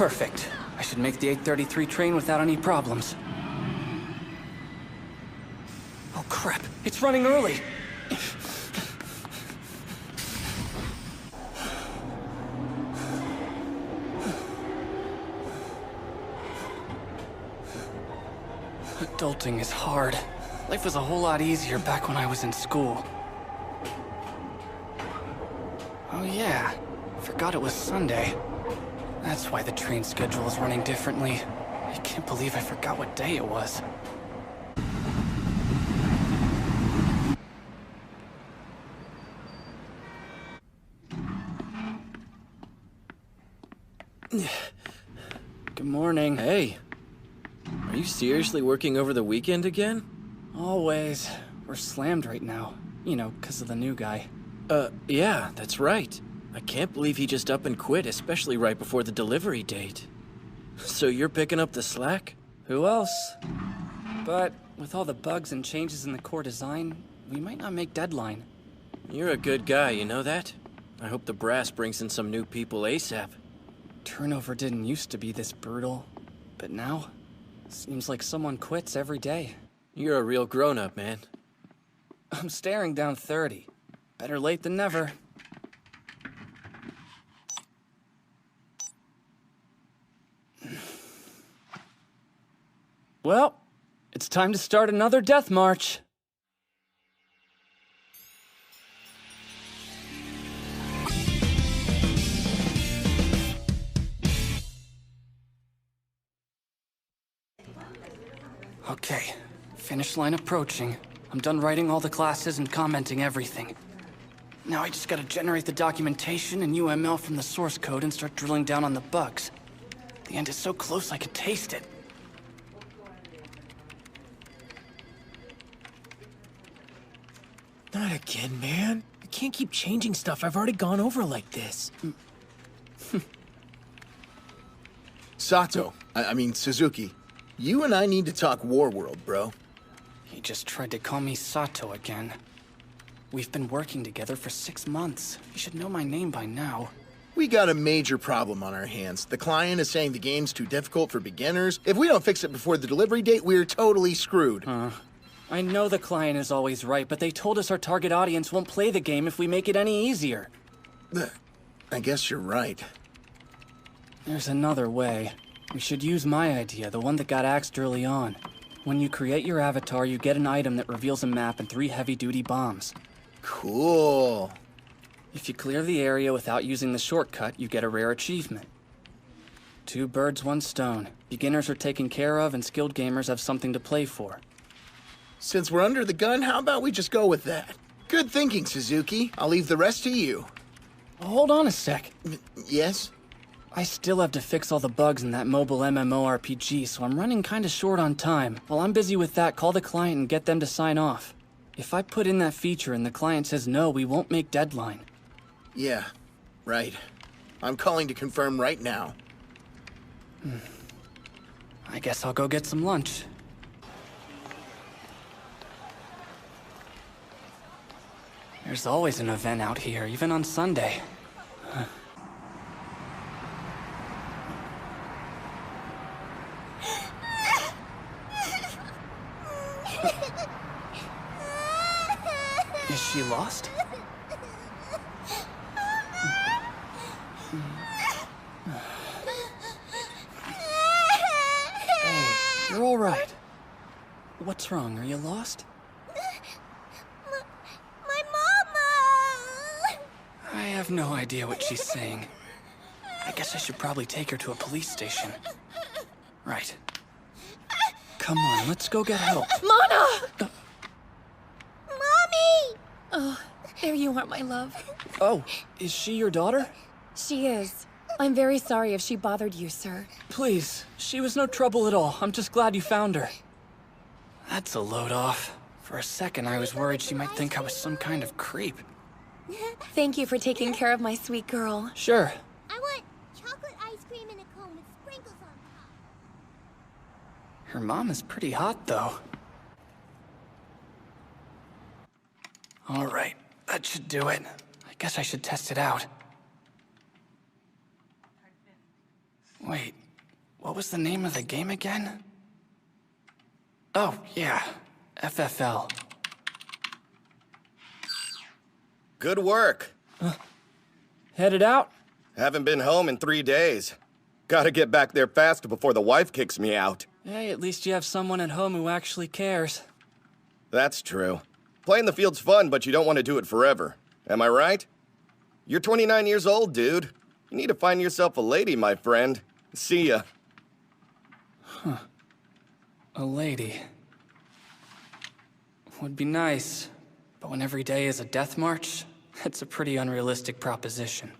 Perfect. I should make the 8:33 train without any problems. Oh crap, it's running early! Adulting is hard. Life was a whole lot easier back when I was in school. Oh yeah, forgot it was Sunday. That's why the train schedule is running differently. I can't believe I forgot what day it was. Good morning. Hey, are you seriously working over the weekend again? Always. We're slammed right now. You know, 'cause of the new guy. Yeah, that's right. I can't believe he just up and quit, especially right before the delivery date. So you're picking up the slack? Who else? But with all the bugs and changes in the core design, we might not make deadline. You're a good guy, you know that? I hope the brass brings in some new people ASAP. Turnover didn't used to be this brutal, but now, seems like someone quits every day. You're a real grown-up, man. I'm staring down 30. Better late than never. Well, it's time to start another death march. Okay, finish line approaching. I'm done writing all the classes and commenting everything. Now I just gotta generate the documentation and UML from the source code and start drilling down on the bugs. The end is so close I can taste it. Not again, man. I can't keep changing stuff I've already gone over like this. Sato, I mean Suzuki, you and I need to talk Warworld, bro. He just tried to call me Sato again. We've been working together for 6 months. You should know my name by now. We got a major problem on our hands. The client is saying the game's too difficult for beginners. If we don't fix it before the delivery date, we're totally screwed. I know the client is always right, but they told us our target audience won't play the game if we make it any easier. I guess you're right. There's another way. We should use my idea, the one that got axed early on. When you create your avatar, you get an item that reveals a map and 3 heavy-duty bombs. Cool. If you clear the area without using the shortcut, you get a rare achievement. 2 birds, 1 stone. Beginners are taken care of, and skilled gamers have something to play for. Since we're under the gun, how about we just go with that? Good thinking, Suzuki. I'll leave the rest to you. Hold on a sec. Yes? I still have to fix all the bugs in that mobile MMORPG, so I'm running kinda short on time. While I'm busy with that, call the client and get them to sign off. If I put in that feature and the client says no, we won't make deadline. Yeah, right. I'm calling to confirm right now. I guess I'll go get some lunch. There's always an event out here, even on Sunday. Is she lost? Hey, you're all right. What's wrong? Are you lost? My mama! I have no idea what she's saying. I guess I should probably take her to a police station. Right. Come on, let's go get help. Mona! Mommy! Oh, there you are, my love. Oh, is she your daughter? She is. I'm very sorry if she bothered you, sir. Please, she was no trouble at all. I'm just glad you found her. That's a load off. For a second, I was worried she might think I was some kind of creep. Thank you for taking care of my sweet girl. Sure. I want chocolate ice cream in a cone with sprinkles on top. Her mom is pretty hot, though. All right, that should do it. I guess I should test it out. Wait, what was the name of the game again? Oh, yeah, FFL. Good work. Headed out? Haven't been home in 3 days. Gotta get back there fast before the wife kicks me out. Hey, at least you have someone at home who actually cares. That's true. Playing the field's fun, but you don't want to do it forever. Am I right? You're 29 years old, dude. You need to find yourself a lady, my friend. See ya. A lady. Would be nice, but when every day is a death march, it's a pretty unrealistic proposition.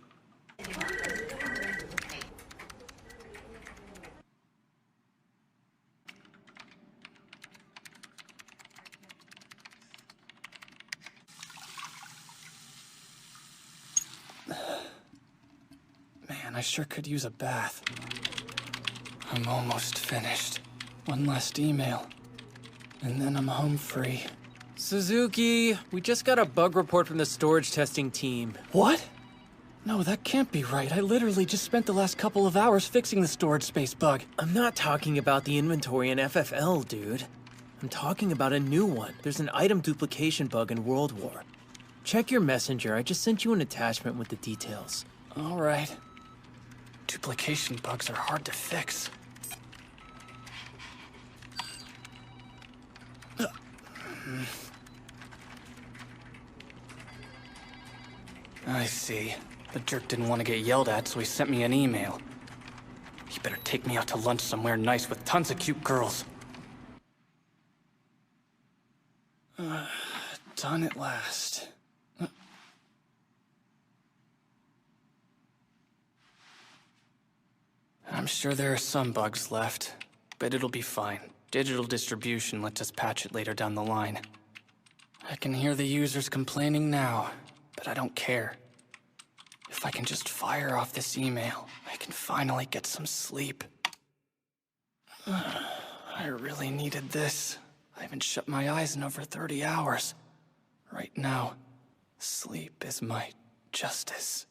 Man, I sure could use a bath. I'm almost finished. One last email, and then I'm home free. Suzuki, we just got a bug report from the storage testing team. What? No, that can't be right. I literally just spent the last couple of hours fixing the storage space bug. I'm not talking about the inventory in FFL, dude. I'm talking about a new one. There's an item duplication bug in World War. Check your messenger. I just sent you an attachment with the details. All right. Duplication bugs are hard to fix. I see. The jerk didn't want to get yelled at, so he sent me an email. He better take me out to lunch somewhere nice with tons of cute girls. Done at last. I'm sure there are some bugs left, but it'll be fine. Digital distribution lets us patch it later down the line. I can hear the users complaining now, but I don't care. If I can just fire off this email, I can finally get some sleep. I really needed this. I haven't shut my eyes in over 30 hours. Right now, sleep is my justice.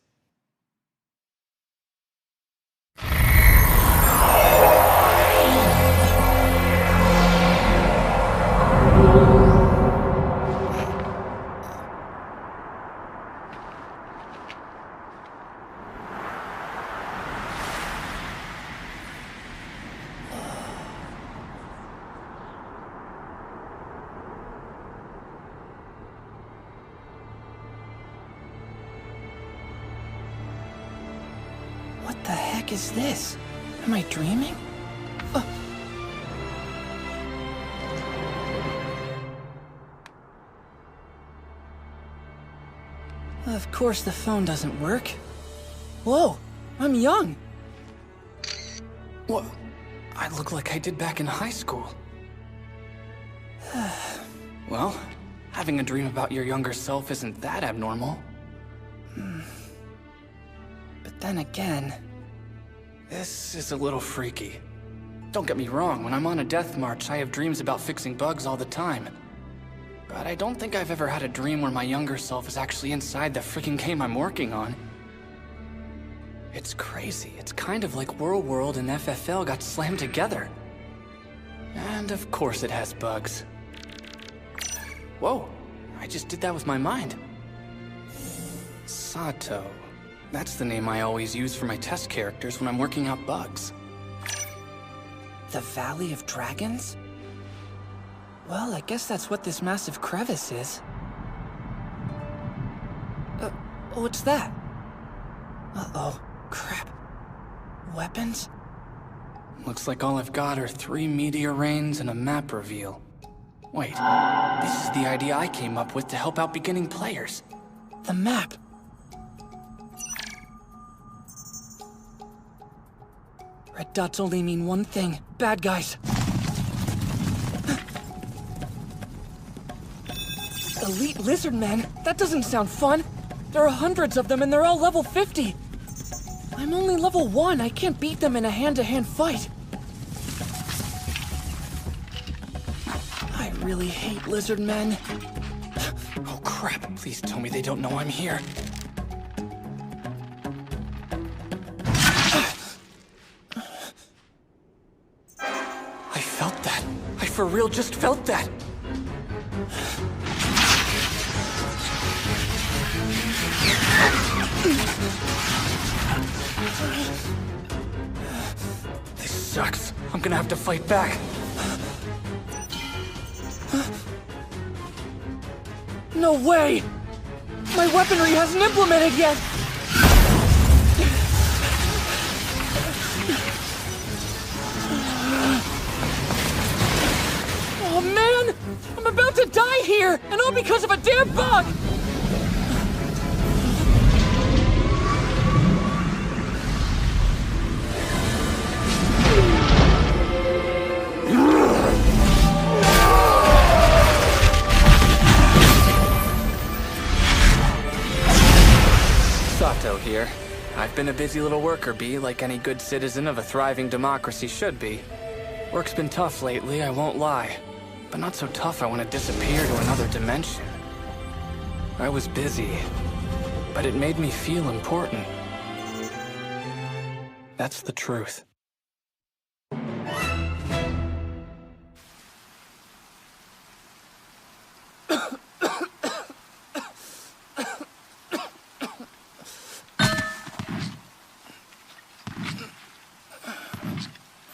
What the heck is this? Am I dreaming? Of course the phone doesn't work. Whoa, I'm young. What? I look like I did back in high school. Well, having a dream about your younger self isn't that abnormal. But then again, this is a little freaky. Don't get me wrong, when I'm on a death march, I have dreams about fixing bugs all the time. But I don't think I've ever had a dream where my younger self is actually inside the freaking game I'm working on. It's crazy. It's kind of like World and FFL got slammed together. And of course it has bugs. Whoa, I just did that with my mind. Sato. That's the name I always use for my test characters when I'm working out bugs. The Valley of Dragons? Well, I guess that's what this massive crevice is. What's that? Uh-oh, crap. Weapons? Looks like all I've got are 3 meteor rains and a map reveal. Wait, this is the idea I came up with to help out beginning players. The map. Red dots only mean one thing. Bad guys. Elite lizard men? That doesn't sound fun. There are hundreds of them and they're all level 50. I'm only level 1. I can't beat them in a hand-to-hand fight. I really hate lizard men. Oh crap, please tell me they don't know I'm here. felt that. I for real just felt that. This sucks. I'm gonna have to fight back. No way! My weaponry hasn't implemented yet! Oh man! I'm about to die here! And all because of a damn bug! Sato here. I've been a busy little worker bee, like any good citizen of a thriving democracy should be. Work's been tough lately, I won't lie. But not so tough I want to disappear to another dimension. I was busy, but it made me feel important. That's the truth.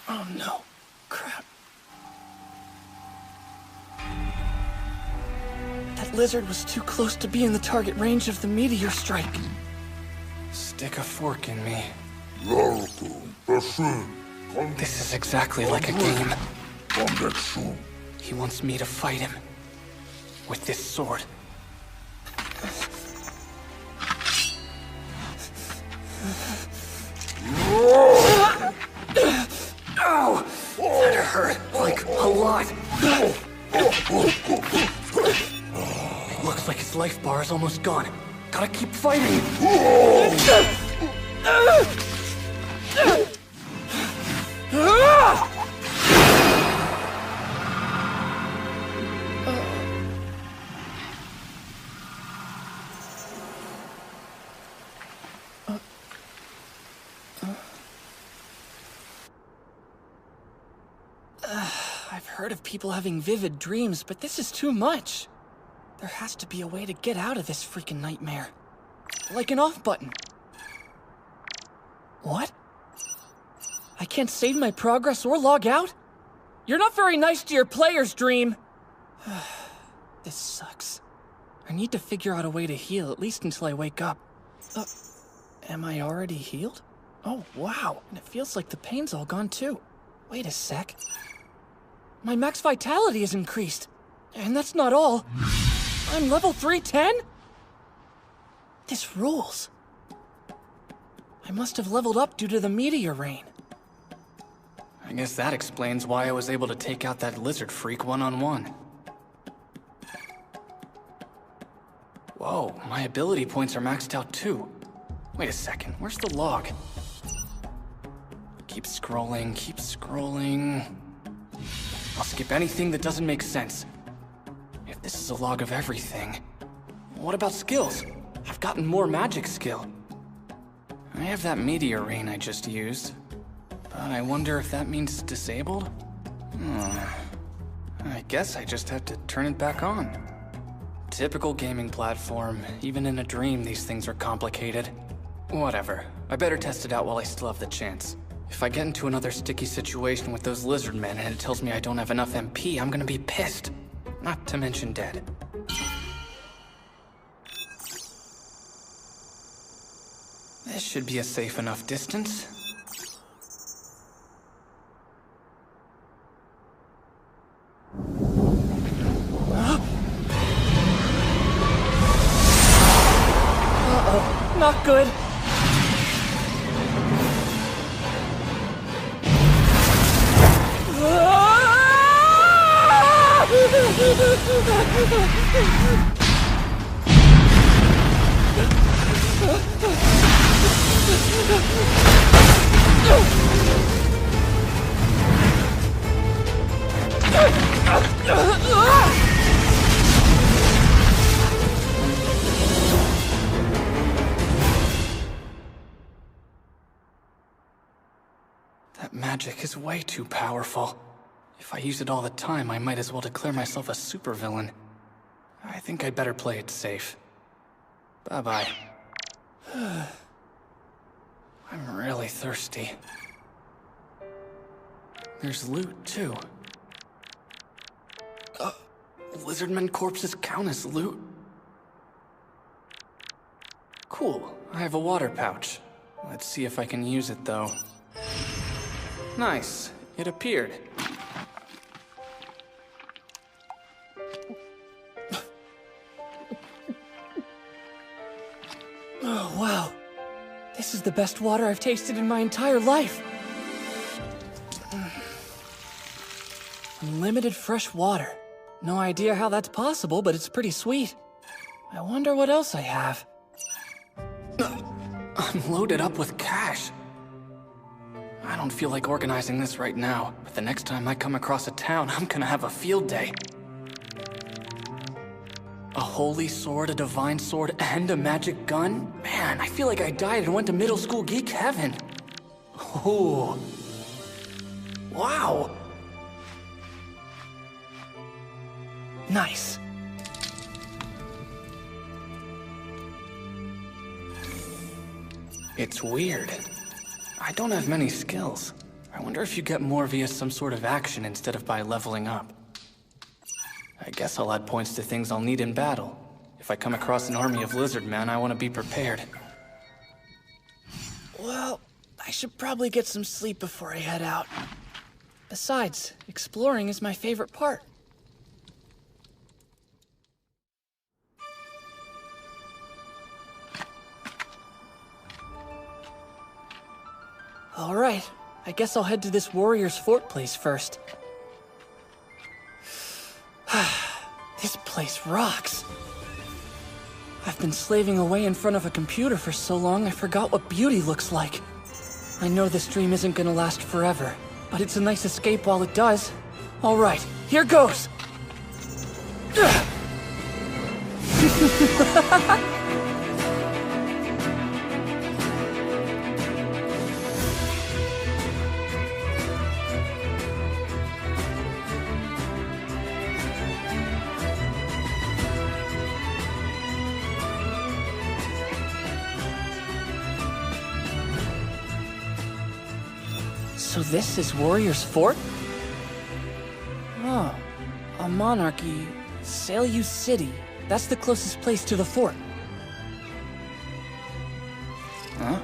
Oh no, crap. That lizard was too close to be in the target range of the meteor strike. Stick a fork in me. This is exactly like a game. He wants me to fight him. With this sword. Ow! That hurt, like, a lot. It looks like his life bar is almost gone. Gotta keep fighting. I've heard of people having vivid dreams, but this is too much. There has to be a way to get out of this freaking nightmare. Like an off button. What? I can't save my progress or log out? You're not very nice to your players, Dream. This sucks. I need to figure out a way to heal, at least until I wake up. Am I already healed? Oh, wow. And it feels like the pain's all gone too. Wait a sec. My max vitality is increased. And that's not all. I'm level 310? This rules. I must have leveled up due to the meteor rain. I guess that explains why I was able to take out that lizard freak one-on-one. Whoa, my ability points are maxed out too. Wait a second, where's the log? Keep scrolling, keep scrolling. I'll skip anything that doesn't make sense. If this is a log of everything, what about skills? I've gotten more magic skill. I have that meteor rain I just used, but I wonder if that means it's disabled? I guess I just have to turn it back on. Typical gaming platform. Even in a dream, these things are complicated. Whatever. I better test it out while I still have the chance. If I get into another sticky situation with those lizard men and it tells me I don't have enough MP, I'm gonna be pissed. Not to mention dead. This should be a safe enough distance. Uh-oh, not good. That magic is way too powerful. If I use it all the time, I might as well declare myself a supervillain. I think I'd better play it safe. Bye-bye. I'm really thirsty. There's loot, too. Lizardmen corpses count as loot? Cool, I have a water pouch. Let's see if I can use it, though. Nice, it appeared. Oh, wow. This is the best water I've tasted in my entire life. Unlimited fresh water. No idea how that's possible, but it's pretty sweet. I wonder what else I have. I'm loaded up with cash. I don't feel like organizing this right now, but the next time I come across a town, I'm gonna have a field day. A holy sword, a divine sword, and a magic gun? Man, I feel like I died and went to middle school geek heaven. Oh. Wow. Nice. It's weird. I don't have many skills. I wonder if you get more via some sort of action instead of by leveling up. I guess I'll add points to things I'll need in battle. If I come across an army of lizardmen, I want to be prepared. Well, I should probably get some sleep before I head out. Besides, exploring is my favorite part. All right, I guess I'll head to this warrior's fort place first. This place rocks. I've been slaving away in front of a computer for so long I forgot what beauty looks like. I know this dream isn't gonna last forever, but it's a nice escape while it does. All right, here goes! So this is Warrior's Fort? Oh, a monarchy, Saliu City. That's the closest place to the fort. Huh?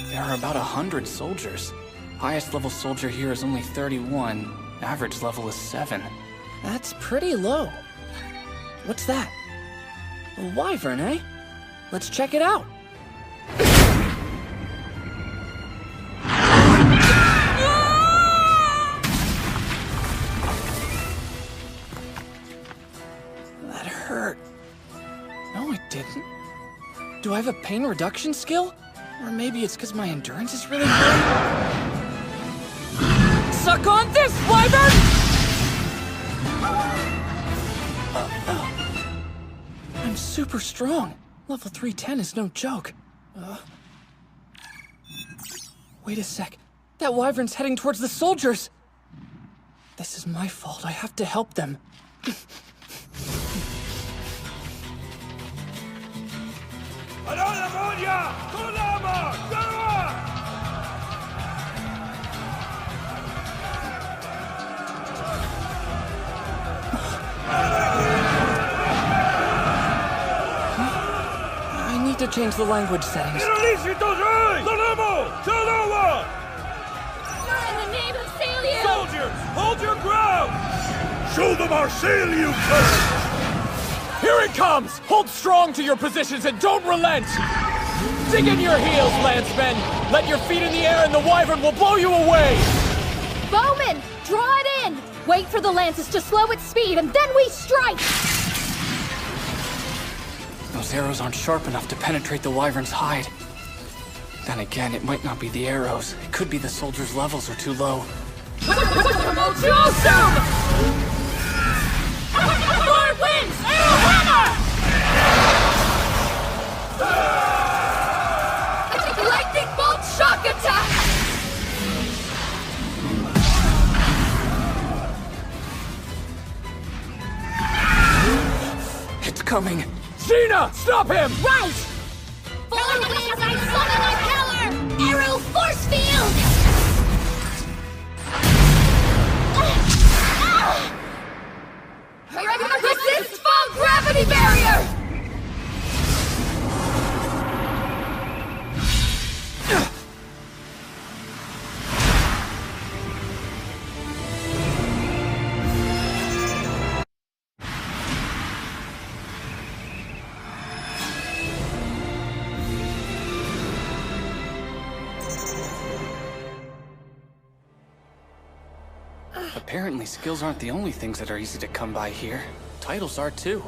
There are about 100 soldiers. Highest level soldier here is only 31. Average level is 7. That's pretty low. What's that? A wyvern, eh? Let's check it out. That hurt. No, it didn't. Do I have a pain reduction skill? Or maybe it's because my endurance is really high? Suck on this, wyvern! I'm super strong. Level 310 is no joke. Wait a sec. That wyvern's heading towards the soldiers. This is my fault. I have to help them. I need to change the language settings. In the name of Saliu! Soldiers, hold your ground! Show them our Saliu courage! Here it comes! Hold strong to your positions and don't relent! Dig in your heels, lancemen! Let your feet in the air and the wyvern will blow you away! Bowman, draw it in! Wait for the lances to slow its speed and then we strike! Those arrows aren't sharp enough to penetrate the wyvern's hide. Then again, it might not be the arrows. It could be the soldiers' levels are too low. More winds! Hammer! Lightning bolt shock attack! coming! Xena, stop him! Right! Full wings, I summon my power! Arrow force field! Resist fall gravity barrier! Apparently skills aren't the only things that are easy to come by here. Titles are too.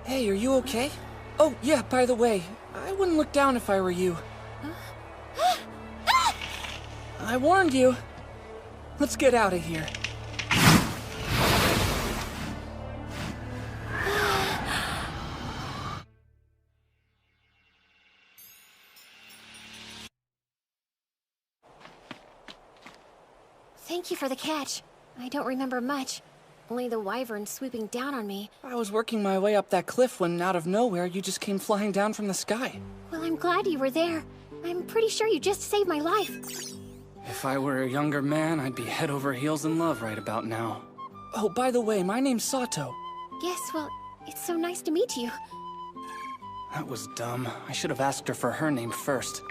Hey, are you okay? Oh, yeah, by the way, I wouldn't look down if I were you. I warned you. Let's get out of here. Thank you for the catch. I don't remember much. Only the wyvern swooping down on me. I was working my way up that cliff when, out of nowhere, you just came flying down from the sky. Well, I'm glad you were there. I'm pretty sure you just saved my life. If I were a younger man, I'd be head over heels in love right about now. Oh, by the way, my name's Sato. Yes, well, it's so nice to meet you. That was dumb. I should have asked her for her name first.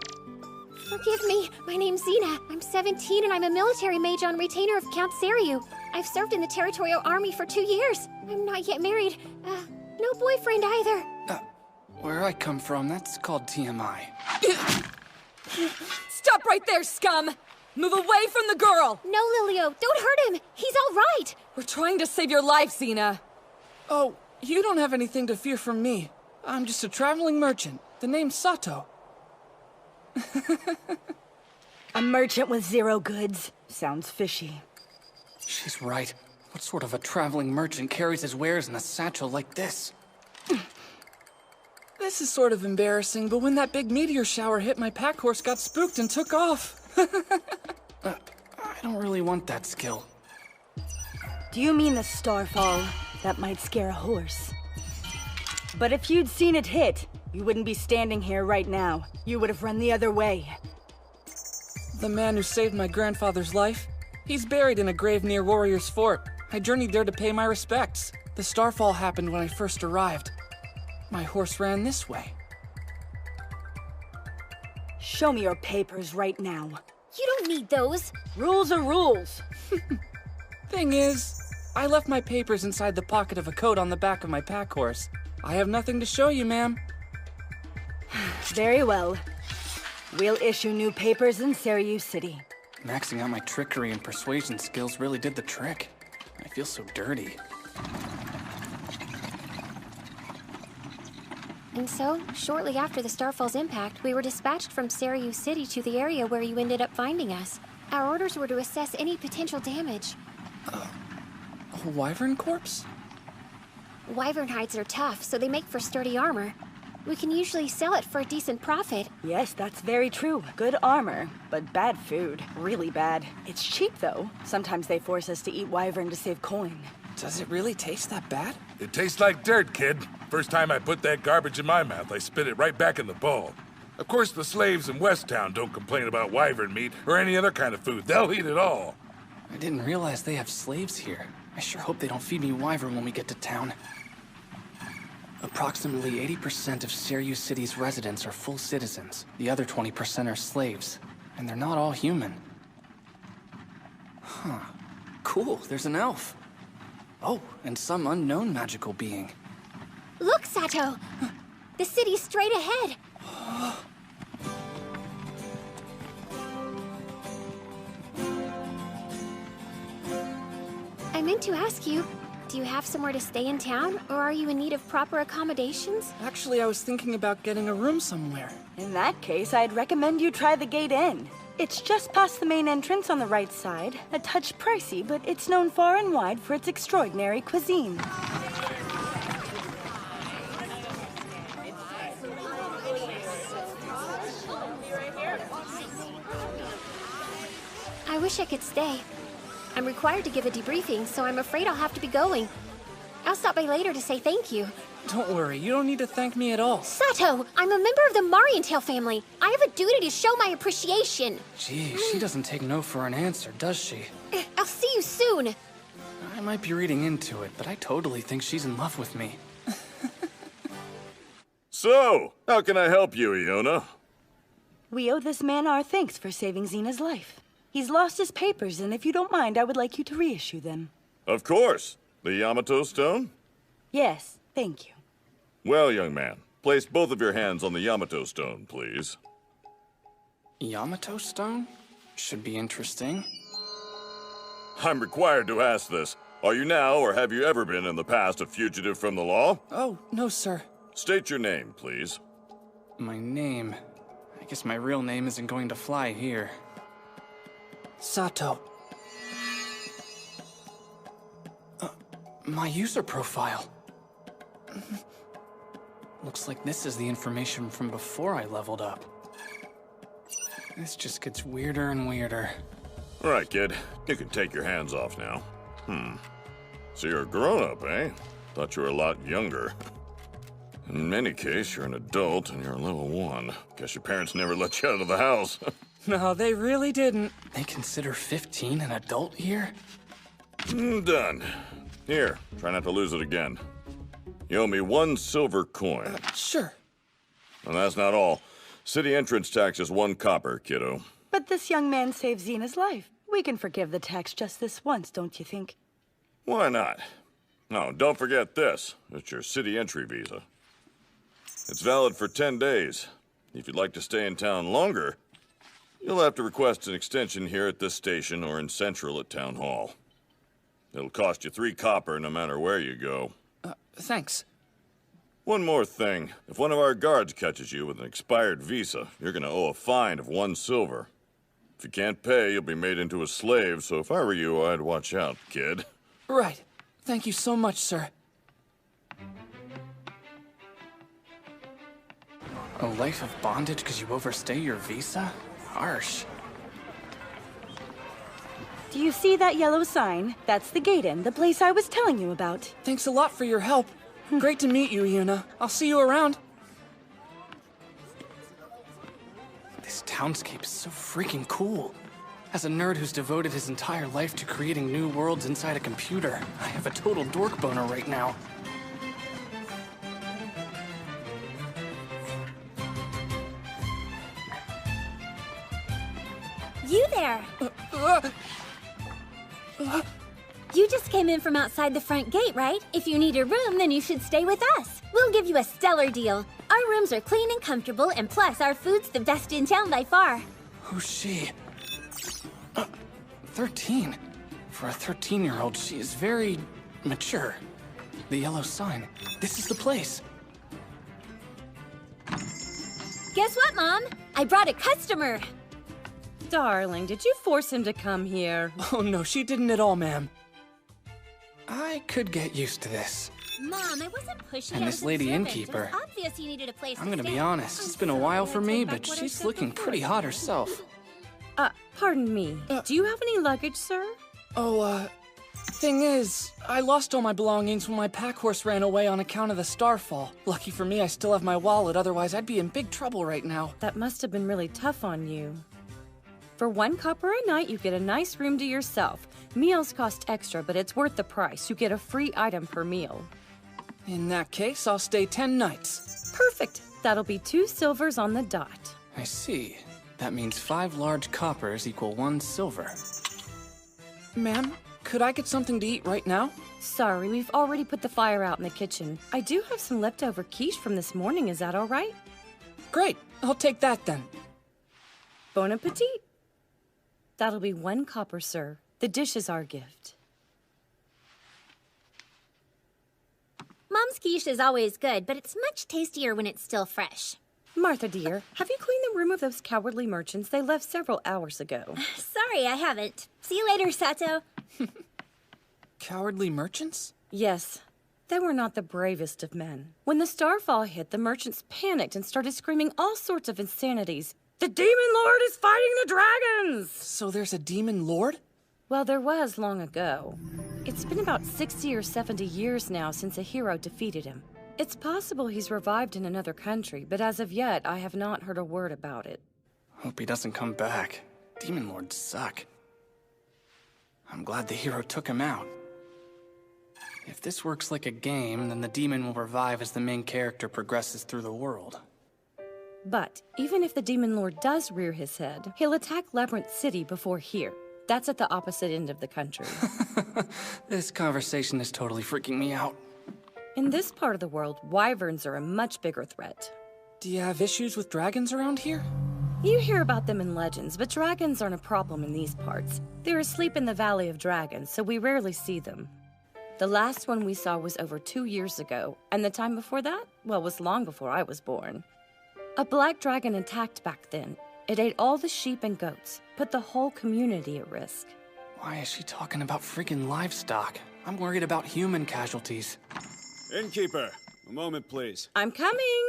Forgive me, my name's Xena. I'm 17 and I'm a military mage on retainer of Count Seiryu. I've served in the Territorial Army for 2 years. I'm not yet married. No boyfriend either. Where I come from, that's called TMI. Stop right there, scum! Move away from the girl! No, Lilio, don't hurt him! He's all right! We're trying to save your life, Xena. Oh, you don't have anything to fear from me. I'm just a traveling merchant. The name's Sato. A merchant with 0 goods. Sounds fishy. She's right. What sort of a traveling merchant carries his wares in a satchel like this? This is sort of embarrassing, but when that big meteor shower hit, my pack horse got spooked and took off. I don't really want that skill. Do you mean the starfall? That might scare a horse. But if you'd seen it hit, you wouldn't be standing here right now. You would have run the other way. The man who saved my grandfather's life? He's buried in a grave near Warrior's Fort. I journeyed there to pay my respects. The starfall happened when I first arrived. My horse ran this way. Show me your papers right now. You don't need those. Rules are rules. Thing is, I left my papers inside the pocket of a coat on the back of my pack horse. I have nothing to show you, ma'am. Very well. We'll issue new papers in Seiryu City. Maxing out my trickery and persuasion skills really did the trick. I feel so dirty. And so, shortly after the Starfall's impact, we were dispatched from Seiryu City to the area where you ended up finding us. Our orders were to assess any potential damage. A wyvern corpse? Wyvern hides are tough, so they make for sturdy armor. We can usually sell it for a decent profit. Yes, that's very true. Good armor, but bad food. Really bad. It's cheap, though. Sometimes they force us to eat wyvern to save coin. Does it really taste that bad? It tastes like dirt, kid. First time I put that garbage in my mouth, I spit it right back in the bowl. Of course, the slaves in West Town don't complain about wyvern meat or any other kind of food. They'll eat it all. I didn't realize they have slaves here. I sure hope they don't feed me wyvern when we get to town. Approximately 80% of Seiryu City's residents are full citizens. The other 20% are slaves. And they're not all human. Huh. Cool, there's an elf. Oh, and some unknown magical being. Look, Sato! The city's straight ahead! I meant to ask you, do you have somewhere to stay in town, or are you in need of proper accommodations? Actually, I was thinking about getting a room somewhere. In that case, I'd recommend you try the Gate Inn. It's just past the main entrance on the right side. A touch pricey, but it's known far and wide for its extraordinary cuisine. I wish I could stay. I'm required to give a debriefing, so I'm afraid I'll have to be going. I'll stop by later to say thank you. Don't worry, you don't need to thank me at all. Sato, I'm a member of the Marientail family. I have a duty to show my appreciation. Gee, she doesn't take no for an answer, does she? I'll see you soon. I might be reading into it, but I totally think she's in love with me. So, how can I help you, Iona? We owe this man our thanks for saving Zena's life. He's lost his papers, and if you don't mind, I would like you to reissue them. Of course. The Yamato Stone? Yes, thank you. Well, young man, place both of your hands on the Yamato Stone, please. Yamato Stone? Should be interesting. I'm required to ask this. Are you now, or have you ever been in the past, a fugitive from the law? Oh, no, sir. State your name, please. My name... I guess my real name isn't going to fly here. Sato. My user profile. Looks like this is the information from before I leveled up. This just gets weirder and weirder. All right, kid. You can take your hands off now. So you're a grown-up, eh? Thought you were a lot younger. In any case, you're an adult and you're level 1. Guess your parents never let you out of the house. No, they really didn't. They consider 15 an adult here? Done. Here, try not to lose it again. You owe me 1 silver coin. Sure. And that's not all. City entrance tax is 1 copper, kiddo. But this young man saved Zena's life. We can forgive the tax just this once, don't you think? Why not? No, don't forget this. It's your city entry visa. It's valid for 10 days. If you'd like to stay in town longer, you'll have to request an extension here at this station or in Central at Town Hall. It'll cost you 3 copper no matter where you go. Thanks. One more thing. If one of our guards catches you with an expired visa, you're gonna owe a fine of 1 silver. If you can't pay, you'll be made into a slave, so if I were you, I'd watch out, kid. Right. Thank you so much, sir. A life of bondage because you overstay your visa? Harsh. Do you see that yellow sign? That's the gate in, the place I was telling you about. Thanks a lot for your help. Great to meet you, Yuna. I'll see you around. This townscape is so freaking cool. As a nerd who's devoted his entire life to creating new worlds inside a computer, I have a total dork boner right now. You there! You just came in from outside the front gate, right? If you need a room, then you should stay with us. We'll give you a stellar deal. Our rooms are clean and comfortable, and plus, our food's the best in town by far. Who's she? 13. For a 13-year-old, she is very mature. The yellow sign. This is the place. Guess what, Mom? I brought a customer. Darling, did you force him to come here? Oh no, she didn't at all, ma'am. I could get used to this. Mom, I wasn't pushing. And this lady innkeeper. It was obvious you needed a place I'm gonna be honest, it's been a while for me, but she's looking pretty hot herself. Pardon me. Do you have any luggage, sir? Thing is, I lost all my belongings when my pack horse ran away on account of the starfall. Lucky for me, I still have my wallet, otherwise I'd be in big trouble right now. That must have been really tough on you. For 1 copper a night, you get a nice room to yourself. Meals cost extra, but it's worth the price. You get a free item per meal. In that case, I'll stay 10 nights. Perfect. That'll be 2 silvers on the dot. I see. That means 5 large coppers equal 1 silver. Ma'am, could I get something to eat right now? Sorry, we've already put the fire out in the kitchen. I do have some leftover quiche from this morning. Is that all right? Great. I'll take that then. Bon appetit. That'll be 1 copper, sir. The dish is our gift. Mom's quiche is always good, but it's much tastier when it's still fresh. Martha, dear, have you cleaned the room of those cowardly merchants? They left several hours ago. Sorry, I haven't. See you later, Sato. Cowardly merchants? Yes. They were not the bravest of men. When the starfall hit, the merchants panicked and started screaming all sorts of insanities. The Demon Lord is fighting the dragons! So there's a demon lord? Well, there was long ago. It's been about 60 or 70 years now since a hero defeated him. It's possible he's revived in another country, but as of yet, I have not heard a word about it. Hope he doesn't come back. Demon Lords suck. I'm glad the hero took him out. If this works like a game, then the demon will revive as the main character progresses through the world. But even if the Demon Lord does rear his head, he'll attack Labyrinth City before here. That's at the opposite end of the country. This conversation is totally freaking me out. In this part of the world, wyverns are a much bigger threat. Do you have issues with dragons around here? You hear about them in legends, but dragons aren't a problem in these parts. They're asleep in the Valley of Dragons, so we rarely see them. The last one we saw was over 2 years ago, and the time before that, well, was long before I was born. A black dragon attacked back then. It ate all the sheep and goats, put the whole community at risk. Why is she talking about freaking livestock? I'm worried about human casualties. Innkeeper, a moment, please. I'm coming!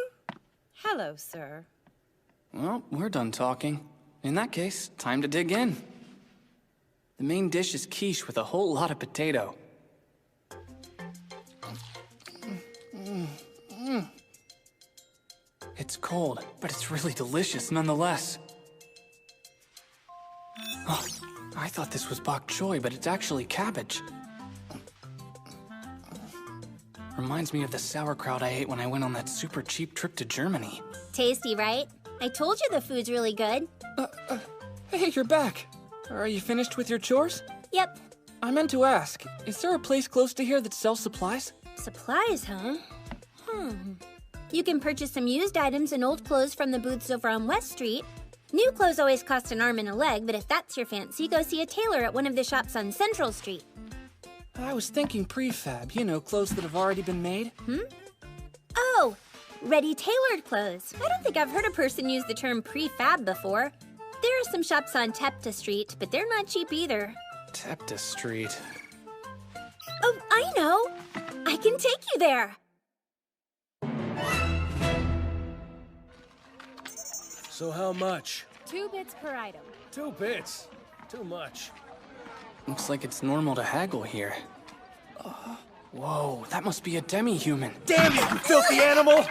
Hello, sir. Well, we're done talking. In that case, time to dig in. The main dish is quiche with a whole lot of potato. It's cold, but it's really delicious nonetheless. Oh, I thought this was bok choy, but it's actually cabbage. Reminds me of the sauerkraut I ate when I went on that super cheap trip to Germany. Tasty, right? I told you the food's really good. Hey, you're back. Are you finished with your chores? Yep. I meant to ask, is there a place close to here that sells supplies? Supplies, huh? You can purchase some used items and old clothes from the booths over on West Street. New clothes always cost an arm and a leg, but if that's your fancy, go see a tailor at one of the shops on Central Street. I was thinking prefab, you know, clothes that have already been made. Oh, ready-tailored clothes. I don't think I've heard a person use the term prefab before. There are some shops on Tepta Street, but they're not cheap either. Tepta Street. Oh, I know! I can take you there! So how much? 2 bits per item. 2 bits? Too much. Looks like it's normal to haggle here. Whoa, that must be a demi-human. Damn you, you filthy animal!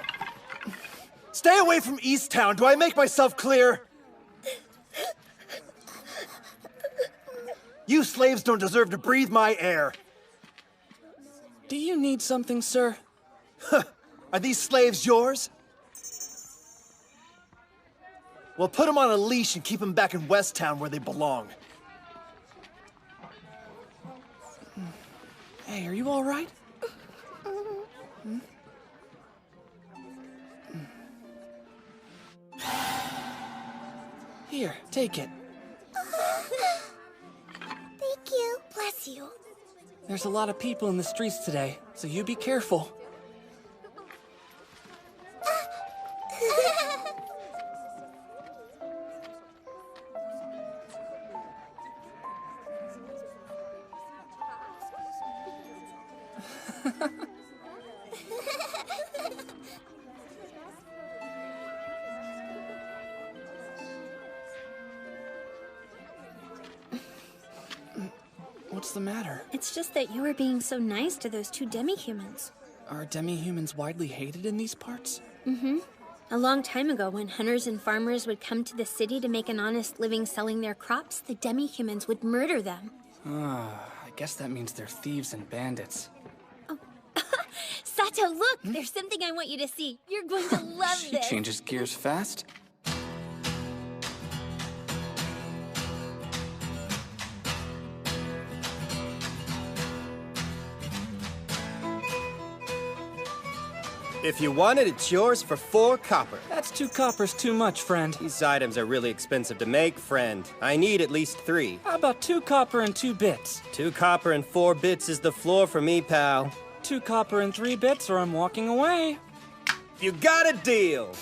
Stay away from East Town, do I make myself clear? You slaves don't deserve to breathe my air. Do you need something, sir? Are these slaves yours? Well, put them on a leash and keep them back in West Town where they belong. Hey, are you all right? Here, take it. Thank you. Bless you. There's a lot of people in the streets today, so you be careful. What's the matter? It's just that you were being so nice to those 2 demi-humans. Are demi-humans widely hated in these parts? A long time ago, when hunters and farmers would come to the city to make an honest living selling their crops, the demi-humans would murder them. I guess that means they're thieves and bandits. Sato, look! There's something I want you to see. You're going to love She this. changes gears fast. If you want it, it's yours for 4 copper. That's 2 coppers too much, friend. These items are really expensive to make, friend. I need at least 3. How about 2 copper and 2 bits? 2 copper and 4 bits is the floor for me, pal. 2 copper and 3 bits, or I'm walking away. You got a deal!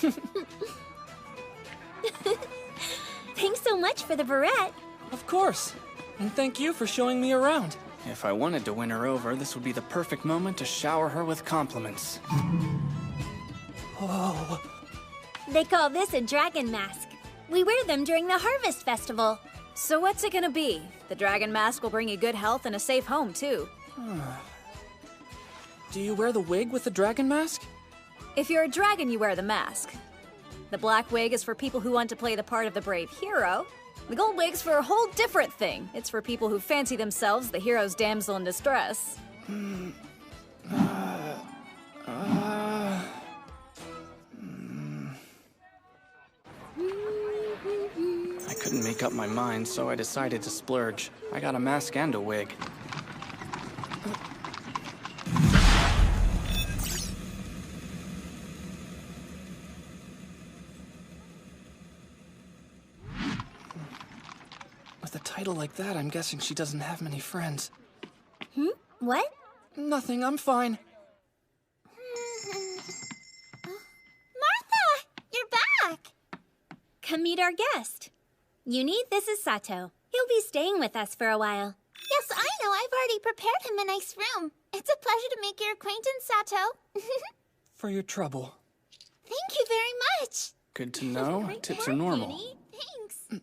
Thanks so much for the barrette. Of course. And thank you for showing me around. If I wanted to win her over, this would be the perfect moment to shower her with compliments. Whoa. They call this a dragon mask. We wear them during the Harvest Festival. So what's it gonna be? The dragon mask will bring you good health and a safe home, too. Do you wear the wig with the dragon mask? If you're a dragon, you wear the mask. The black wig is for people who want to play the part of the brave hero. The gold wig's for a whole different thing. It's for people who fancy themselves the hero's damsel in distress. I couldn't make up my mind, so I decided to splurge. I got a mask and a wig. With a title like that, I'm guessing she doesn't have many friends. What? Nothing, I'm fine. Martha! You're back! Come meet our guest. This is Sato. He'll be staying with us for a while. Yes, I know. I've already prepared him a nice room. It's a pleasure to make your acquaintance, Sato. For your trouble. Thank you very much. Good to know. Tips are normal. Cutie. Thanks.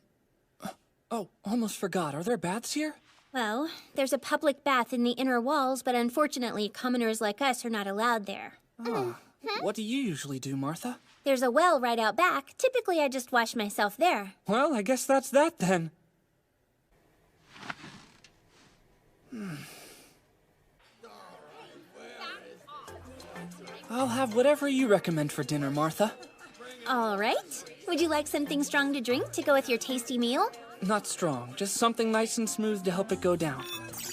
Oh, almost forgot. Are there baths here? Well, there's a public bath in the inner walls, but unfortunately, commoners like us are not allowed there. What do you usually do, Martha? There's a well right out back. Typically, I just wash myself there. Well, I guess that's that then. I'll have whatever you recommend for dinner, Martha. All right. Would you like something strong to drink to go with your tasty meal? Not strong, just something nice and smooth to help it go down.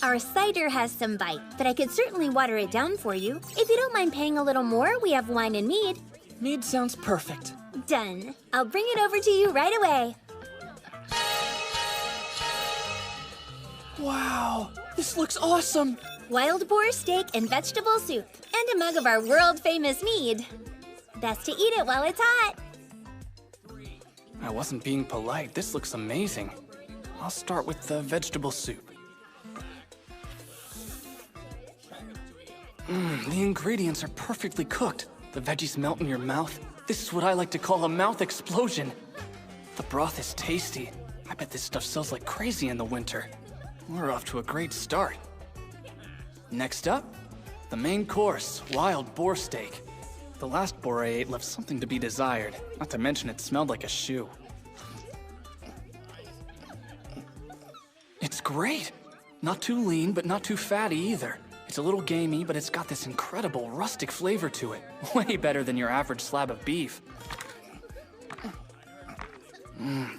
Our cider has some bite, but I could certainly water it down for you. If you don't mind paying a little more, we have wine and mead. Mead sounds perfect. Done. I'll bring it over to you right away. Wow, this looks awesome. Wild boar steak and vegetable soup, and a mug of our world-famous mead. Best to eat it while it's hot. I wasn't being polite. This looks amazing. I'll start with the vegetable soup. The ingredients are perfectly cooked. The veggies melt in your mouth. This is what I like to call a mouth explosion. The broth is tasty. I bet this stuff sells like crazy in the winter. We're off to a great start. Next up, the main course, wild boar steak. The last boar I ate left something to be desired, not to mention it smelled like a shoe. It's great! Not too lean, but not too fatty either. It's a little gamey, but it's got this incredible rustic flavor to it. Way better than your average slab of beef.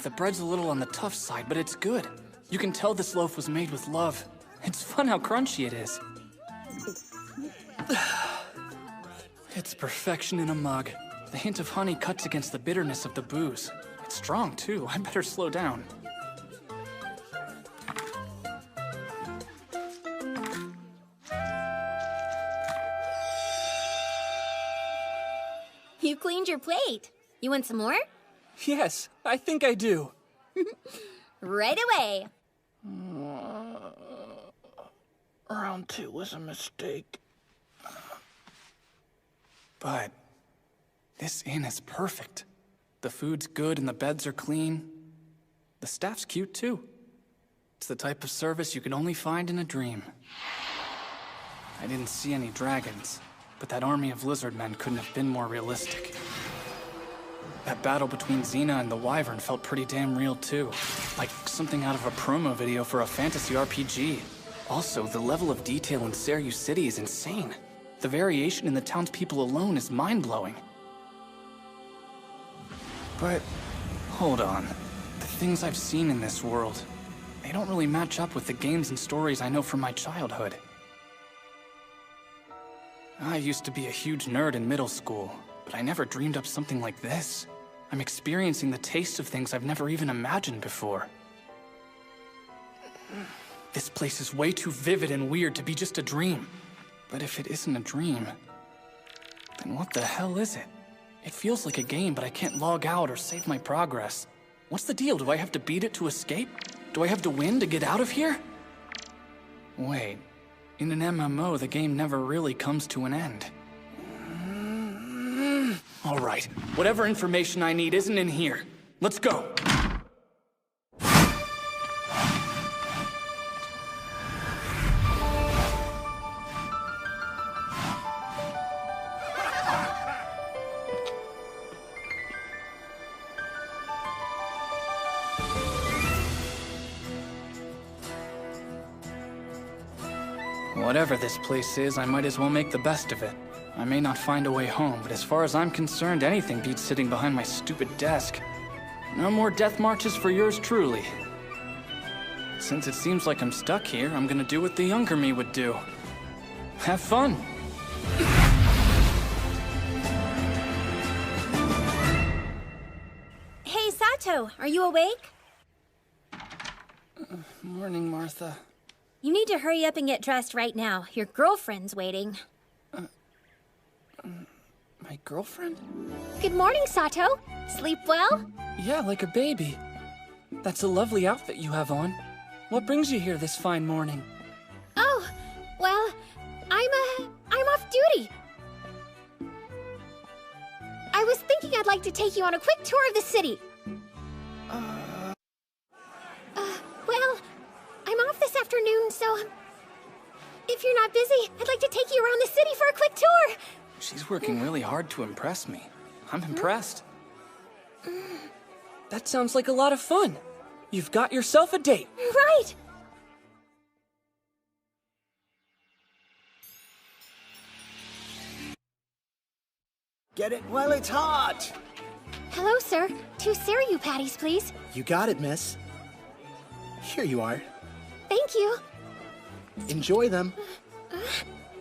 The bread's a little on the tough side, but it's good. You can tell this loaf was made with love. It's fun how crunchy it is. It's perfection in a mug. The hint of honey cuts against the bitterness of the booze. It's strong, too. I better slow down. You cleaned your plate. You want some more? Yes, I think I do. Right away. Round 2 was a mistake. But this inn is perfect. The food's good and the beds are clean. The staff's cute too. It's the type of service you can only find in a dream. I didn't see any dragons, but that army of lizard men couldn't have been more realistic. That battle between Xena and the Wyvern felt pretty damn real too. Like something out of a promo video for a fantasy RPG. Also, the level of detail in Seiryu City is insane. The variation in the townspeople alone is mind-blowing. But, hold on. The things I've seen in this world, they don't really match up with the games and stories I know from my childhood. I used to be a huge nerd in middle school, but I never dreamed up something like this. I'm experiencing the taste of things I've never even imagined before. This place is way too vivid and weird to be just a dream. But if it isn't a dream, then what the hell is it? It feels like a game, but I can't log out or save my progress. What's the deal? Do I have to beat it to escape? Do I have to win to get out of here? Wait, in an MMO, the game never really comes to an end. All right, whatever information I need isn't in here. Let's go. Whatever this place is, I might as well make the best of it. I may not find a way home, but as far as I'm concerned, anything beats sitting behind my stupid desk. No more death marches for yours truly. Since it seems like I'm stuck here, I'm gonna do what the younger me would do. Have fun! Hey, Sato, are you awake? Morning, Martha. You need to hurry up and get dressed right now. Your girlfriend's waiting. My girlfriend? Good morning, Sato. Sleep well? Yeah, like a baby. That's a lovely outfit you have on. What brings you here this fine morning? Oh, well, I'm off duty. I was thinking I'd like to take you on a quick tour of the city. Well, I'm off this afternoon, so if you're not busy, I'd like to take you around the city for a quick tour. She's working really hard to impress me. I'm impressed. That sounds like a lot of fun. You've got yourself a date. Right. Get it while it's hot! Hello, sir. 2 Seiryu patties, please. You got it, miss. Here you are. Thank you. Enjoy them.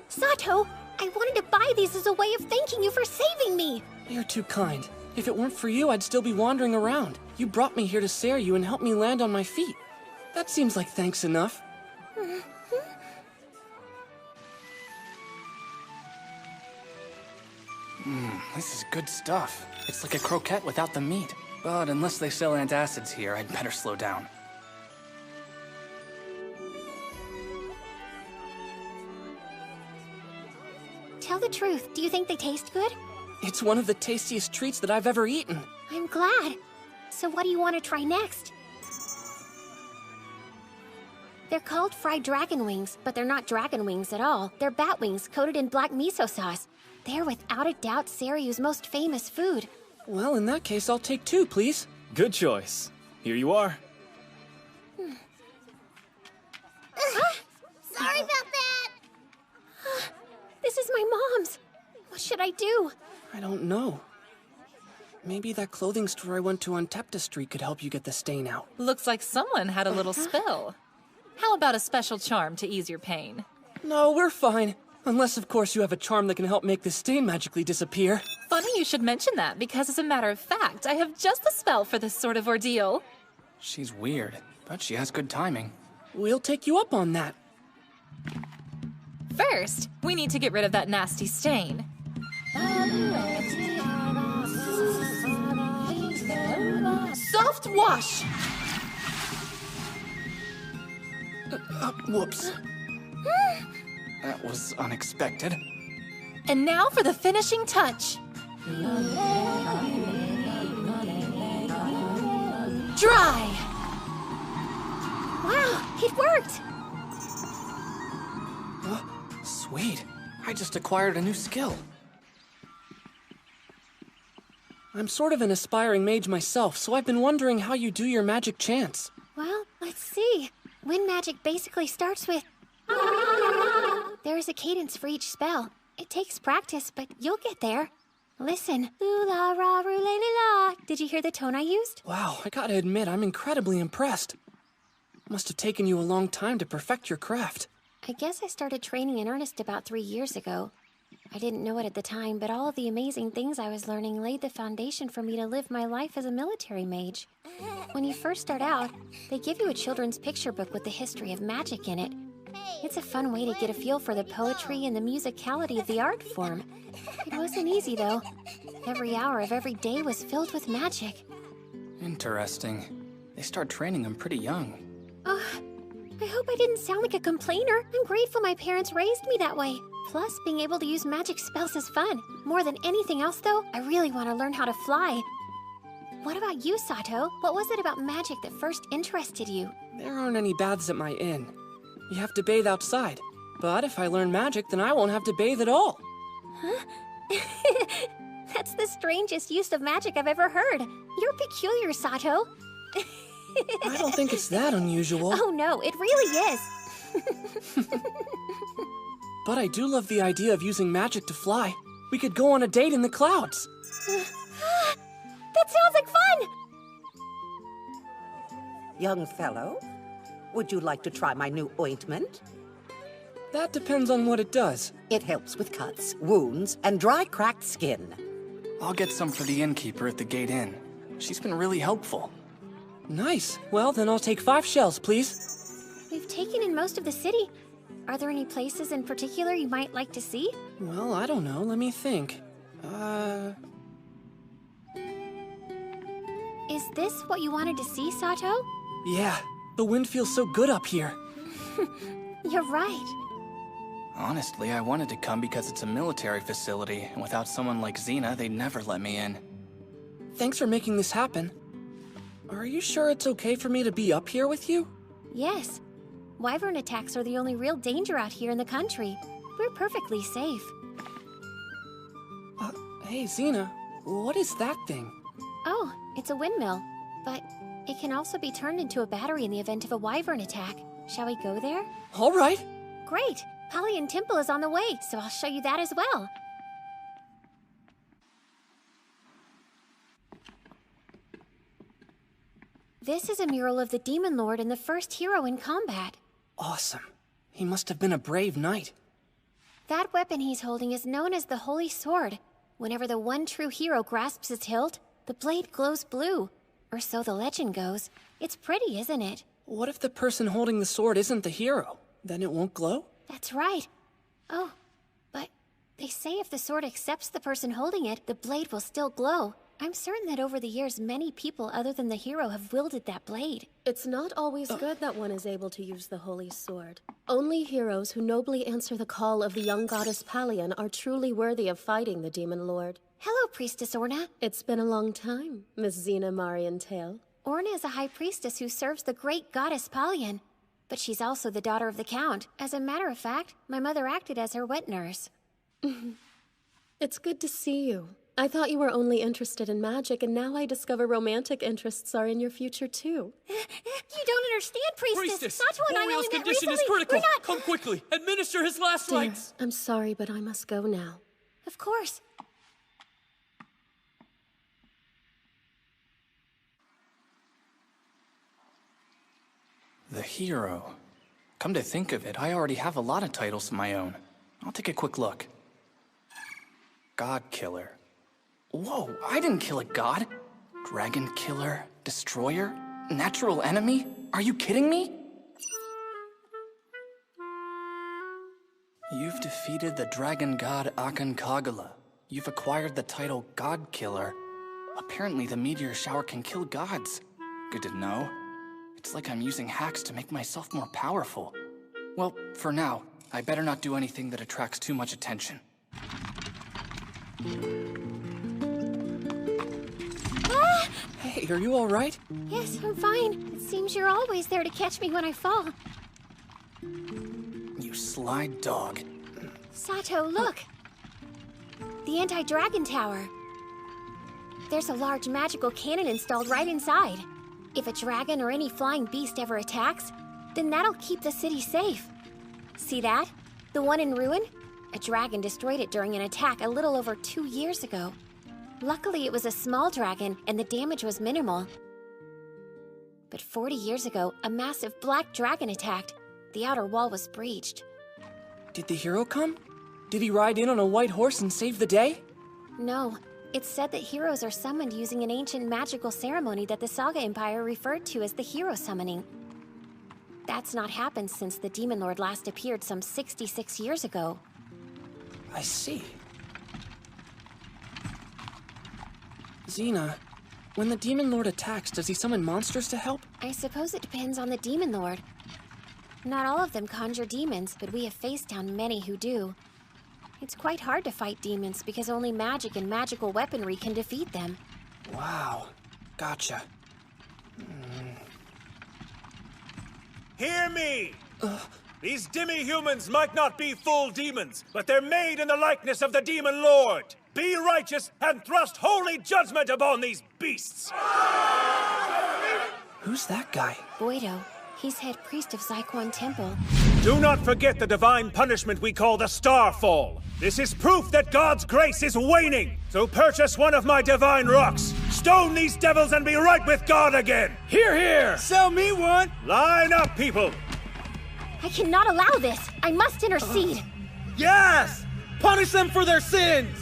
Sato, I wanted to buy these as a way of thanking you for saving me. You're too kind. If it weren't for you, I'd still be wandering around. You brought me here to Seiryu and helped me land on my feet. That seems like thanks enough. This is good stuff. It's like a croquette without the meat. But unless they sell antacids here, I'd better slow down. Tell the truth, do you think they taste good? It's one of the tastiest treats that I've ever eaten. I'm glad. So what do you want to try next? They're called fried dragon wings, but they're not dragon wings at all. They're bat wings coated in black miso sauce. They're without a doubt Seiryu's most famous food. Well, in that case, I'll take 2, please. Good choice. Here you are. Sorry about that! This is my mom's. What should I do? I don't know. Maybe that clothing store I went to on Tepta Street could help you get the stain out. Looks like someone had a little spill. How about a special charm to ease your pain? No, we're fine. Unless, of course, you have a charm that can help make the stain magically disappear. Funny you should mention that, because as a matter of fact, I have just the spell for this sort of ordeal. She's weird, but she has good timing. We'll take you up on that. First, we need to get rid of that nasty stain. Soft wash! Whoops. That was unexpected. And now for the finishing touch. Dry! Wow, it worked! Sweet. I just acquired a new skill. I'm sort of an aspiring mage myself, so I've been wondering how you do your magic chants. Well, let's see. Wind magic basically starts with... There is a cadence for each spell. It takes practice, but you'll get there. Listen. Loo-la-ra-roo-la-la-la. Did you hear the tone I used? Wow, I gotta admit, I'm incredibly impressed. Must have taken you a long time to perfect your craft. I guess I started training in earnest about 3 years ago. I didn't know it at the time, but all of the amazing things I was learning laid the foundation for me to live my life as a military mage. When you first start out, they give you a children's picture book with the history of magic in it. It's a fun way to get a feel for the poetry and the musicality of the art form. It wasn't easy, though. Every hour of every day was filled with magic. Interesting. They start training them pretty young. I hope I didn't sound like a complainer. I'm grateful my parents raised me that way. Plus, being able to use magic spells is fun. More than anything else, though, I really want to learn how to fly. What about you, Sato? What was it about magic that first interested you? There aren't any baths at my inn. You have to bathe outside. But if I learn magic, then I won't have to bathe at all. Huh? That's the strangest use of magic I've ever heard. You're peculiar, Sato. I don't think it's that unusual. Oh no, it really is. But I do love the idea of using magic to fly. We could go on a date in the clouds. That sounds like fun! Young fellow, would you like to try my new ointment? That depends on what it does. It helps with cuts, wounds, and dry, cracked skin. I'll get some for the innkeeper at the gate inn. She's been really helpful. Nice. Well, then I'll take 5 shells, please. We've taken in most of the city. Are there any places in particular you might like to see? Well, I don't know. Let me think. Is this what you wanted to see, Sato? Yeah. The wind feels so good up here. You're right. Honestly, I wanted to come because it's a military facility, and without someone like Xena, they'd never let me in. Thanks for making this happen. Are you sure it's okay for me to be up here with you? Yes. Wyvern attacks are the only real danger out here in the country. We're perfectly safe. Hey, Xena, what is that thing? Oh, it's a windmill. But it can also be turned into a battery in the event of a wyvern attack. Shall we go there? All right. Great. Pallian Temple is on the way, so I'll show you that as well. This is a mural of the Demon Lord and the first hero in combat. Awesome. He must have been a brave knight. That weapon he's holding is known as the Holy Sword. Whenever the one true hero grasps its hilt, the blade glows blue. Or so the legend goes. It's pretty, isn't it? What if the person holding the sword isn't the hero? Then it won't glow? That's right. Oh, but they say if the sword accepts the person holding it, the blade will still glow. I'm certain that over the years, many people other than the hero have wielded that blade. It's not always good that one is able to use the Holy Sword. Only heroes who nobly answer the call of the young goddess Pallian are truly worthy of fighting the Demon Lord. Hello, Priestess Orna. It's been a long time, Miss Xena Marienthal. Orna is a high priestess who serves the great goddess Pallian. But she's also the daughter of the Count. As a matter of fact, my mother acted as her wet nurse. It's good to see you. I thought you were only interested in magic, and now I discover romantic interests are in your future, too. You don't understand, Priestess! Sato and I only Oriel's met condition is recently. critical! We're not... Come quickly! Administer his last Dear, rites! I'm sorry, but I must go now. Of course. The hero. Come to think of it, I already have a lot of titles of my own. I'll take a quick look. God Killer. Whoa, I didn't kill a god. Dragon Killer, Destroyer, Natural Enemy? Are you kidding me? You've defeated the dragon god Aconcagua. You've acquired the title God Killer. Apparently the meteor shower can kill gods. Good to know. It's like I'm using hacks to make myself more powerful. Well, for now, I better not do anything that attracts too much attention. Ah! Hey, are you all right? Yes, I'm fine. It seems you're always there to catch me when I fall. You sly dog. Sato, look! The anti-dragon tower. There's a large magical cannon installed right inside. If a dragon or any flying beast ever attacks, then that'll keep the city safe. See that? The one in ruin? A dragon destroyed it during an attack a little over 2 years ago. Luckily, it was a small dragon, and the damage was minimal. But 40 years ago, a massive black dragon attacked. The outer wall was breached. Did the hero come? Did he ride in on a white horse and save the day? No. It's said that heroes are summoned using an ancient magical ceremony that the Saga Empire referred to as the hero summoning. That's not happened since the Demon Lord last appeared some 66 years ago. I see. Xena, when the Demon Lord attacks, does he summon monsters to help? I suppose it depends on the Demon Lord. Not all of them conjure demons, but we have faced down many who do. It's quite hard to fight demons because only magic and magical weaponry can defeat them. Wow. Gotcha. Hear me! These demi-humans might not be full demons, but they're made in the likeness of the Demon Lord. Be righteous and thrust holy judgment upon these beasts! Who's that guy? Boido. He's head priest of Zyquan Temple. Do not forget the divine punishment we call the Starfall. This is proof that God's grace is waning. So purchase one of my divine rocks. Stone these devils and be right with God again. Here, here! Sell me one! Line up, people! I cannot allow this. I must intercede. Yes! Punish them for their sins!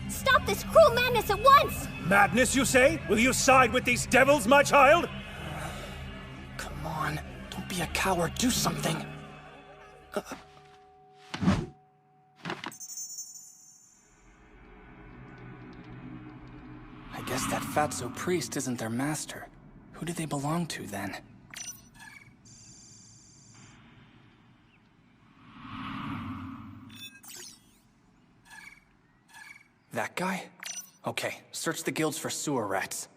Stop this cruel madness at once! Madness, you say? Will you side with these devils, my child? Come on. Don't be a coward. Do something. I guess that fatso priest isn't their master. Who do they belong to, then? That guy? Okay, search the guilds for sewer rats.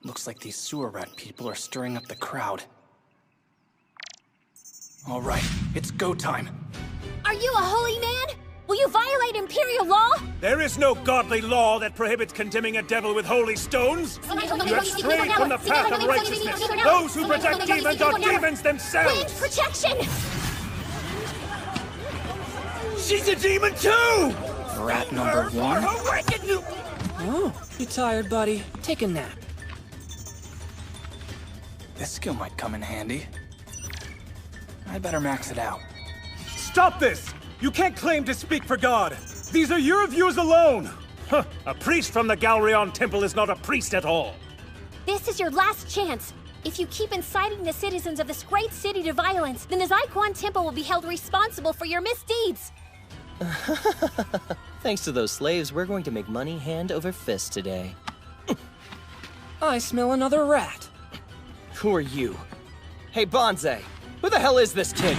Looks like these sewer rat people are stirring up the crowd. All right, it's go time. Are you a holy man? Will you violate imperial law? There is no godly law that prohibits condemning a devil with holy stones. You have strayed from the path of righteousness. Those who protect demons are demons themselves. Wind protection! She's a demon too! Rat number one. Oh, you tired, buddy? Take a nap. This skill might come in handy. I better max it out. Stop this! You can't claim to speak for God. These are your views alone. Huh, a priest from the Galreon Temple is not a priest at all. This is your last chance. If you keep inciting the citizens of this great city to violence, then the Zaikuan Temple will be held responsible for your misdeeds. Thanks to those slaves, we're going to make money hand over fist today. I smell another rat. Who are you? Hey, Bonze, who the hell is this kid?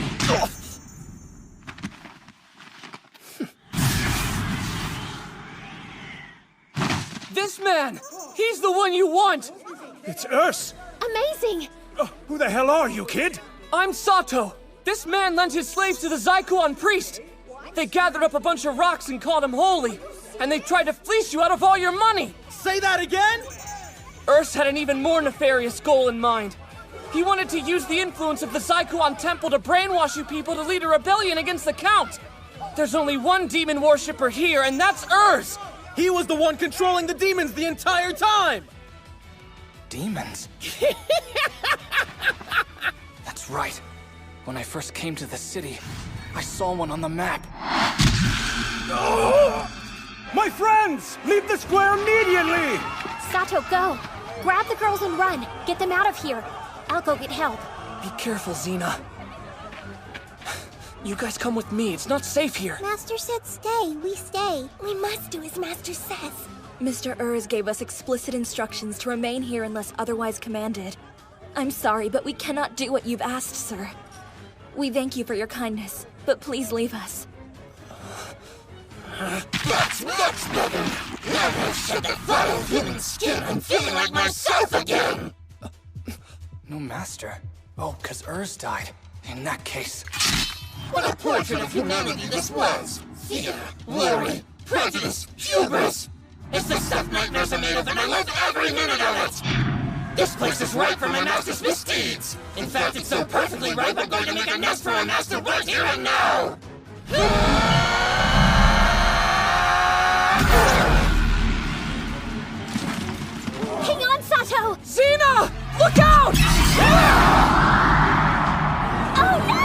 This man! He's the one you want! It's Urs! Amazing! Who the hell are you, kid? I'm Sato! This man lent his slaves to the Zaikuan priest! They gathered up a bunch of rocks and called him holy, and they tried to fleece you out of all your money! Say that again? Urs had an even more nefarious goal in mind. He wanted to use the influence of the Zaikuan Temple to brainwash you people to lead a rebellion against the Count! There's only one demon worshipper here, and that's Urs! He was the one controlling the demons the entire time! Demons? That's right. When I first came to the city, I saw one on the map. My friends! Leave the square immediately! Sato, go! Grab the girls and run! Get them out of here! I'll go get help. Be careful, Xena. You guys come with me. It's not safe here. Master said stay. We stay. We must do as Master says. Mr. Urs gave us explicit instructions to remain here unless otherwise commanded. I'm sorry, but we cannot do what you've asked, sir. We thank you for your kindness, but please leave us. That's much better! Now I've shed the vile human skin, I'm feeling like myself again! No master. Oh, 'cause Urs died. In that case... What a portrait of humanity this was! Fear, worry, prejudice, hubris! It's the stuff nightmares are made of, and I love every minute of it! This place is ripe for my master's misdeeds! In fact, it's so perfectly ripe, I'm going to make a nest for my master right here and now! Hang on, Sato! Xena! Look out! Oh no!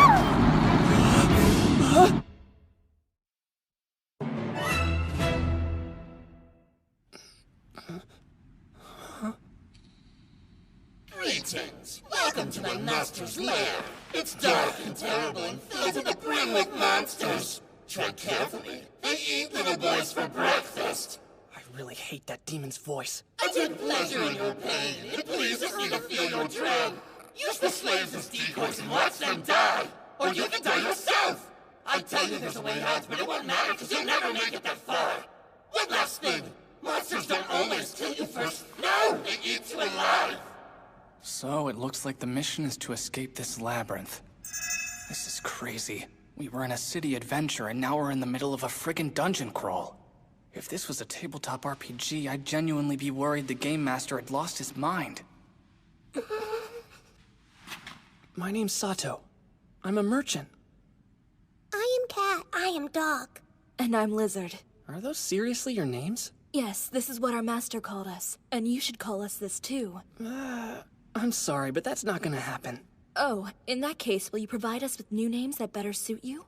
Greetings! Welcome to my master's lair. It's dark and terrible and filled to the brim with monsters. Tread carefully. They eat little boys for breakfast. I really hate that demon's voice. I take pleasure in your pain. It pleases me to feel your dread. Use the slaves as decoys and watch them die. Or you can die yourself. I tell you there's a way out, but it won't matter because you'll never make it that far. One last thing. Monsters don't always kill you first. No, they eat you alive. So, it looks like the mission is to escape this labyrinth. This is crazy. We were in a city adventure, and now we're in the middle of a friggin' dungeon crawl. If this was a tabletop RPG, I'd genuinely be worried the Game Master had lost his mind. My name's Sato. I'm a merchant. I am Cat. I am Dog. And I'm Lizard. Are those seriously your names? Yes, this is what our master called us. And you should call us this too. I'm sorry, but that's not gonna happen. Oh, in that case, will you provide us with new names that better suit you?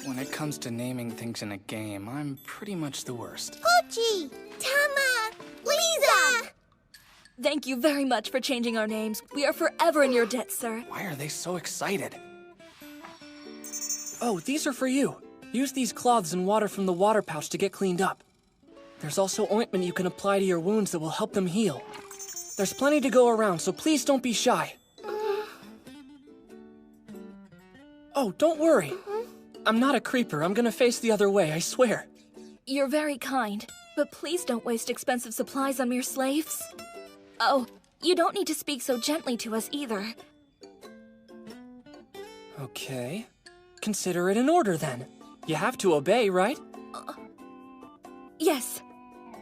When it comes to naming things in a game, I'm pretty much the worst. Pochi! Tama! Lisa! Thank you very much for changing our names. We are forever in your debt, sir. Why are they so excited? Oh, these are for you. Use these cloths and water from the water pouch to get cleaned up. There's also ointment you can apply to your wounds that will help them heal. There's plenty to go around, so please don't be shy. Oh, don't worry. I'm not a creeper. I'm gonna face the other way, I swear. You're very kind, but please don't waste expensive supplies on mere slaves. Oh, you don't need to speak so gently to us either. Okay. Consider it an order then. You have to obey, right? Yes.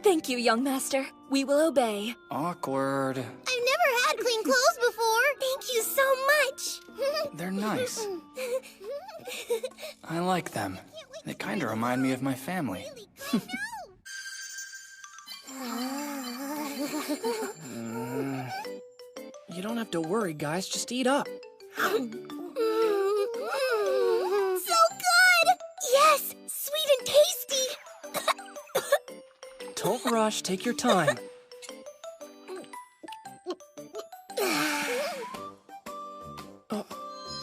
Thank you, young master. We will obey. Awkward. I've never had clean clothes before. Thank you so much. They're nice. I like them. They kind of remind me of my family. You don't have to worry, guys. Just eat up. So good! Yes! Sweet and tasty! Don't rush. Take your time.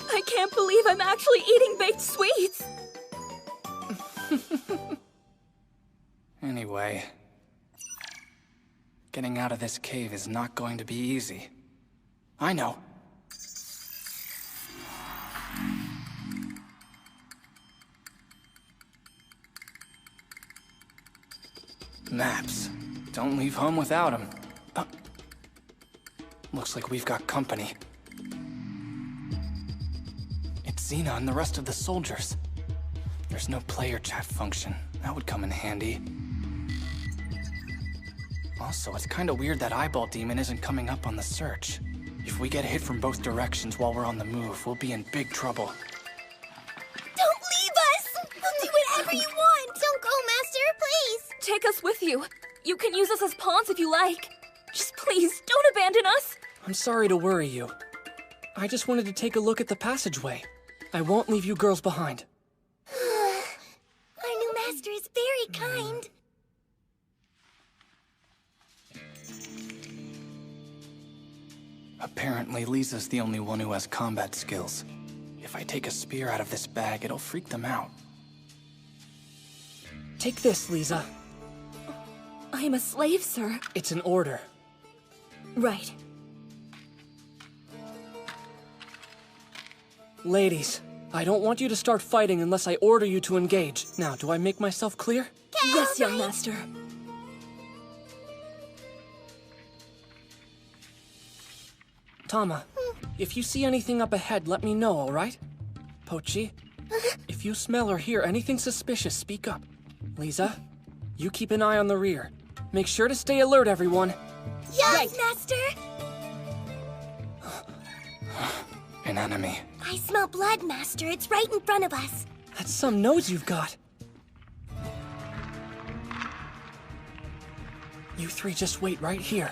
I can't believe I'm actually eating baked sweets! Anyway, getting out of this cave is not going to be easy. I know. Maps. Don't leave home without them. Looks like we've got company. It's Xena and the rest of the soldiers. There's no player chat function. That would come in handy. Also, it's kinda weird that Eyeball Demon isn't coming up on the search. If we get hit from both directions while we're on the move, we'll be in big trouble. Don't leave us! We'll do whatever you want! Don't go, Master, please! Take us with you. You can use us as pawns if you like. Just please, don't abandon us! I'm sorry to worry you. I just wanted to take a look at the passageway. I won't leave you girls behind. Our new master is very kind. Apparently, Lisa's the only one who has combat skills. If I take a spear out of this bag, it'll freak them out. Take this, Lisa. I am a slave, sir. It's an order. Right. Ladies, I don't want you to start fighting unless I order you to engage. Now, do I make myself clear? Yes, young master. Tama, if you see anything up ahead, let me know, alright? Pochi, if you smell or hear anything suspicious, speak up. Lisa, you keep an eye on the rear. Make sure to stay alert, everyone. Yes, Master! An enemy. I smell blood, Master. It's right in front of us. That's some nose you've got. You three just wait right here.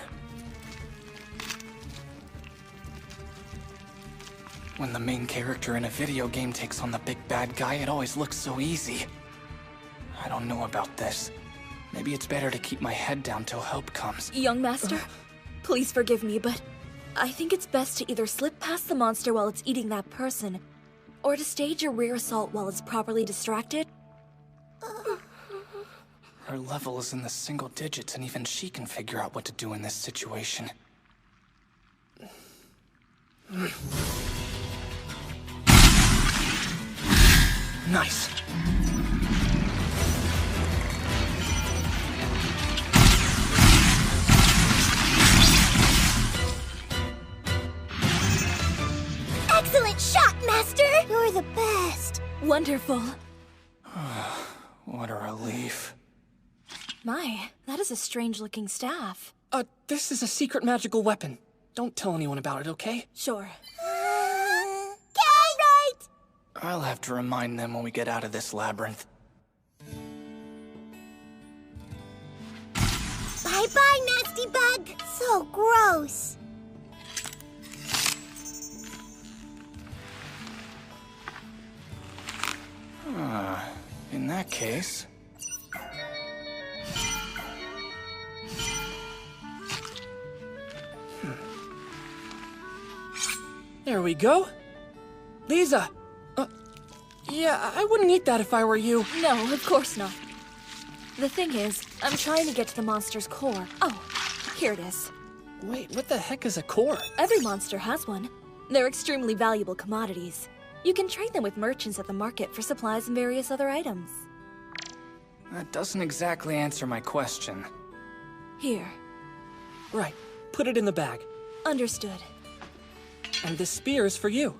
When the main character in a video game takes on the big bad guy, it always looks so easy. I don't know about this. Maybe it's better to keep my head down till help comes. Young master, please forgive me, but I think it's best to either slip past the monster while it's eating that person, or to stage a rear assault while it's properly distracted. Her level is in the single digits, and even she can figure out what to do in this situation. Nice. Excellent shot, Master! You're the best. Wonderful. What a relief. My, that is a strange-looking staff. This is a secret magical weapon. don't tell anyone about it, okay? Sure. Right! I'll have to remind them when we get out of this labyrinth. Bye-bye, nasty bug! So gross! In that case... There we go. Lisa! Yeah, I wouldn't eat that if I were you. No, of course not. The thing is, I'm trying to get to the monster's core. Oh, here it is. Wait, what the heck is a core? Every monster has one. They're extremely valuable commodities. You can trade them with merchants at the market for supplies and various other items. That doesn't exactly answer my question. Here. Right. Put it in the bag. Understood. And this spear is for you.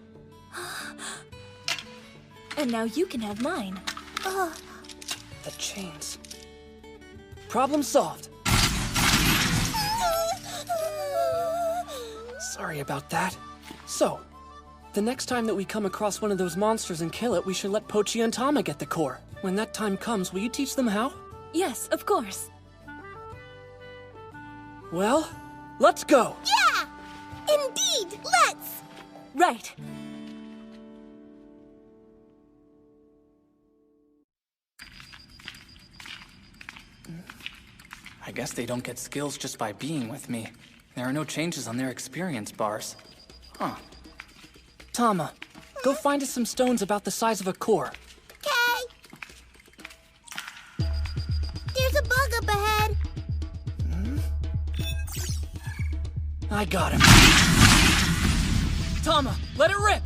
And now you can have mine. The chains. Problem solved. Sorry about that. So, the next time that we come across one of those monsters and kill it, we should let Pochi and Tama get the core. When that time comes, will you teach them how? Yes, of course. Well, let's go! Yeah! Indeed, let's! Right. I guess they don't get skills just by being with me. There are no changes on their experience bars. Huh. Tama, go find us some stones about the size of a core. Okay. There's a bug up ahead. I got him. Tama, let it rip!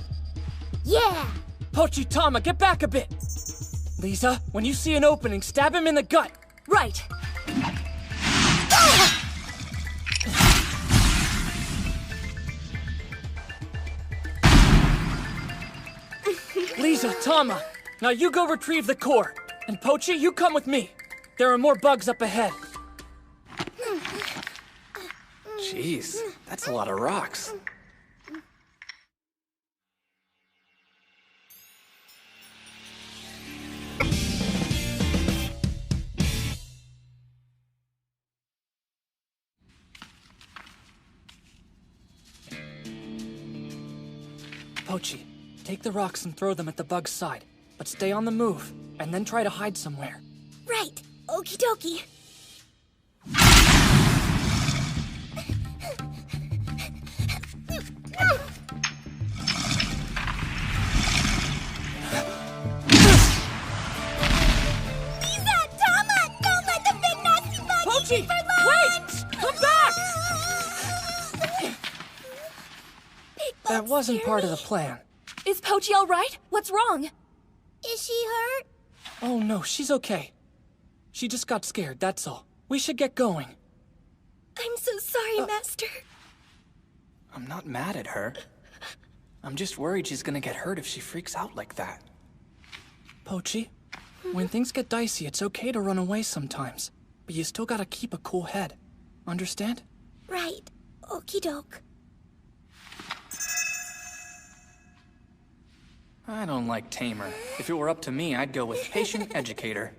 Yeah! Pochi, Tama, get back a bit! Lisa, when you see an opening, stab him in the gut! Right! Lisa, Tama, now you go retrieve the core. And Pochi, you come with me. There are more bugs up ahead. Jeez, that's a lot of rocks. Pochi, take the rocks and throw them at the bug's side. But stay on the move, and then try to hide somewhere. Right. Okie dokie. Lisa! Tama! Don't let the big nasty bug Pochi! eat you for lunch! Wait! Come back! That wasn't part of the plan. Is Pochi all right? What's wrong? Is she hurt? Oh no, she's okay. She just got scared, that's all. We should get going. I'm so sorry, Master. I'm not mad at her. I'm just worried she's gonna get hurt if she freaks out like that. Pochi, when things get dicey, it's okay to run away sometimes. But you still gotta keep a cool head. Understand? Right. Okie doke. I don't like tamer. If it were up to me, I'd go with patient educator.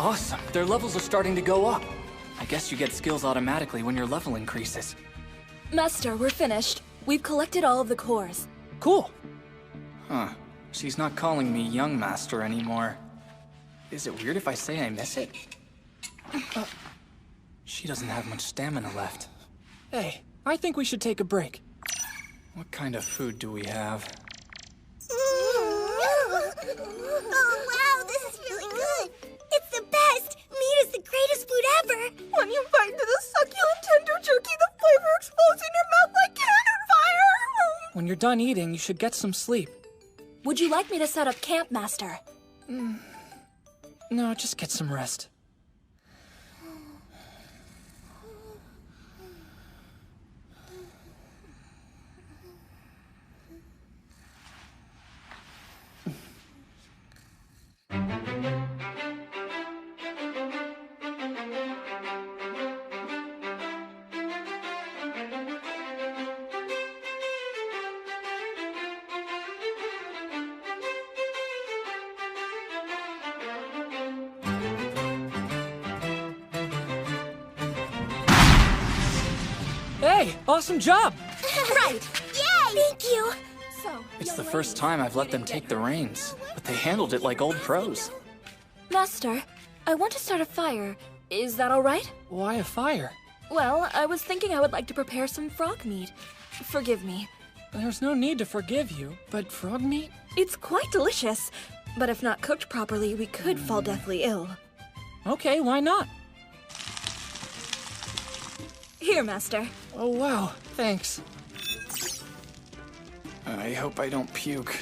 Awesome. Their levels are starting to go up. I guess you get skills automatically when your level increases. Master, we're finished. We've collected all of the cores. Cool. Huh. She's not calling me young master anymore. Is it weird if I say I miss it? She doesn't have much stamina left. Hey, I think we should take a break. What kind of food do we have? Oh, wow, this is really good. It's the best. Meat is the greatest food ever. When you bite into the succulent tender jerky, the flavor explodes in your mouth like cannon fire. When you're done eating, you should get some sleep. Would you like me to set up camp, Master? No, just get some rest. Hey, awesome job! Right! Yay! Thank you! It's the first time I've let them take the reins, but they handled it like old pros. Master, I want to start a fire. Is that all right? Why a fire? Well, I was thinking I would like to prepare some frog meat. Forgive me. There's no need to forgive you, but frog meat? It's quite delicious, but if not cooked properly, we could fall deathly ill. Okay, why not? Here, Master. Oh, wow, thanks. I hope I don't puke.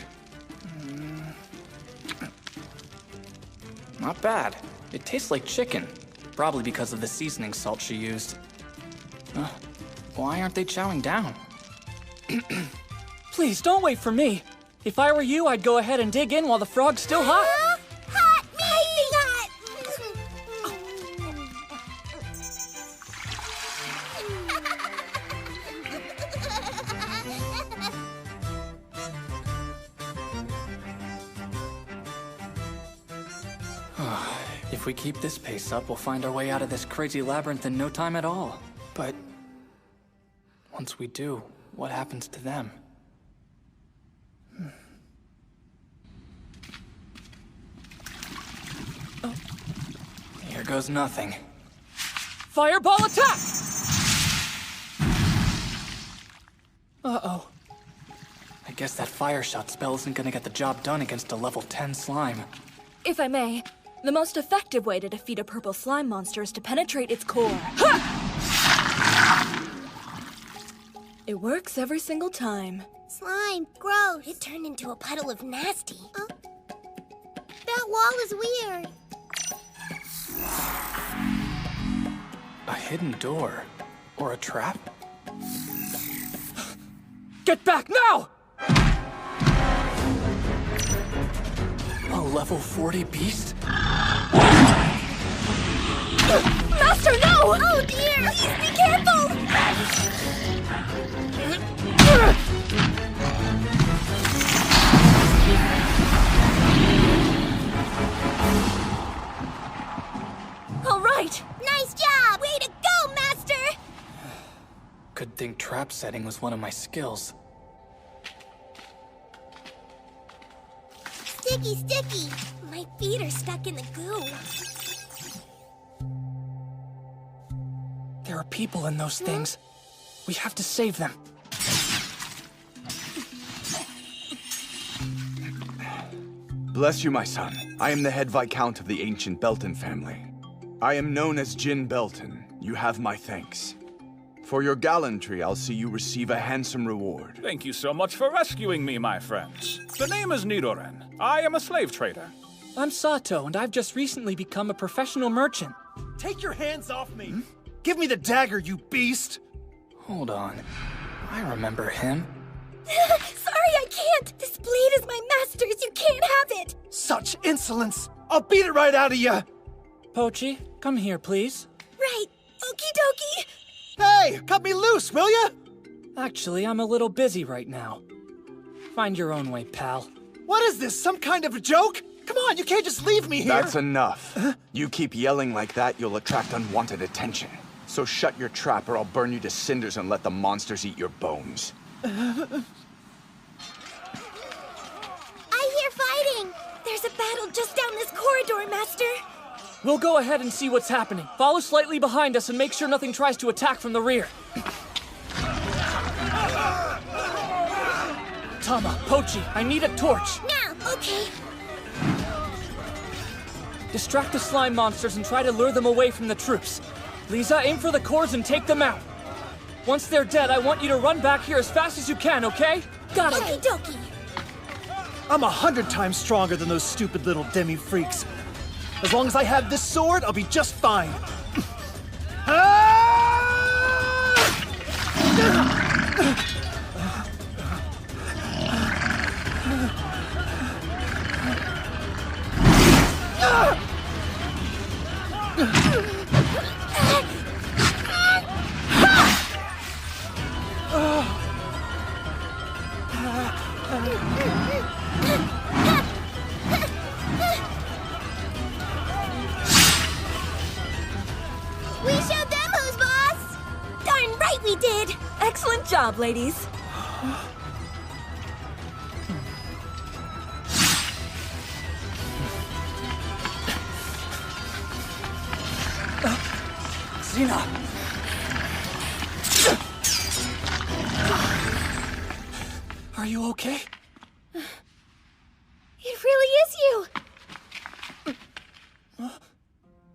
Not bad. It tastes like chicken. Probably because of the seasoning salt she used. Why aren't they chowing down? Please, don't wait for me. If I were you, I'd go ahead and dig in while the frog's still hot. Hot meat! If we keep this pace up, we'll find our way out of this crazy labyrinth in no time at all. But once we do, what happens to them? Here goes nothing. Fireball attack! Uh-oh. I guess that fire shot spell isn't gonna get the job done against a level 10 slime. If I may, the most effective way to defeat a purple slime monster is to penetrate its core. It works every single time. Slime, gross. It turned into a puddle of nasty. That wall is weird. A hidden door? Or a trap? Get back now! A level 40 beast? Master, no! Oh dear! Please be careful! All right! Nice job! Way to go, Master! Good thing trap setting was one of my skills. Sticky, sticky! My feet are stuck in the goo. There are people in those things. We have to save them. Bless you, my son. I am the head Viscount of the ancient Belton family. I am known as Jin Belton. You have my thanks. For your gallantry, I'll see you receive a handsome reward. Thank you so much for rescuing me, my friends. The name is Nidoran. I am a slave trader. I'm Sato, and I've just recently become a professional merchant. Take your hands off me! Give me the dagger, you beast! Hold on. I remember him. Sorry, I can't! This blade is my master's! You can't have it! Such insolence! I'll beat it right out of you! Pochi, come here, please. Right. Okie dokie! Hey! Cut me loose, will ya? Actually, I'm a little busy right now. Find your own way, pal. What is this, some kind of a joke? Come on, you can't just leave me here! That's enough. You keep yelling like that, you'll attract unwanted attention. So shut your trap or I'll burn you to cinders and let the monsters eat your bones. I hear fighting! There's a battle just down this corridor, Master! We'll go ahead and see what's happening. Follow slightly behind us and make sure nothing tries to attack from the rear. Tama, Pochi, I need a torch. Now, okay. Distract the slime monsters and try to lure them away from the troops. Lisa, aim for the cores and take them out. Once they're dead, I want you to run back here as fast as you can, okay? Got it. Okie dokie. I'm 100 times stronger than those stupid little demi-freaks. As long as I have this sword, I'll be just fine. We showed them job, ladies. Xena! Are you okay? It really is you!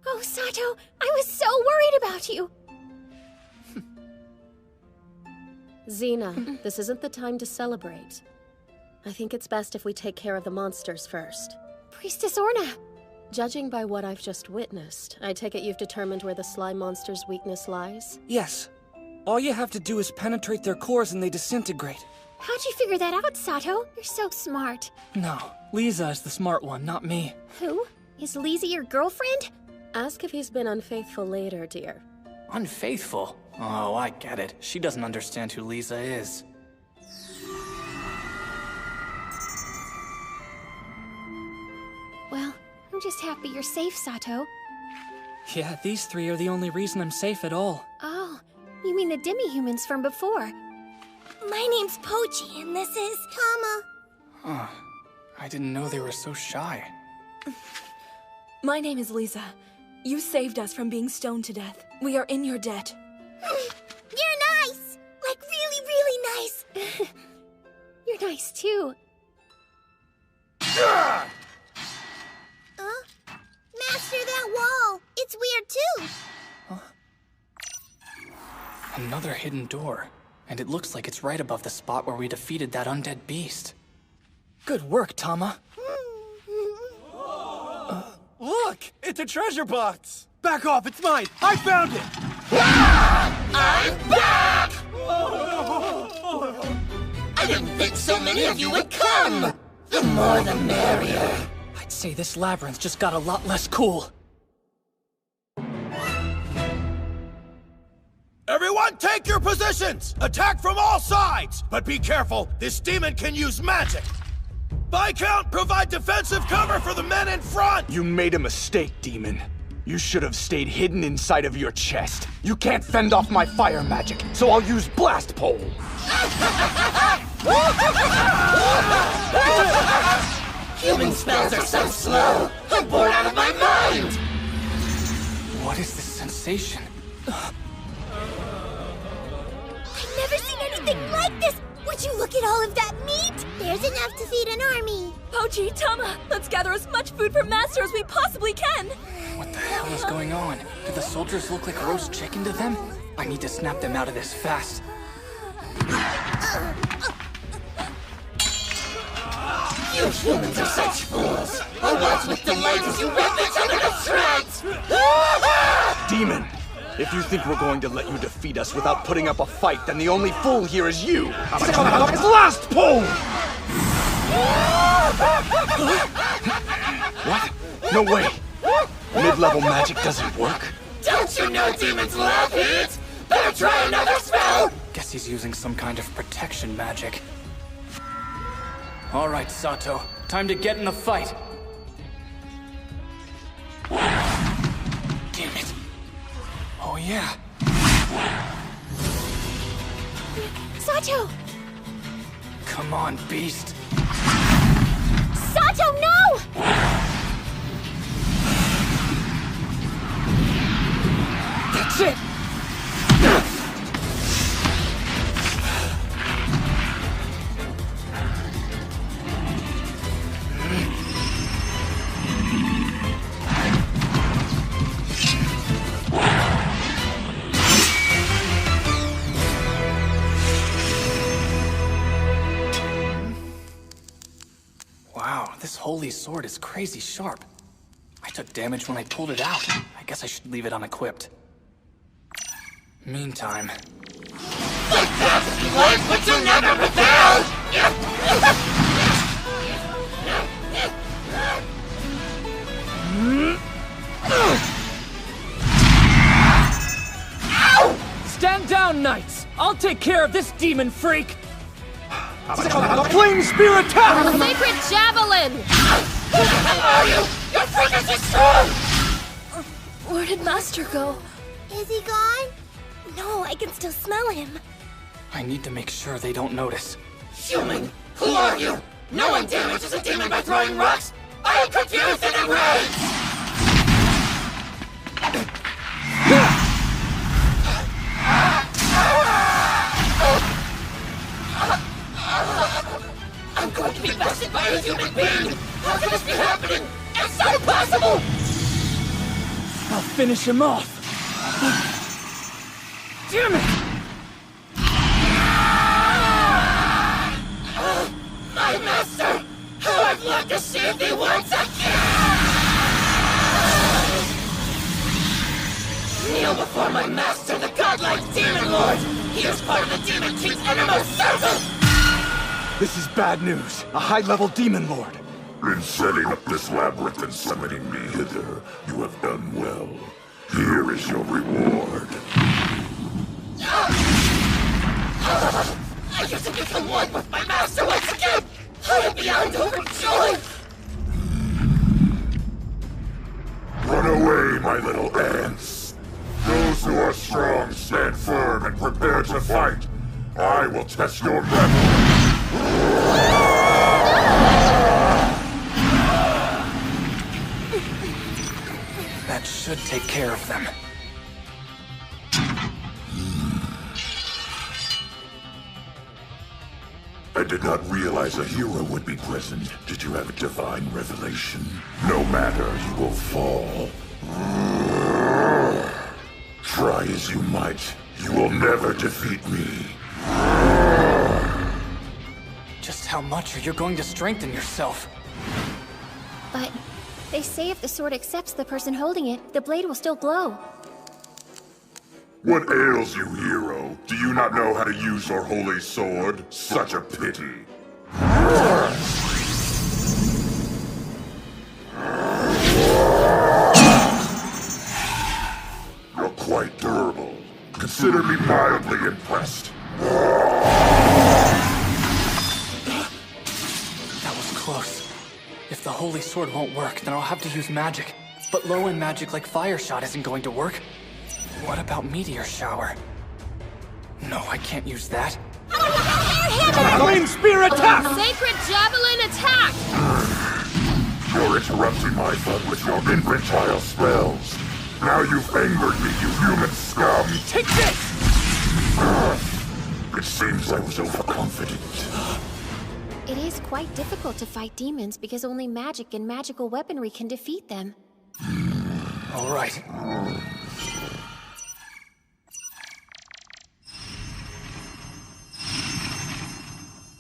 Oh, Sato, I was so worried about you! Xena, this isn't the time to celebrate. I think it's best if we take care of the monsters first. Priestess Orna! Judging by what I've just witnessed, I take it you've determined where the slime monster's weakness lies? Yes. All you have to do is penetrate their cores and they disintegrate. How'd you figure that out, Sato? You're so smart. No, Lisa is the smart one, not me. Who? Is Lisa your girlfriend? Ask if he's been unfaithful later, dear. Unfaithful? Oh, I get it. She doesn't understand who Lisa is. Well, I'm just happy you're safe, Sato. Yeah, these three are the only reason I'm safe at all. Oh, you mean the demi-humans from before? My name's Pochi, and this is Tama. Huh. I didn't know they were so shy. My name is Lisa. You saved us from being stoned to death. We are in your debt. You're nice! Like really, really nice! You're nice, too. Master, that wall! It's weird, too! Another hidden door. And it looks like it's right above the spot where we defeated that undead beast. Good work, Tama. Look! It's a treasure box! Back off, it's mine! I found it! I'm back! I didn't think so many of you would come! The more the merrier. I'd say this labyrinth just got a lot less cool. Everyone take your positions! Attack from all sides! But be careful, this demon can use magic! Viscount, provide defensive cover for the men in front! You made a mistake, demon. You should have stayed hidden inside of your chest. You can't fend off my fire magic, so I'll use blast pole. Human spells are so slow! I'm bored out of my mind! What is this sensation? I've never seen anything like this! Would you look at all of that meat? There's enough to feed an army! Pochi, Tama, let's gather as much food from Master as we possibly can! What the hell is going on? Do the soldiers look like roast chicken to them? I need to snap them out of this fast. You humans are such fools! I'll watch with delight as you rip each other to shreds! Demon! If you think we're going to let you defeat us without putting up a fight, then the only fool here is you! Blast pole! What? No way! Mid-level magic doesn't work? Don't you know demons love heat? Better try another spell! Guess he's using some kind of protection magic. All right, Sato. Time to get in the fight. Damn it. Oh, yeah. Sato! Come on, beast. Sato, no! That's it! Wow, this holy sword is crazy sharp. I took damage when I pulled it out. I guess I should leave it unequipped. Meantime... Like that, like, but you'll never prevail! Stand down, knights! I'll take care of this demon freak! Flame spear attack! Sacred javelin! Who the hell are you? Your freak is destroyed! Where did Master go? Is he gone? No, I can still smell him. I need to make sure they don't notice. Human, who are you? No one damages a demon by throwing rocks! I am confused and enraged! I'm going to be bested by a human being! How can this be happening? It's not possible! I'll finish him off! Damn it! My master! How I've longed to see thee once again! Kneel before my master, the godlike Demon Lord! He is part of the Demon King's innermost circle! This is bad news. A high-level demon lord. In setting up this labyrinth and summoning me hither, you have done well. Here is your reward. I get to become one with my master once again! I am beyond overjoyed! Run away, my little ants! Those who are strong stand firm and prepare to fight. I will test your mettle. That should take care of them. I did not realize a hero would be present. Did you have a divine revelation? No matter, you will fall. Try as you might, you will never defeat me. Just how much are you going to strengthen yourself? But they say if the sword accepts the person holding it, the blade will still glow. What ails you, hero? Do you not know how to use your holy sword? Such a pity. You're quite durable. Consider me mildly impressed. That was close. If the holy sword won't work, then I'll have to use magic. But low-end magic like fire shot isn't going to work. What about meteor shower? No, I can't use that. Flame spear attack! Sacred javelin attack! You're interrupting my fun with your infantile spells. Now you've angered me, you human scum. Take this! It seems I was overconfident. It is quite difficult to fight demons because only magic and magical weaponry can defeat them. All right.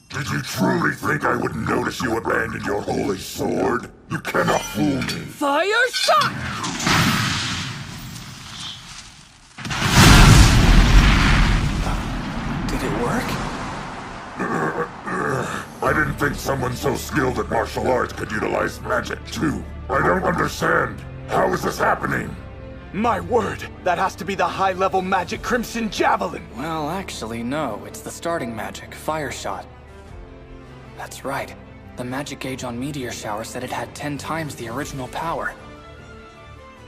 Did you truly think I wouldn't notice you abandoned your holy sword? You cannot fool me. Fire shot! Did it work? I didn't think someone so skilled at martial arts could utilize magic too. I don't understand. How is this happening? My word! That has to be the high-level magic Crimson Javelin! Well, actually, no. It's the starting magic, fire shot. That's right. The magic gauge on Meteor Shower said it had 10 times the original power.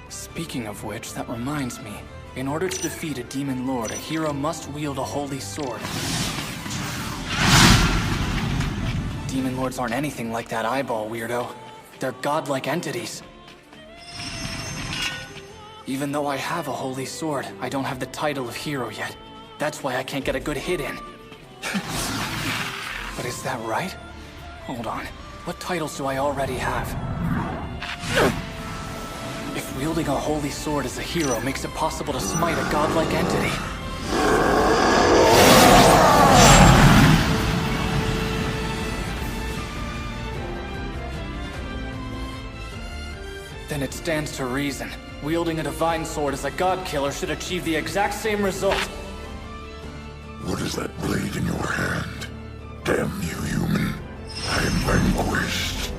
Speaking of which, that reminds me. In order to defeat a demon lord, a hero must wield a holy sword. Demon lords aren't anything like that eyeball weirdo. They're godlike entities. Even though I have a holy sword, I don't have the title of hero yet. That's why I can't get a good hit in. But is that right? Hold on. What titles do I already have? If wielding a holy sword as a hero makes it possible to smite a godlike entity. Then it stands to reason. Wielding a divine sword as a god killer should achieve the exact same result. What is that blade in your hand? Damn you, human. I am vanquished.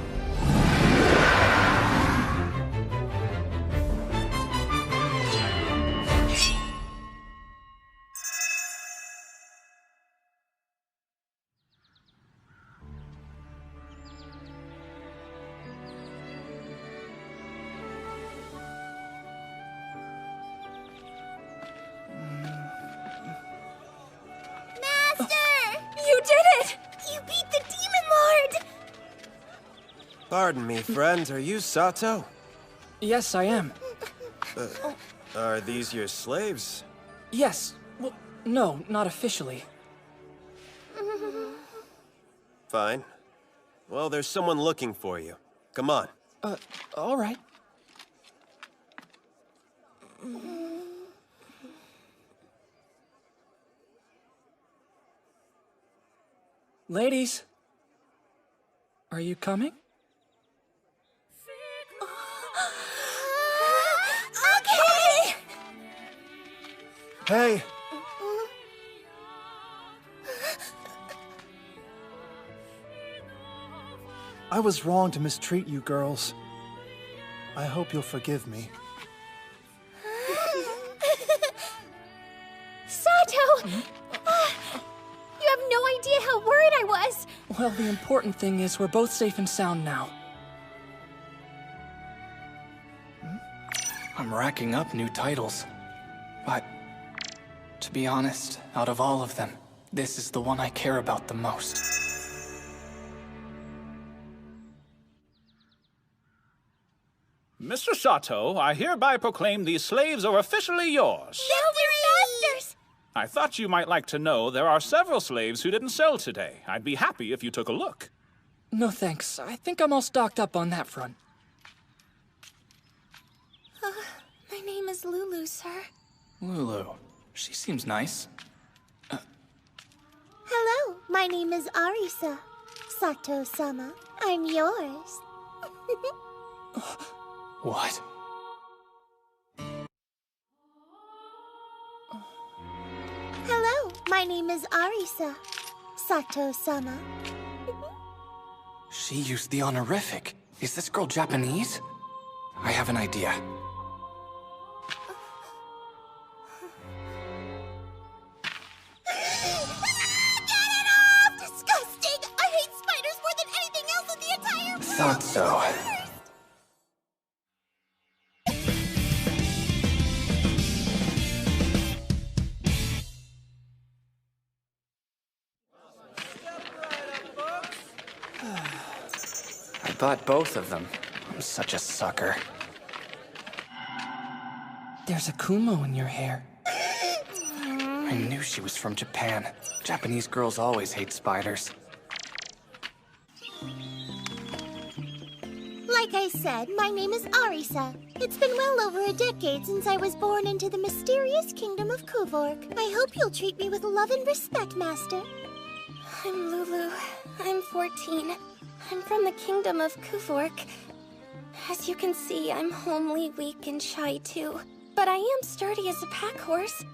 Pardon me, friend. Are you Sato? Yes, I am. Are these your slaves? Yes. Well, no, not officially. Fine. Well, there's someone looking for you. Come on. All right. Ladies, are you coming? Okay! Hey! I was wrong to mistreat you girls. I hope you'll forgive me. Sato! You have no idea how worried I was! Well, the important thing is we're both safe and sound now. I'm racking up new titles. But, to be honest, out of all of them, this is the one I care about the most. Mr. Sato, I hereby proclaim these slaves are officially yours. They're masters! I thought you might like to know there are several slaves who didn't sell today. I'd be happy if you took a look. No thanks. I think I'm all stocked up on that front. My name is Lulu, sir. Lulu. She seems nice. Hello, my name is Arisa. Sato-sama, I'm yours. What? Hello, my name is Arisa. Sato-sama. She used the honorific. Is this girl Japanese? I have an idea. Thought so. I bought both of them. I'm such a sucker. There's a Kumo in your hair. I knew she was from Japan. Japanese girls always hate spiders. Like I said, my name is Arisa. It's been well over a decade since I was born into the mysterious kingdom of Kuvork. I hope you'll treat me with love and respect, Master. I'm Lulu. I'm 14. I'm from the kingdom of Kuvork. As you can see, I'm homely, weak, and shy too. But I am sturdy as a pack horse.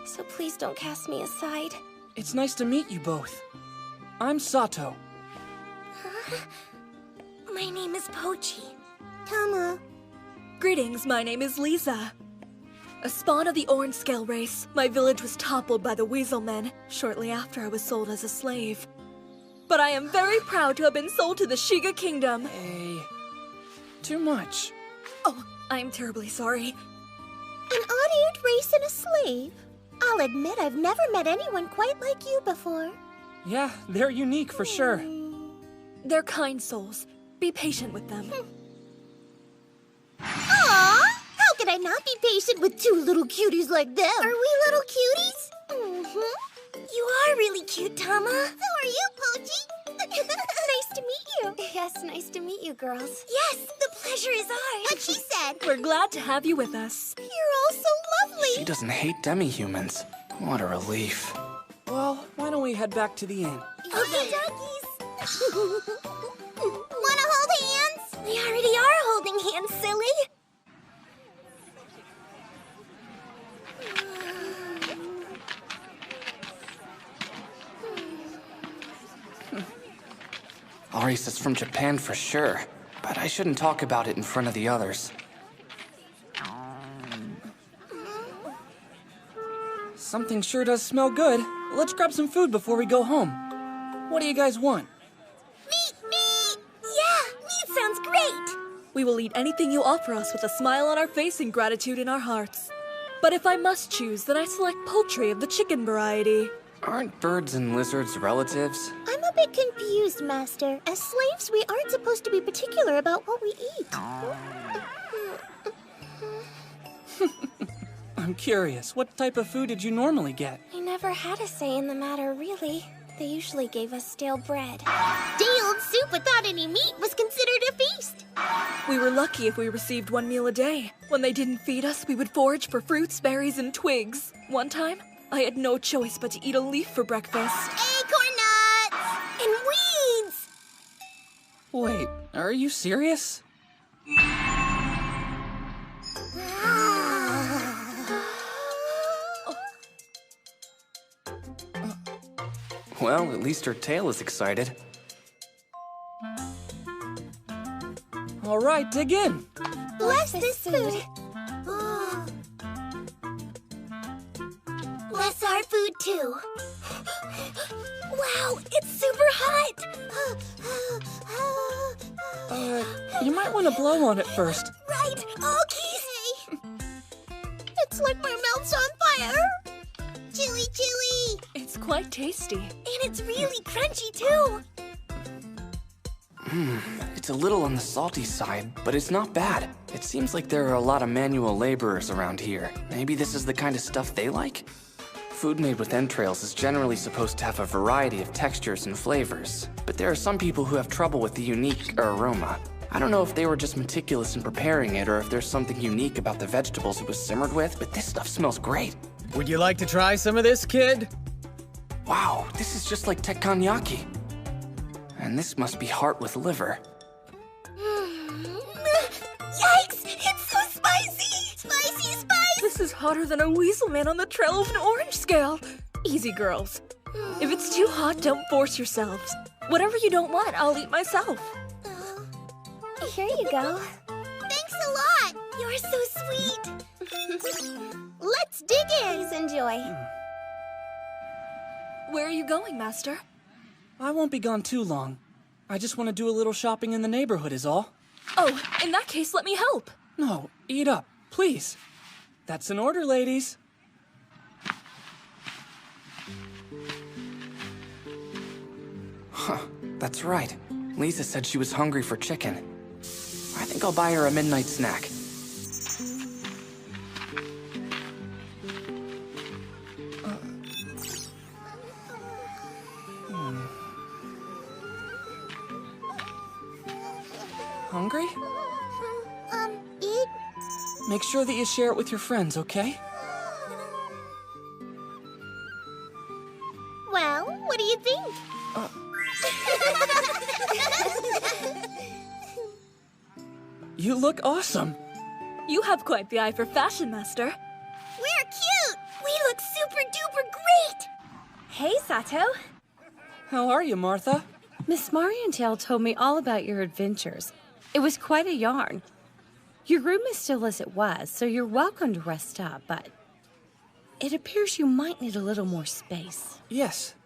So please don't cast me aside. It's nice to meet you both. I'm Sato. My name is Pochi. Tama. Greetings, my name is Lisa. A spawn of the Orange Scale race, my village was toppled by the Weasel Men shortly after I was sold as a slave. But I am very proud to have been sold to the Shiga Kingdom. Hey, too much. Oh, I'm terribly sorry. An odd-eared race and a slave? I'll admit I've never met anyone quite like you before. Yeah, they're unique for sure. They're kind souls. Be patient with them. Aww! How could I not be patient with two little cuties like them? Are we little cuties? Mm-hmm. You are really cute, Tama. So are you, Pochi. Nice to meet you. Yes, nice to meet you, girls. Yes, the pleasure is ours. What she said. We're glad to have you with us. You're all so lovely. She doesn't hate demi-humans. What a relief. Well, why don't we head back to the inn? Okay, doggies. Wanna hold hands? We already are holding hands, silly. Arisa's from Japan for sure, but I shouldn't talk about it in front of the others. Something sure does smell good. Let's grab some food before we go home. What do you guys want? Meat! Yeah, meat sounds great! We will eat anything you offer us with a smile on our face and gratitude in our hearts. But if I must choose, then I select poultry of the chicken variety. Aren't birds and lizards relatives? I'm a bit confused, Master. As slaves, we aren't supposed to be particular about what we eat. I'm curious, what type of food did you normally get? I never had a say in the matter, really. They usually gave us stale bread. Day-old soup without any meat was considered a feast. We were lucky if we received one meal a day. When they didn't feed us, we would forage for fruits, berries, and twigs. One time, I had no choice but to eat a leaf for breakfast. Acorn nuts! And weeds! Wait, are you serious? Well, at least her tail is excited. All right, dig in. Bless this food. Bless our food, too. Wow, it's super hot! You might want to blow on it first. Right, okay. It's like my mouth's on fire. Chewy, chewy. It's quite tasty. And it's really crunchy, too. It's a little on the salty side, but it's not bad. It seems like there are a lot of manual laborers around here. Maybe this is the kind of stuff they like? Food made with entrails is generally supposed to have a variety of textures and flavors, but there are some people who have trouble with the unique aroma. I don't know if they were just meticulous in preparing it or if there's something unique about the vegetables it was simmered with, but this stuff smells great. Would you like to try some of this, kid? Wow, this is just like teppanyaki. And this must be heart with liver. Yikes! It's so spicy! Spicy spice! This is hotter than a weasel man on the trail of an orange scale. Easy, girls. If it's too hot, don't force yourselves. Whatever you don't want, I'll eat myself. Here you go. Thanks a lot! You're so sweet! Let's dig in! Please enjoy. Where are you going, Master? I won't be gone too long. I just want to do a little shopping in the neighborhood is all. Oh, in that case, let me help. No, eat up, please. That's an order, ladies. Huh, that's right. Lisa said she was hungry for chicken. I think I'll buy her a midnight snack. Hungry? Eat? Make sure that you share it with your friends, okay? Well, what do you think? You look awesome. You have quite the eye for fashion, Master. We're cute! We look super duper great! Hey, Sato. How are you, Martha? Miss Marienthal told me all about your adventures. It was quite a yarn. Your room is still as it was, so you're welcome to rest up, but it appears you might need a little more space. Yes.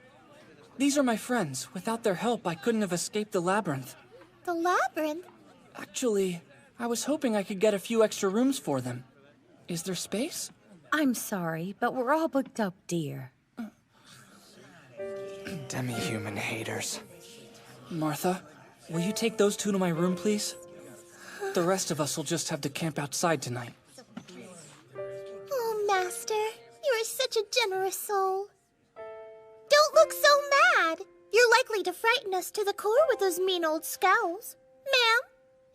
These are my friends. Without their help, I couldn't have escaped the labyrinth. The labyrinth? Actually, I was hoping I could get a few extra rooms for them. Is there space? I'm sorry, but we're all booked up, dear. Demi-human haters. Martha, will you take those two to my room, please? The rest of us will just have to camp outside tonight. Oh, Master, you're such a generous soul. Don't look so mad. You're likely to frighten us to the core with those mean old scowls. Ma'am,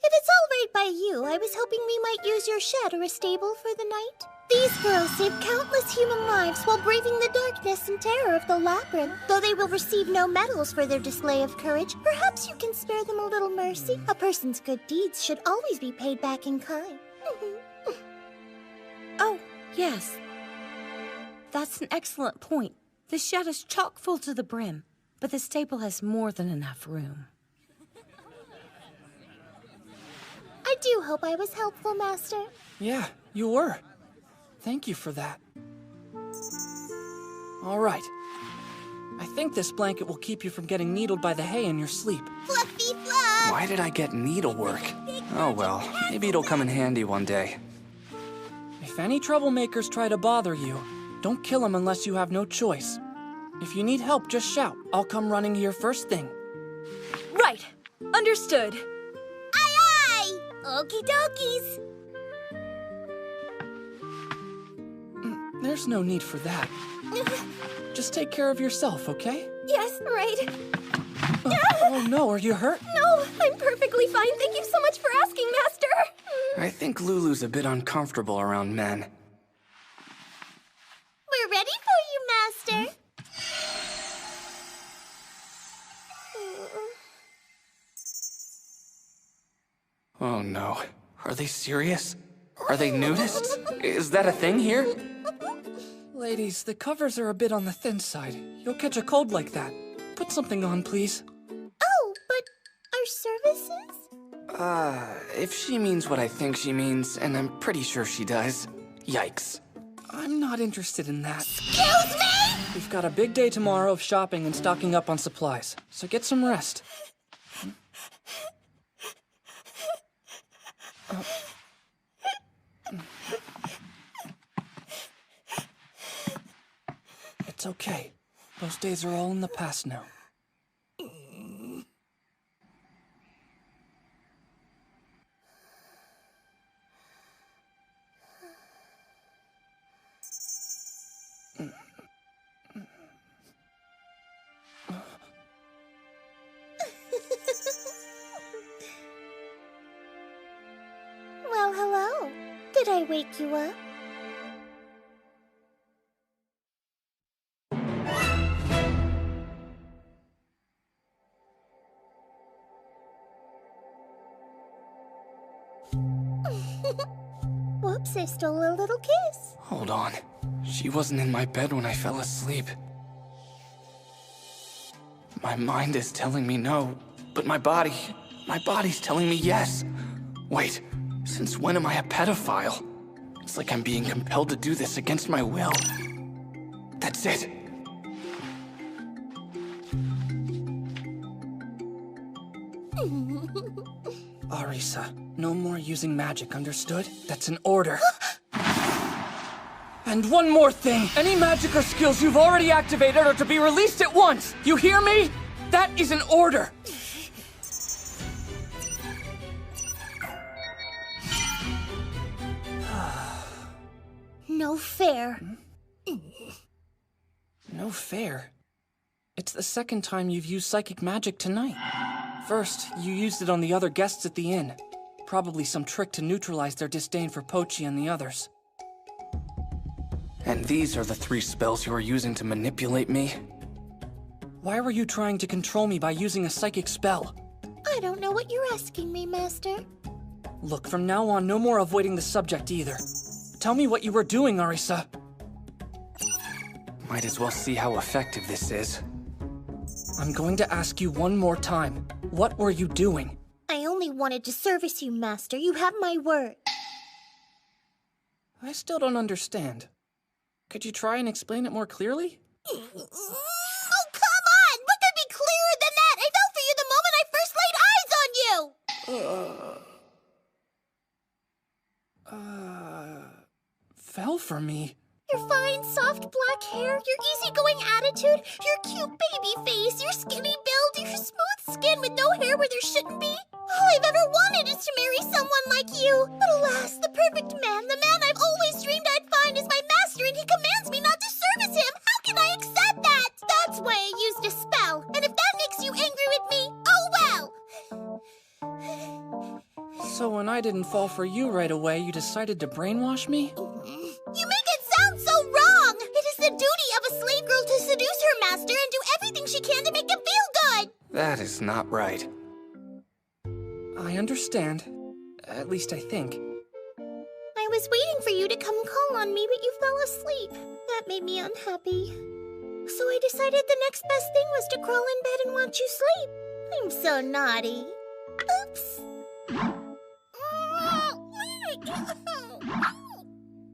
if it's all right by you, I was hoping we might use your shed or a stable for the night. These girls saved countless human lives while braving the darkness and terror of the labyrinth. Though they will receive no medals for their display of courage, perhaps you can spare them a little mercy. A person's good deeds should always be paid back in kind. Oh, yes. That's an excellent point. The shed is chock full to the brim, but the stable has more than enough room. I do hope I was helpful, Master. Yeah, you were. Thank you for that. All right. I think this blanket will keep you from getting needled by the hay in your sleep. Fluffy fluff! Why did I get needlework? Oh well, maybe it'll come in handy one day. If any troublemakers try to bother you, don't kill them unless you have no choice. If you need help, just shout. I'll come running here first thing. Right. Understood. Aye aye! Okie dokies. There's no need for that. Just take care of yourself, okay? Yes, right. Oh no, are you hurt? No, I'm perfectly fine. Thank you so much for asking, Master. I think Lulu's a bit uncomfortable around men. We're ready for you, Master. Oh no. Are they serious? Are they nudists? Is that a thing here? Ladies, the covers are a bit on the thin side. You'll catch a cold like that. Put something on, please. Oh, but our services? If she means what I think she means, and I'm pretty sure she does, yikes. I'm not interested in that. Excuse me? We've got a big day tomorrow of shopping and stocking up on supplies, so get some rest. It's okay. Those days are all in the past now. Well, hello. Did I wake you up? Whoops, I stole a little kiss. Hold on. She wasn't in my bed when I fell asleep. My mind is telling me no, but my body's telling me yes. Wait, since when am I a pedophile? It's like I'm being compelled to do this against my will. That's it. Arisa, no more using magic, understood? That's an order. And one more thing! Any magic or skills you've already activated are to be released at once! You hear me? That is an order! No fair. No fair? It's the second time you've used psychic magic tonight. First, you used it on the other guests at the inn. Probably some trick to neutralize their disdain for Pochi and the others. And these are the 3 spells you are using to manipulate me? Why were you trying to control me by using a psychic spell? I don't know what you're asking me, Master. Look, from now on, no more avoiding the subject either. Tell me what you were doing, Arisa. Might as well see how effective this is. I'm going to ask you one more time. What were you doing? I only wanted to service you, Master. You have my word. I still don't understand. Could you try and explain it more clearly? Oh, come on! What could be clearer than that? I fell for you the moment I first laid eyes on you! Fell for me? Your fine, soft black hair, your easygoing attitude, your cute baby face, your skinny build, your smooth skin with no hair where there shouldn't be. All I've ever wanted is to marry someone like you. But alas, the perfect man, the man I've always dreamed I'd find is my master, and he commands me not to service him. How can I accept that? That's why I used a spell. And if that makes you angry with me, oh well. So when I didn't fall for you right away, you decided to brainwash me? You make it sound so wrong! It is the duty of a slave girl to seduce her master and do everything she can to make him feel good! That is not right. I understand. At least I think. I was waiting for you to come call on me, but you fell asleep. That made me unhappy. So I decided the next best thing was to crawl in bed and watch you sleep. I'm so naughty. Oops.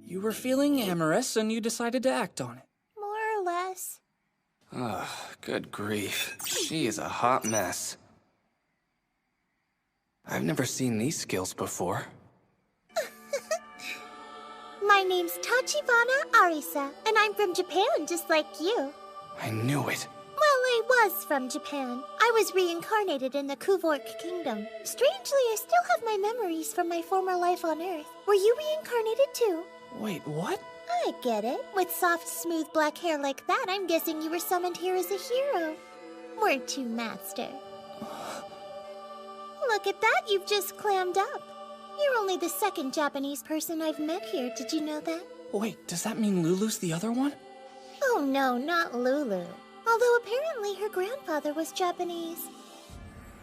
You were feeling amorous and you decided to act on it. More or less. Ugh, good grief. She is a hot mess. I've never seen these skills before. My name's Tachibana Arisa, and I'm from Japan just like you. I knew it. Well, I was from Japan. I was reincarnated in the Kuvork Kingdom. Strangely, I still have my memories from my former life on Earth. Were you reincarnated too? Wait, what? I get it. With soft, smooth black hair like that, I'm guessing you were summoned here as a hero. Weren't you, Master? Look at that, you've just clammed up. You're only the second Japanese person I've met here, did you know that? Wait, does that mean Lulu's the other one? Oh no, not Lulu. Although apparently her grandfather was Japanese.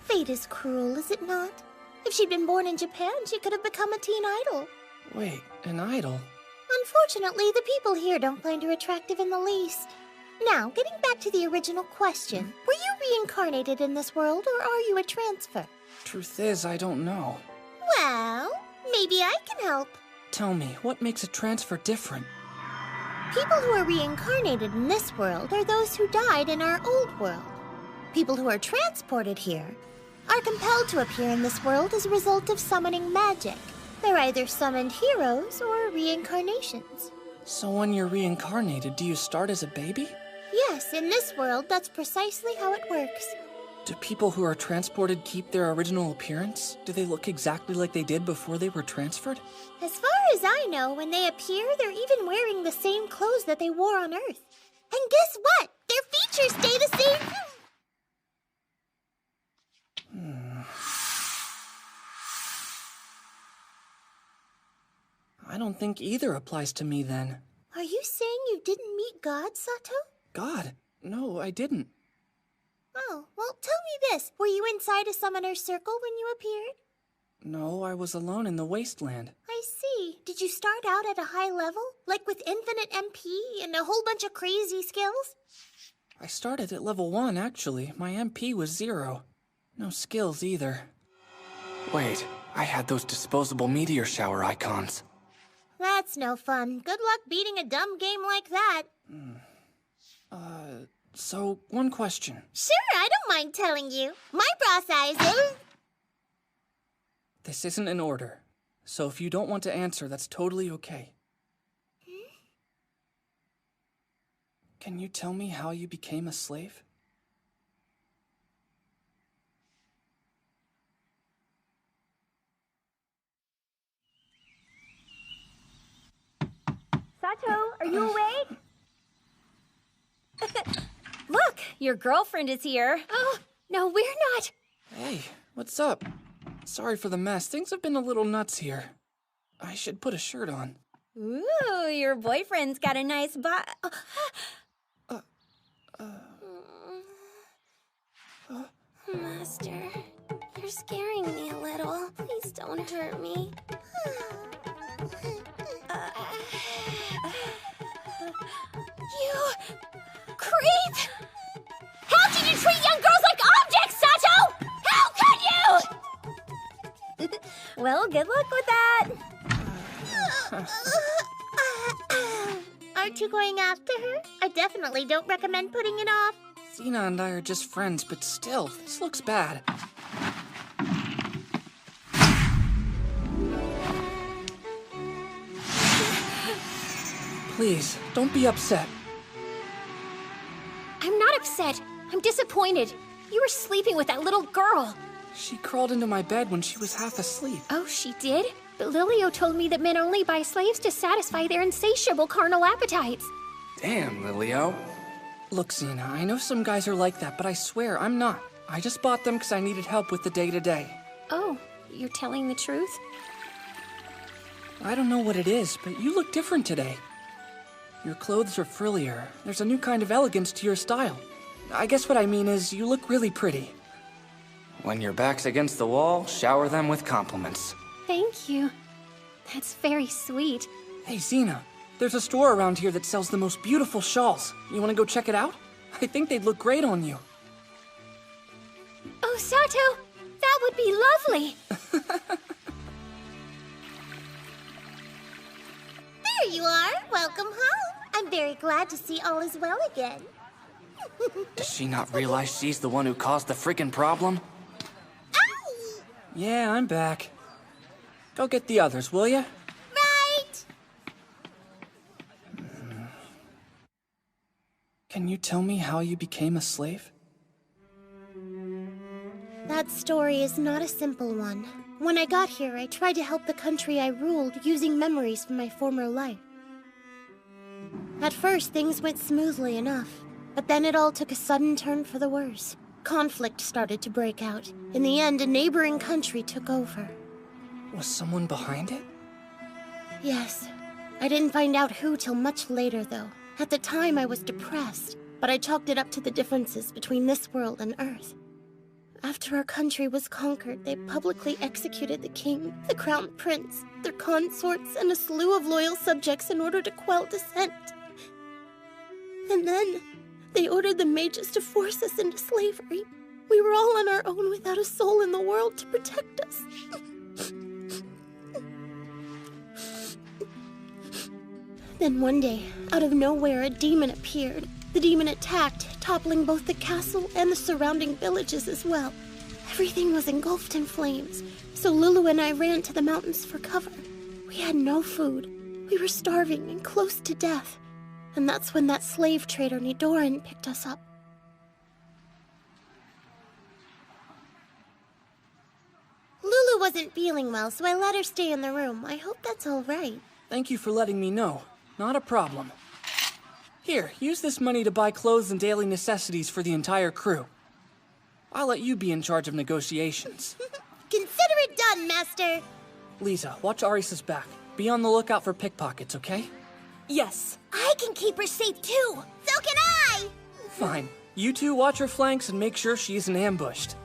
Fate is cruel, is it not? If she'd been born in Japan, she could have become a teen idol. Wait, an idol? Unfortunately, the people here don't find her attractive in the least. Now, getting back to the original question, were you reincarnated in this world, or are you a transfer? Truth is, I don't know. Well, maybe I can help. Tell me, what makes a transfer different? People who are reincarnated in this world are those who died in our old world. People who are transported here are compelled to appear in this world as a result of summoning magic. They're either summoned heroes or reincarnations. So when you're reincarnated, do you start as a baby? Yes, in this world, that's precisely how it works. Do people who are transported keep their original appearance? Do they look exactly like they did before they were transferred? As far as I know, when they appear, they're even wearing the same clothes that they wore on Earth. And guess what? Their features stay the same. I don't think either applies to me then. Are you saying you didn't meet God, Sato? God? No, I didn't. Oh, well, tell me this. Were you inside a summoner's circle when you appeared? No, I was alone in the wasteland. I see. Did you start out at a high level? Like with infinite MP and a whole bunch of crazy skills? I started at level 1, actually. My MP was 0. No skills either. Wait, I had those disposable meteor shower icons. That's no fun. Good luck beating a dumb game like that. So, one question. Sure, I don't mind telling you. My bra size is... This isn't an order, so if you don't want to answer, that's totally okay. Can you tell me how you became a slave? Sato, are you awake? Look, your girlfriend is here. Oh, no, we're not. Hey, what's up? Sorry for the mess. Things have been a little nuts here. I should put a shirt on. Ooh, your boyfriend's got a nice Master, you're scaring me a little. Please don't hurt me. You creep! How can you treat young girls like objects, Sato? How can you? Well, good luck with that. Aren't you going after her? I definitely don't recommend putting it off. Xena and I are just friends, but still, this looks bad. Please, don't be upset. I'm not upset. I'm disappointed. You were sleeping with that little girl. She crawled into my bed when she was half asleep. Oh, she did? But Lilio told me that men only buy slaves to satisfy their insatiable carnal appetites. Damn, Lilio. Look, Xena, I know some guys are like that, but I swear I'm not. I just bought them because I needed help with the day-to-day. Oh, you're telling the truth? I don't know what it is, but you look different today. Your clothes are frillier. There's a new kind of elegance to your style. I guess what I mean is, you look really pretty. When your back's against the wall, shower them with compliments. Thank you. That's very sweet. Hey, Xena, there's a store around here that sells the most beautiful shawls. You want to go check it out? I think they'd look great on you. Oh, Sato, that would be lovely. There you are. Welcome home. I'm very glad to see all is well again. Does she not realize she's the one who caused the freaking problem? Ow! Yeah, I'm back. Go get the others, will ya? Right! Can you tell me how you became a slave? That story is not a simple one. When I got here, I tried to help the country I ruled using memories from my former life. At first, things went smoothly enough, but then it all took a sudden turn for the worse. Conflict started to break out. In the end, a neighboring country took over. Was someone behind it? Yes. I didn't find out who till much later, though. At the time, I was depressed, but I chalked it up to the differences between this world and Earth. After our country was conquered, they publicly executed the king, the crown prince, their consorts, and a slew of loyal subjects in order to quell dissent. And then, they ordered the mages to force us into slavery. We were all on our own without a soul in the world to protect us. Then one day, out of nowhere, a demon appeared. The demon attacked, toppling both the castle and the surrounding villages as well. Everything was engulfed in flames, so Lulu and I ran to the mountains for cover. We had no food. We were starving and close to death. And that's when that slave trader Nidoran picked us up. Lulu wasn't feeling well, so I let her stay in the room. I hope that's all right. Thank you for letting me know. Not a problem. Here, use this money to buy clothes and daily necessities for the entire crew. I'll let you be in charge of negotiations. Consider it done, Master! Lisa, watch Arisa's back. Be on the lookout for pickpockets, okay? Yes. I can keep her safe too! So can I! Fine. You two watch her flanks and make sure she isn't ambushed.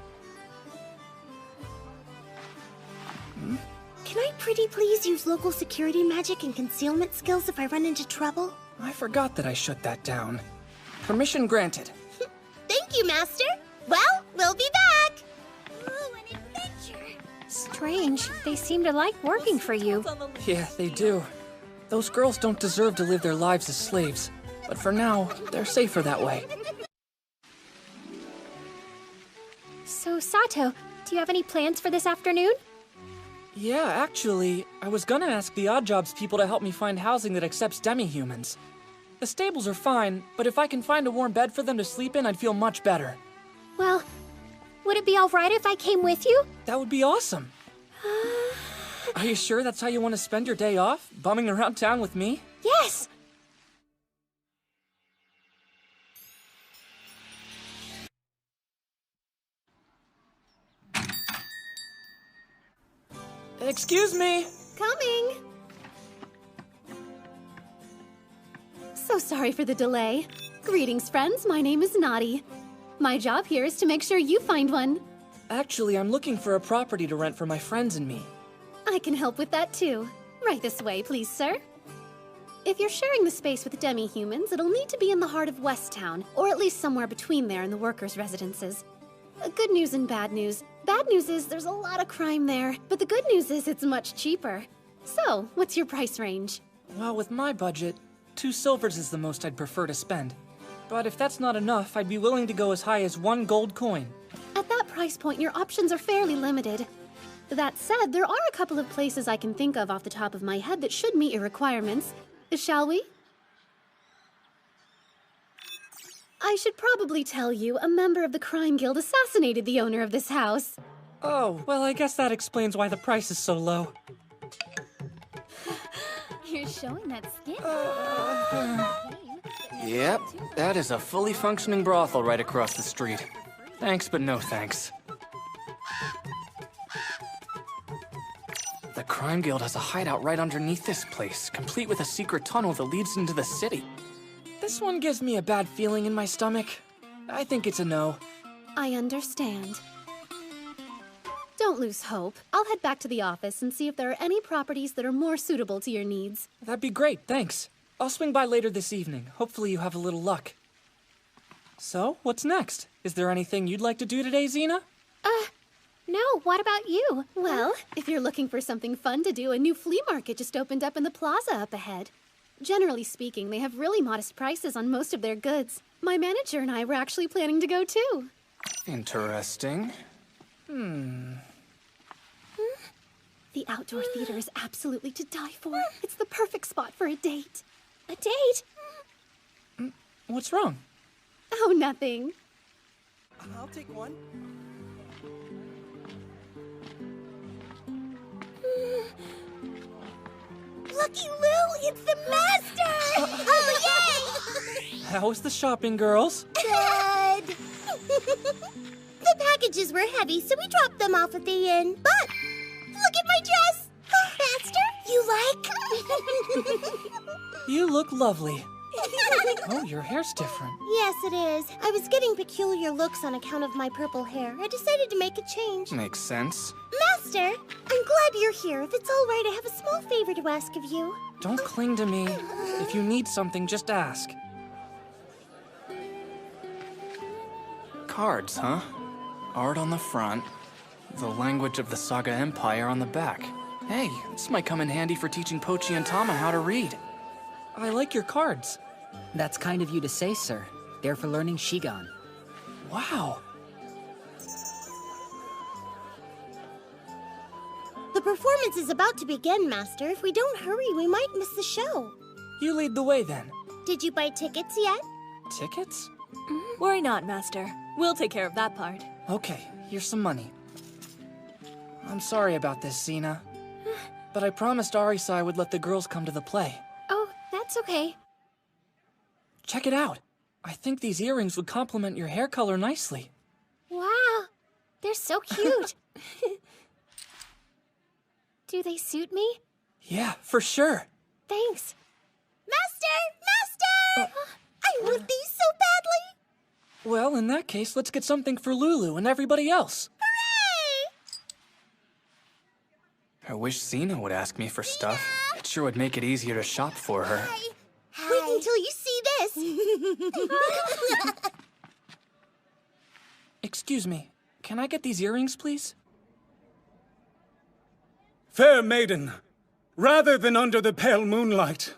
Can I pretty please use local security magic and concealment skills if I run into trouble? I forgot that I shut that down. Permission granted. Thank you, Master! Well, we'll be back! Ooh, an adventure! Strange. They seem to like working for you. Yeah, they do. Those girls don't deserve to live their lives as slaves. But for now, they're safer that way. So, Sato, do you have any plans for this afternoon? Yeah, actually, I was gonna ask the Odd Jobs people to help me find housing that accepts demi-humans. The stables are fine, but if I can find a warm bed for them to sleep in, I'd feel much better. Well, would it be alright if I came with you? That would be awesome. Are you sure that's how you want to spend your day off? Bumming around town with me? Yes! Excuse me! Coming! So sorry for the delay. Greetings, friends. My name is Naughty. My job here is to make sure you find one. Actually, I'm looking for a property to rent for my friends and me. I can help with that too. Right this way, please, sir. If you're sharing the space with demi-humans, it'll need to be in the heart of West Town, or at least somewhere between there and the workers' residences. Good news and bad news. Bad news is there's a lot of crime there, but the good news is it's much cheaper. So, what's your price range? Well, with my budget, 2 silvers is the most I'd prefer to spend. But if that's not enough, I'd be willing to go as high as 1 gold coin. At that price point, your options are fairly limited. That said, there are a couple of places I can think of off the top of my head that should meet your requirements. Shall we? I should probably tell you, a member of the crime guild assassinated the owner of this house. Oh, well, I guess that explains why the price is so low. You're showing that skin. Yep, that is a fully functioning brothel right across the street. Thanks, but no thanks. The Crime Guild has a hideout right underneath this place, complete with a secret tunnel that leads into the city. This one gives me a bad feeling in my stomach. I think it's a no. I understand. Don't lose hope. I'll head back to the office and see if there are any properties that are more suitable to your needs. That'd be great, thanks. I'll swing by later this evening. Hopefully you have a little luck. So, what's next? Is there anything you'd like to do today, Xena? No, what about you? Well, if you're looking for something fun to do, a new flea market just opened up in the plaza up ahead. Generally speaking, they have really modest prices on most of their goods. My manager and I were actually planning to go too. Interesting. The outdoor theater is absolutely to die for. It's the perfect spot for a date. A date? What's wrong? Oh, nothing. I'll take one. Lucky Lou, it's the master! Oh, yay! How was the shopping, girls? Good. The packages were heavy, so we dropped them off at the inn. But look at my dress! Master, you like? You look lovely. Oh, your hair's different. Yes, it is. I was getting peculiar looks on account of my purple hair. I decided to make a change. Makes sense. Master, I'm glad you're here. If it's all right, I have a small favor to ask of you. Don't cling to me. If you need something, just ask. Cards, huh? Art on the front. The language of the Saga Empire on the back. Hey, this might come in handy for teaching Pochi and Tama how to read. I like your cards. That's kind of you to say, sir. They're for learning Shigan. Wow. The performance is about to begin, Master. If we don't hurry, we might miss the show. You lead the way, then. Did you buy tickets yet? Tickets? Worry not, Master. We'll take care of that part. Okay, here's some money. I'm sorry about this, Xena. But I promised Arisai would let the girls come to the play. Oh, that's okay. Check it out. I think these earrings would complement your hair color nicely. Wow, they're so cute. Do they suit me? Yeah, for sure. Thanks. Master! I want these so badly! Well, in that case, let's get something for Lulu and everybody else. Hooray! I wish Xena would ask me for stuff. It sure would make it easier to shop for her. Hi. Wait until you see this. Excuse me, can I get these earrings, please? Fair maiden, rather than under the pale moonlight,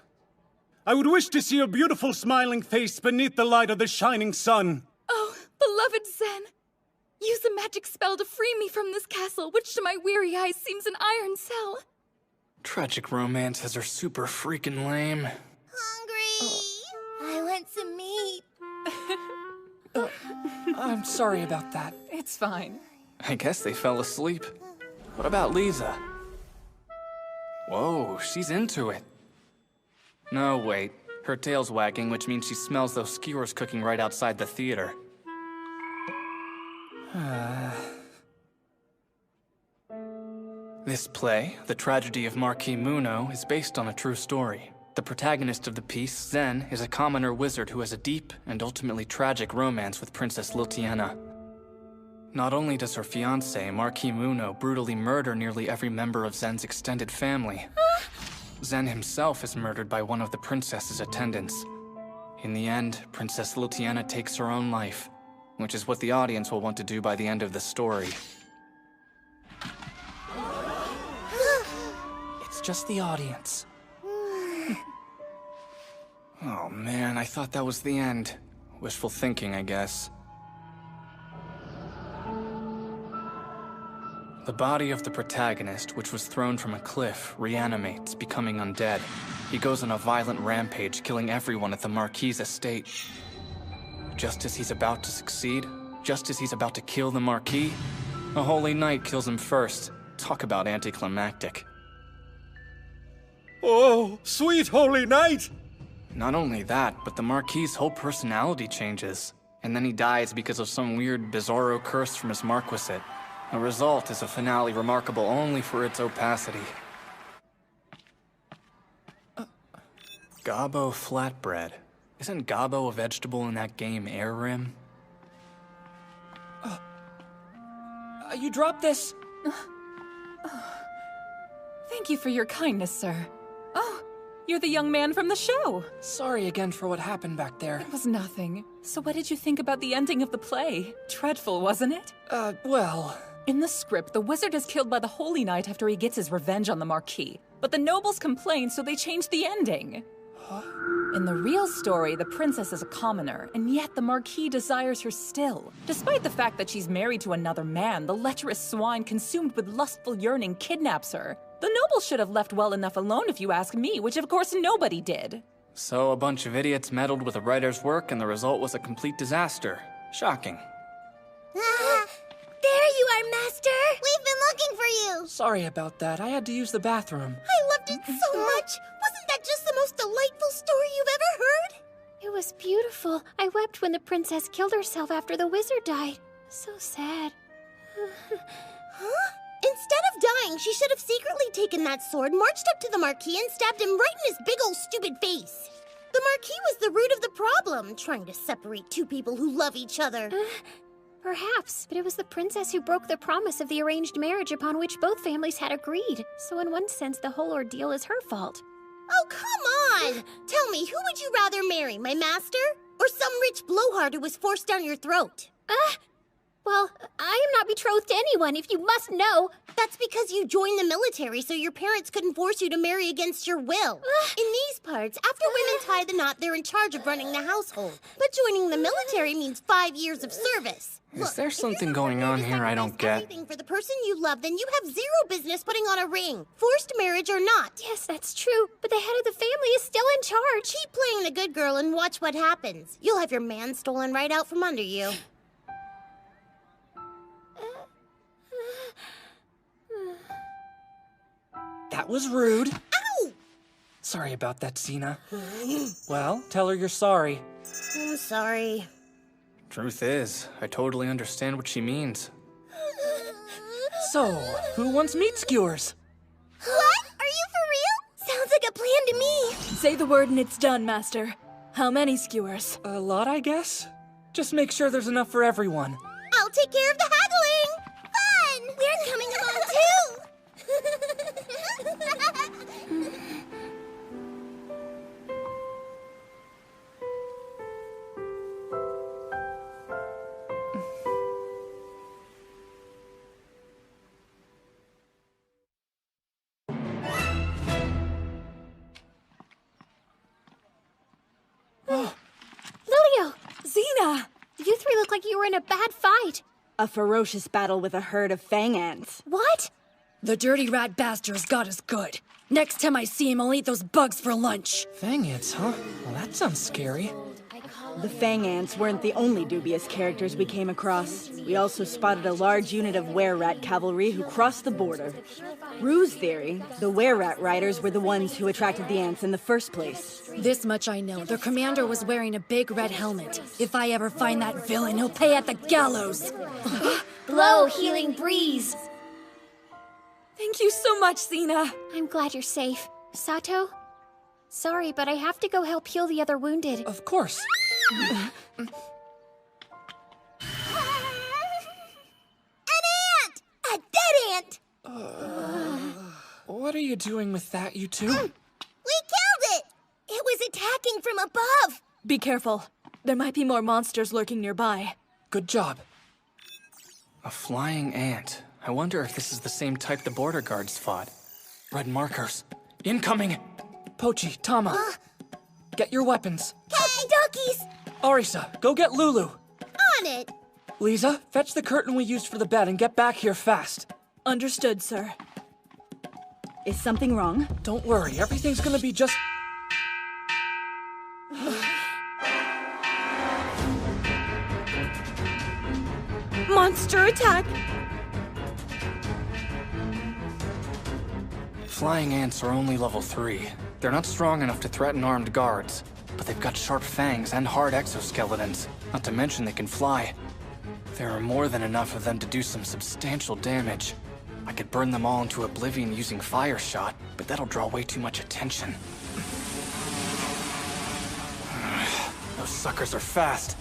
I would wish to see your beautiful smiling face beneath the light of the shining sun. Oh, beloved Zen! Use a magic spell to free me from this castle, which to my weary eyes seems an iron cell. Tragic romances are super freaking lame. Hungry! I want some meat. I'm sorry about that. It's fine. I guess they fell asleep. What about Lisa? Whoa, she's into it. No, wait. Her tail's wagging, which means she smells those skewers cooking right outside the theater. This play, The Tragedy of Marquis Muno, is based on a true story. The protagonist of the piece, Zen, is a commoner wizard who has a deep and ultimately tragic romance with Princess Liltiana. Not only does her fiancé, Marquis Muno, brutally murder nearly every member of Zen's extended family, Zen himself is murdered by one of the princess's attendants. In the end, Princess Liltiana takes her own life, which is what the audience will want to do by the end of the story. It's just the audience. Oh man, I thought that was the end. Wishful thinking, I guess. The body of the protagonist, which was thrown from a cliff, reanimates, becoming undead. He goes on a violent rampage, killing everyone at the Marquis' estate. Just as he's about to succeed, just as he's about to kill the Marquis, a holy knight kills him first. Talk about anticlimactic. Oh, sweet holy knight! Not only that, but the Marquis' whole personality changes. And then he dies because of some weird bizarro curse from his marquisate. The result is a finale remarkable only for its opacity. Gobbo flatbread. Isn't Gobbo a vegetable in that game Air Rim? You dropped this! Thank you for your kindness, sir. Oh, you're the young man from the show. Sorry again for what happened back there. It was nothing. So what did you think about the ending of the play? Dreadful, wasn't it? Well... In the script, the wizard is killed by the Holy Knight after he gets his revenge on the Marquis. But the nobles complain, so they changed the ending. Huh? In the real story, the princess is a commoner, and yet the Marquis desires her still. Despite the fact that she's married to another man, the lecherous swine consumed with lustful yearning kidnaps her. The nobles should have left well enough alone if you ask me, which of course nobody did. So a bunch of idiots meddled with a writer's work and the result was a complete disaster. Shocking. There you are, Master! We've been looking for you! Sorry about that. I had to use the bathroom. I loved it so much! Wasn't that just the most delightful story you've ever heard? It was beautiful. I wept when the princess killed herself after the wizard died. So sad. Huh? Instead of dying, she should have secretly taken that sword, marched up to the Marquis, and stabbed him right in his big old stupid face. The Marquis was the root of the problem, trying to separate two people who love each other. Perhaps, but it was the princess who broke the promise of the arranged marriage upon which both families had agreed. So in one sense, the whole ordeal is her fault. Oh, come on! Tell me, who would you rather marry, my master? Or some rich blowhard who was forced down your throat? Well, I am not betrothed to anyone, if you must know. That's because you joined the military, so your parents couldn't force you to marry against your will. In these parts, after women tie the knot, they're in charge of running the household. But joining the military means 5 years of service. Is there something going on here I don't get? Everything for the person you love, then you have zero business putting on a ring. Forced marriage or not. Yes, that's true, but the head of the family is still in charge. Keep playing the good girl and watch what happens. You'll have your man stolen right out from under you. That was rude. Ow! Sorry about that, Sina. Well, tell her you're sorry. I'm sorry. Truth is, I totally understand what she means. So, who wants meat skewers? What? Are you for real? Sounds like a plan to me. Say the word and it's done, Master. How many skewers? A lot, I guess. Just make sure there's enough for everyone. I'll take care of the haggling! Fun! We're coming along too! Lilio! Xena! You three look like you were in a bad fight. A ferocious battle with a herd of fang ants. What? The dirty rat bastard's got us good. Next time I see him, I'll eat those bugs for lunch. Fang ants, huh? Well, that sounds scary. The fang ants weren't the only dubious characters we came across. We also spotted a large unit of were-rat cavalry who crossed the border. Rue's theory, the were-rat riders were the ones who attracted the ants in the first place. This much I know. Their commander was wearing a big red helmet. If I ever find that villain, he'll pay at the gallows. Blow, healing breeze. Thank you so much, Xena. I'm glad you're safe. Sato? Sorry, but I have to go help heal the other wounded. Of course. An ant! A dead ant! What are you doing with that, you two? We killed it! It was attacking from above! Be careful. There might be more monsters lurking nearby. Good job. A flying ant. I wonder if this is the same type the border guards fought. Red markers. Incoming! Pochi, Tama. Get your weapons. Hey, duckies! Arisa, go get Lulu. On it! Lisa, fetch the curtain we used for the bed and get back here fast. Understood, sir. Is something wrong? Don't worry, everything's gonna be just... Monster attack! Flying ants are only level 3. They're not strong enough to threaten armed guards, but they've got sharp fangs and hard exoskeletons, not to mention they can fly. There are more than enough of them to do some substantial damage. I could burn them all into oblivion using fire shot, but that'll draw way too much attention. Those suckers are fast.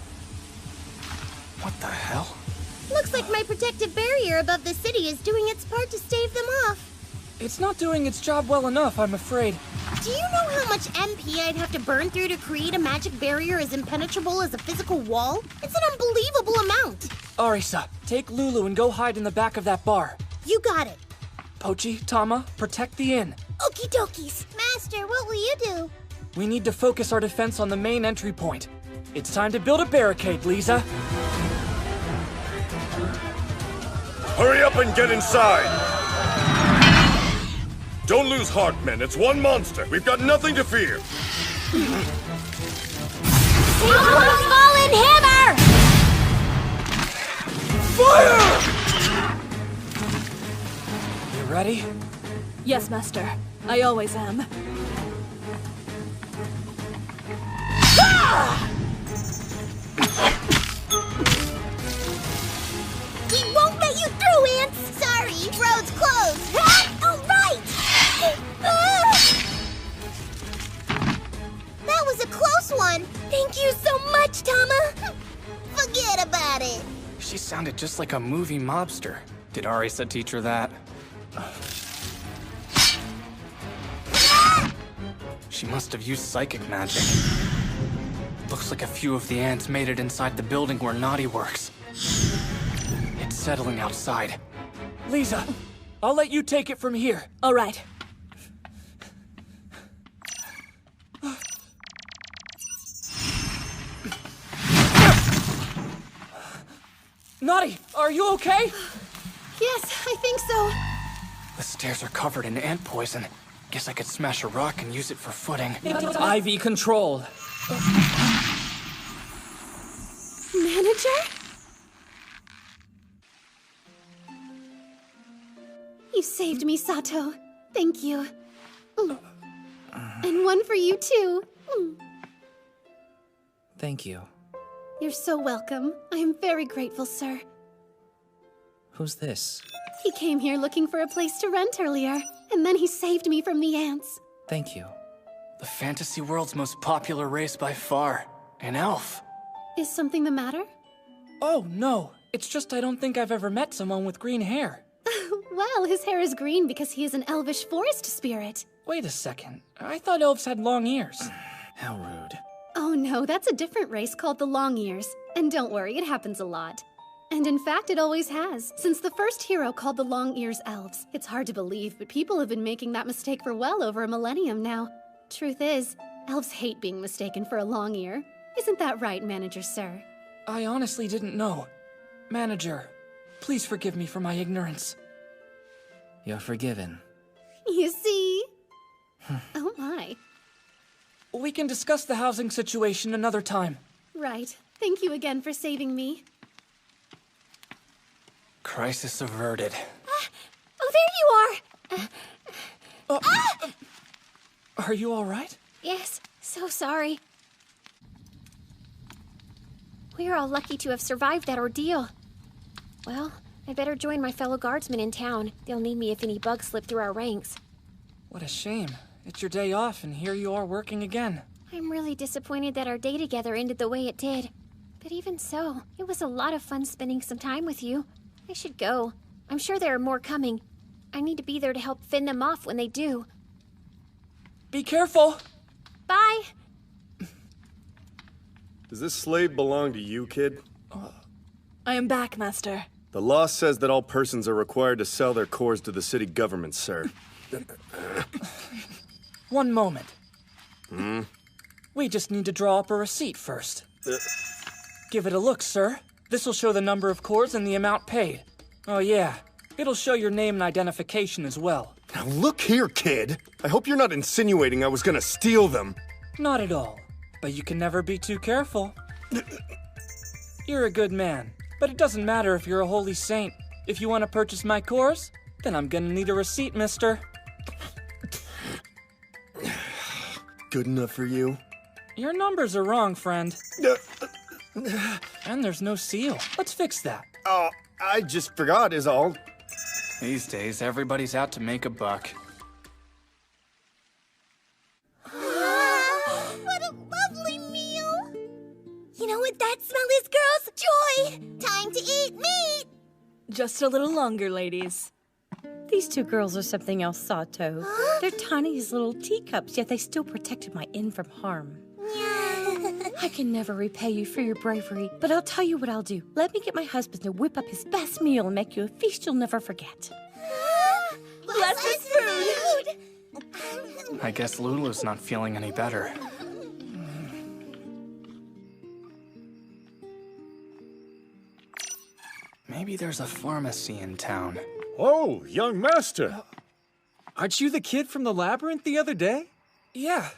What the hell? Looks like my protective barrier above the city is doing its part to stave them off. It's not doing its job well enough, I'm afraid. Do you know how much MP I'd have to burn through to create a magic barrier as impenetrable as a physical wall? It's an unbelievable amount. Arisa, take Lulu and go hide in the back of that bar. You got it. Pochi, Tama, protect the inn. Okie dokies. Master, what will you do? We need to focus our defense on the main entry point. It's time to build a barricade, Lisa. Hurry up and get inside! Don't lose heart, men. It's one monster. We've got nothing to fear. Fallen hammer! Fire! You ready? Yes, Master. I always am. We won't let you through, Ants! Sorry, road's closed. All right! That was a close one. Thank you so much, Tama. Forget about it. She sounded just like a movie mobster. Did Arisa teach her that? She must have used psychic magic. Looks like a few of the ants made it inside the building where Naughty works. It's settling outside. Lisa, I'll let you take it from here. All right. Naughty, are you okay? Yes, I think so. The stairs are covered in ant poison. Guess I could smash a rock and use it for footing. IV controlled. Manager? You saved me, Sato. Thank you. And one for you, too. Thank you. You're so welcome. I am very grateful, sir. Who's this? He came here looking for a place to rent earlier, and then he saved me from the ants. Thank you. The fantasy world's most popular race by far. An elf. Is something the matter? Oh, no. It's just I don't think I've ever met someone with green hair. Well, his hair is green because he is an elvish forest spirit. Wait a second. I thought elves had long ears. How rude. Oh no, that's a different race called the Long Ears. And don't worry, it happens a lot. And in fact, it always has, since the first hero called the Long Ears elves. It's hard to believe, but people have been making that mistake for well over a millennium now. Truth is, elves hate being mistaken for a long ear. Isn't that right, Manager Sir? I honestly didn't know. Manager, please forgive me for my ignorance. You're forgiven. You see? Oh my. We can discuss the housing situation another time. Right. Thank you again for saving me. Crisis averted. Oh, there you are! Are you all right? Yes, so sorry. We're all lucky to have survived that ordeal. Well, I better join my fellow guardsmen in town. They'll need me if any bugs slip through our ranks. What a shame. It's your day off, and here you are working again. I'm really disappointed that our day together ended the way it did. But even so, it was a lot of fun spending some time with you. I should go. I'm sure there are more coming. I need to be there to help fend them off when they do. Be careful! Bye! Does this slave belong to you, kid? I am back, Master. The law says that all persons are required to sell their cores to the city government, sir. One moment. We just need to draw up a receipt first. Give it a look, sir. This will show the number of cores and the amount paid. Oh yeah, it'll show your name and identification as well. Now look here, kid. I hope you're not insinuating I was gonna steal them. Not at all. But you can never be too careful. You're a good man, but it doesn't matter if you're a holy saint. If you want to purchase my cores, then I'm gonna need a receipt, mister. Good enough for you? Your numbers are wrong, friend. And there's no seal. Let's fix that. Oh, I just forgot is all. These days, everybody's out to make a buck. What a lovely meal! You know what that smell is, girls? Joy! Time to eat meat! Just a little longer, ladies. These two girls are something else, Sato. They're tiny as little teacups, yet they still protected my inn from harm. I can never repay you for your bravery, but I'll tell you what I'll do. Let me get my husband to whip up his best meal and make you a feast you'll never forget. Bless us food! I guess Lulu's not feeling any better. Maybe there's a pharmacy in town. Oh, young master. Aren't you the kid from the labyrinth the other day? Yeah.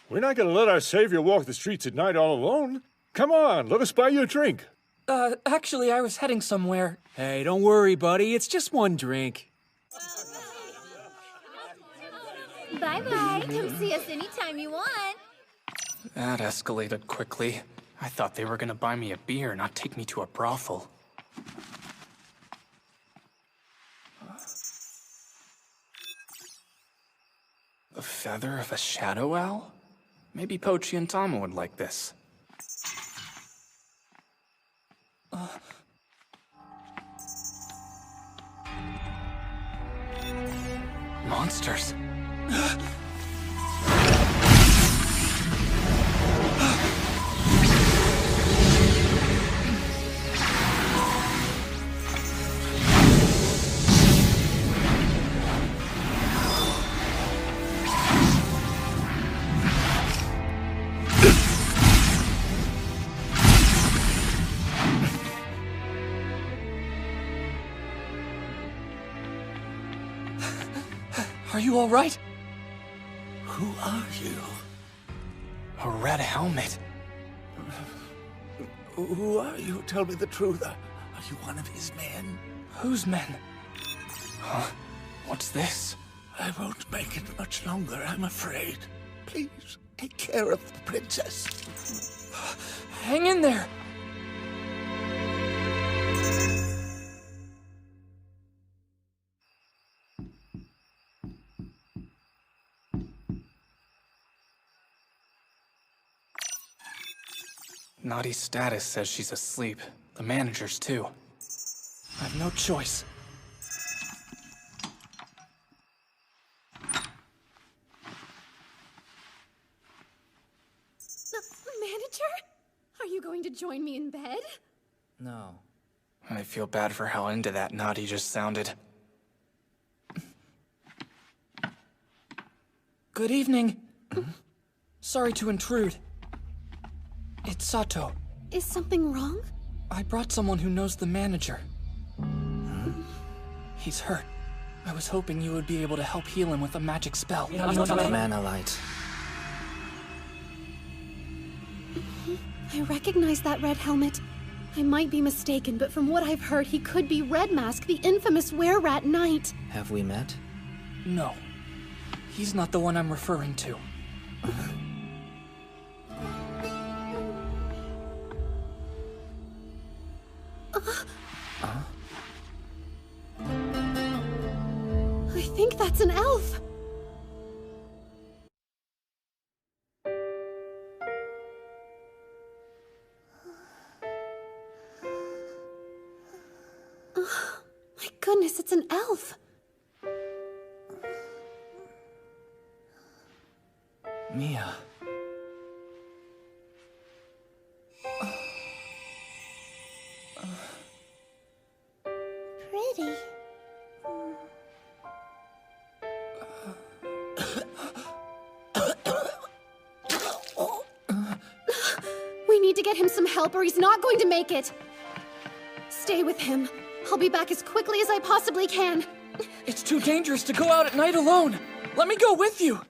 We're not gonna let our savior walk the streets at night all alone. Come on, let us buy you a drink. Actually, I was heading somewhere. Hey, don't worry, buddy. It's just one drink. Bye-bye. Come see us anytime you want. That escalated quickly. I thought they were gonna buy me a beer, not take me to a brothel. The feather of a shadow owl? Maybe Pochi and Tama would like this. Monsters. Are you all right? Who are you? A red helmet. Who are you? Tell me the truth. Are you one of his men? Whose men? Huh? What's this? I won't make it much longer, I'm afraid. Please, take care of the princess. Hang in there! Naughty's status says she's asleep. The manager's too. I have no choice. Manager? Are you going to join me in bed? No. I feel bad for how into that Naughty just sounded. Good evening. Sorry to intrude. It's Sato. Is something wrong? I brought someone who knows the manager. He's hurt. I was hoping you would be able to help heal him with a magic spell. Mana light. I recognize that red helmet. I might be mistaken, but from what I've heard, he could be Red Mask, the infamous Were-Rat Knight. Have we met? No. He's not the one I'm referring to. I think that's an elf. My goodness, it's an elf. Mia. Pretty. We need to get him some help or he's not going to make it. Stay with him. I'll be back as quickly as I possibly can. It's too dangerous to go out at night alone. Let me go with you.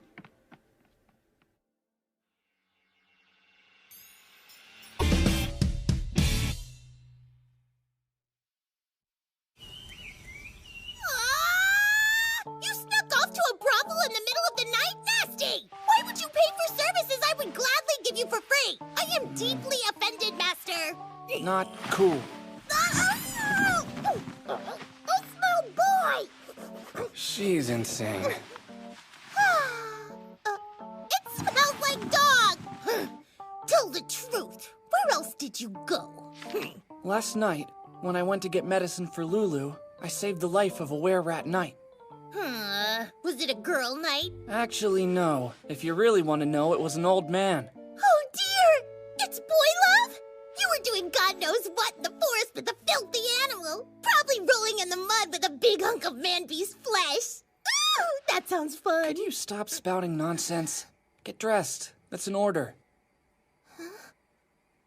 You snuck off to a brothel in the middle of the night? Nasty! Why would you pay for services I would gladly give you for free? I am deeply offended, Master. Not cool. Oh, small boy! She's insane. It smells like dog! Tell the truth. Where else did you go? Last night, when I went to get medicine for Lulu, I saved the life of a Were-Rat Knight. Was it a girl night? Actually, no. If you really want to know, it was an old man. Oh dear! It's boy love? You were doing God knows what in the forest with a filthy animal. Probably rolling in the mud with a big hunk of man-beast flesh. Ooh, that sounds fun. Could you stop spouting nonsense? Get dressed. That's an order.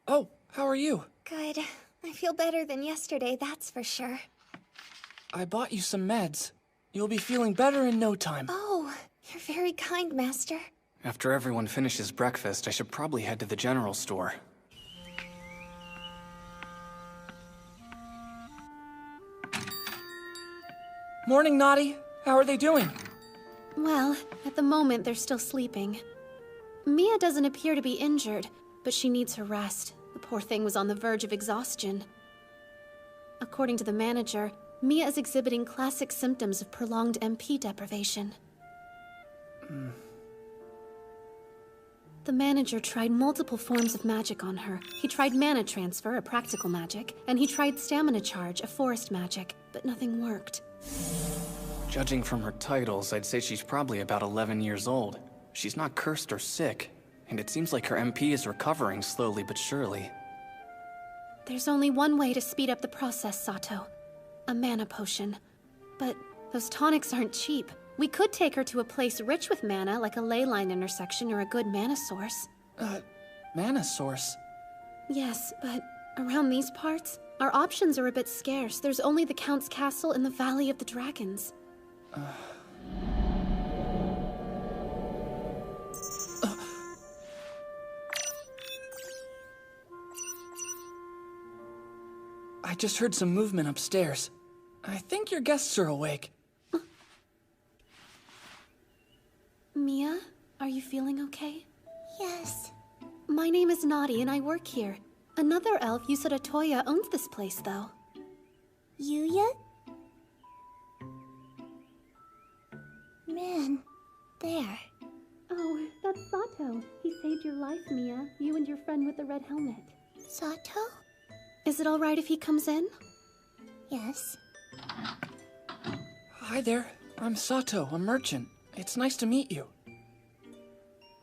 Oh, how are you? Good. I feel better than yesterday, that's for sure. I bought you some meds. You'll be feeling better in no time. Oh, you're very kind, Master. After everyone finishes breakfast, I should probably head to the general store. Morning, Naughty. How are they doing? Well, at the moment, they're still sleeping. Mia doesn't appear to be injured, but she needs her rest. The poor thing was on the verge of exhaustion. According to the manager, Mia is exhibiting classic symptoms of prolonged MP deprivation. The manager tried multiple forms of magic on her. He tried mana transfer, a practical magic, and he tried stamina charge, a forest magic, but nothing worked. Judging from her titles, I'd say she's probably about 11 years old. She's not cursed or sick, and it seems like her MP is recovering slowly but surely. There's only one way to speed up the process, Sato. A mana potion. But those tonics aren't cheap. We could take her to a place rich with mana, like a ley line intersection or a good mana source. Mana source? Yes, but around these parts, our options are a bit scarce. There's only the Count's Castle in the Valley of the Dragons. I just heard some movement upstairs. I think your guests are awake. Mia, are you feeling okay? Yes. My name is Naughty and I work here. Another elf, Yusada Toya, owns this place, though. Yuya? Man, there. Oh, that's Sato. He saved your life, Mia. You and your friend with the red helmet. Sato? Is it all right if he comes in? Yes. Hi there. I'm Sato, a merchant. It's nice to meet you.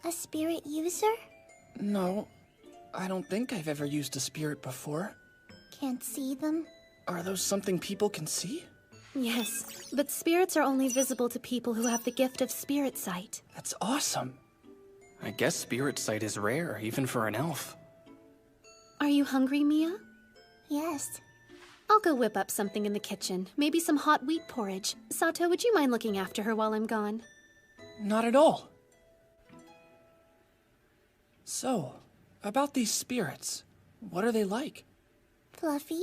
A spirit user? No, I don't think I've ever used a spirit before. Can't see them? Are those something people can see? Yes, but spirits are only visible to people who have the gift of spirit sight. That's awesome. I guess spirit sight is rare, even for an elf. Are you hungry, Mia? Yes. I'll go whip up something in the kitchen. Maybe some hot wheat porridge. Sato, would you mind looking after her while I'm gone? Not at all. So, about these spirits, what are they like? Fluffy?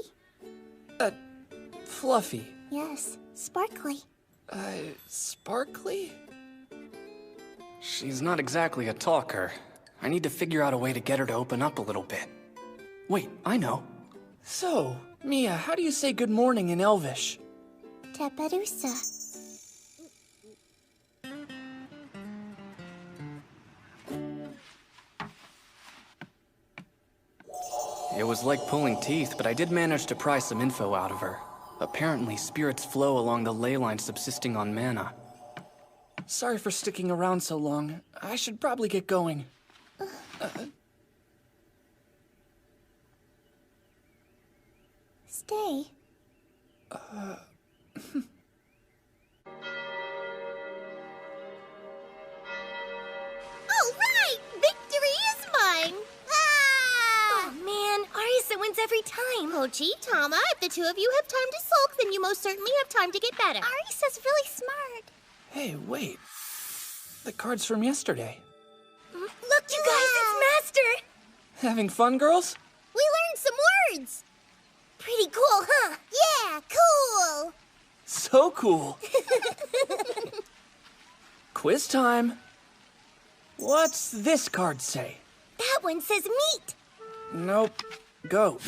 Fluffy. Yes, sparkly. Sparkly? She's not exactly a talker. I need to figure out a way to get her to open up a little bit. Wait, I know. So, Mia, how do you say good morning in Elvish? Teperusa. It was like pulling teeth, but I did manage to pry some info out of her. Apparently, spirits flow along the ley line subsisting on mana. Sorry for sticking around so long. I should probably get going. Stay. Alright! Victory is mine! Ah! Oh man, Arisa wins every time. Oh gee, Tama, if the two of you have time to sulk, then you most certainly have time to get better. Arisa's really smart. Hey, wait. The card's from yesterday. Look, you guys, it's Master! Having fun, girls? We learned some words! Pretty cool, huh? Yeah, cool! So cool. Quiz time. What's this card say? That one says meat. Nope. Go.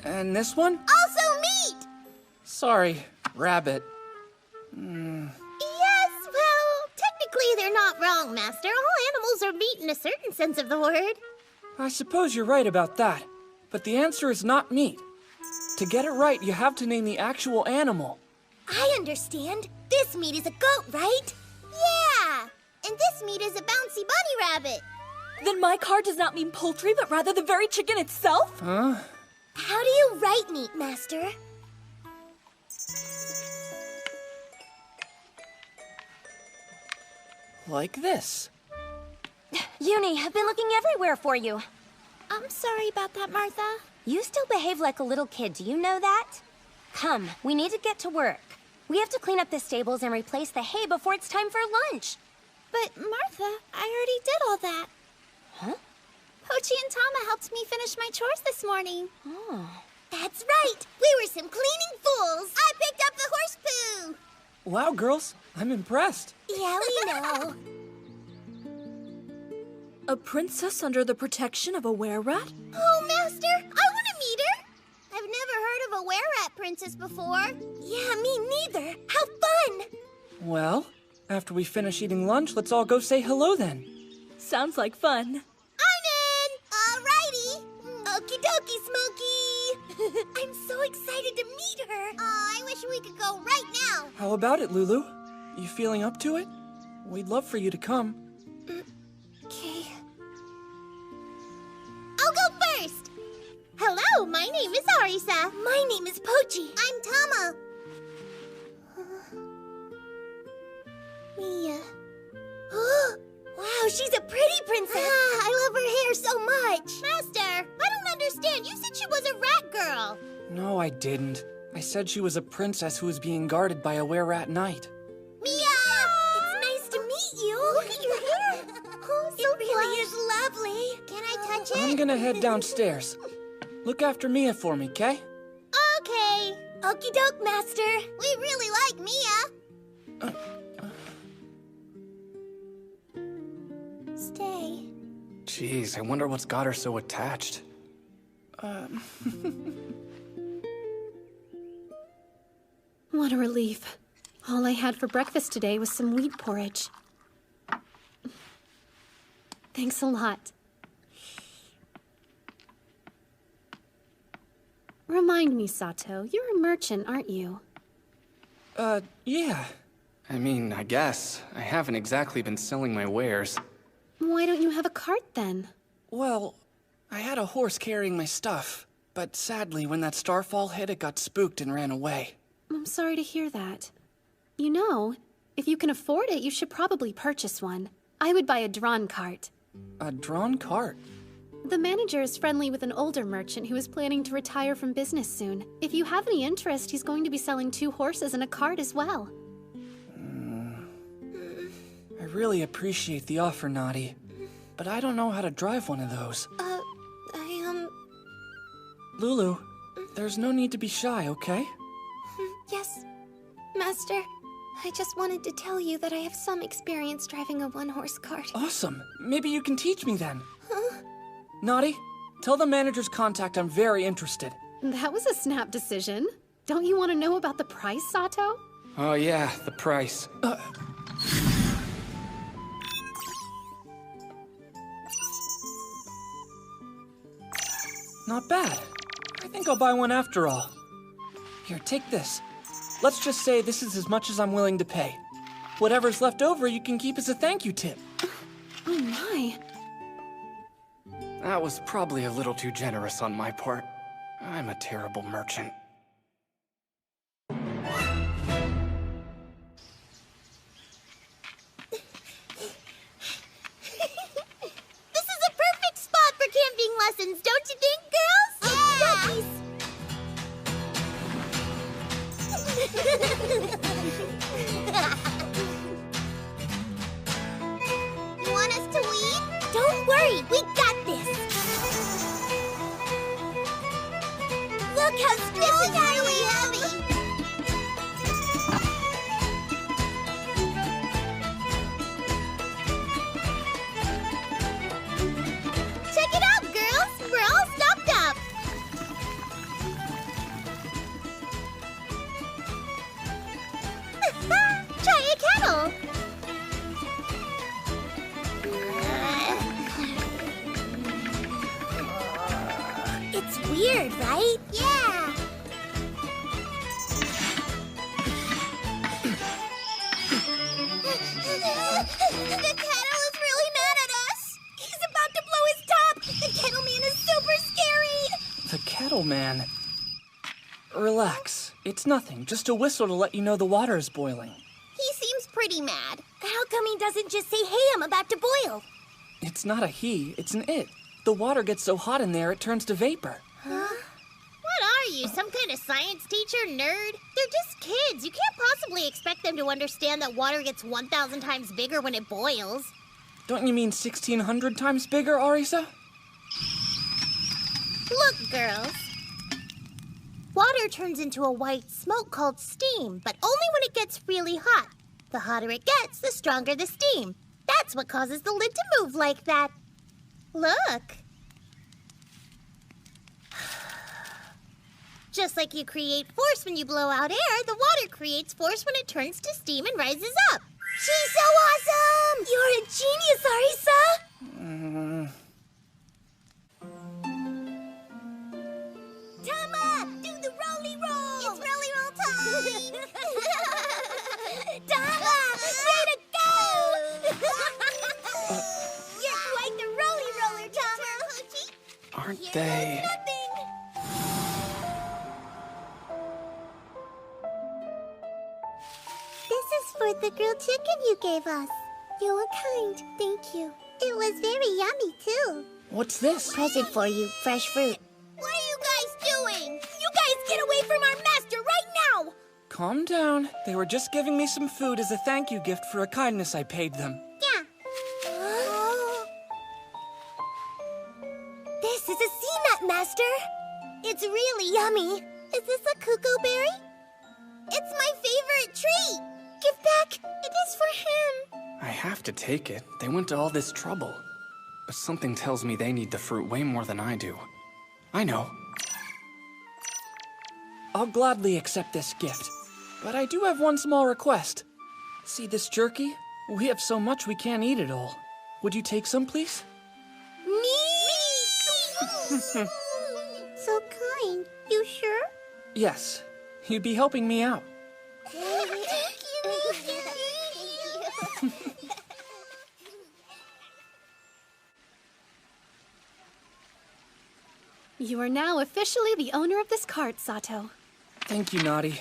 And this one? Also meat! Sorry, rabbit. Yes, well, technically they're not wrong, Master. All animals are meat in a certain sense of the word. I suppose you're right about that, but the answer is not meat. To get it right, you have to name the actual animal. I understand. This meat is a goat, right? Yeah! And this meat is a bouncy bunny rabbit. Then my card does not mean poultry, but rather the very chicken itself? Huh? How do you write meat, Master? Like this. Uni, I've been looking everywhere for you. I'm sorry about that, Martha. You still behave like a little kid, do you know that? Come, we need to get to work. We have to clean up the stables and replace the hay before it's time for lunch. But Martha, I already did all that. Huh? Pochi and Tama helped me finish my chores this morning. Oh. That's right! We were some cleaning fools! I picked up the horse poo! Wow, girls, I'm impressed. Yeah, we know. A princess under the protection of a were-rat? Oh, Master, I want to meet her! I've never heard of a were-rat princess before. Yeah, me neither. How fun! Well, after we finish eating lunch, let's all go say hello then. Sounds like fun. I'm in! Alrighty! Okie dokie, Smokey! I'm so excited to meet her! Oh, I wish we could go right now! How about it, Lulu? You feeling up to it? We'd love for you to come. Okay. I'll go first! Hello, my name is Arisa. My name is Pochi. I'm Tama. Mia. Wow, she's a pretty princess. I love her hair so much. Master, I don't understand. You said she was a rat girl. No, I didn't. I said she was a princess who was being guarded by a were-rat knight. Mia! It's nice to meet you. Look at your hair. Oh, so it really is lovely. Can I touch it? I'm gonna head downstairs. Look after Mia for me, okay? Okay. Okie doke, Master. We really like Mia. Stay. Jeez, I wonder what's got her so attached. What a relief. All I had for breakfast today was some wheat porridge. Thanks a lot. Remind me, Sato, you're a merchant, aren't you? Yeah. I mean, I guess. I haven't exactly been selling my wares. Why don't you have a cart then? Well, I had a horse carrying my stuff, but sadly, when that starfall hit, it got spooked and ran away. I'm sorry to hear that. You know, if you can afford it, you should probably purchase one. I would buy a drawn cart. A drawn cart? The manager is friendly with an older merchant who is planning to retire from business soon. If you have any interest, he's going to be selling 2 horses and a cart as well. I really appreciate the offer, Naughty, but I don't know how to drive one of those. Lulu, there's no need to be shy, okay? Yes, Master. I just wanted to tell you that I have some experience driving a one-horse cart. Awesome. Maybe you can teach me then. Naughty, tell the manager's contact I'm very interested. That was a snap decision. Don't you want to know about the price, Sato? Oh yeah, the price. Not bad. I think I'll buy one after all. Here, take this. Let's just say this is as much as I'm willing to pay. Whatever's left over, you can keep as a thank you tip. Oh my. That was probably a little too generous on my part. I'm a terrible merchant. This is a perfect spot for camping lessons, don't you think, girls? Yeah! You want us to leave? Don't worry, we got this. Look how strong this is really heavy. Check it out, girls. We're all stocked up. Try a kettle. It's weird, right? Yeah. The kettle is really mad at us. He's about to blow his top. The kettle man is super scary. The kettle man. Relax. It's nothing. Just a whistle to let you know the water is boiling. He seems pretty mad. How come he doesn't just say, hey, I'm about to boil? It's not a he, it's an it. The water gets so hot in there, it turns to vapor. Huh? What are you, some kind of science teacher nerd? They're just kids. You can't possibly really expect them to understand that water gets 1,000 times bigger when it boils. Don't you mean 1,600 times bigger, Arisa? Look, girls. Water turns into a white smoke called steam, but only when it gets really hot. The hotter it gets, the stronger the steam. That's what causes the lid to move like that. Look. Just like you create force when you blow out air, the water creates force when it turns to steam and rises up. She's so awesome! You're a genius, Arisa! Tama, do the roly roll! It's roly roll time! Tama, way to go! You're quite the roly roller, Tama! Aren't they? This is for the grilled chicken you gave us. You were kind, thank you. It was very yummy, too. What's this? Present for you, fresh fruit. What are you guys doing? You guys get away from our master right now! Calm down. They were just giving me some food as a thank you gift for a kindness I paid them. Yeah. This is a sea nut, Master. It's really yummy. Is this a cuckoo berry? It's my favorite treat. Give back. It is for him. I have to take it. They went to all this trouble. But something tells me they need the fruit way more than I do. I know. I'll gladly accept this gift. But I do have one small request. See this jerky? We have so much we can't eat it all. Would you take some, please? Me? So kind. You sure? Yes. You'd be helping me out. You are now officially the owner of this cart, Sato. Thank you, Naughty.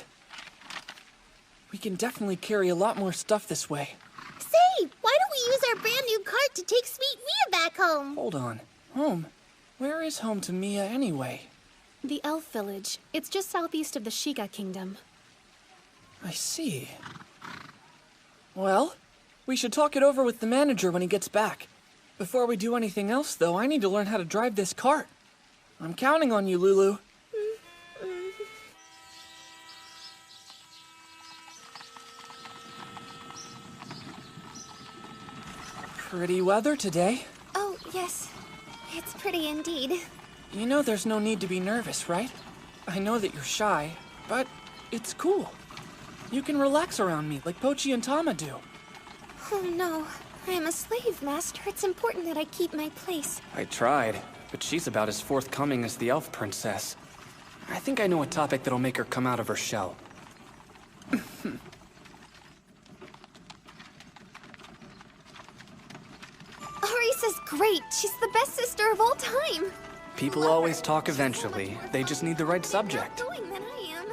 We can definitely carry a lot more stuff this way. Say, why don't we use our brand new cart to take sweet Mia back home? Hold on. Home? Where is home to Mia anyway? The Elf Village. It's just southeast of the Shiga Kingdom. I see. Well, we should talk it over with the manager when he gets back. Before we do anything else, though, I need to learn how to drive this cart. I'm counting on you, Lulu. Pretty weather today. Oh, yes. It's pretty indeed. You know there's no need to be nervous, right? I know that you're shy, but it's cool. You can relax around me like Pochi and Tama do. Oh no, I am a slave, Master. It's important that I keep my place. I tried, but she's about as forthcoming as the elf princess. I think I know a topic that'll make her come out of her shell. Arisa's great. She's the best sister of all time. People always talk eventually. They just need the right subject. More outgoing than I am.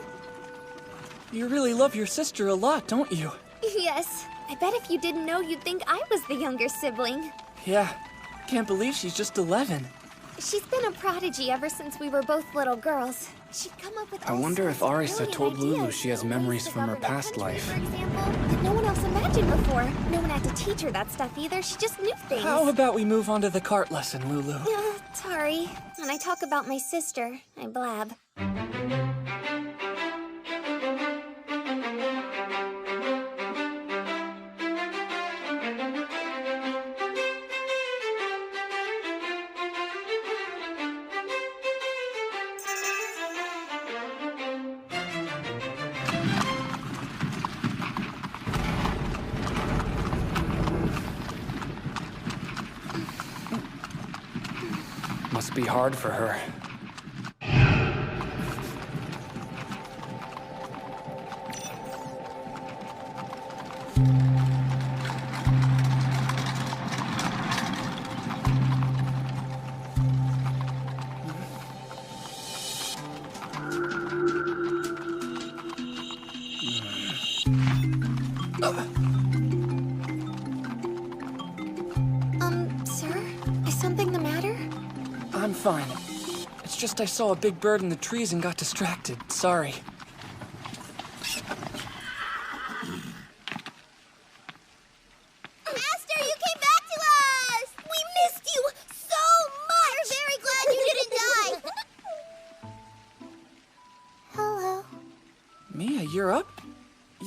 You really love your sister a lot, don't you? Yes. I bet if you didn't know, you'd think I was the younger sibling. Yeah. Can't believe she's just 11. She's been a prodigy ever since we were both little girls. She'd come up with I wonder if Arisa told Lulu she has memories from her past life. For example, that no one else imagined before. No one had to teach her that stuff either. She just knew things. How about we move on to the cart lesson, Lulu? Sorry. When I talk about my sister, I blab. Must be hard for her. Sir? Is something the matter? I'm fine. It's just I saw a big bird in the trees and got distracted. Sorry.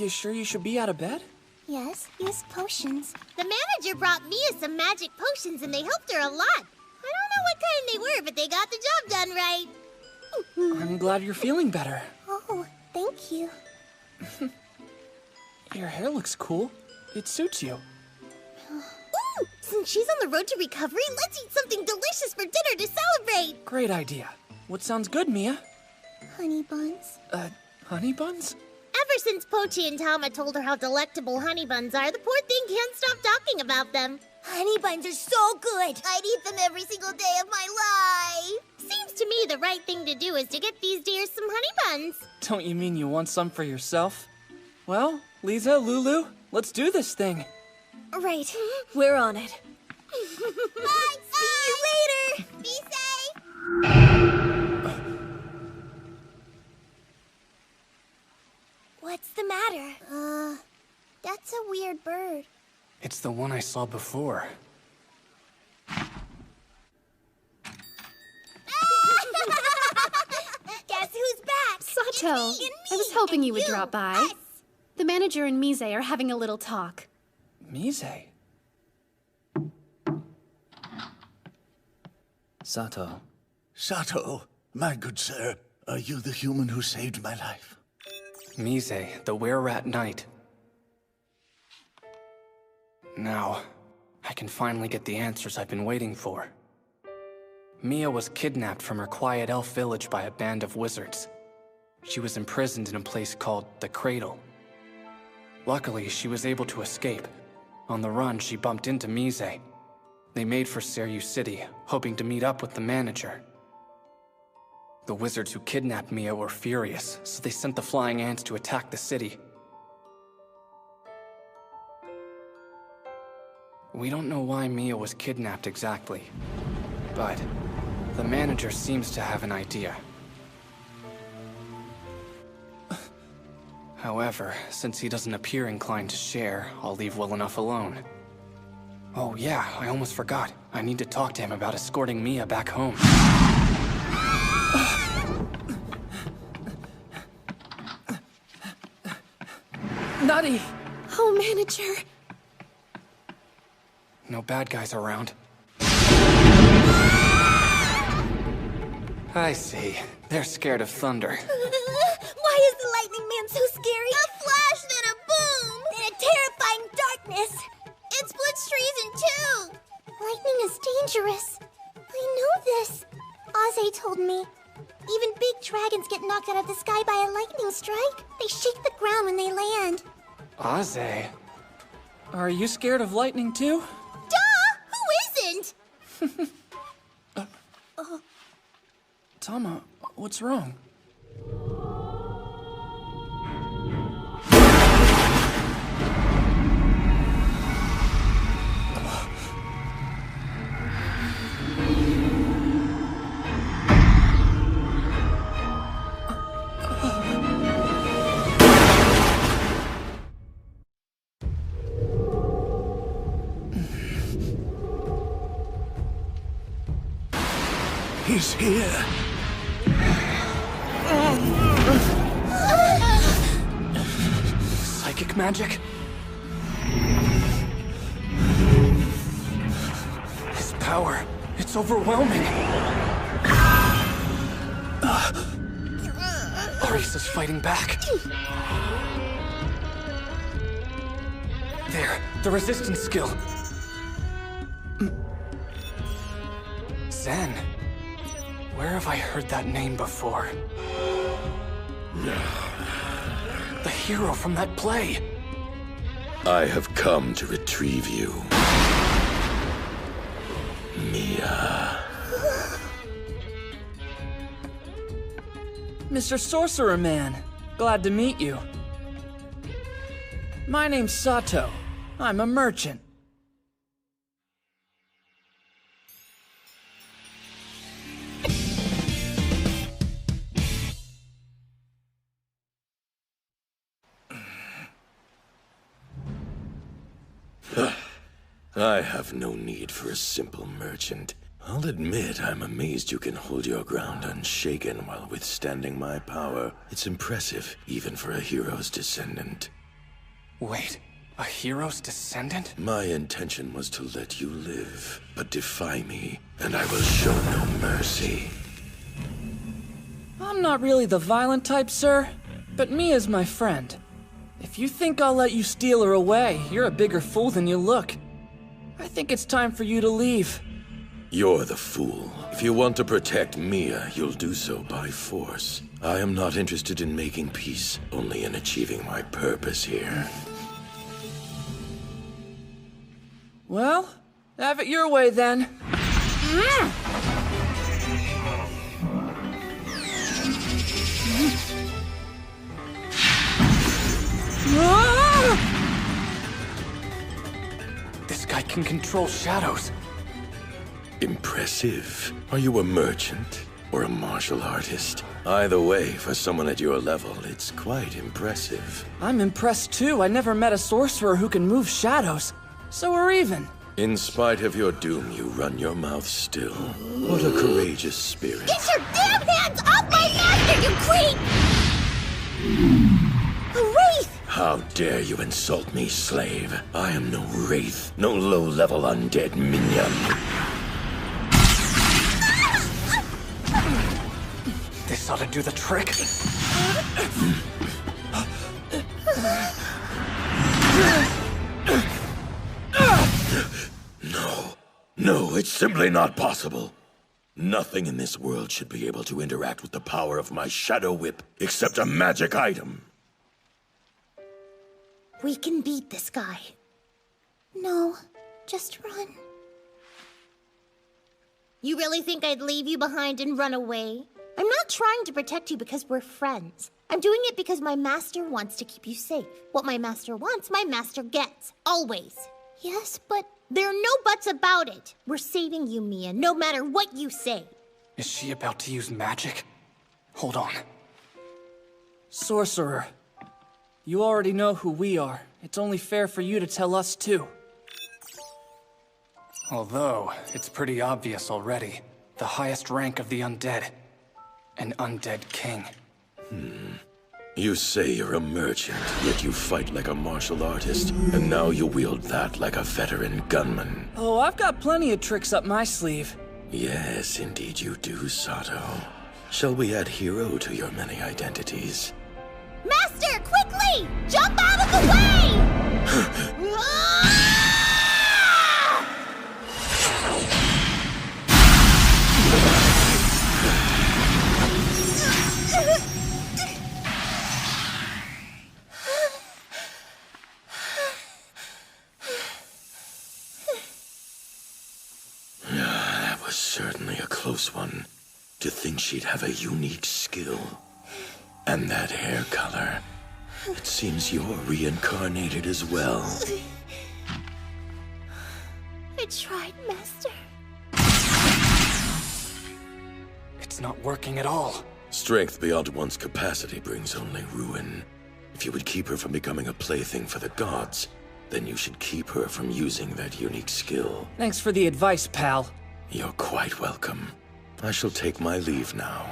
you sure you should be out of bed? Yes, use potions. The manager brought Mia some magic potions and they helped her a lot. I don't know what kind they were, but they got the job done right. I'm glad you're feeling better. Oh, thank you. Your hair looks cool. It suits you. Ooh, since she's on the road to recovery, let's eat something delicious for dinner to celebrate. Great idea. What sounds good, Mia? Honey buns. Honey buns? Ever since Pochi and Tama told her how delectable honey buns are, the poor thing can't stop talking about them. Honey buns are so good. I'd eat them every single day of my life. Seems to me the right thing to do is to get these dears some honey buns. Don't you mean you want some for yourself? Well, Lisa, Lulu, let's do this thing. Right. We're on it. Bye! See you later! Be safe! What's the matter? That's a weird bird. It's the one I saw before. Guess who's back? Sato, I was hoping you would drop by. The manager and Mise are having a little talk. Mise? Sato. Sato, my good sir, are you the human who saved my life? Mise, the were-rat knight. Now, I can finally get the answers I've been waiting for. Mia was kidnapped from her quiet elf village by a band of wizards. She was imprisoned in a place called the Cradle. Luckily, she was able to escape. On the run, she bumped into Mise. They made for Seiryu City, hoping to meet up with the manager. The wizards who kidnapped Mia were furious, so they sent the flying ants to attack the city. We don't know why Mia was kidnapped exactly, but the manager seems to have an idea. However, since he doesn't appear inclined to share, I'll leave well enough alone. Oh yeah, I almost forgot. I need to talk to him about escorting Mia back home. Nutty! Oh, manager. No bad guys around. I see. They're scared of thunder. Why is the lightning man so scary? A flash, then a boom, then a terrifying darkness. It splits trees in two. Lightning is dangerous. I know this. Aze told me. Even big dragons get knocked out of the sky by a lightning strike. They shake the ground when they land. Aze? Are you scared of lightning too? Duh! Who isn't? Tama, what's wrong? He's here. Psychic magic? His power, it's overwhelming. Arisa's fighting back. There, the resistance skill. Zen. Where have I heard that name before? The hero from that play! I have come to retrieve you. Mia. Mr. Sorcerer Man, glad to meet you. My name's Sato. I'm a merchant. I have no need for a simple merchant. I'll admit I'm amazed you can hold your ground unshaken while withstanding my power. It's impressive, even for a hero's descendant. Wait, a hero's descendant? My intention was to let you live, but defy me, and I will show no mercy. I'm not really the violent type, sir, but Mia's my friend. If you think I'll let you steal her away, you're a bigger fool than you look. I think it's time for you to leave. You're the fool. If you want to protect Mia, you'll do so by force. I am not interested in making peace, only in achieving my purpose here. Well, have it your way then. This guy can control shadows. Impressive. Are you a merchant or a martial artist? Either way, for someone at your level, it's quite impressive. I'm impressed too. I never met a sorcerer who can move shadows. So we're even. In spite of your doom, you run your mouth still. What a courageous spirit. Get your damn hands off my master, you creep! A wraith! How dare you insult me, slave? I am no wraith, no low-level undead minion. This ought to do the trick. No, it's simply not possible. Nothing in this world should be able to interact with the power of my shadow whip except a magic item. We can beat this guy. No, just run. You really think I'd leave you behind and run away? I'm not trying to protect you because we're friends. I'm doing it because my master wants to keep you safe. What my master wants, my master gets. Always. Yes, but there are no buts about it. We're saving you, Mia, no matter what you say. Is she about to use magic? Hold on. Sorcerer, you already know who we are. It's only fair for you to tell us too. Although, it's pretty obvious already. The highest rank of the undead. An undead king. You say you're a merchant, yet you fight like a martial artist, and now you wield that like a veteran gunman. Oh, I've got plenty of tricks up my sleeve. Yes, indeed you do, Sato. Shall we add hero to your many identities? Master, quickly! Jump out of the way! That was certainly a close one. To think she'd have a unique skill. And that hair color. It seems you're reincarnated as well. I tried, Master. It's not working at all. Strength beyond one's capacity brings only ruin. If you would keep her from becoming a plaything for the gods, then you should keep her from using that unique skill. Thanks for the advice, pal. You're quite welcome. I shall take my leave now.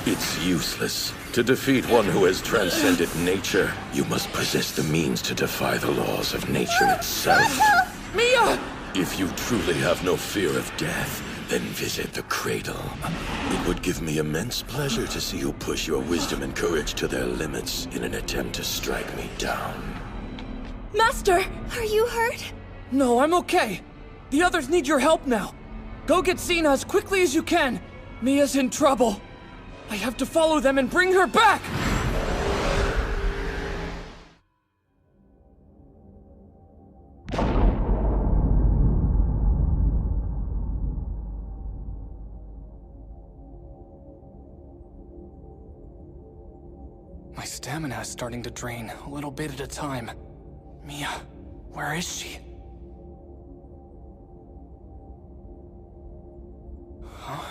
It's useless. To defeat one who has transcended nature, you must possess the means to defy the laws of nature itself. Mia! If you truly have no fear of death, then visit the cradle. It would give me immense pleasure to see you push your wisdom and courage to their limits in an attempt to strike me down. Master! Are you hurt? No, I'm okay. The others need your help now. Go get Xena as quickly as you can. Mia's in trouble. I have to follow them and bring her back! My stamina is starting to drain, a little bit at a time. Mia, where is she? Huh?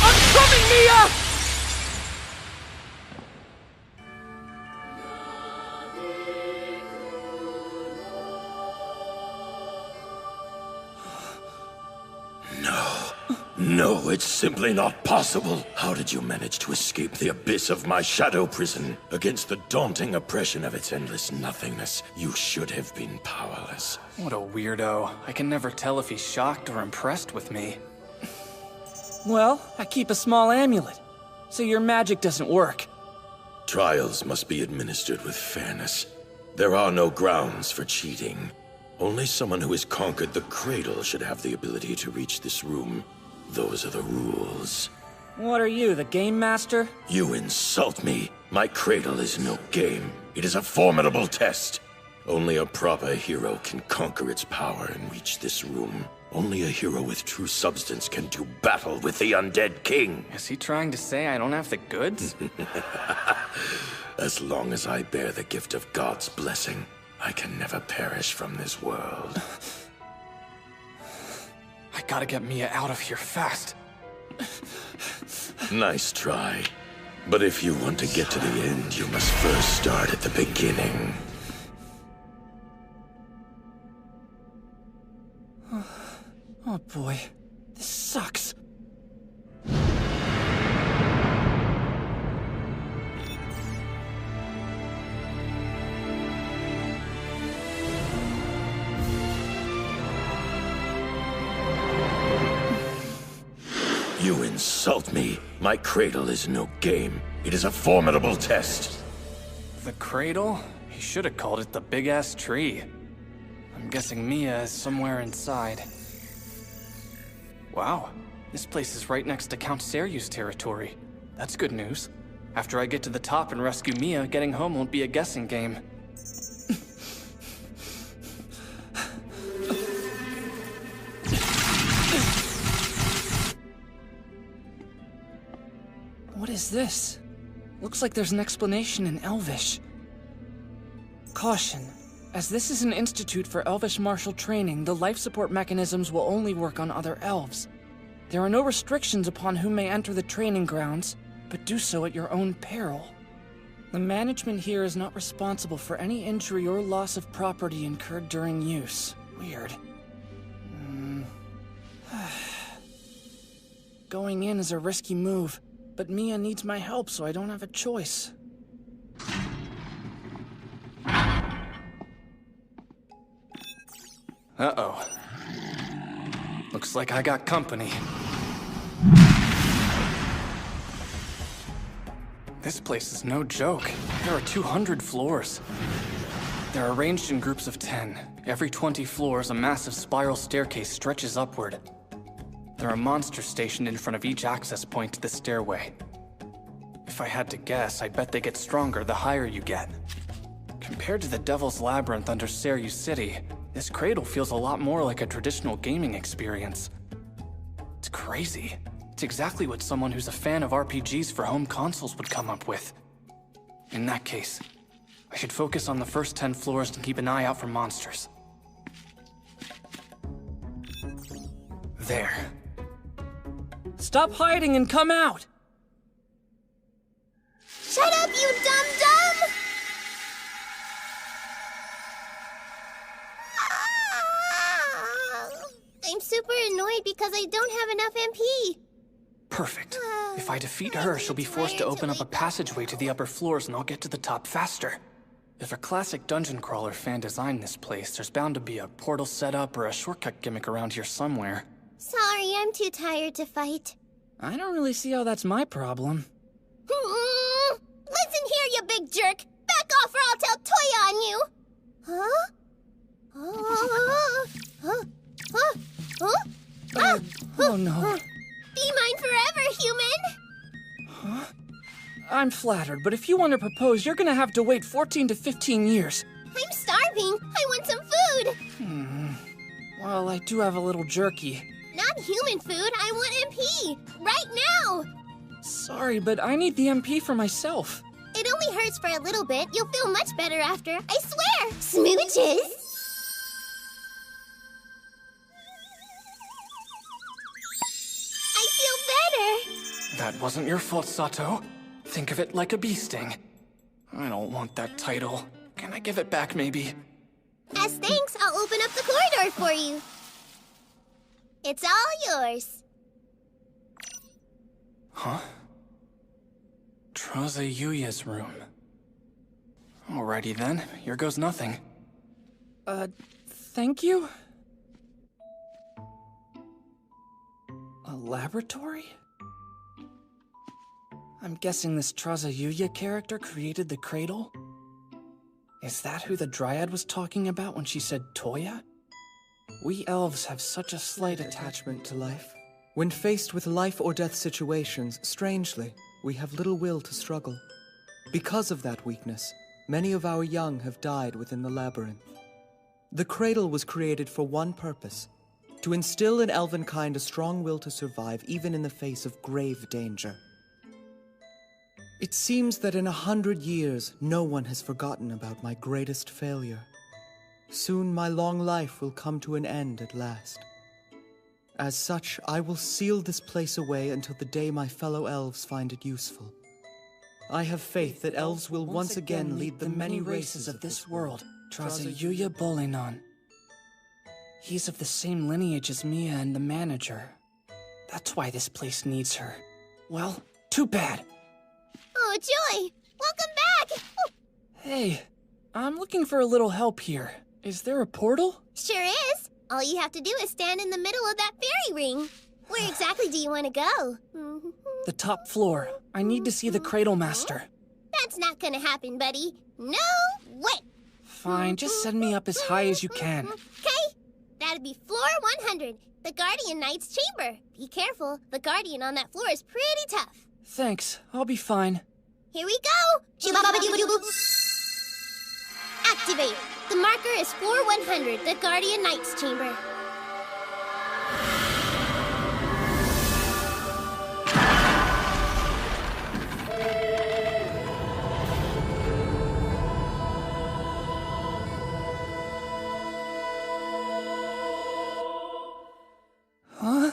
I'm coming, it's simply not possible. How did you manage to escape the abyss of my shadow prison? Against the daunting oppression of its endless nothingness, you should have been powerless. What a weirdo. I can never tell if he's shocked or impressed with me. Well, I keep a small amulet, so your magic doesn't work. Trials must be administered with fairness. There are no grounds for cheating. Only someone who has conquered the cradle should have the ability to reach this room. Those are the rules. What are you, the game master? You insult me. My cradle is no game. It is a formidable test. Only a proper hero can conquer its power and reach this room. Only a hero with true substance can do battle with the undead king. Is he trying to say I don't have the goods? As long as I bear the gift of God's blessing, I can never perish from this world. I gotta get Mia out of here fast. Nice try. But if you want to get to the end, you must first start at the beginning. Oh boy, this sucks. You insult me. My cradle is no game. It is a formidable test. The cradle? He should have called it the big-ass tree. I'm guessing Mia is somewhere inside. Wow, this place is right next to Count Seryu's territory. That's good news. After I get to the top and rescue Mia, getting home won't be a guessing game. What is this? Looks like there's an explanation in Elvish. Caution. As this is an institute for Elvish martial training, the life support mechanisms will only work on other elves. There are no restrictions upon who may enter the training grounds, but do so at your own peril. The management here is not responsible for any injury or loss of property incurred during use. Weird. Going in is a risky move, but Mia needs my help, so I don't have a choice. Uh-oh. Looks like I got company. This place is no joke. There are 200 floors. They're arranged in groups of 10. Every 20 floors, a massive spiral staircase stretches upward. There are monsters stationed in front of each access point to the stairway. If I had to guess, I'd bet they get stronger the higher you get. Compared to the Devil's Labyrinth under Seryu City, this cradle feels a lot more like a traditional gaming experience. It's crazy. It's exactly what someone who's a fan of RPGs for home consoles would come up with. In that case, I should focus on the first 10 floors and keep an eye out for monsters. There. Stop hiding and come out! Shut up, you dum-dum! I'm super annoyed because I don't have enough MP. Perfect. If I defeat her, she'll be forced to open up a passageway to the upper floors and I'll get to the top faster. If a classic dungeon crawler fan designed this place, there's bound to be a portal setup or a shortcut gimmick around here somewhere. Sorry, I'm too tired to fight. I don't really see how that's my problem. Listen here, you big jerk! Back off or I'll tell Toya on you! Oh no. Be mine forever, human! Huh? I'm flattered, but if you want to propose, you're gonna have to wait 14 to 15 years. I'm starving! I want some food! Well, I do have a little jerky. Not human food, I want MP! Right now! Sorry, but I need the MP for myself. It only hurts for a little bit. You'll feel much better after. I swear! Smooches! I feel better! That wasn't your fault, Sato. Think of it like a bee sting. I don't want that title. Can I give it back, maybe? As thanks, I'll open up the corridor for you. It's all yours. Huh? Traza Yuya's room. Alrighty then, here goes nothing. Thank you? A laboratory? I'm guessing this Traza Yuya character created the cradle? Is that who the Dryad was talking about when she said Toya? We elves have such a slight attachment to life. When faced with life or death situations, strangely, we have little will to struggle. Because of that weakness, many of our young have died within the labyrinth. The cradle was created for one purpose: to instill in elvenkind a strong will to survive even in the face of grave danger. It seems that in 100 years, no one has forgotten about my greatest failure. Soon my long life will come to an end at last. As such, I will seal this place away until the day my fellow elves find it useful. I have faith that elves will once again lead the many races of this world. Traza Yuya Bolinon. He's of the same lineage as Mia and the manager. That's why this place needs her. Well, too bad. Oh, Joy! Welcome back! Oh. Hey, I'm looking for a little help here. Is there a portal? Sure is. All you have to do is stand in the middle of that fairy ring. Where exactly do you want to go? The top floor. I need to see the Cradle Master. That's not gonna happen, buddy. No way! Fine, just send me up as high as you can. Okay? That'd be floor 100, the Guardian Knight's chamber. Be careful, the Guardian on that floor is pretty tough. Thanks, I'll be fine. Here we go! Activate! The marker is floor 100, the Guardian Knight's chamber. Huh?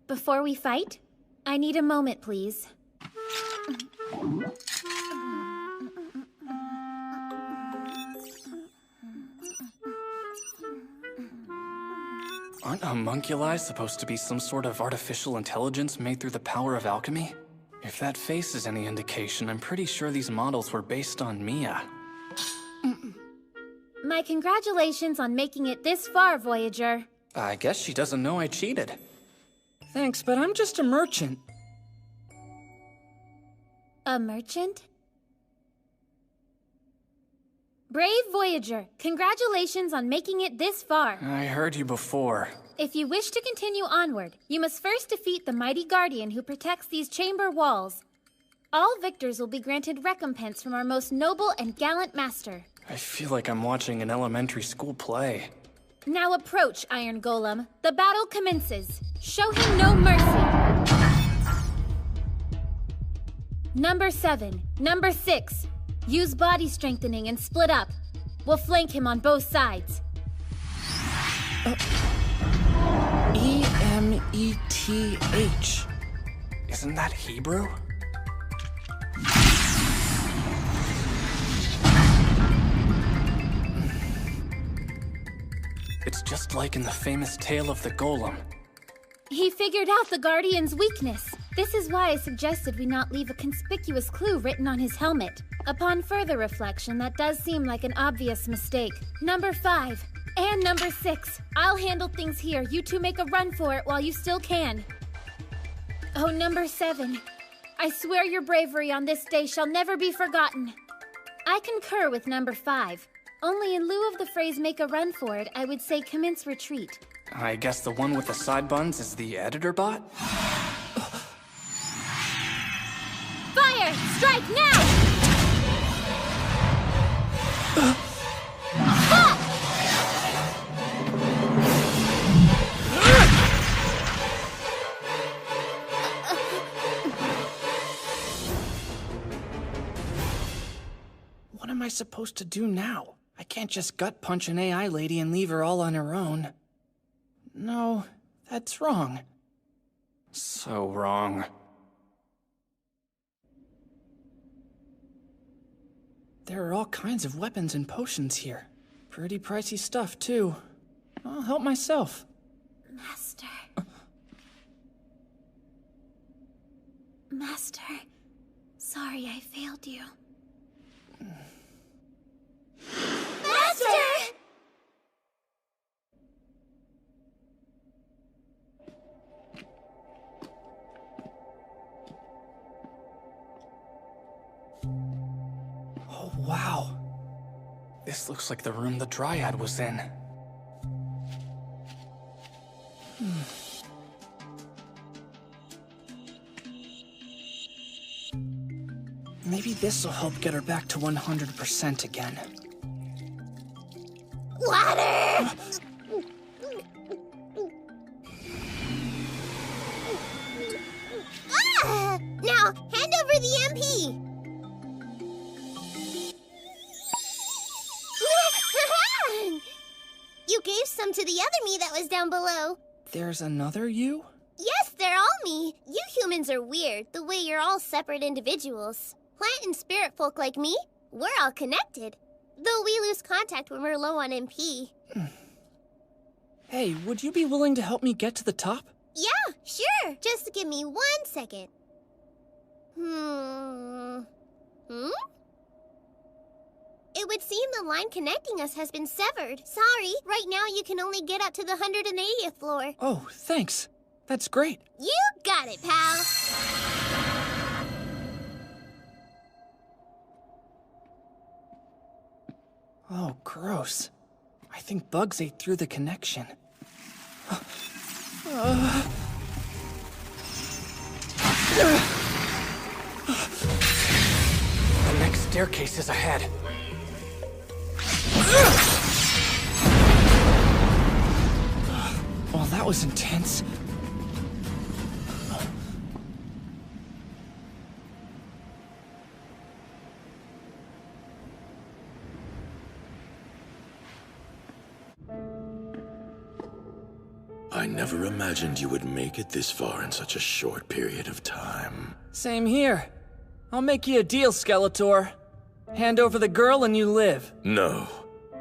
Before we fight, I need a moment, please. Aren't homunculi supposed to be some sort of artificial intelligence made through the power of alchemy? If that face is any indication, I'm pretty sure these models were based on Mia. My congratulations on making it this far, Voyager. I guess she doesn't know I cheated. Thanks, but I'm just a merchant. A merchant? Brave Voyager, congratulations on making it this far. I heard you before. If you wish to continue onward, you must first defeat the mighty Guardian who protects these chamber walls. All victors will be granted recompense from our most noble and gallant master. I feel like I'm watching an elementary school play. Now approach, Iron Golem. The battle commences. Show him no mercy. Number 7, number 6. Use body strengthening and split up. We'll flank him on both sides. E-M-E-T-H. Isn't that Hebrew? It's just like in the famous tale of the Golem. He figured out the Guardian's weakness. This is why I suggested we not leave a conspicuous clue written on his helmet. Upon further reflection, that does seem like an obvious mistake. Number 5 and number 6. I'll handle things here. You two make a run for it while you still can. Oh, number 7. I swear your bravery on this day shall never be forgotten. I concur with number 5. Only in lieu of the phrase make a run for it, I would say commence retreat. I guess the one with the side buns is the editor bot? Fire! Strike now! What am I supposed to do now? I can't just gut punch an AI lady and leave her all on her own. No, that's wrong. So wrong. There are all kinds of weapons and potions here. Pretty pricey stuff, too. I'll help myself. Master. Master. Sorry I failed you. Master! Oh, wow. This looks like the room the Dryad was in. Maybe this'll help get her back to 100% again. Water! Now, hand over the MP! You gave some to the other me that was down below. There's another you? Yes, they're all me. You humans are weird, the way you're all separate individuals. Plant and spirit folk like me, we're all connected. Though we lose contact when we're low on MP. Hey, would you be willing to help me get to the top? Yeah, sure. Just give me 1 second. It would seem the line connecting us has been severed. Sorry, right now you can only get up to the 180th floor. Oh, thanks. That's great. You got it, pal. Oh, gross. I think bugs ate through the connection. The next staircase is ahead. Well, that was intense. I never imagined you would make it this far in such a short period of time. Same here. I'll make you a deal, Skeletor. Hand over the girl and you live. No.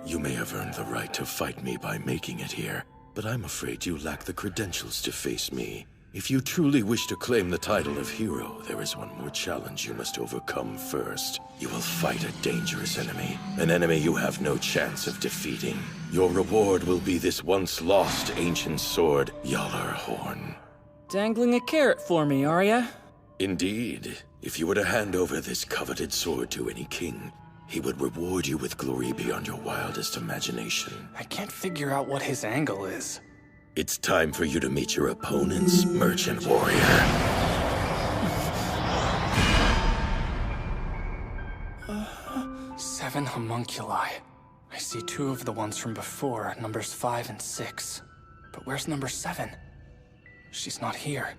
You may have earned the right to fight me by making it here, but I'm afraid you lack the credentials to face me. If you truly wish to claim the title of hero, there is one more challenge you must overcome first. You will fight a dangerous enemy, an enemy you have no chance of defeating. Your reward will be this once lost ancient sword, Yallarhorn. Dangling a carrot for me, are ya? Indeed. If you were to hand over this coveted sword to any king, he would reward you with glory beyond your wildest imagination. I can't figure out what his angle is. It's time for you to meet your opponents, Merchant Warrior. 7 homunculi. I see 2 of the ones from before, numbers 5 and 6. But where's number 7? She's not here.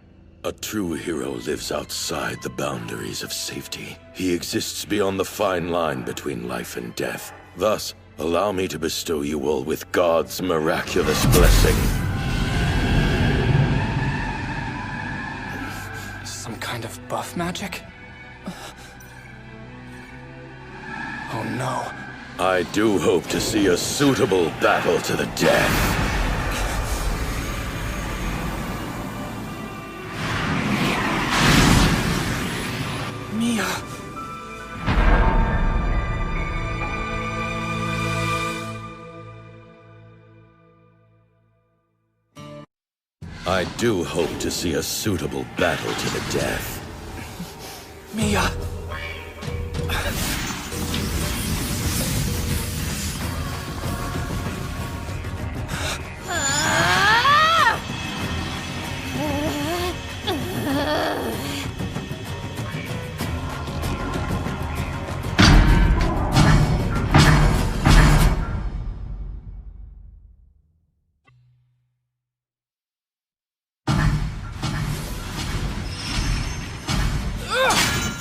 A true hero lives outside the boundaries of safety. He exists beyond the fine line between life and death. Thus, allow me to bestow you all with God's miraculous blessing. Some kind of buff magic? Oh no. I do hope to see a suitable battle to the death. Mia. I do hope to see a suitable battle to the death. Mia.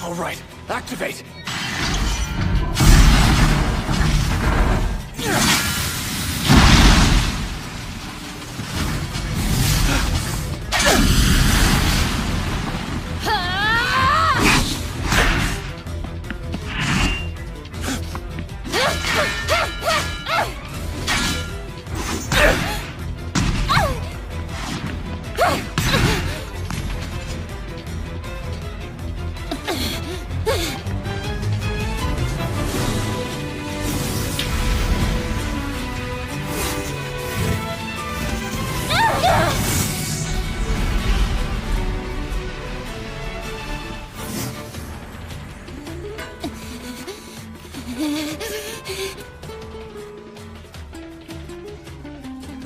All right, activate.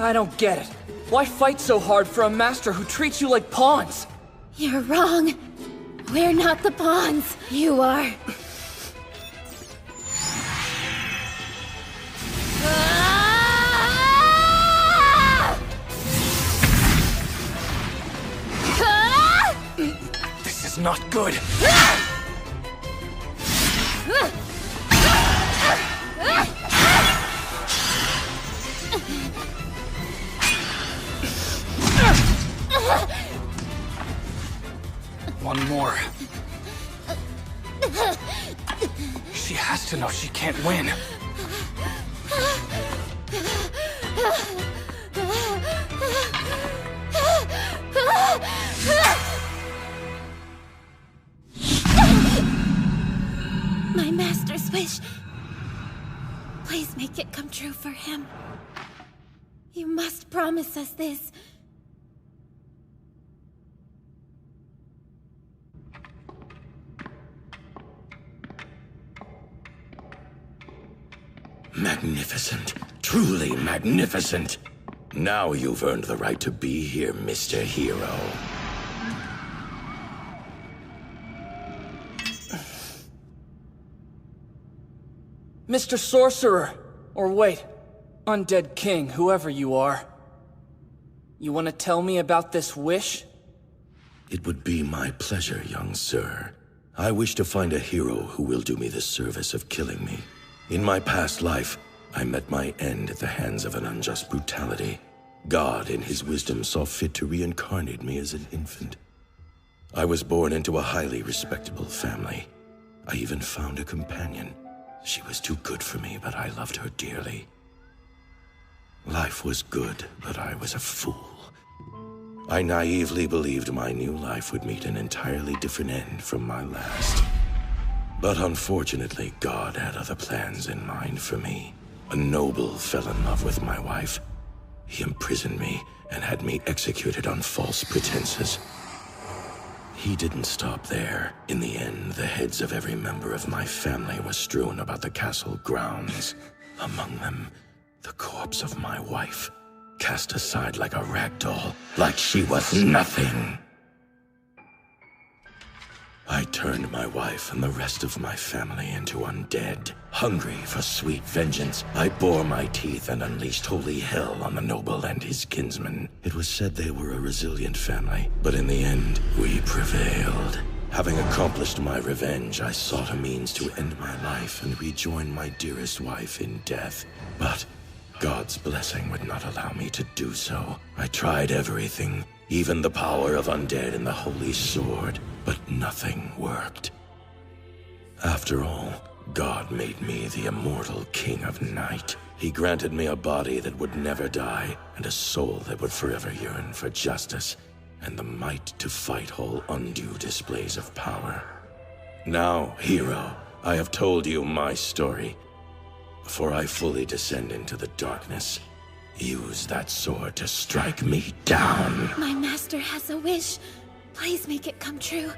I don't get it. Why fight so hard for a master who treats you like pawns? You're wrong. We're not the pawns. You are. This is not good. One more. She has to know she can't win. My master's wish. Please make it come true for him. You must promise us this. Magnificent. Truly magnificent. Now you've earned the right to be here, Mr. Hero. Mr. Sorcerer! Or wait, Undead King, whoever you are. You want to tell me about this wish? It would be my pleasure, young sir. I wish to find a hero who will do me the service of killing me. In my past life, I met my end at the hands of an unjust brutality. God, in his wisdom, saw fit to reincarnate me as an infant. I was born into a highly respectable family. I even found a companion. She was too good for me, but I loved her dearly. Life was good, but I was a fool. I naively believed my new life would meet an entirely different end from my last. But unfortunately, God had other plans in mind for me. A noble fell in love with my wife. He imprisoned me and had me executed on false pretenses. He didn't stop there. In the end, the heads of every member of my family were strewn about the castle grounds. Among them, the corpse of my wife, cast aside like a rag doll, like she was nothing. I turned my wife and the rest of my family into undead. Hungry for sweet vengeance, I bore my teeth and unleashed holy hell on the noble and his kinsmen. It was said they were a resilient family, but in the end, we prevailed. Having accomplished my revenge, I sought a means to end my life and rejoin my dearest wife in death. But God's blessing would not allow me to do so. I tried everything, even the power of undead and the holy sword, but nothing worked. After all, God made me the immortal King of Night. He granted me a body that would never die, and a soul that would forever yearn for justice, and the might to fight all undue displays of power. Now, hero, I have told you my story. Before I fully descend into the darkness, use that sword to strike me down. My master has a wish. Please make it come true.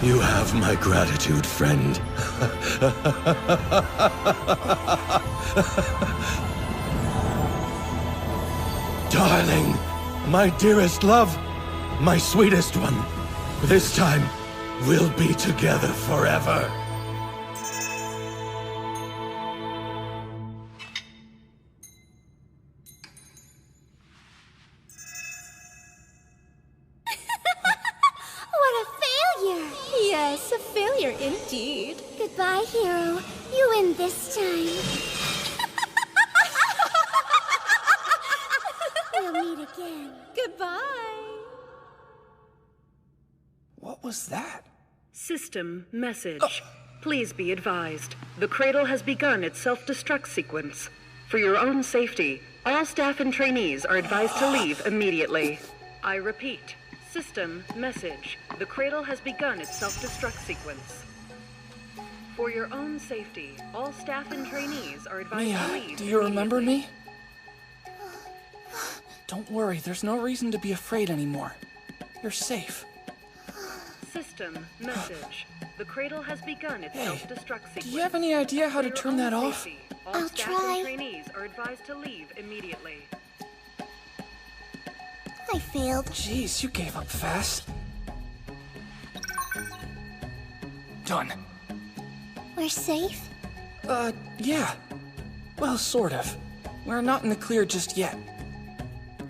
You have my gratitude, friend. Darling, my dearest love, my sweetest one, this time we'll be together forever. What a failure! Yes, a failure indeed. Goodbye, hero. You win this time. We'll meet again. Goodbye. What was that? System message. Please be advised. The cradle has begun its self-destruct sequence. For your own safety, all staff and trainees are advised to leave immediately. I repeat. System message. The cradle has begun its self-destruct sequence. For your own safety, all staff and trainees are advised to leave. Do you remember me? Don't worry, there's no reason to be afraid anymore. You're safe. System message. The cradle has begun its self-destruct sequence. Do you have any idea how to For your turn that own off? safety, all I'll staff try. and trainees are advised to leave immediately. I failed. Jeez, you gave up fast. Done. We're safe? Yeah. Well, sort of. We're not in the clear just yet.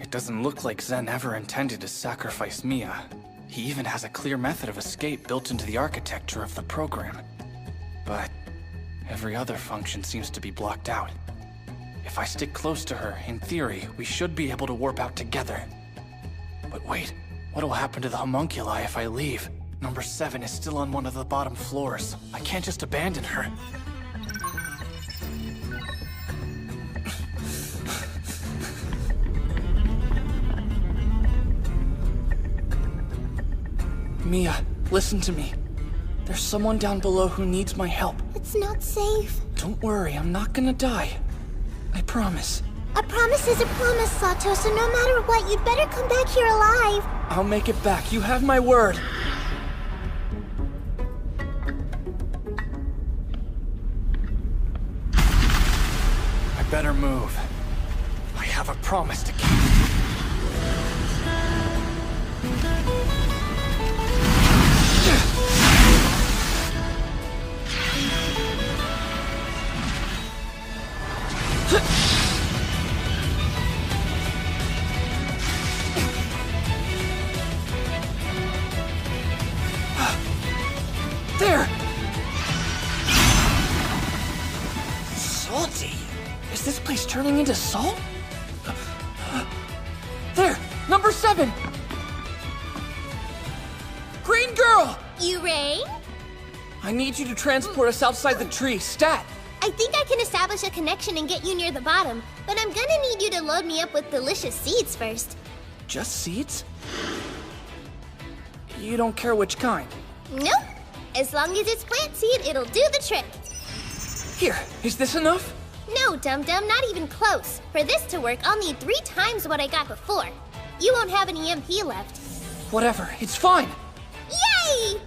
It doesn't look like Zen ever intended to sacrifice Mia. He even has a clear method of escape built into the architecture of the program. But every other function seems to be blocked out. If I stick close to her, in theory, we should be able to warp out together. But wait, what'll happen to the homunculi if I leave? Number 7 is still on one of the bottom floors. I can't just abandon her. Mia, listen to me. There's someone down below who needs my help. It's not safe. Don't worry, I'm not gonna die. I promise. A promise is a promise, Sato, so no matter what, you'd better come back here alive. I'll make it back. You have my word. I better move. I have a promise to keep. There! Salty? Is this place turning into salt? There! Number 7! Green girl! You rang? I need you to transport us outside the tree. Stat! I think I can establish a connection and get you near the bottom, but I'm gonna need you to load me up with delicious seeds first. Just seeds? You don't care which kind? Nope. As long as it's plant seed, it'll do the trick. Here, is this enough? No, dum-dum, not even close. For this to work, I'll need 3 times what I got before. You won't have any MP left. Whatever, it's fine. Yay!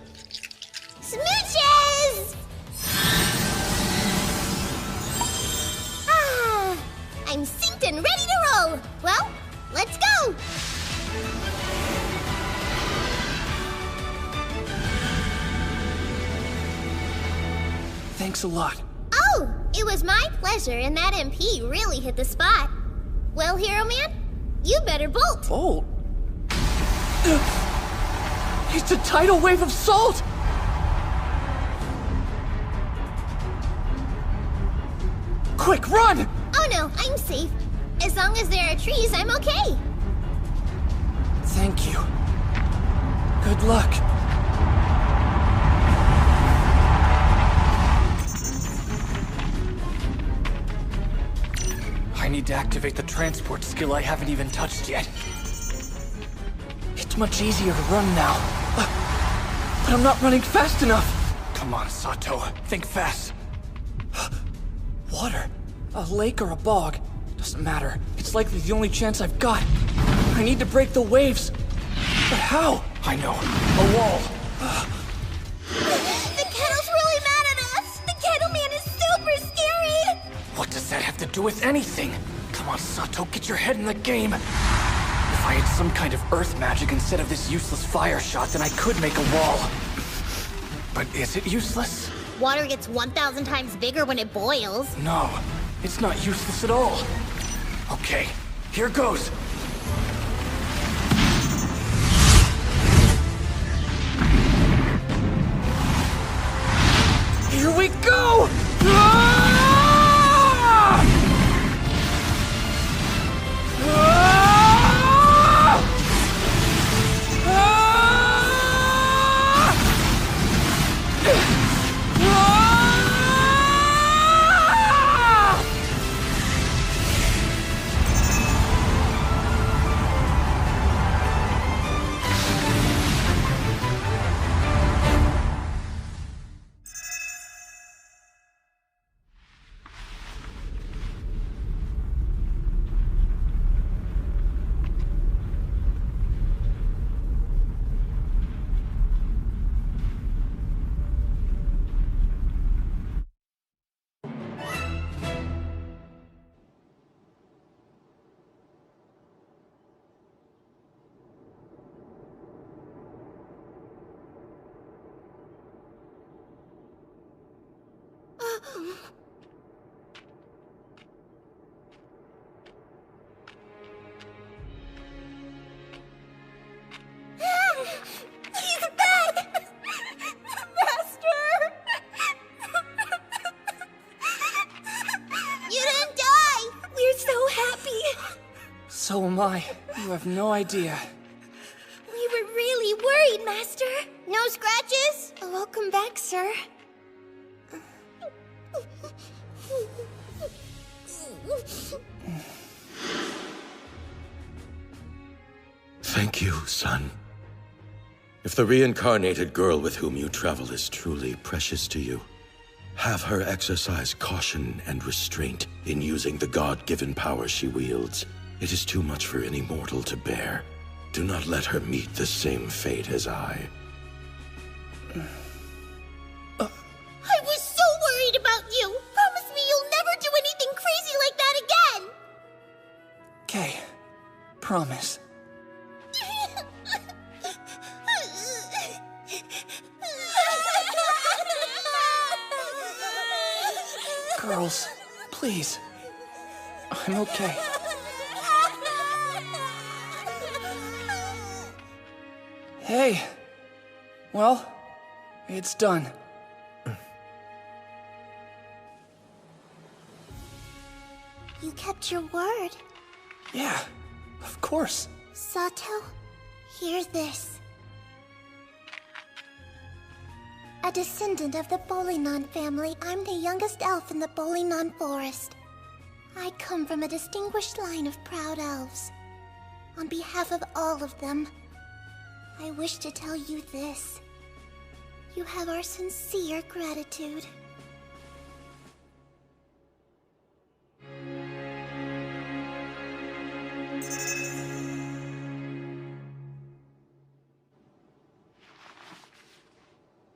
Smooches! Ah, I'm synced and ready to roll. Well, let's go. Thanks a lot. Oh, it was my pleasure, and that MP really hit the spot. Well, Hero Man, you better bolt. Bolt? It's a tidal wave of salt! Quick, run! Oh no, I'm safe. As long as there are trees, I'm okay. Thank you. Good luck. I need to activate the transport skill I haven't even touched yet. It's much easier to run now. But I'm not running fast enough. Come on, Sato. Think fast. Water. A lake or a bog. Doesn't matter. It's likely the only chance I've got. I need to break the waves. But how? I know. A wall. The kettle's really mad at us! The kettle man is super scary! What does that have to do with anything? Come on, Sato, get your head in the game. If I had some kind of earth magic instead of this useless fire shot, then I could make a wall. But is it useless? Water gets 1,000 times bigger when it boils. No, it's not useless at all. Okay, here goes. Here we go! Ah! He's back! Master! You didn't die! We're so happy! So am I. You have no idea. We were really worried, Master. No scratches? Welcome back, sir. Thank you, son. If the reincarnated girl with whom you travel is truly precious to you, have her exercise caution and restraint in using the God-given power she wields. It is too much for any mortal to bear. Do not let her meet the same fate as I. I was so worried about you! Promise me you'll never do anything crazy like that again! Okay. Promise. Girls, please. I'm okay. Hey. Well, it's done. You kept your word. Yeah, of course. Sato, hear this. A descendant of the Bolinon family, I'm the youngest elf in the Bolinon forest. I come from a distinguished line of proud elves. On behalf of all of them, I wish to tell you this. You have our sincere gratitude.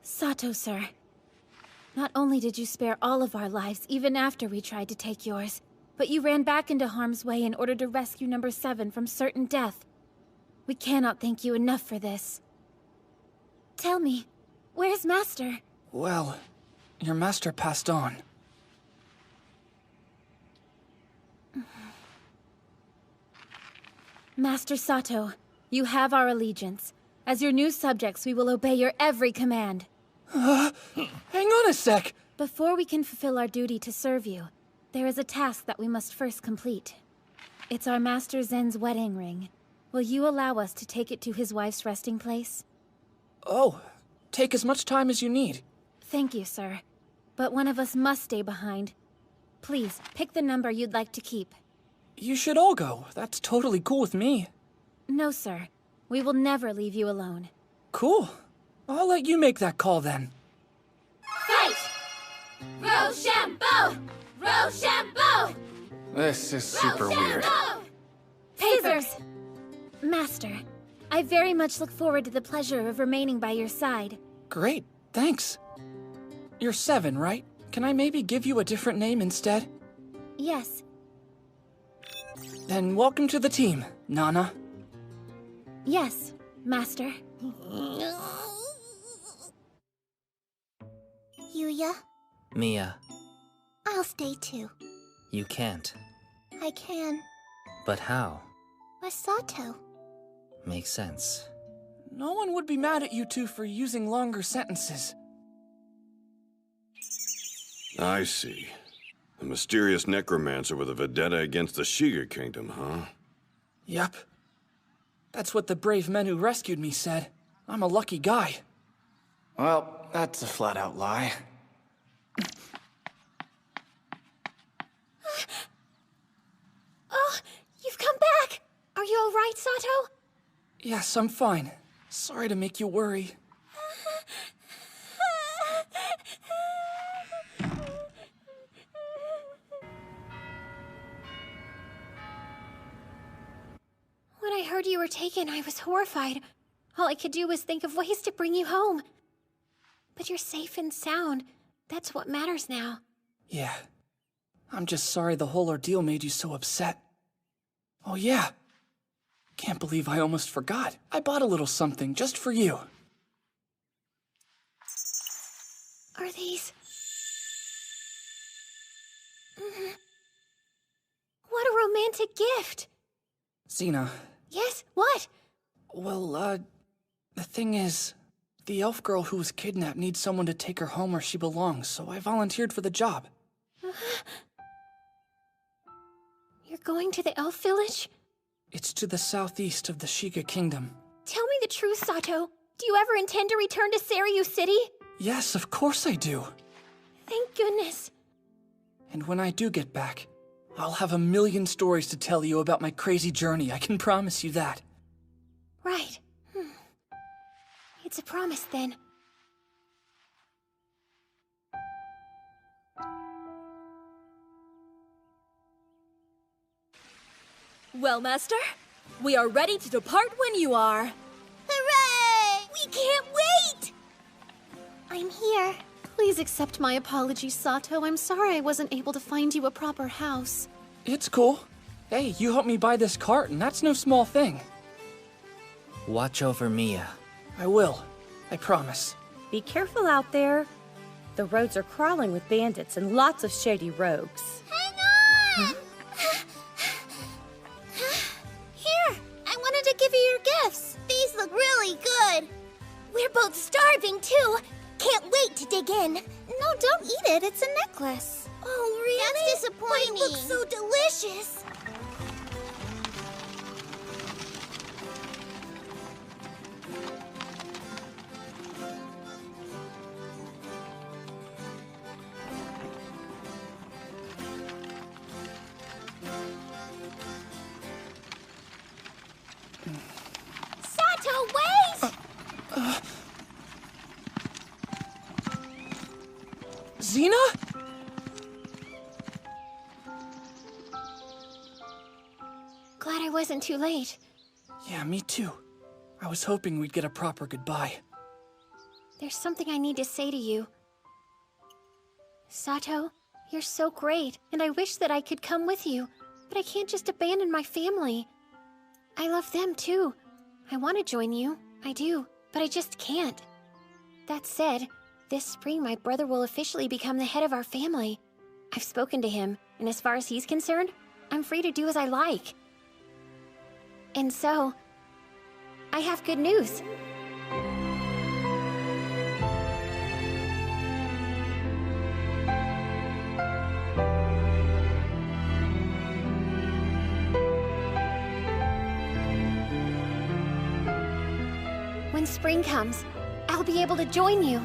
Sato, sir. Not only did you spare all of our lives, even after we tried to take yours, but you ran back into harm's way in order to rescue number 7 from certain death. We cannot thank you enough for this. Tell me, where's Master? Well, your master passed on. Master Sato, you have our allegiance. As your new subjects, we will obey your every command. Hang on a sec! Before we can fulfill our duty to serve you, there is a task that we must first complete. It's our Master Zen's wedding ring. Will you allow us to take it to his wife's resting place? Oh, take as much time as you need. Thank you, sir. But one of us must stay behind. Please, pick the number you'd like to keep. You should all go. That's totally cool with me. No, sir. We will never leave you alone. Cool. I'll let you make that call then. Fight! Rochambeau! Rochambeau! This is super weird. Papers! Master, I very much look forward to the pleasure of remaining by your side. Great, thanks. You're 7, right? Can I maybe give you a different name instead? Yes. Then welcome to the team, Nana. Yes, Master. Yuya, Mia, I'll stay too. you can't. I can. But how? Masato. Makes sense. No one would be mad at you two for using longer sentences. I see. A mysterious necromancer with a vendetta against the Shiga Kingdom, huh? Yep. That's what the brave men who rescued me said. I'm a lucky guy. Well, that's a flat-out lie. Oh, you've come back! Are you all right, Sato? Yes, I'm fine. Sorry to make you worry. When I heard you were taken, I was horrified. All I could do was think of ways to bring you home. But you're safe and sound. That's what matters now. Yeah. I'm just sorry the whole ordeal made you so upset. Oh yeah. Can't believe I almost forgot. I bought a little something just for you. Are these... romantic gift. Xena. Yes, what? Well, the thing is, the elf girl who was kidnapped needs someone to take her home where she belongs, so I volunteered for the job. You're going to the elf village? It's to the southeast of the Shiga Kingdom. Tell me the truth, Sato. Do you ever intend to return to Seiryu City? Yes, of course I do. Thank goodness. And when I do get back, I'll have a million stories to tell you about my crazy journey, I can promise you that. Right. It's a promise, then. Well, Master, we are ready to depart when you are. Hooray! We can't wait! I'm here. Please accept my apologies, Sato. I'm sorry I wasn't able to find you a proper house. It's cool. Hey, you helped me buy this cart, and that's no small thing. Watch over Mia. I will. I promise. Be careful out there. The roads are crawling with bandits and lots of shady rogues. Hang on! Here, I wanted to give you your gifts. These look really good. We're both starving, too. Can't wait to dig in. No, don't eat it. It's a necklace. Oh, really? That's disappointing. But it looks so delicious. Sato, wait! Xena? Glad I wasn't too late. Yeah, me too. I was hoping we'd get a proper goodbye. There's something I need to say to you. Sato, you're so great, and I wish that I could come with you, but I can't just abandon my family. I love them too. I want to join you, I do, but I just can't. That said, this spring my brother will officially become the head of our family. I've spoken to him, and as far as he's concerned, I'm free to do as I like. And so, I have good news. When spring comes, I'll be able to join you.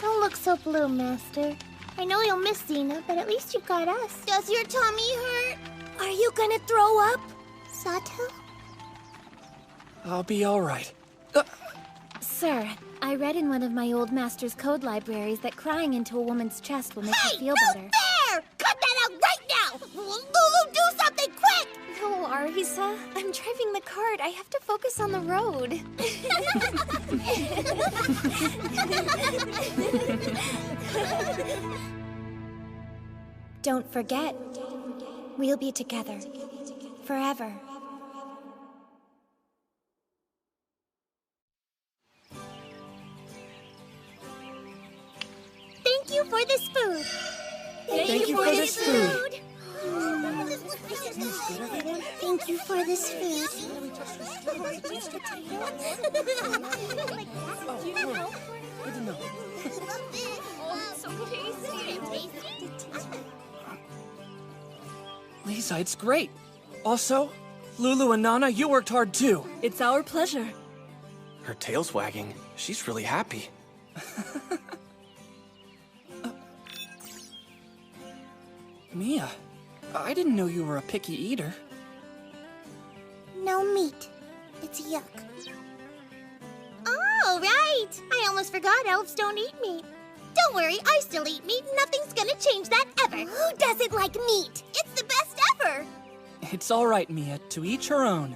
Don't look so blue, Master. I know you'll miss Xena, but at least you got us. Does your tummy hurt? Are you gonna throw up? Sato? I'll be alright. Sir, I read in one of my old master's code libraries that crying into a woman's chest will make her feel better. Fair! Cut that out right now! Lulu, do something quick! No, Arisa. I'm driving the cart. I have to focus on the road. Don't forget, we'll be together. Forever. Thank you for this food. Thank you for this food. Thank you for this food. Good to know. So tasty. Lisa, it's great. Also, Lulu and Nana, you worked hard too. It's our pleasure. Her tail's wagging. She's really happy. Mia, I didn't know you were a picky eater. No meat. It's yuck. Oh, right! I almost forgot elves don't eat meat. Don't worry, I still eat meat. Nothing's gonna change that ever. Who doesn't like meat? It's the best ever! It's all right, Mia. To each her own.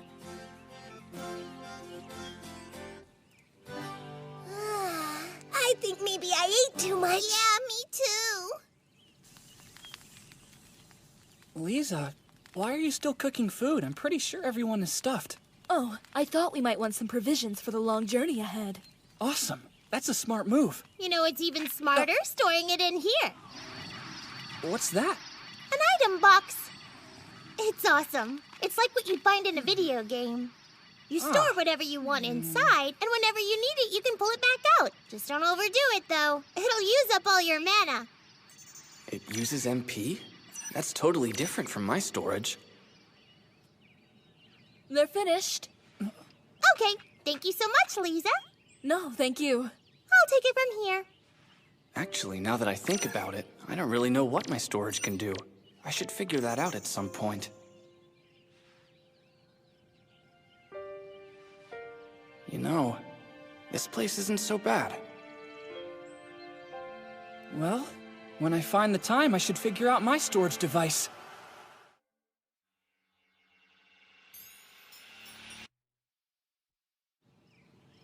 I think maybe I ate too much. Yeah, me too. Lisa, why are you still cooking food? I'm pretty sure everyone is stuffed. Oh, I thought we might want some provisions for the long journey ahead. Awesome. That's a smart move. You know, it's even smarter storing it in here. What's that? An item box. It's awesome. It's like what you'd find in a video game. You store whatever you want inside, and whenever you need it, you can pull it back out. Just don't overdo it, though. It'll use up all your mana. It uses MP? That's totally different from my storage. They're finished. Okay, thank you so much, Lisa. No, thank you. I'll take it from here. Actually, now that I think about it, I don't really know what my storage can do. I should figure that out at some point. You know, this place isn't so bad. Well, when I find the time, I should figure out my storage device.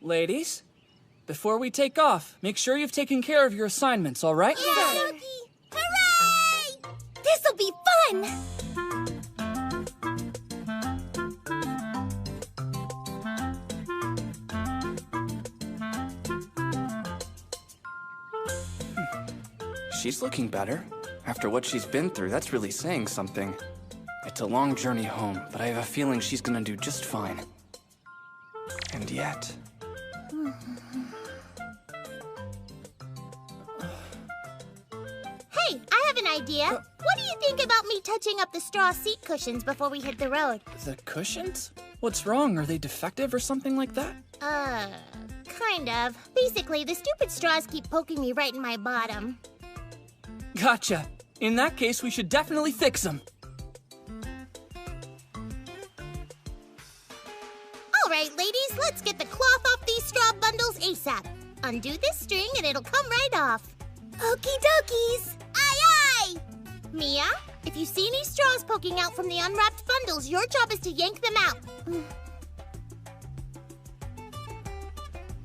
Ladies, before we take off, make sure you've taken care of your assignments, all right? Yeah! Hooray! This'll be fun! She's looking better. After what she's been through, that's really saying something. It's a long journey home, but I have a feeling she's gonna do just fine. And yet... Hey, I have an idea. What do you think about me touching up the straw seat cushions before we hit the road? The cushions? What's wrong? Are they defective or something like that? Kind of. Basically, the stupid straws keep poking me right in my bottom. Gotcha. In that case, we should definitely fix them. All right, ladies, let's get the cloth off these straw bundles ASAP. Undo this string and it'll come right off. Okie dokies. Aye, aye. Mia, if you see any straws poking out from the unwrapped bundles, your job is to yank them out.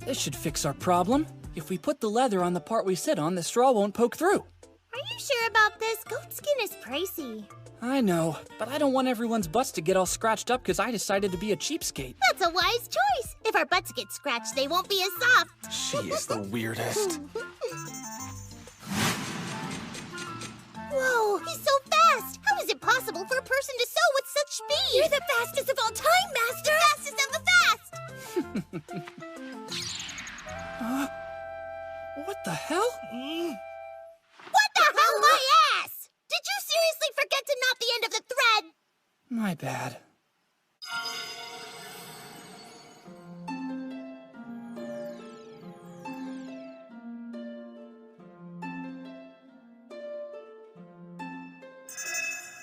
This should fix our problem. If we put the leather on the part we sit on, the straw won't poke through. Are you sure about this? Goat skin is pricey. I know, but I don't want everyone's butts to get all scratched up because I decided to be a cheapskate. That's a wise choice. If our butts get scratched, they won't be as soft. She is the weirdest. Whoa, he's so fast! How is it possible for a person to sew with such speed? You're the fastest of all time, Master! The fastest of the fast! What the hell? What the hell, my ass? Did you seriously forget to knot the end of the thread? My bad.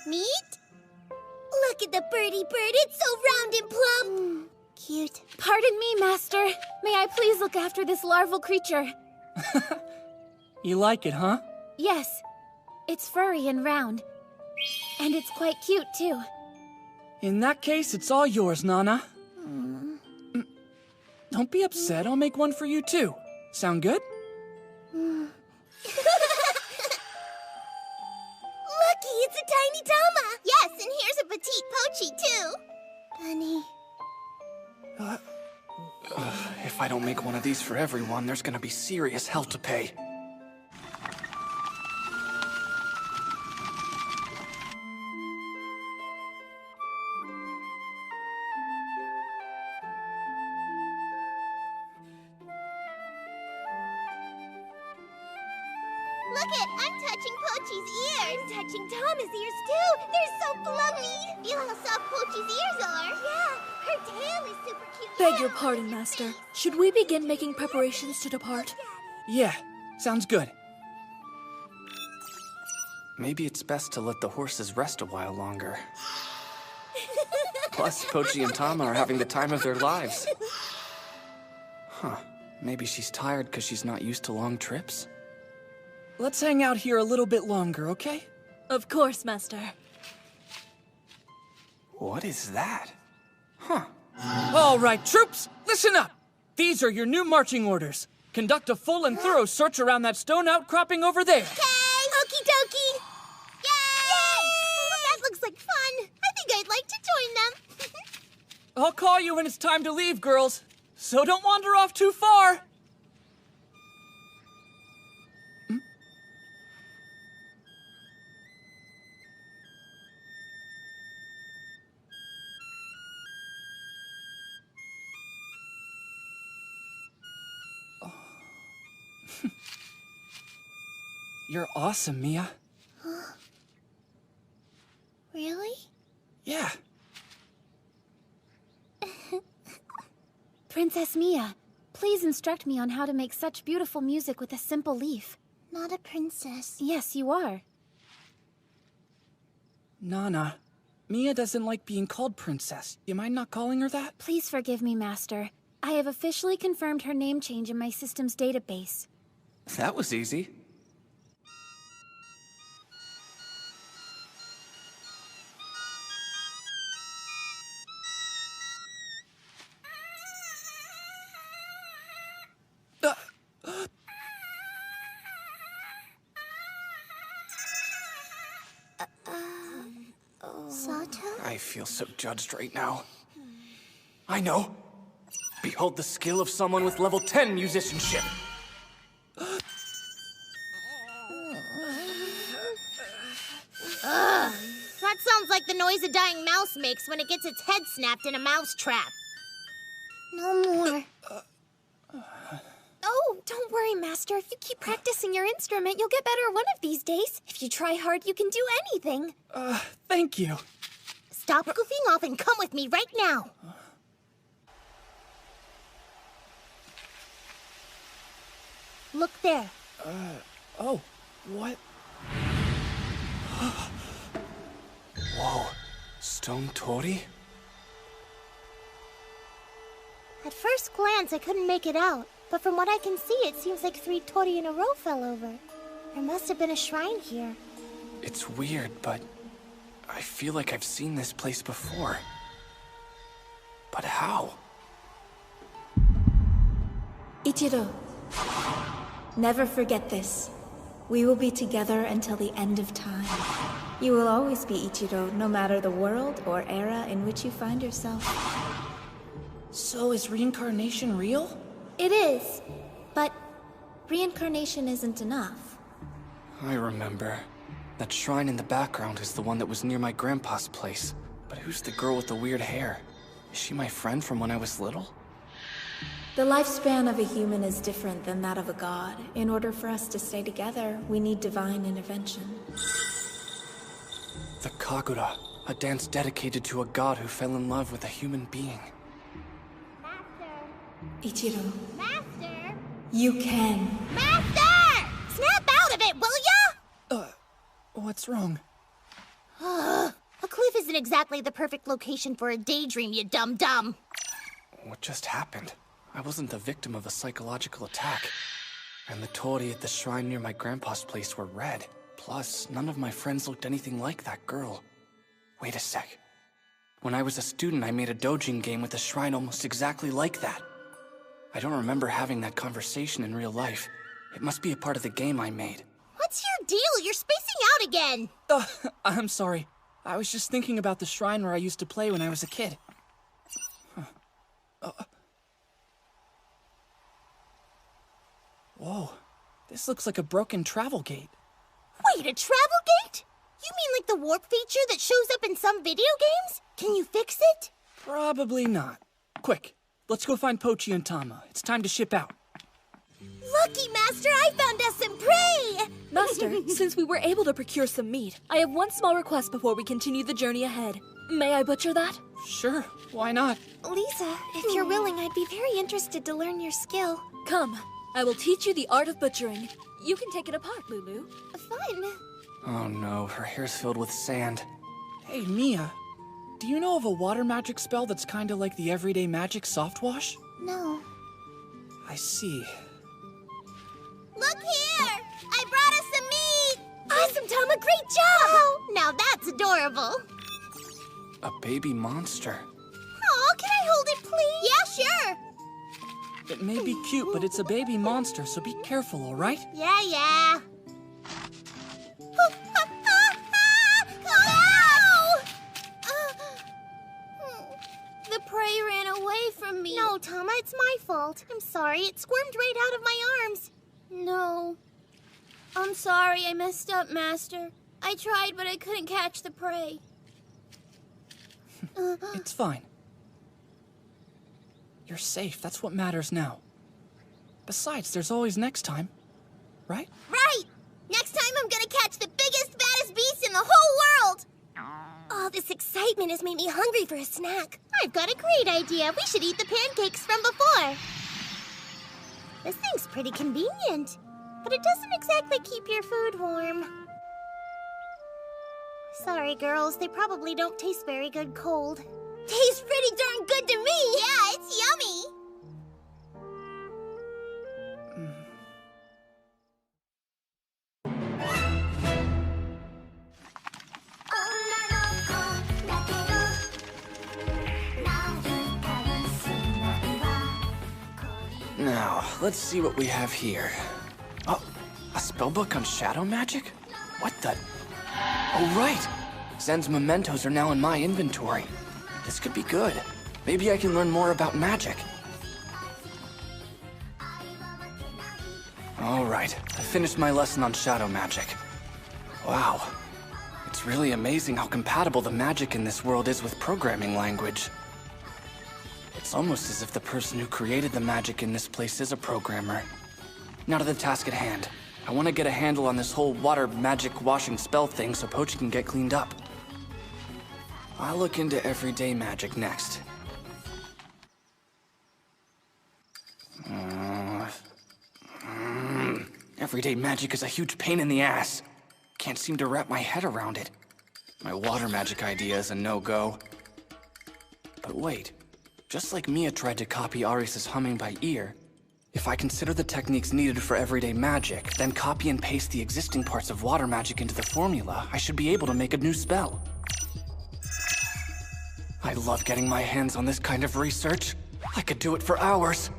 Meat? Look at the birdie bird. It's so round and plump. Cute. Pardon me, Master. May I please look after this larval creature? You like it, huh? Yes. It's furry and round. And it's quite cute, too. In that case, it's all yours, Nana. Don't be upset. I'll make one for you, too. Sound good? Lucky, it's a tiny Tama! Yes, and here's a petite Pochi, too. Bunny. If I don't make one of these for everyone, there's gonna be serious hell to pay. Look it, I'm touching Pochi's ears. I'm touching Tama's ears, too. They're so fluffy. Feel how soft Pochi's ears are. Yeah, her tail is super cute. Beg your pardon, Master. Should we begin making preparations to depart? Yeah, sounds good. Maybe it's best to let the horses rest a while longer. Plus, Pochi and Tama are having the time of their lives. Huh, maybe she's tired because she's not used to long trips? Let's hang out here a little bit longer, okay? Of course, Master. What is that? Huh. All right, troops, listen up! These are your new marching orders. Conduct a full and thorough search around that stone outcropping over there. Okay! Okie dokie! Yay! That looks like fun. I think I'd like to join them. I'll call you when it's time to leave, girls. So don't wander off too far. You're awesome, Mia. Really? Yeah. Princess Mia, please instruct me on how to make such beautiful music with a simple leaf. Not a princess. Yes, you are. Nana, Mia doesn't like being called princess. You mind not calling her that? Please forgive me, Master. I have officially confirmed her name change in my system's database. That was easy. Sato? I feel so judged right now. I know. Behold the skill of someone with level 10 musicianship. Ugh. That sounds like the noise a dying mouse makes when it gets its head snapped in a mouse trap. No more. Oh, don't worry, Master. If you keep practicing your instrument, you'll get better one of these days. If you try hard, you can do anything. Thank you. Stop goofing off and come with me right now. Look there. Oh, what? Whoa, stone torii? At first glance, I couldn't make it out. But from what I can see, it seems like 3 torii in a row fell over. There must have been a shrine here. It's weird, but I feel like I've seen this place before. But how? Ichiro, never forget this. We will be together until the end of time. You will always be Ichiro, no matter the world or era in which you find yourself. So is reincarnation real? It is, but reincarnation isn't enough. I remember. That shrine in the background is the one that was near my grandpa's place. But who's the girl with the weird hair? Is she my friend from when I was little? The lifespan of a human is different than that of a god. In order for us to stay together, we need divine intervention. The Kagura, a dance dedicated to a god who fell in love with a human being. Ichiro, Master! you can. Master! Snap out of it, will ya? What's wrong? A cliff isn't exactly the perfect location for a daydream, you dum-dum. What just happened? I wasn't the victim of a psychological attack. And the torii at the shrine near my grandpa's place were red. Plus, none of my friends looked anything like that girl. Wait a sec. When I was a student, I made a dojin game with a shrine almost exactly like that. I don't remember having that conversation in real life. It must be a part of the game I made. What's your deal? You're spacing out again. I'm sorry. I was just thinking about the shrine where I used to play when I was a kid. Whoa, this looks like a broken travel gate. Wait, a travel gate? You mean like the warp feature that shows up in some video games? Can you fix it? Probably not. Quick, let's go find Pochi and Tama. It's time to ship out. Lucky, Master, I found us some prey! Master, since we were able to procure some meat, I have one small request before we continue the journey ahead. May I butcher that? Sure, why not? Lisa, if you're willing, I'd be very interested to learn your skill. Come, I will teach you the art of butchering. You can take it apart, Lulu. Fun. Oh no, her hair's filled with sand. Hey, Mia, do you know of a water magic spell that's kinda like the everyday magic soft wash? No. I see. Look here! I brought us some meat! Awesome, Tama, great job! Oh, now that's adorable. A baby monster. Aw, can I hold it, please? Yeah, sure. It may be cute, but it's a baby monster, so be careful, alright? Yeah. Oh! The prey ran away from me. No, Tama, it's my fault. I'm sorry, it squirmed right out of my arms. No. I'm sorry, I messed up, Master. I tried, but I couldn't catch the prey. It's fine. You're safe, that's what matters now. Besides, there's always next time. right? Right! Next time I'm gonna catch the biggest, baddest beast in the whole world! All this excitement has made me hungry for a snack. I've got a great idea. We should eat the pancakes from before. This thing's pretty convenient, but it doesn't exactly keep your food warm. Sorry, girls. They probably don't taste very good cold. Tastes pretty darn good to me! Yeah, it's yummy! Now, let's see what we have here. Oh, a spellbook on shadow magic? What the? Oh, right! Zen's mementos are now in my inventory. This could be good. Maybe I can learn more about magic. All right, I finished my lesson on shadow magic. Wow, it's really amazing how compatible the magic in this world is with programming language. It's almost as if the person who created the magic in this place is a programmer. Now to the task at hand. I want to get a handle on this whole water magic washing spell thing so Pochi can get cleaned up. I'll look into everyday magic next. Everyday magic is a huge pain in the ass. Can't seem to wrap my head around it. My water magic idea is a no-go. But wait, just like Mia tried to copy Aris's humming by ear, if I consider the techniques needed for everyday magic, then copy and paste the existing parts of water magic into the formula, I should be able to make a new spell. I love getting my hands on this kind of research. I could do it for hours.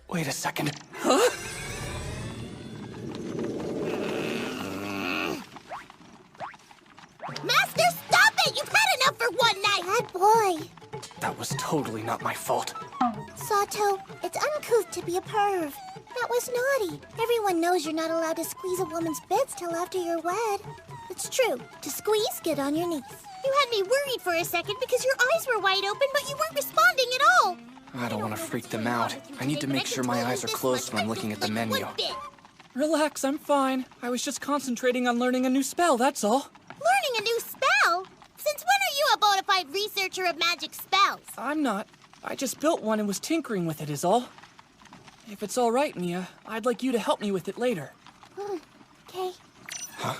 Wait a second. Huh? Master, stop it! You've had enough for one night! Bad boy. That was totally not my fault. Sato, it's uncouth to be a perv. That was naughty. Everyone knows you're not allowed to squeeze a woman's bits till after you're wed. It's true. To squeeze, get on your knees. You had me worried for a second because your eyes were wide open, but you weren't responding at all. I don't want to freak them out. I need to make sure my eyes are closed when I'm looking at the menu. Relax, I'm fine. I was just concentrating on learning a new spell, that's all. Learning a new spell? Since when are you a bona fide researcher of magic spells? I'm not. I just built one and was tinkering with it is all. If it's all right, Mia, I'd like you to help me with it later. Okay. Huh?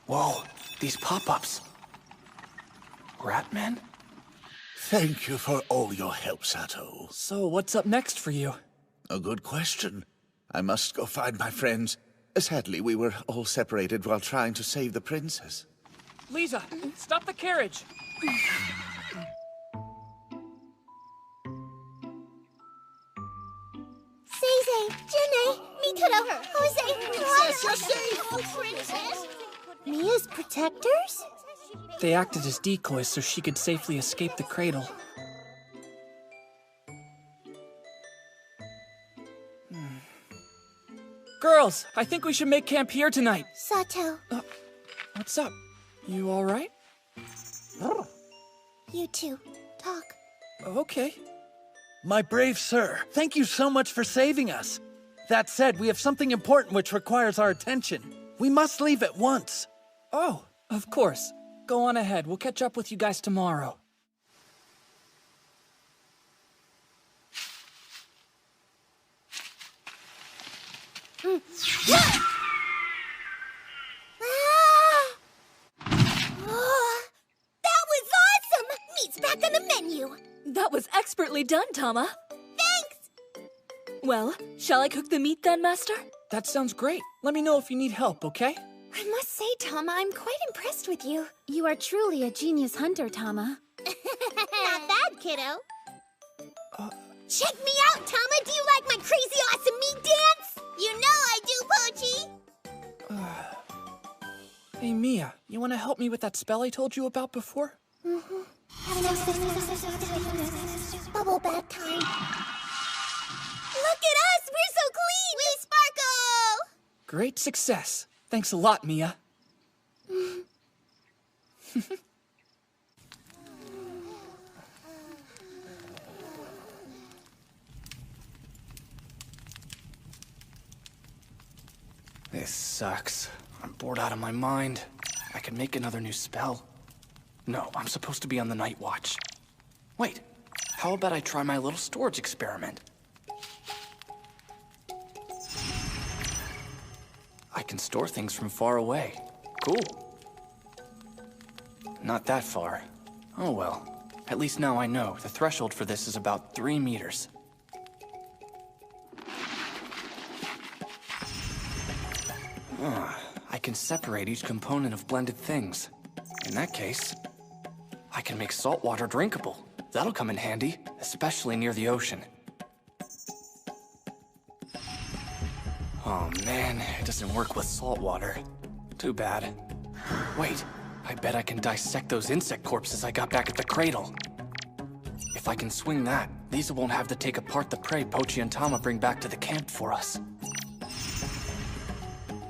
Whoa, these pop-ups. Ratman? Thank you for all your help, Sato. So, what's up next for you? A good question. I must go find my friends. Sadly, we were all separated while trying to save the princess. Lisa, stop the carriage! Seisei, Junei, Mikado, Jose, Princess. Mia's protectors? They acted as decoys so she could safely escape the cradle. Girls, I think we should make camp here tonight. Sato. What's up? You all right? You two, talk. Okay. My brave sir, thank you so much for saving us. That said, we have something important which requires our attention. We must leave at once. Oh, of course. Go on ahead. We'll catch up with you guys tomorrow. That was awesome! Meat's back on the menu. That was expertly done, Tama. Thanks! Well, shall I cook the meat then, Master? That sounds great. Let me know if you need help, okay? I must say, Tama, I'm quite impressed with you. You are truly a genius hunter, Tama. Not bad, kiddo. Check me out, Tama! Do you like my crazy awesome meat dance? You know I do, Pochi! Hey, Mia, you want to help me with that spell I told you about before? Bubble bath time. Look at us! We're so clean! We sparkle! Great success. Thanks a lot, Mia. sucks. I'm bored out of my mind. I can make another new spell. No, I'm supposed to be on the night watch. Wait, how about I try my little storage experiment? I can store things from far away. Cool. Not that far. Oh well. At least now I know. The threshold for this is about 3 meters. I can separate each component of blended things. In that case, I can make salt water drinkable. That'll come in handy, especially near the ocean. Oh man, it doesn't work with salt water. Too bad. Wait, I bet I can dissect those insect corpses I got back at the cradle. If I can swing that, Lisa won't have to take apart the prey Pochi and Tama bring back to the camp for us.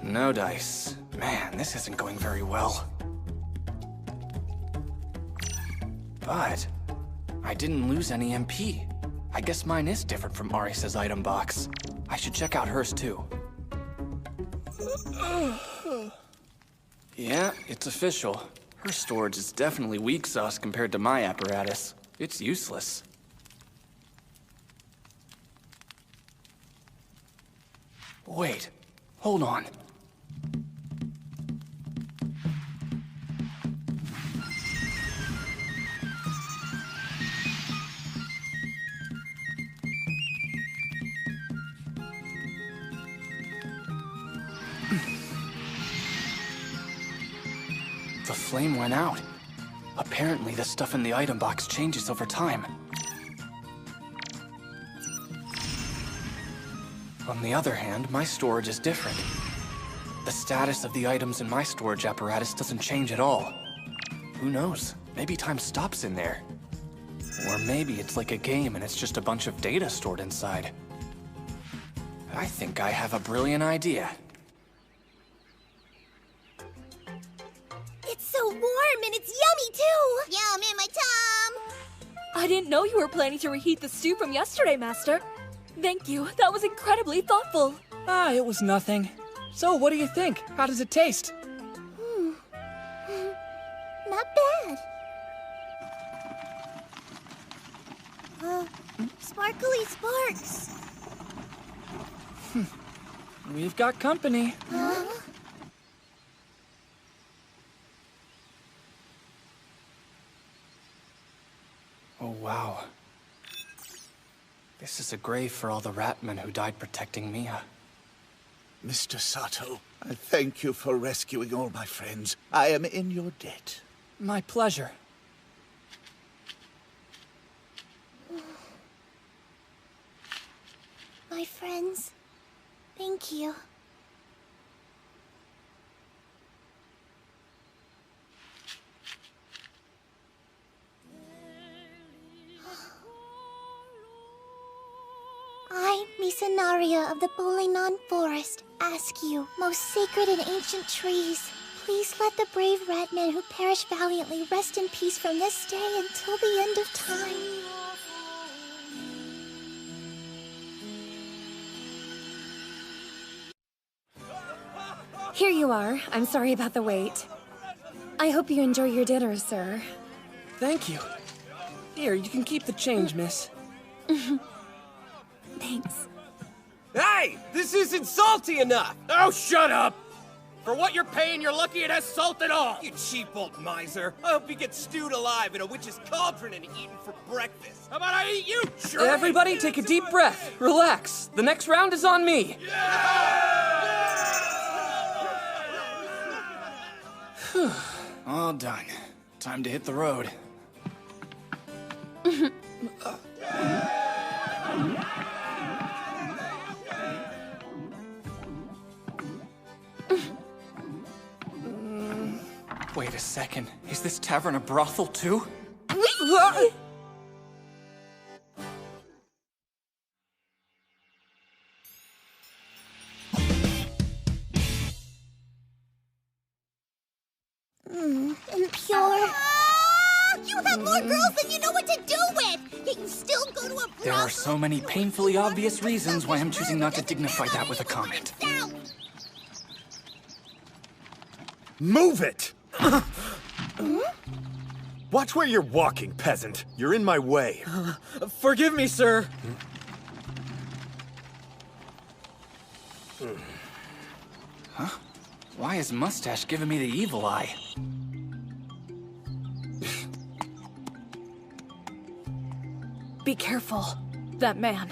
No dice. Man, this isn't going very well. But I didn't lose any MP. I guess mine is different from Arisa's item box. I should check out hers too. Yeah, it's official. Her storage is definitely weak sauce compared to my apparatus. It's useless. Wait, hold on. The flame went out. Apparently, the stuff in the item box changes over time. On the other hand, my storage is different. The status of the items in my storage apparatus doesn't change at all. Who knows? Maybe time stops in there. Or maybe it's like a game and it's just a bunch of data stored inside. I think I have a brilliant idea. It's so warm and it's yummy too! Yum in my tum! I didn't know you were planning to reheat the stew from yesterday, Master. Thank you. That was incredibly thoughtful. Ah, it was nothing. So, what do you think? How does it taste? Not bad. Sparkly sparks. We've got company. Huh? Oh, wow. This is a grave for all the ratmen who died protecting Mia. Mr. Sato, I thank you for rescuing all my friends. I am in your debt. My pleasure. My friends, thank you. I, Misanaria of the Bolenon Forest, ask you, most sacred and ancient trees, please let the brave ratmen who perished valiantly rest in peace from this day until the end of time. Here you are. I'm sorry about the wait. I hope you enjoy your dinner, sir. Thank you. Here, you can keep the change, miss. Thanks. Hey! This isn't salty enough! Oh, shut up! For what you're paying, you're lucky it has salt at all! You cheap old miser. I hope you get stewed alive in a witch's cauldron and eaten for breakfast. How about I eat you? Sure. Everybody take a deep breath. Relax. The next round is on me. All done. Time to hit the road. Wait a second. Is this tavern a brothel too? Impure. You have more girls than you know what to do with! Yet you still go to a brothel? There are so many painfully obvious reasons why I'm choosing not to dignify that with a comment. Move it! Watch where you're walking, peasant. You're in my way. Forgive me, sir. Huh? Why is Mustache giving me the evil eye? Be careful. That man.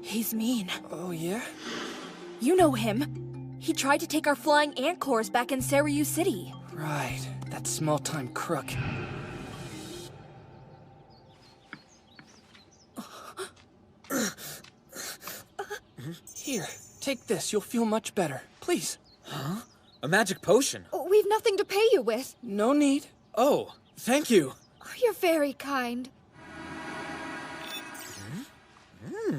He's mean. Oh, yeah? You know him. He tried to take our flying ant cores back in Seiryu City. Right. That small-time crook. Here, take this. You'll feel much better. Please. Huh? A magic potion? We've nothing to pay you with. No need. Oh, thank you. Oh, you're very kind.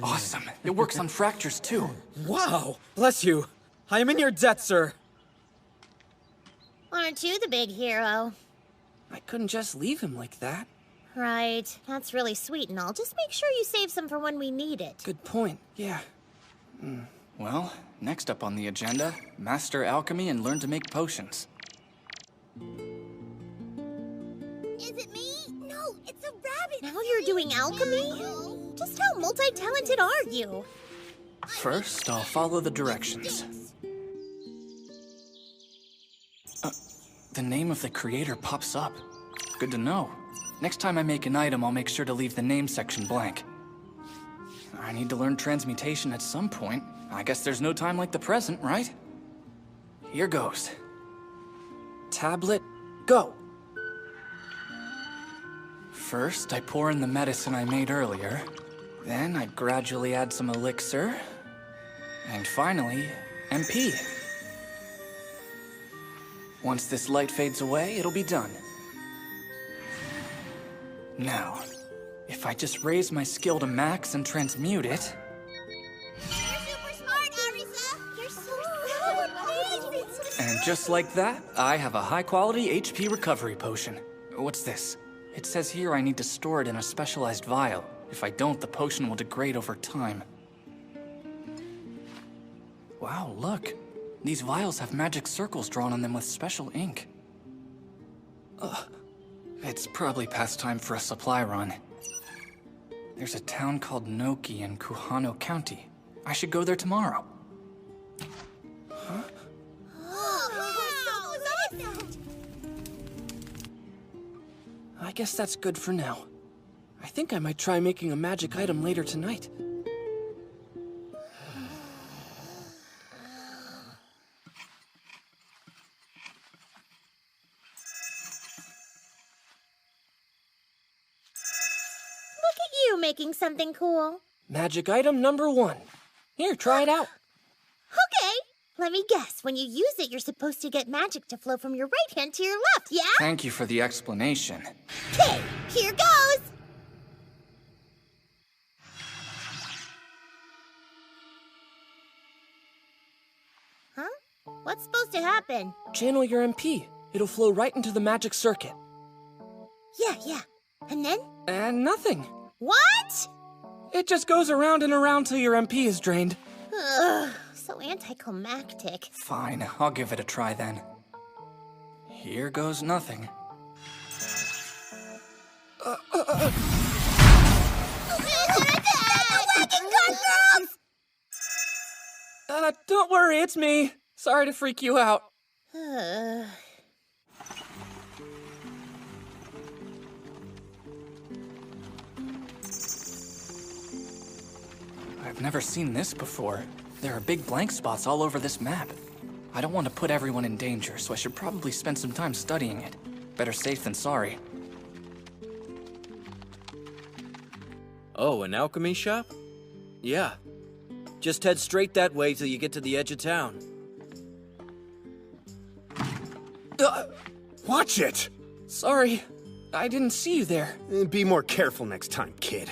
Awesome. It works on fractures, too. Wow. Bless you. I am in your debt, sir. Aren't you the big hero? I couldn't just leave him like that. Right. That's really sweet and all. Just make sure you save some for when we need it. Good point. Yeah. Well, next up on the agenda, master alchemy and learn to make potions. Is it me? No, it's a rabbit. Now you're doing alchemy? Just how multi-talented are you? First, I'll follow the directions. The name of the creator pops up. Good to know. Next time I make an item, I'll make sure to leave the name section blank. I need to learn transmutation at some point. I guess there's no time like the present, right? Here goes. Tablet, go! First, I pour in the medicine I made earlier. Then I gradually add some elixir. And finally, MP. Once this light fades away, it'll be done. Now, if I just raise my skill to max and transmute it... You're super smart, Arisa! You're so amazing! And just like that, I have a high-quality HP recovery potion. What's this? It says here I need to store it in a specialized vial. If I don't, the potion will degrade over time. Wow, look. These vials have magic circles drawn on them with special ink. It's probably past time for a supply run. There's a town called Noki in Kuhano County. I should go there tomorrow. Huh? I guess that's good for now. I think I might try making a magic item later tonight. Look at you making something cool. Magic item number 1. Here, try it out. Okay. Let me guess. When you use it, you're supposed to get magic to flow from your right hand to your left, yeah? Thank you for the explanation. Okay, here goes! Huh? What's supposed to happen? Channel your MP. It'll flow right into the magic circuit. Yeah. And then? And nothing. What? It just goes around and around till your MP is drained. Ugh, so anticlimactic. Fine, I'll give it a try then. Here goes nothing. Don't worry, it's me. Sorry to freak you out. I've never seen this before. There are big blank spots all over this map. I don't want to put everyone in danger, so I should probably spend some time studying it. Better safe than sorry. Oh, an alchemy shop? Yeah. Just head straight that way till you get to the edge of town. Watch it! Sorry, I didn't see you there. Be more careful next time, kid.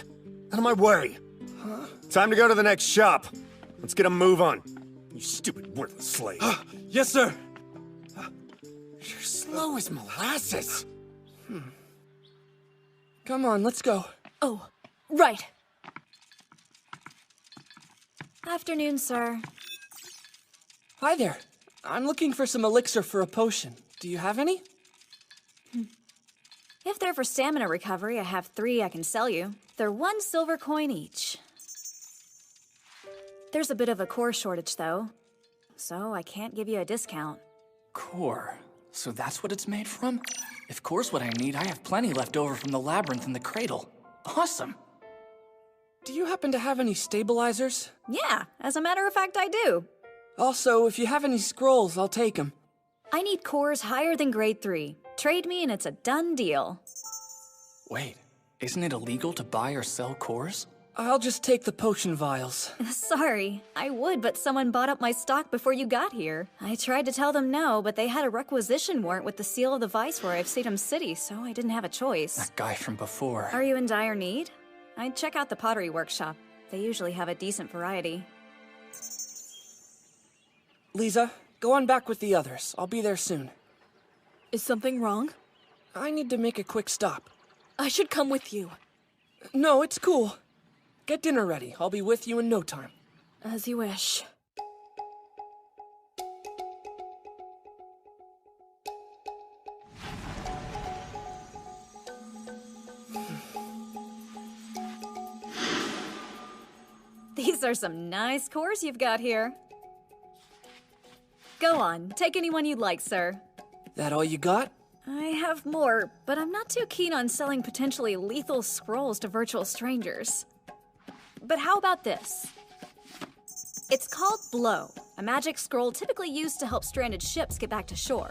Out of my way. Time to go to the next shop. Let's get a move on. You stupid, worthless slave. Yes, sir. You're slow as molasses. Come on, let's go. Oh, right. Afternoon, sir. Hi there. I'm looking for some elixir for a potion. Do you have any? If they're for stamina recovery, I have 3 I can sell you. They're 1 silver coin each. There's a bit of a core shortage, though, so I can't give you a discount. Core? So that's what it's made from? If core's what I need, I have plenty left over from the labyrinth and the cradle. Awesome! Do you happen to have any stabilizers? Yeah, as a matter of fact, I do. Also, if you have any scrolls, I'll take them. I need cores higher than grade 3. Trade me and it's a done deal. Wait, isn't it illegal to buy or sell cores? I'll just take the potion vials. Sorry, I would, but someone bought up my stock before you got here. I tried to tell them no, but they had a requisition warrant with the seal of the Viceroy of Salem City, so I didn't have a choice. That guy from before. Are you in dire need? I'd check out the pottery workshop. They usually have a decent variety. Lisa, go on back with the others. I'll be there soon. Is something wrong? I need to make a quick stop. I should come with you. No, it's cool. Get dinner ready. I'll be with you in no time. As you wish. These are some nice cores you've got here. Go on, take anyone you'd like, sir. That all you got? I have more, but I'm not too keen on selling potentially lethal scrolls to virtual strangers. But how about this? It's called Blow, a magic scroll typically used to help stranded ships get back to shore.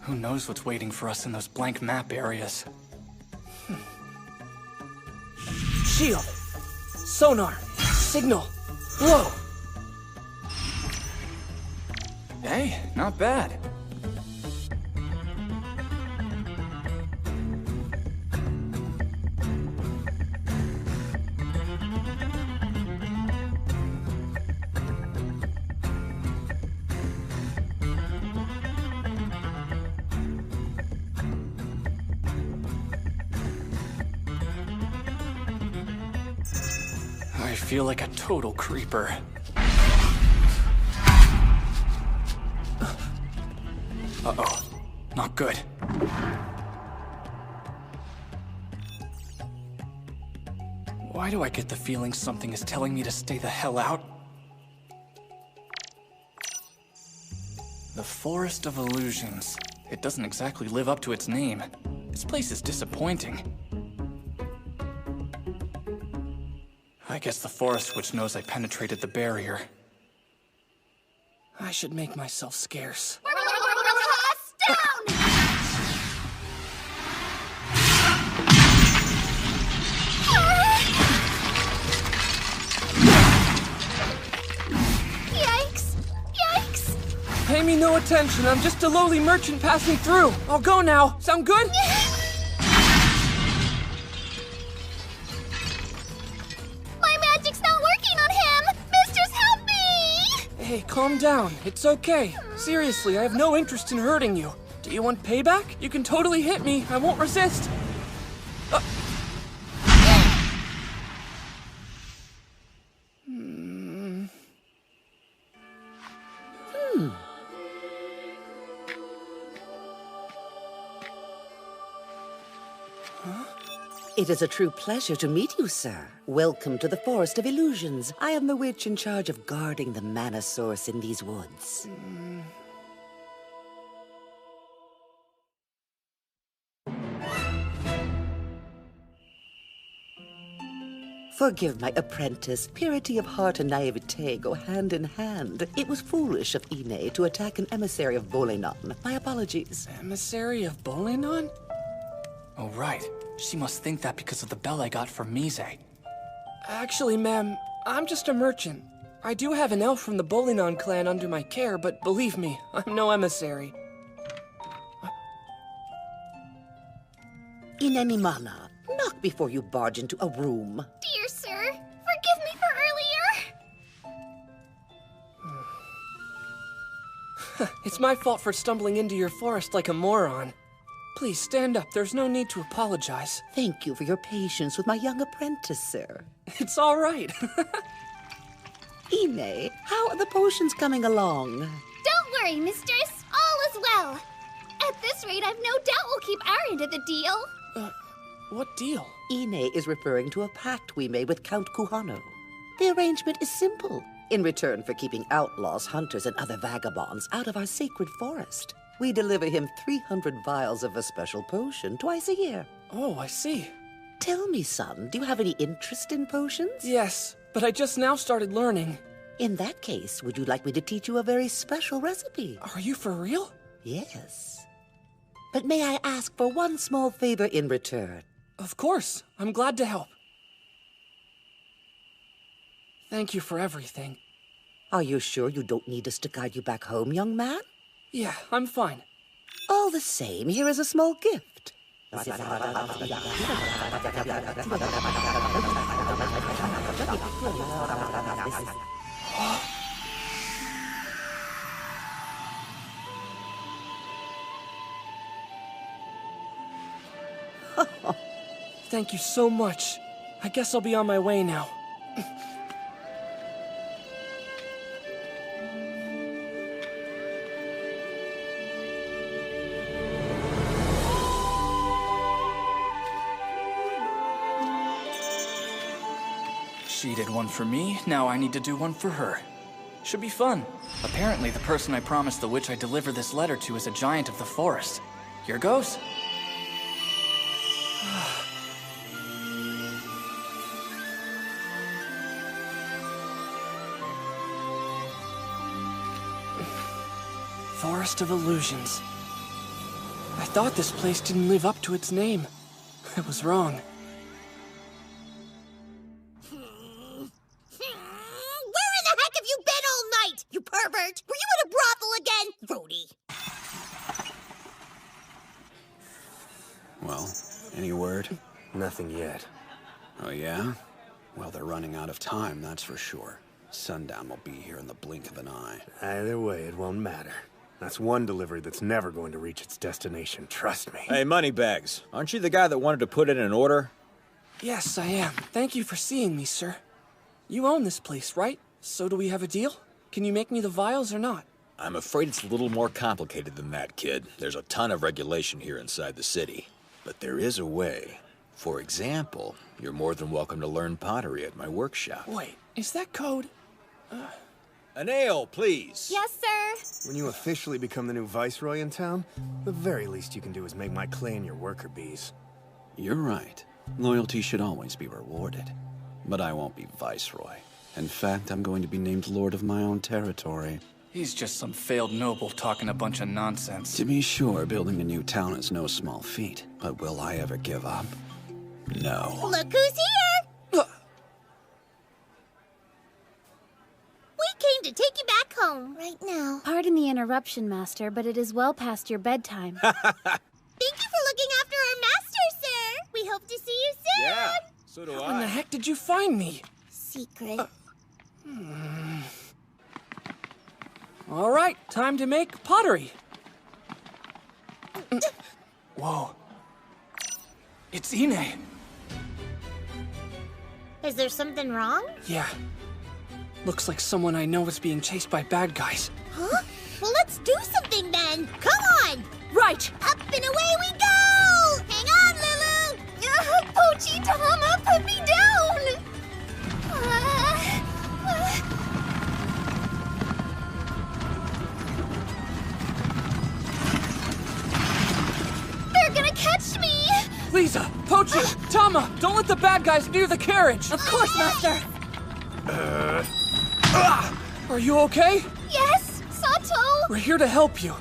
Who knows what's waiting for us in those blank map areas? Shield! Sonar! Signal! Blow! Hey, not bad. I feel like a total creeper. Uh-oh. Not good. Why do I get the feeling something is telling me to stay the hell out? The Forest of Illusions. It doesn't exactly live up to its name. This place is disappointing. I guess the Forest Witch knows I penetrated the barrier. I should make myself scarce. Yikes! Yikes! Pay me no attention, I'm just a lowly merchant passing through. I'll go now. Sound good? Hey, calm down. It's okay. Seriously, I have no interest in hurting you. Do you want payback? You can totally hit me. I won't resist. It is a true pleasure to meet you, sir. Welcome to the Forest of Illusions. I am the witch in charge of guarding the mana source in these woods. Forgive my apprentice. Purity of heart and naivete go hand in hand. It was foolish of Ine to attack an emissary of Bolenon. My apologies. Emissary of Bolenon? Oh, right. She must think that because of the bell I got from Mise. Actually, ma'am, I'm just a merchant. I do have an elf from the Bolenon clan under my care, but believe me, I'm no emissary. In any manner, knock before you barge into a room. Dear sir, forgive me for earlier. It's my fault for stumbling into your forest like a moron. Please stand up. There's no need to apologize. Thank you for your patience with my young apprentice, sir. It's all right. Ine, how are the potions coming along? Don't worry, mistress. All is well. At this rate, I've no doubt we'll keep our end of the deal. What deal? Ine is referring to a pact we made with Count Kuhano. The arrangement is simple. In return for keeping outlaws, hunters, and other vagabonds out of our sacred forest, we deliver him 300 vials of a special potion twice a year. Oh, I see. Tell me, son, do you have any interest in potions? Yes, but I just now started learning. In that case, would you like me to teach you a very special recipe? Are you for real? Yes. But may I ask for one small favor in return? Of course. I'm glad to help. Thank you for everything. Are you sure you don't need us to guide you back home, young man? Yeah, I'm fine. All the same, here is a small gift. Thank you so much. I guess I'll be on my way now. She did one for me, now I need to do one for her. Should be fun. Apparently, the person I promised the witch I'd deliver this letter to is a giant of the forest. Here goes. Forest of Illusions. I thought this place didn't live up to its name. I was wrong. Where in the heck have you been all night, you pervert? Were you at a brothel again, Rhodey? Well, any word? Nothing yet. Oh, yeah? Well, they're running out of time, that's for sure. Sundown will be here in the blink of an eye. Either way, it won't matter. That's one delivery that's never going to reach its destination, trust me. Hey, Moneybags, aren't you the guy that wanted to put in an order? Yes, I am. Thank you for seeing me, sir. You own this place, right? So do we have a deal? Can you make me the vials or not? I'm afraid it's a little more complicated than that, kid. There's a ton of regulation here inside the city. But there is a way. For example, you're more than welcome to learn pottery at my workshop. Wait, is that code? An ale, please. Yes, sir. When you officially become the new viceroy in town, the very least you can do is make my clan your worker bees. You're right. Loyalty should always be rewarded. But I won't be viceroy. In fact, I'm going to be named lord of my own territory. He's just some failed noble talking a bunch of nonsense. To be sure, building a new town is no small feat. But will I ever give up? No. Look who's here! We came to take you back home right now. Pardon the interruption, Master, but it is well past your bedtime. Thank you for looking after our master, sir. We hope to see you soon. Yeah, so do How in the heck did you find me? Secret. All right, time to make pottery. Whoa. It's Ine. Is there something wrong? Yeah. Looks like someone I know is being chased by bad guys. Huh? Well, let's do something then. Come on. Right. Up and away we go. Hang on, Lulu. Pochi Tama, put me down. They're gonna catch me! Lisa, Pochi, Tama, don't let the bad guys near the carriage! Of course, Master! Are you okay? Yes, Sato! We're here to help you.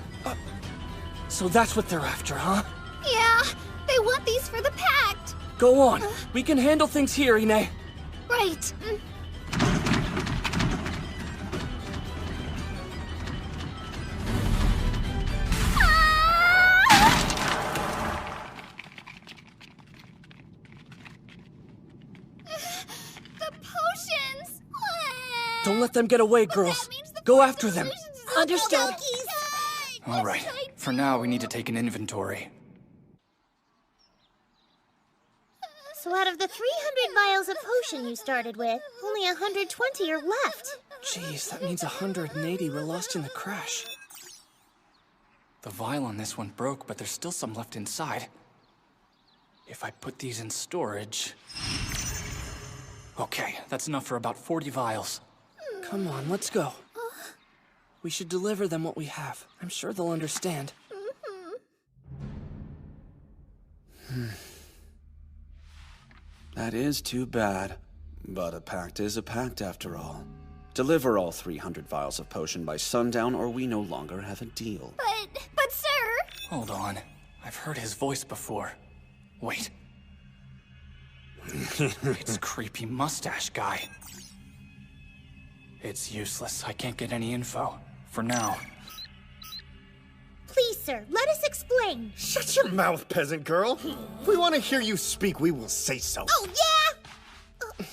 So that's what they're after, huh? Yeah, they want these for the pact. Go on. We can handle things here, Ine. Right. The potions! Don't let them get away, girls. Go after them. Understood. All right. For now, we need to take an inventory. So out of the 300 vials of potion you started with, only 120 are left. Jeez, that means 180 were lost in the crash. The vial on this one broke, but there's still some left inside. If I put these in storage... Okay, that's enough for about 40 vials. Come on, let's go. We should deliver them what we have. I'm sure they'll understand. That is too bad. But a pact is a pact after all. Deliver all 300 vials of potion by sundown, or we no longer have a deal. But sir... Hold on. I've heard his voice before. Wait. It's creepy mustache guy. It's useless. I can't get any info. For now. Please, sir, let us explain. Shut your mouth, peasant girl. If we want to hear you speak, we will say so. Oh, yeah?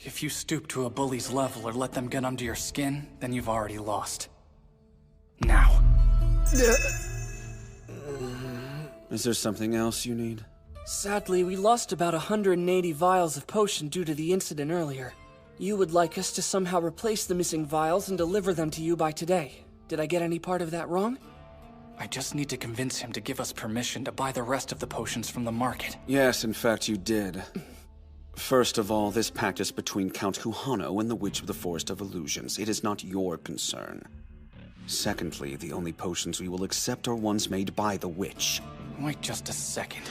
If you stoop to a bully's level or let them get under your skin, then you've already lost. Now. Is there something else you need? Sadly, we lost about 180 vials of potion due to the incident earlier. You would like us to somehow replace the missing vials and deliver them to you by today. Did I get any part of that wrong? I just need to convince him to give us permission to buy the rest of the potions from the market. Yes, in fact you did. First of all, this pact is between Count Kuhano and the Witch of the Forest of Illusions. It is not your concern. Secondly, the only potions we will accept are ones made by the witch. Wait just a second.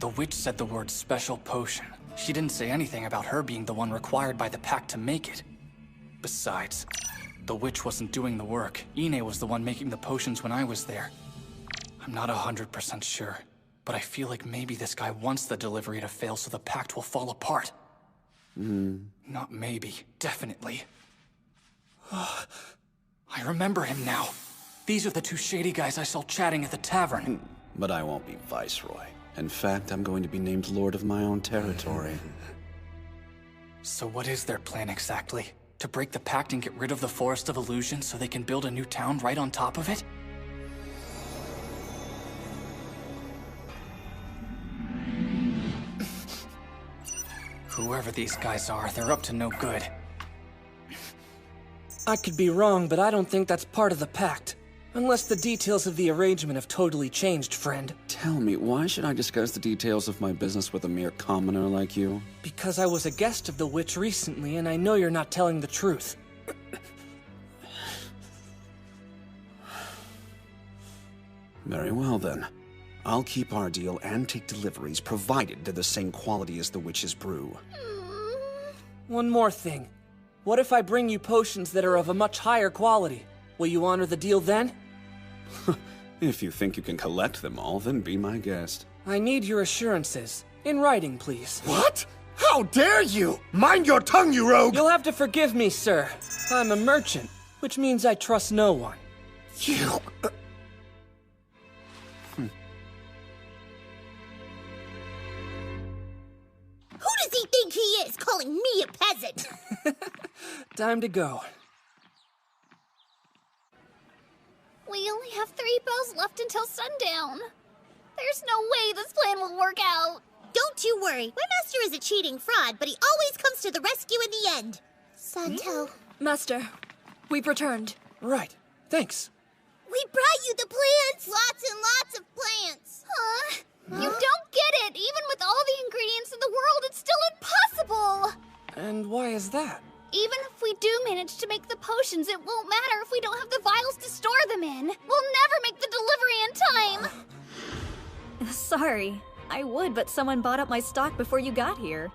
The witch said the word special potion. She didn't say anything about her being the one required by the pact to make it. Besides, the witch wasn't doing the work. Ine was the one making the potions when I was there. I'm not 100% sure, but I feel like maybe this guy wants the delivery to fail so the pact will fall apart. Not maybe, definitely. I remember him now. These are the two shady guys I saw chatting at the tavern. But I won't be Viceroy. In fact, I'm going to be named Lord of my own territory. So what is their plan exactly? To break the pact and get rid of the Forest of Illusions so they can build a new town right on top of it? Whoever these guys are, they're up to no good. I could be wrong, but I don't think that's part of the pact. Unless the details of the arrangement have totally changed, friend. Tell me, why should I discuss the details of my business with a mere commoner like you? Because I was a guest of the witch recently, and I know you're not telling the truth. Very well, then. I'll keep our deal and take deliveries, provided they're the same quality as the witch's brew. One more thing. What if I bring you potions that are of a much higher quality? Will you honor the deal then? If you think you can collect them all, then be my guest. I need your assurances. In writing, please. What? How dare you! Mind your tongue, you rogue! You'll have to forgive me, sir. I'm a merchant, which means I trust no one. You... Who does he think he is, calling me a peasant? Time to go. We only have 3 bells left until sundown. There's no way this plan will work out. Don't you worry. My master is a cheating fraud, but he always comes to the rescue in the end. Santo. Master, we've returned. Right. Thanks. We brought you the plants! Lots and lots of plants! Huh? You don't get it! Even with all the ingredients in the world, it's still impossible! And why is that? Even if we do manage to make the potions, it won't matter if we don't have the vials to store them in. We'll never make the delivery in time! Sorry. I would, but someone bought up my stock before you got here.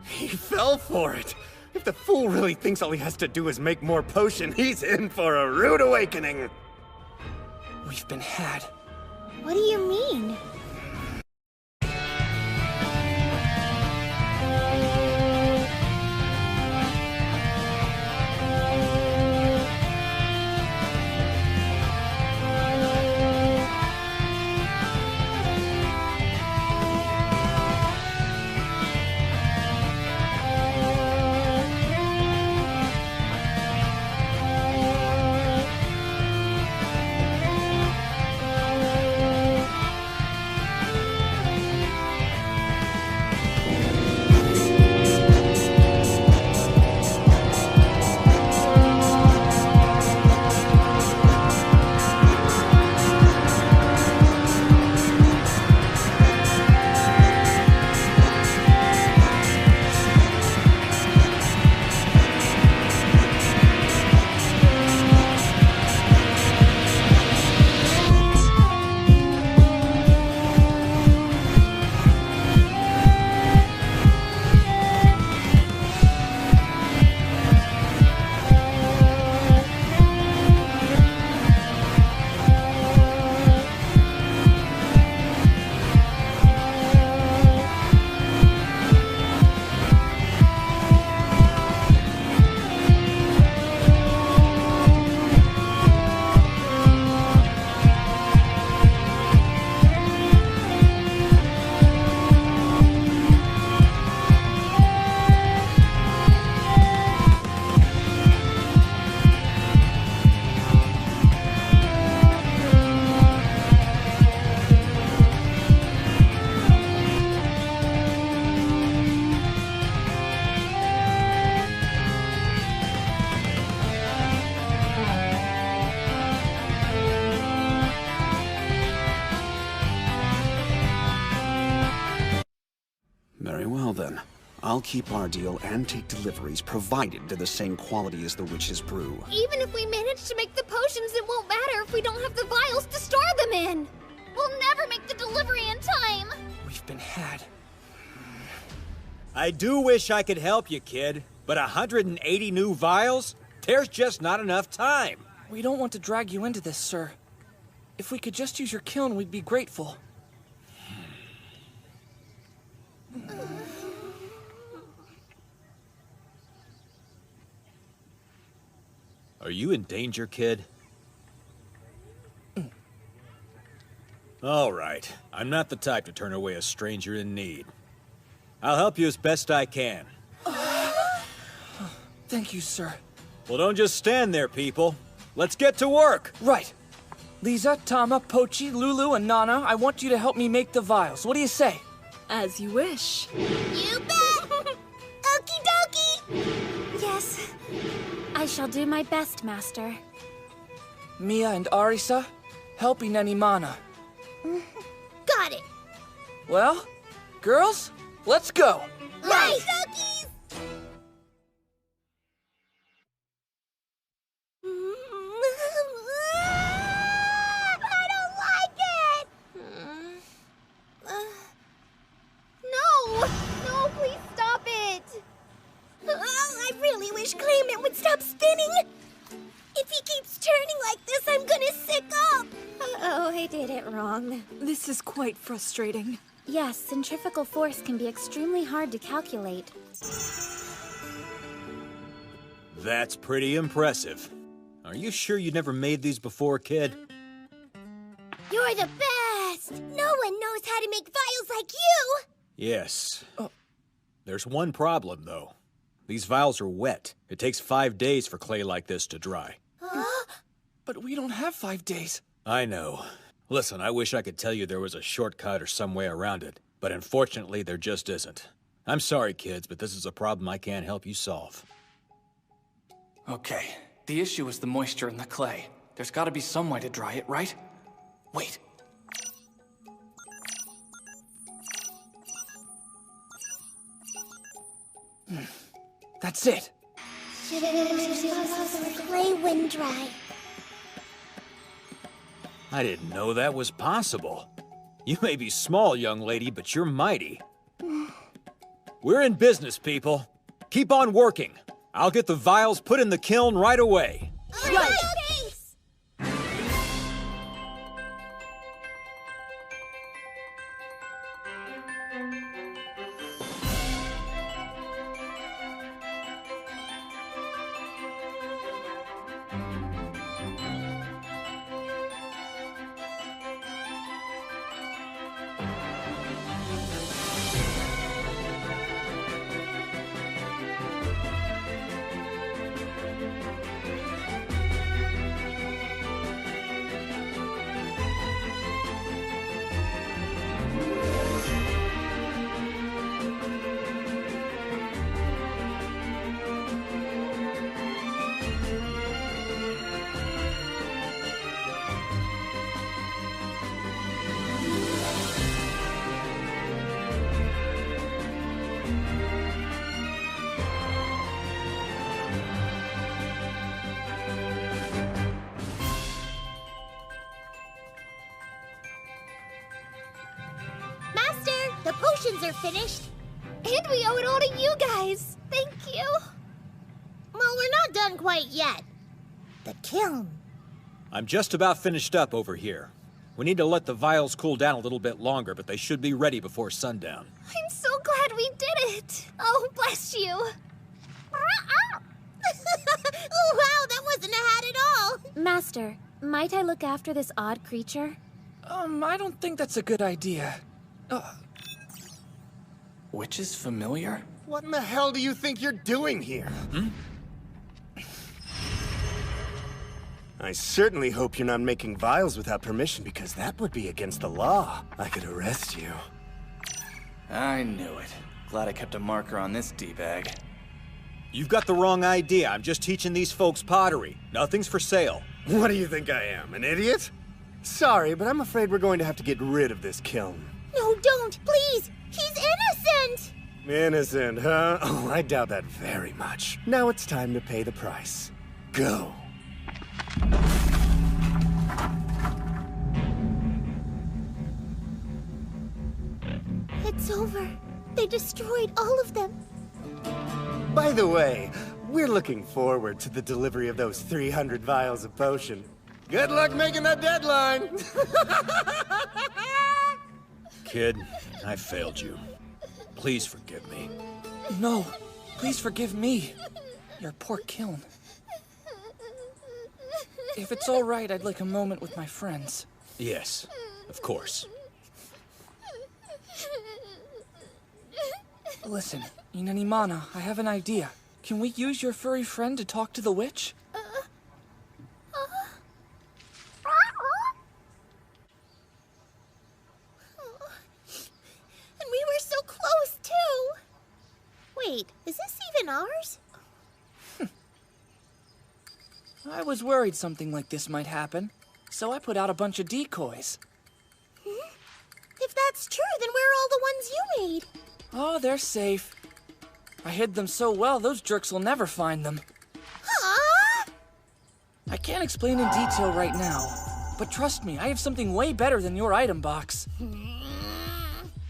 He fell for it. If the fool really thinks all he has to do is make more potion, he's in for a rude awakening. We've been had. What do you mean? then, I'll keep our deal and take deliveries provided they're the same quality as the witch's brew. Even if we manage to make the potions, it won't matter if we don't have the vials to store them in. We'll never make the delivery in time. We've been had. I do wish I could help you, kid, but 180 new vials? There's just not enough time. We don't want to drag you into this, sir. If we could just use your kiln, we'd be grateful. Are you in danger, kid? All right. I'm not the type to turn away a stranger in need. I'll help you as best I can. Thank you, sir. Well, don't just stand there, people. Let's get to work. Right. Lisa, Tama, Pochi, Lulu, and Nana, I want you to help me make the vials. What do you say? As you wish. You bet! Okie dokie! Yes. I shall do my best, Master. Mia and Arisa, help Inanimana. Got it! Well, girls, let's go! Right! Dokies! I don't like it! No! No, please stop it! Oh, I really wish Clayman would stop spinning! If he keeps turning like this, I'm gonna sick up! Uh-oh, I did it wrong. This is quite frustrating. Yes, centrifugal force can be extremely hard to calculate. That's pretty impressive. Are you sure you never made these before, kid? You're the best! No one knows how to make vials like you! Yes. There's one problem, though. These vials are wet. It takes 5 days for clay like this to dry. But we don't have 5 days. I know. Listen, I wish I could tell you there was a shortcut or some way around it, but unfortunately there just isn't. I'm sorry, kids, but this is a problem I can't help you solve. Okay, the issue is the moisture in the clay. There's gotta be some way to dry it, right? Wait. That's it. Clay wind dry. I didn't know that was possible. You may be small, young lady, but you're mighty. We're in business, people. Keep on working. I'll get the vials put in the kiln right away. Right. The potions are finished. And we owe it all to you guys. Thank you. Well, we're not done quite yet. The kiln. I'm just about finished up over here. We need to let the vials cool down a little bit longer, but they should be ready before sundown. I'm so glad we did it. Oh, bless you. Oh, wow, that wasn't a hat at all. Master, might I look after this odd creature? I don't think that's a good idea. Which is familiar? What in the hell do you think you're doing here? I certainly hope you're not making vials without permission, because that would be against the law. I could arrest you. I knew it. Glad I kept a marker on this D-bag. You've got the wrong idea. I'm just teaching these folks pottery. Nothing's for sale. What do you think I am, an idiot? Sorry, but I'm afraid we're going to have to get rid of this kiln. No, don't, please. He's innocent. Innocent, huh? Oh, I doubt that very much. Now it's time to pay the price. Go. It's over. They destroyed all of them. By the way, we're looking forward to the delivery of those 300 vials of potion. Good luck making that deadline! Kid, I failed you. Please forgive me. No, please forgive me. Your poor kiln. If it's all right, I'd like a moment with my friends. Yes, of course. Listen, Inanimana, I have an idea. Can we use your furry friend to talk to the witch? And we were so close, too! Wait, is this even ours? I was worried something like this might happen, so I put out a bunch of decoys. If that's true, then where are all the ones you made? Oh, they're safe. I hid them so well, those jerks will never find them. Huh? I can't explain in detail right now, but trust me, I have something way better than your item box.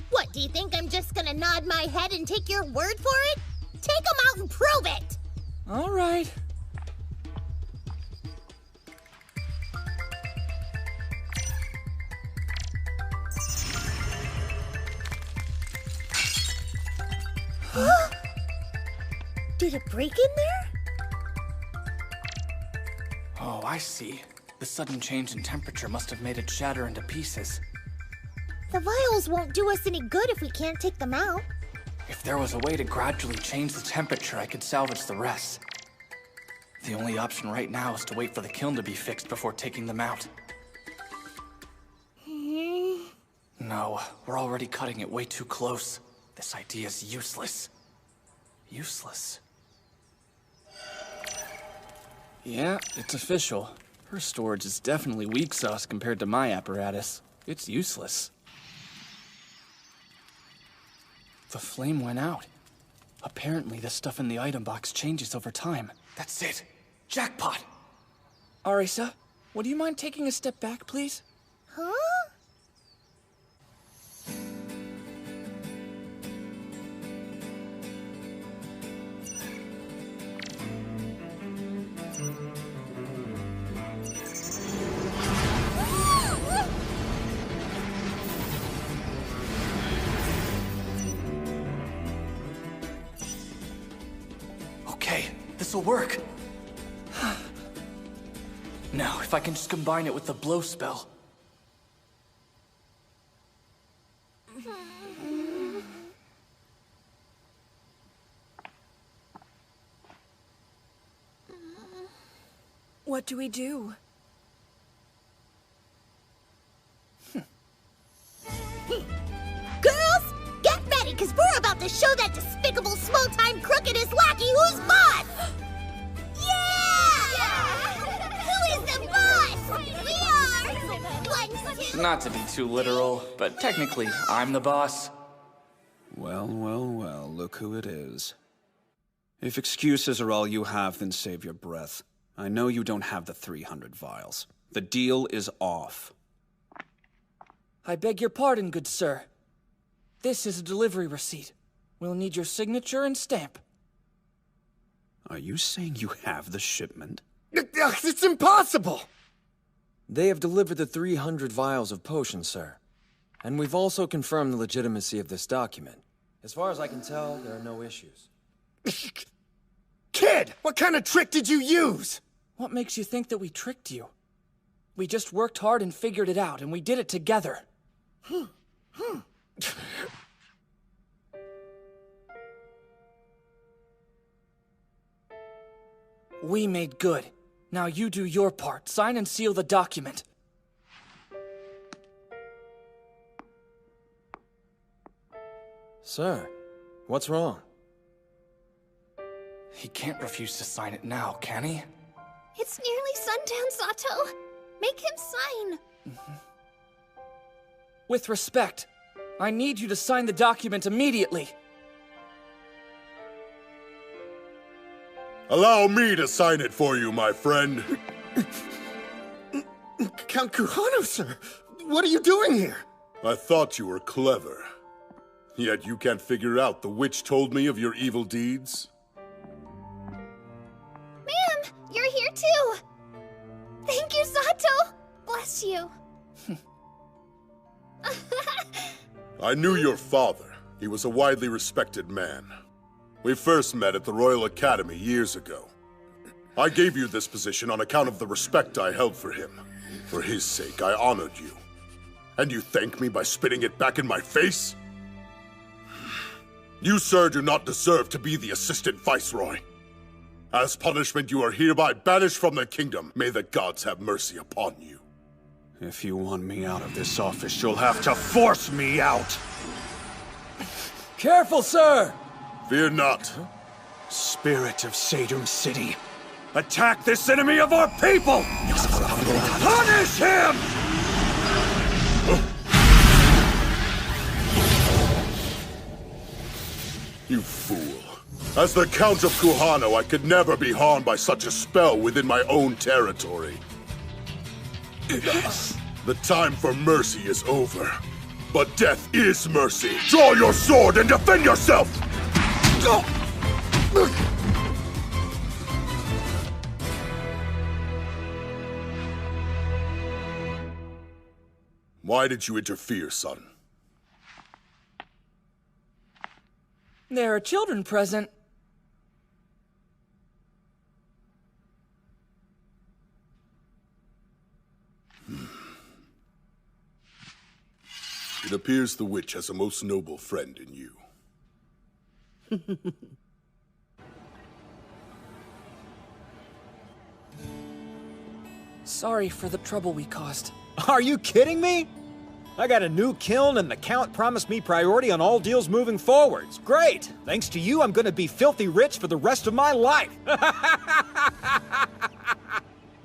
What, do you think I'm just gonna nod my head and take your word for it? Take them out and prove it! All right. Did it break in there? Oh, I see. The sudden change in temperature must have made it shatter into pieces. The vials won't do us any good if we can't take them out. If there was a way to gradually change the temperature, I could salvage the rest. The only option right now is to wait for the kiln to be fixed before taking them out. No, we're already cutting it way too close. This idea is useless. Useless. Yeah, it's official. Her storage is definitely weak sauce compared to my apparatus. It's useless. The flame went out. Apparently, the stuff in the item box changes over time. That's it! Jackpot! Arisa, would you mind taking a step back, please? Huh? This'll work. Now, if I can just combine it with the blow spell. What do we do? Girls, get ready, because we're about to show that despicable small-time crook and his lackey who's boss! Who is the boss? We are! 1, 2... Not to be too literal, but technically, I'm the boss. Well, well, well, look who it is. If excuses are all you have, then save your breath. I know you don't have the 300 vials. The deal is off. I beg your pardon, good sir. This is a delivery receipt. We'll need your signature and stamp. Are you saying you have the shipment? It's impossible! They have delivered the 300 vials of potion, sir. And we've also confirmed the legitimacy of this document. As far as I can tell, there are no issues. Kid, what kind of trick did you use? What makes you think that we tricked you? We just worked hard and figured it out, and we did it together. We made good. Now you do your part. Sign and seal the document. Sir, what's wrong? He can't refuse to sign it now, can he? It's nearly sundown, Sato. Make him sign. With respect, I need you to sign the document immediately. Allow me to sign it for you, my friend. Count Kuhano, sir! What are you doing here? I thought you were clever. Yet you can't figure out the witch told me of your evil deeds? Ma'am, you're here too! Thank you, Sato! Bless you. I knew your father. He was a widely respected man. We first met at the Royal Academy years ago. I gave you this position on account of the respect I held for him. For his sake, I honored you. And you thank me by spitting it back in my face? You, sir, do not deserve to be the Assistant Viceroy. As punishment, you are hereby banished from the kingdom. May the gods have mercy upon you. If you want me out of this office, you'll have to force me out! Careful, sir! Fear not. Spirit of Sadum City, attack this enemy of our people! Punish him! You fool. As the Count of Kuhano, I could never be harmed by such a spell within my own territory. The time for mercy is over. But death is mercy. Draw your sword and defend yourself! Why did you interfere, son? There are children present. It appears the witch has a most noble friend in you. Sorry for the trouble we caused. Are you kidding me? I got a new kiln and the Count promised me priority on all deals moving forwards. Great! Thanks to you, I'm gonna be filthy rich for the rest of my life!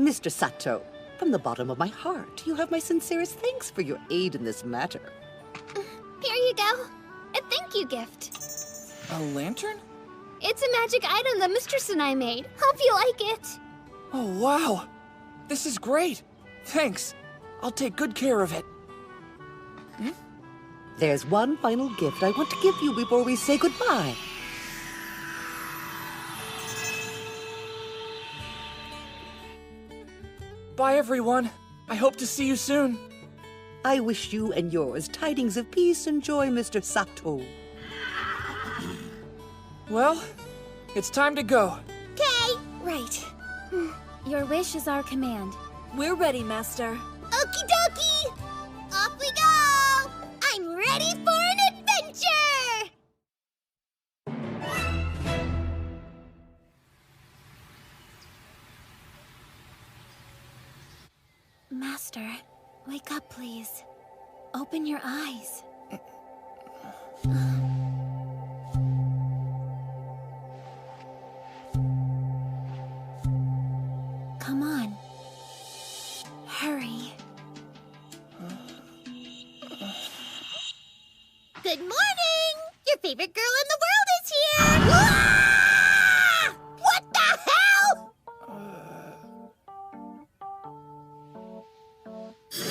Mr. Sato, from the bottom of my heart, you have my sincerest thanks for your aid in this matter. Here you go. A thank you gift. A lantern? It's a magic item that Mistress and I made. Hope you like it. Oh, wow. This is great. Thanks. I'll take good care of it. There's one final gift I want to give you before we say goodbye. Bye, everyone. I hope to see you soon. I wish you and yours tidings of peace and joy, Mr. Sato. Well, it's time to go. Okay. Right. Your wish is our command. We're ready, Master. Okie dokie! Off we go! I'm ready for an adventure! Master, wake up, please. Open your eyes. Come on. Hurry. Good morning! Your favorite girl in the world is here! Ah! What the hell?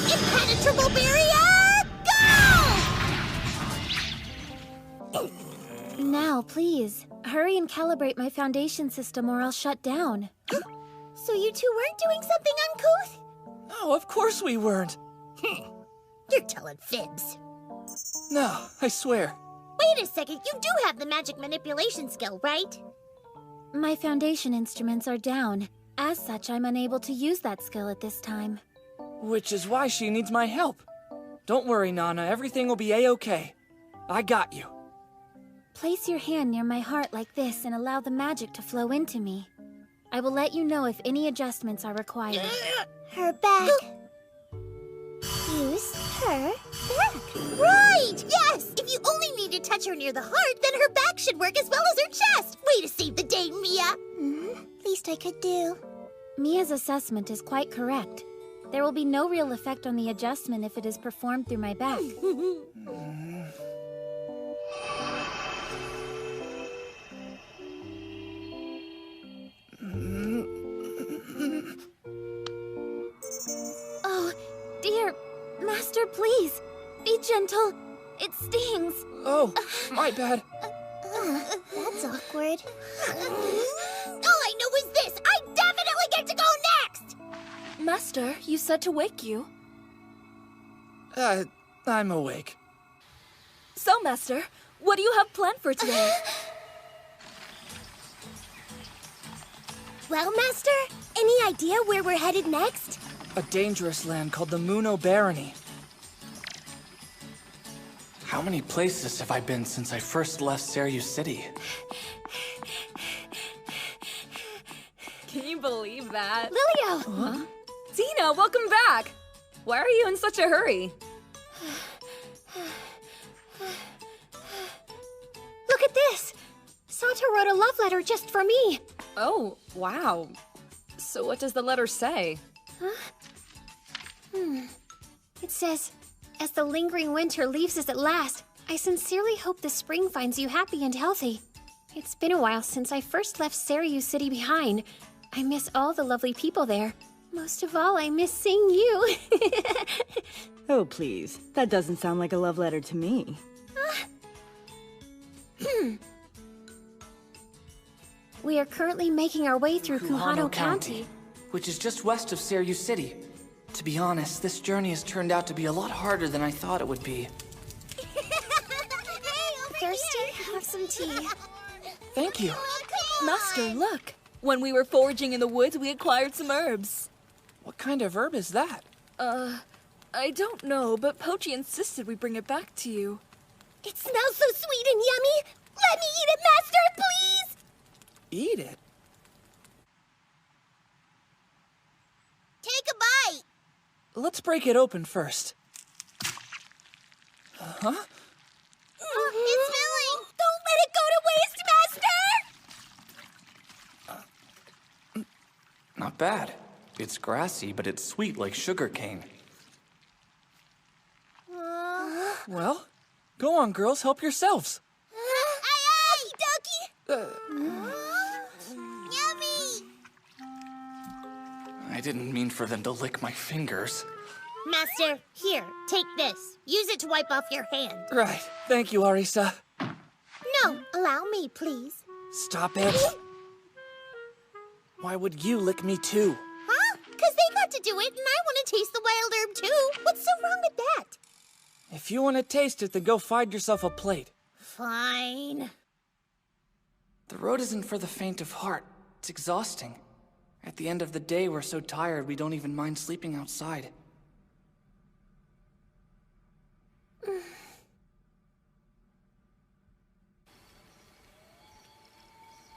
Impenetrable barrier, go! Now, please. Hurry and calibrate my foundation system or I'll shut down. So you two weren't doing something uncouth? No, of course we weren't. You're telling fibs. No, I swear. Wait a second, you do have the magic manipulation skill, right? My foundation instruments are down. As such, I'm unable to use that skill at this time. Which is why she needs my help. Don't worry, Nana. Everything will be a-okay. I got you. Place your hand near my heart like this and allow the magic to flow into me. I will let you know if any adjustments are required. Her back. Use her back. Right! Yes! If you only need to touch her near the heart, then her back should work as well as her chest. Way to save the day, Mia. Least I could do. Mia's assessment is quite correct. There will be no real effect on the adjustment if it is performed through my back. dear. Master, please. Be gentle. It stings. Oh, my bad. That's awkward. All I know is this! I definitely get to go next! Master, you said to wake you. I'm awake. So, Master, what do you have planned for today? Well, Master, any idea where we're headed next? A dangerous land called the Muno Barony. How many places have I been since I first left Seryu City? Can you believe that? Lilio! Huh? Tina, welcome back! Why are you in such a hurry? Look at this! Sato wrote a love letter just for me. Oh, wow. So what does the letter say? It says, as the lingering winter leaves us at last, I sincerely hope the spring finds you happy and healthy. It's been a while since I first left Seryu City behind. I miss all the lovely people there. Most of all, I miss seeing you. Oh, please. That doesn't sound like a love letter to me. We are currently making our way through Kuhano County, which is just west of Seryu City. To be honest, this journey has turned out to be a lot harder than I thought it would be. Thirsty? Have some tea. Thank you. Master, look. When we were foraging in the woods, we acquired some herbs. What kind of herb is that? I don't know, but Pochi insisted we bring it back to you. It smells so sweet and yummy. Let me eat it, Master, please! Eat it? Take a bite. Let's break it open first. Huh? It's filling! Don't let it go to waste, Master! Not bad. It's grassy, but it's sweet like sugar cane. Well, go on, girls, help yourselves. Aye, Doki! Yummy! I didn't mean for them to lick my fingers. Master, here, take this. Use it to wipe off your hand. Right. Thank you, Arisa. No, allow me, please. Stop it. Why would you lick me too? Huh? Because they got to do it, and I want to taste the wild herb too. What's so wrong with that? If you want to taste it, then go find yourself a plate. Fine. The road isn't for the faint of heart. It's exhausting. At the end of the day, we're so tired we don't even mind sleeping outside.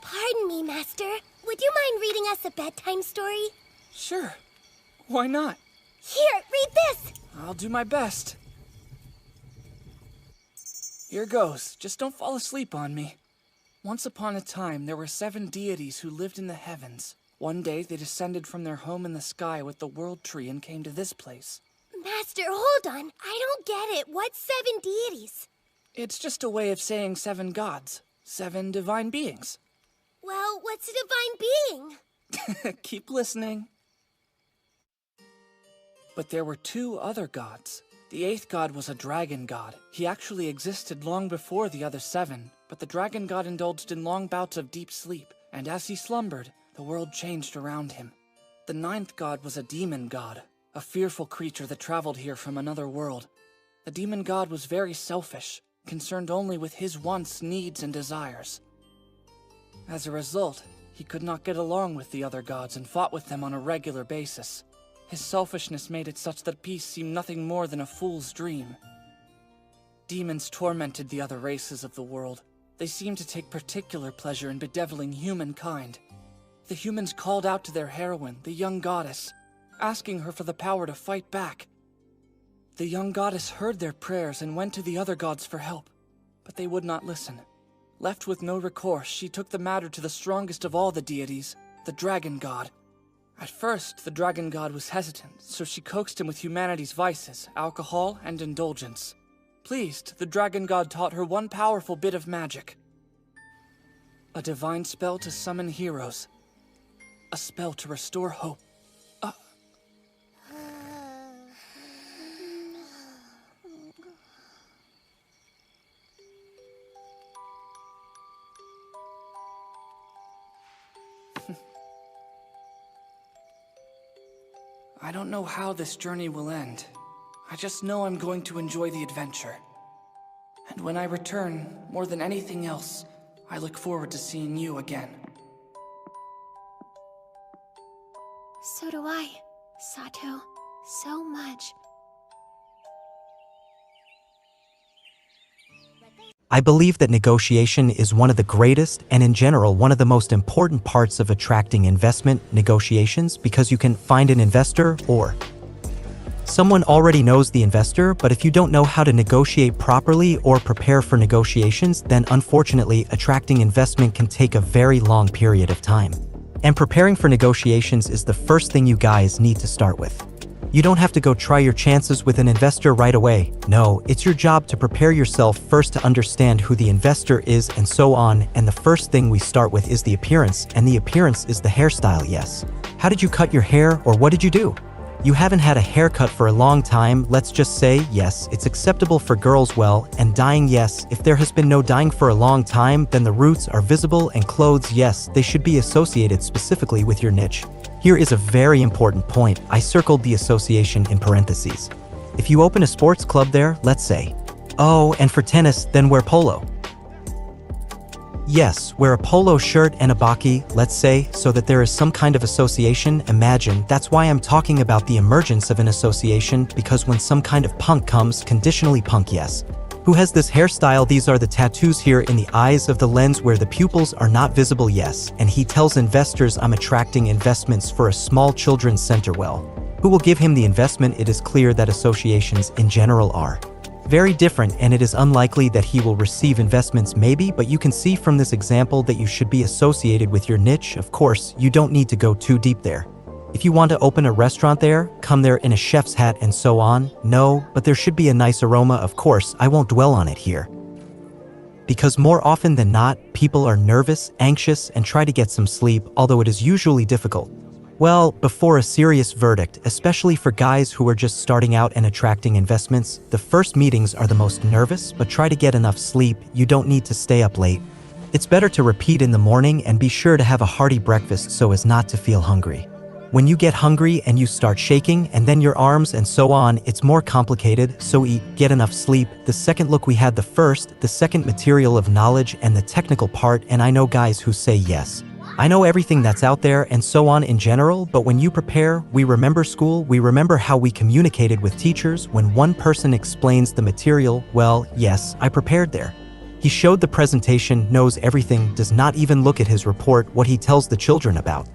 Pardon me, Master. Would you mind reading us a bedtime story? Sure. Why not? Here, read this! I'll do my best. Here goes. Just don't fall asleep on me. Once upon a time, there were 7 deities who lived in the heavens. One day, they descended from their home in the sky with the world tree and came to this place. Master, hold on. I don't get it. What's 7 deities? It's just a way of saying 7 gods. 7 divine beings. Well, what's a divine being? Keep listening. But there were 2 other gods. The 8th god was a dragon god. He actually existed long before the other 7, but the dragon god indulged in long bouts of deep sleep, and as he slumbered, the world changed around him. The 9th god was a demon god, a fearful creature that traveled here from another world. The demon god was very selfish, concerned only with his wants, needs, and desires. As a result, he could not get along with the other gods and fought with them on a regular basis. His selfishness made it such that peace seemed nothing more than a fool's dream. Demons tormented the other races of the world. They seemed to take particular pleasure in bedeviling humankind. The humans called out to their heroine, the young goddess, asking her for the power to fight back. The young goddess heard their prayers and went to the other gods for help, but they would not listen. Left with no recourse, she took the matter to the strongest of all the deities, the dragon god. At first, the dragon god was hesitant, so she coaxed him with humanity's vices, alcohol, and indulgence. Pleased, the dragon god taught her one powerful bit of magic. A divine spell to summon heroes. A spell to restore hope. I don't know how this journey will end. I just know I'm going to enjoy the adventure. And when I return, more than anything else, I look forward to seeing you again. So do I, Sato. So much. I believe that negotiation is one of the greatest and in general one of the most important parts of attracting investment negotiations because you can find an investor or someone already knows the investor, but if you don't know how to negotiate properly or prepare for negotiations, then unfortunately attracting investment can take a very long period of time. And preparing for negotiations is the first thing you guys need to start with. You don't have to go try your chances with an investor right away. No, it's your job to prepare yourself first to understand who the investor is and so on, and the first thing we start with is the appearance, and the appearance is the hairstyle, yes. How did you cut your hair, or what did you do? You haven't had a haircut for a long time, let's just say, yes, it's acceptable for girls, well, and dyeing, yes, if there has been no dyeing for a long time, then the roots are visible, and clothes, yes, they should be associated specifically with your niche. Here is a very important point. I circled the association in parentheses. If you open a sports club there, let's say, oh, and for tennis, then wear polo. Yes, wear a polo shirt and a baki, let's say, so that there is some kind of association. Imagine, that's why I'm talking about the emergence of an association, because when some kind of punk comes, conditionally punk, yes. Who has this hairstyle? These are the tattoos here in the eyes of the lens where the pupils are not visible, yes. And he tells investors I'm attracting investments for a small children's center. Well, who will give him the investment? It is clear that associations in general are very different, and it is unlikely that he will receive investments maybe, but you can see from this example that you should be associated with your niche. Of course, you don't need to go too deep there. If you want to open a restaurant there, come there in a chef's hat and so on. No, but there should be a nice aroma, of course. I won't dwell on it here. Because more often than not, people are nervous, anxious, and try to get some sleep, although it is usually difficult. Well, before a serious verdict, especially for guys who are just starting out and attracting investments, the first meetings are the most nervous, but try to get enough sleep. You don't need to stay up late. It's better to repeat in the morning and be sure to have a hearty breakfast so as not to feel hungry. When you get hungry and you start shaking and then your arms and so on, it's more complicated, so eat, get enough sleep. The second look we had the first, the second material of knowledge and the technical part, and I know guys who say yes. I know everything that's out there and so on in general, but when you prepare, we remember school, we remember how we communicated with teachers. When one person explains the material, well, yes, I prepared there. He showed the presentation, knows everything, does not even look at his report, what he tells the children about.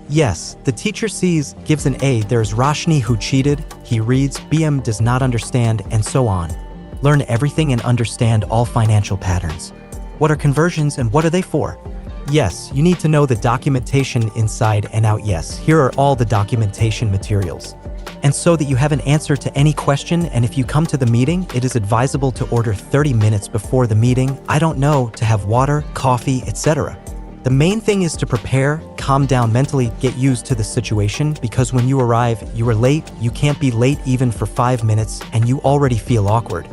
Yes, the teacher sees, gives an A, there's Roshni who cheated, he reads, BM does not understand, and so on. Learn everything and understand all financial patterns. What are conversions and what are they for? Yes, you need to know the documentation inside and out. Yes, here are all the documentation materials. And so that you have an answer to any question, and if you come to the meeting, it is advisable to order 30 minutes before the meeting, I don't know, to have water, coffee, etc. The main thing is to prepare, calm down mentally, get used to the situation, because when you arrive, you are late, you can't be late even for 5 minutes, and you already feel awkward.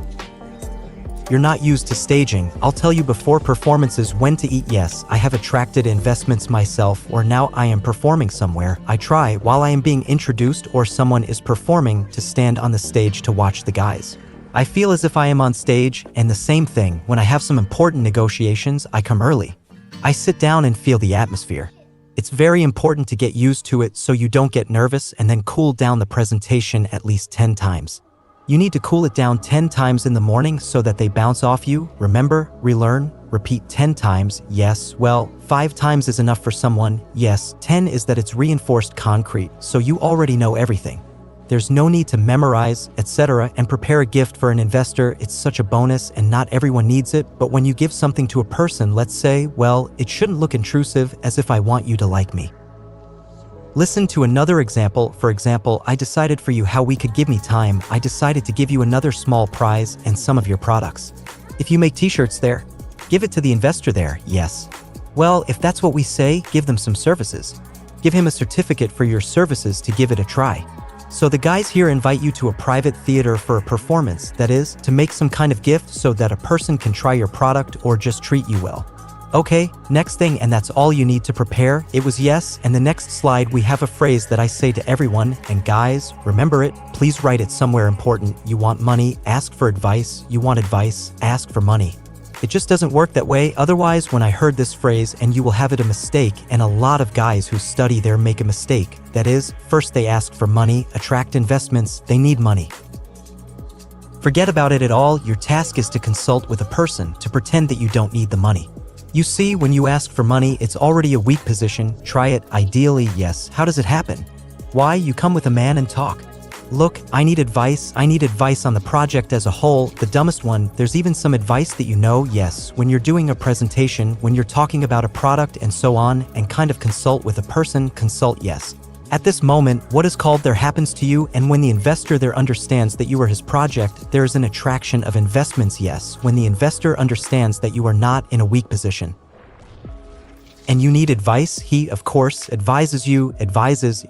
You're not used to staging. I'll tell you before performances when to eat. Yes, I have attracted investments myself, or now I am performing somewhere. I try, while I am being introduced or someone is performing, to stand on the stage to watch the guys. I feel as if I am on stage, and the same thing, when I have some important negotiations, I come early. I sit down and feel the atmosphere. It's very important to get used to it so you don't get nervous and then cool down the presentation at least 10 times. You need to cool it down 10 times in the morning so that they bounce off you. Remember, relearn, repeat 10 times. Yes, well, 5 times is enough for someone. Yes, 10 is that it's reinforced concrete, so you already know everything. There's no need to memorize, etc., and prepare a gift for an investor. It's such a bonus and not everyone needs it, but when you give something to a person, let's say, well, it shouldn't look intrusive, as if I want you to like me. Listen to another example. For example, I decided for you how we could give me time. I decided to give you another small prize and some of your products. If you make t-shirts there, give it to the investor there, yes. Well, if that's what we say, give them some services. Give him a certificate for your services to give it a try. So the guys here invite you to a private theater for a performance, that is, to make some kind of gift so that a person can try your product or just treat you well. Okay, next thing, and that's all you need to prepare. It was yes, and the next slide we have a phrase that I say to everyone, and guys, remember it, please write it somewhere important. You want money, ask for advice. You want advice, ask for money. It just doesn't work that way. Otherwise, when I heard this phrase, and you will have it a mistake, and a lot of guys who study there make a mistake. That is, first they ask for money, attract investments, they need money. Forget about it at all. Your task is to consult with a person, to pretend that you don't need the money. You see, when you ask for money, it's already a weak position. Try it, ideally, yes. How does it happen? Why? You come with a man and talk. Look, I need advice on the project as a whole, the dumbest one. There's even some advice that you know, yes, when you're doing a presentation, when you're talking about a product and so on, and kind of consult with a person, consult, yes. At this moment, what is called there happens to you, and when the investor there understands that you are his project, there is an attraction of investments, yes, when the investor understands that you are not in a weak position. And you need advice, he, of course, advises,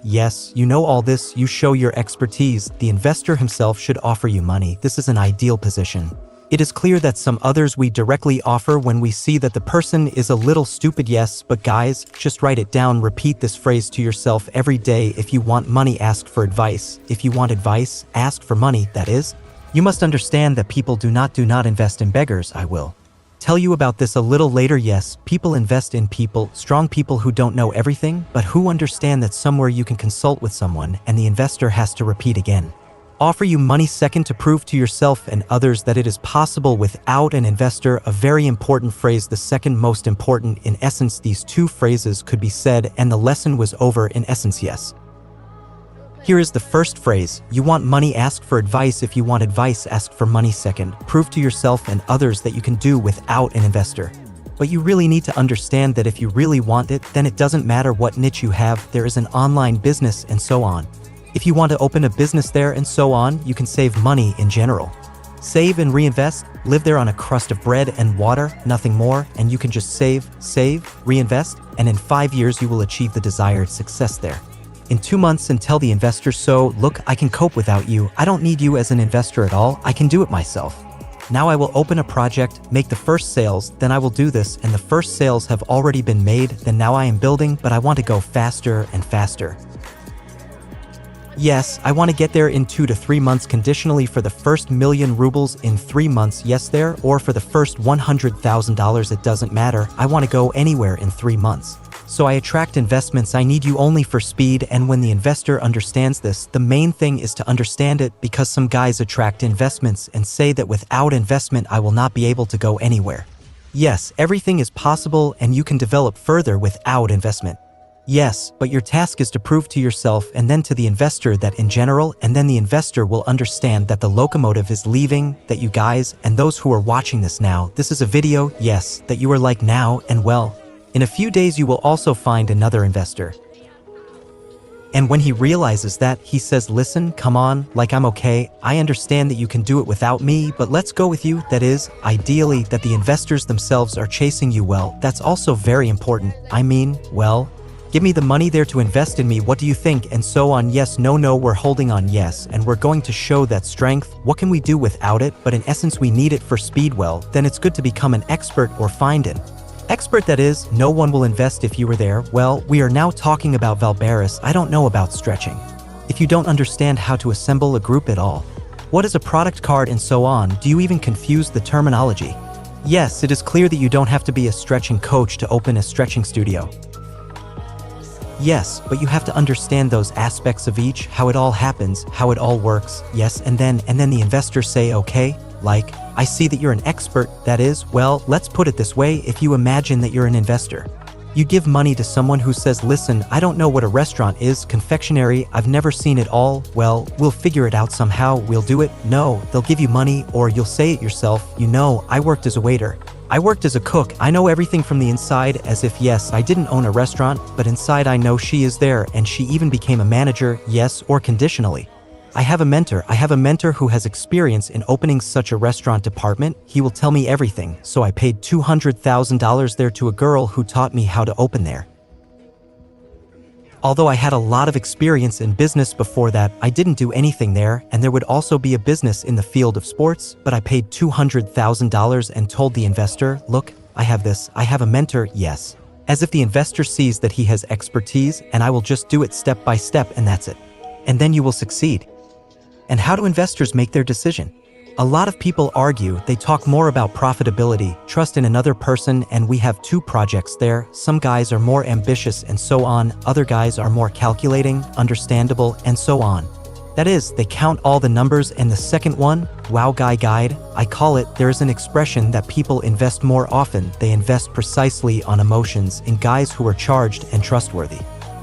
yes, you know all this, you show your expertise, the investor himself should offer you money. This is an ideal position. It is clear that some others we directly offer when we see that the person is a little stupid, yes, but guys, just write it down, repeat this phrase to yourself every day. If you want money, ask for advice. If you want advice, ask for money, that is. You must understand that people do not invest in beggars. I will tell you about this a little later. Yes, people invest in people, strong people who don't know everything, but who understand that somewhere you can consult with someone, and the investor has to repeat again. Offer you money. Second, to prove to yourself and others that it is possible without an investor. A very important phrase, the second most important. In essence, these two phrases could be said and the lesson was over in essence, yes. Here is the first phrase. You want money, ask for advice. If you want advice, ask for money. Second, prove to yourself and others that you can do without an investor. But you really need to understand that if you really want it, then it doesn't matter what niche you have. There is an online business and so on. If you want to open a business there and so on, you can save money in general. Save and reinvest, live there on a crust of bread and water, nothing more, and you can just save, reinvest, and in 5 years you will achieve the desired success there. In 2 months and tell the investor, so, look, I can cope without you, I don't need you as an investor at all, I can do it myself. Now I will open a project, make the first sales, then I will do this, and the first sales have already been made, then now I am building, but I want to go faster and faster. Yes, I want to get there in 2 to 3 months conditionally for the first million rubles in 3 months, yes there, or for the first $100,000, it doesn't matter, I want to go anywhere in 3 months. So I attract investments, I need you only for speed, and when the investor understands this, the main thing is to understand it, because some guys attract investments and say that without investment I will not be able to go anywhere. Yes, everything is possible and you can develop further without investment. Yes, but your task is to prove to yourself and then to the investor that in general, and then the investor will understand that the locomotive is leaving, that you guys, and those who are watching this now, this is a video, yes, that you are like now, and well, in a few days you will also find another investor. And when he realizes that, he says, listen, come on, like I'm okay, I understand that you can do it without me, but let's go with you, that is, ideally, that the investors themselves are chasing you well, that's also very important, I mean, well, give me the money there to invest in me, what do you think, and so on, yes, no, we're holding on, yes, and we're going to show that strength, what can we do without it, but in essence we need it for speed, well, then it's good to become an expert or find an expert, that is, no one will invest if you were there, well, we are now talking about Valbaris, I don't know about stretching. If you don't understand how to assemble a group at all, what is a product card and so on, do you even confuse the terminology? Yes, it is clear that you don't have to be a stretching coach to open a stretching studio. Yes, but you have to understand those aspects of each, how it all happens, how it all works, yes, and then the investors say, okay, like, I see that you're an expert, that is, well, let's put it this way, if you imagine that you're an investor. You give money to someone who says, listen, I don't know what a restaurant is, confectionery, I've never seen it all, well, we'll figure it out somehow, we'll do it, no, they'll give you money, or you'll say it yourself, you know, I worked as a waiter. I worked as a cook, I know everything from the inside, as if yes, I didn't own a restaurant, but inside I know she is there, and she even became a manager, yes, or conditionally. I have a mentor who has experience in opening such a restaurant department, he will tell me everything, so I paid $200,000 there to a girl who taught me how to open there. Although I had a lot of experience in business before that, I didn't do anything there, and there would also be a business in the field of sports, but I paid $200,000 and told the investor, look, I have this, I have a mentor, yes. As if the investor sees that he has expertise and I will just do it step by step and that's it. And then you will succeed. And how do investors make their decision? A lot of people argue, they talk more about profitability, trust in another person, and we have two projects there. Some guys are more ambitious and so on, other guys are more calculating, understandable, and so on. That is, they count all the numbers, and the second one, wow guy guide, I call it, there is an expression that people invest more often, they invest precisely on emotions in guys who are charged and trustworthy.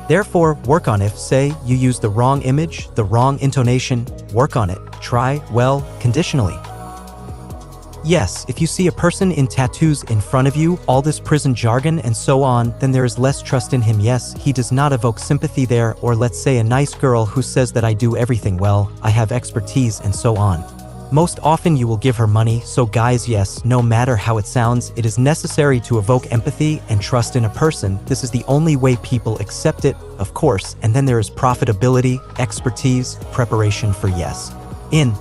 Therefore, work on if, say, you use the wrong image, the wrong intonation, work on it, try, well, conditionally. Yes, if you see a person in tattoos in front of you, all this prison jargon and so on, then there is less trust in him. Yes, he does not evoke sympathy there, or let's say a nice girl who says that I do everything well, I have expertise and so on. Most often you will give her money, so guys, yes, no matter how it sounds, it is necessary to evoke empathy and trust in a person. This is the only way people accept it, of course, and then there is profitability, expertise, preparation for yes. In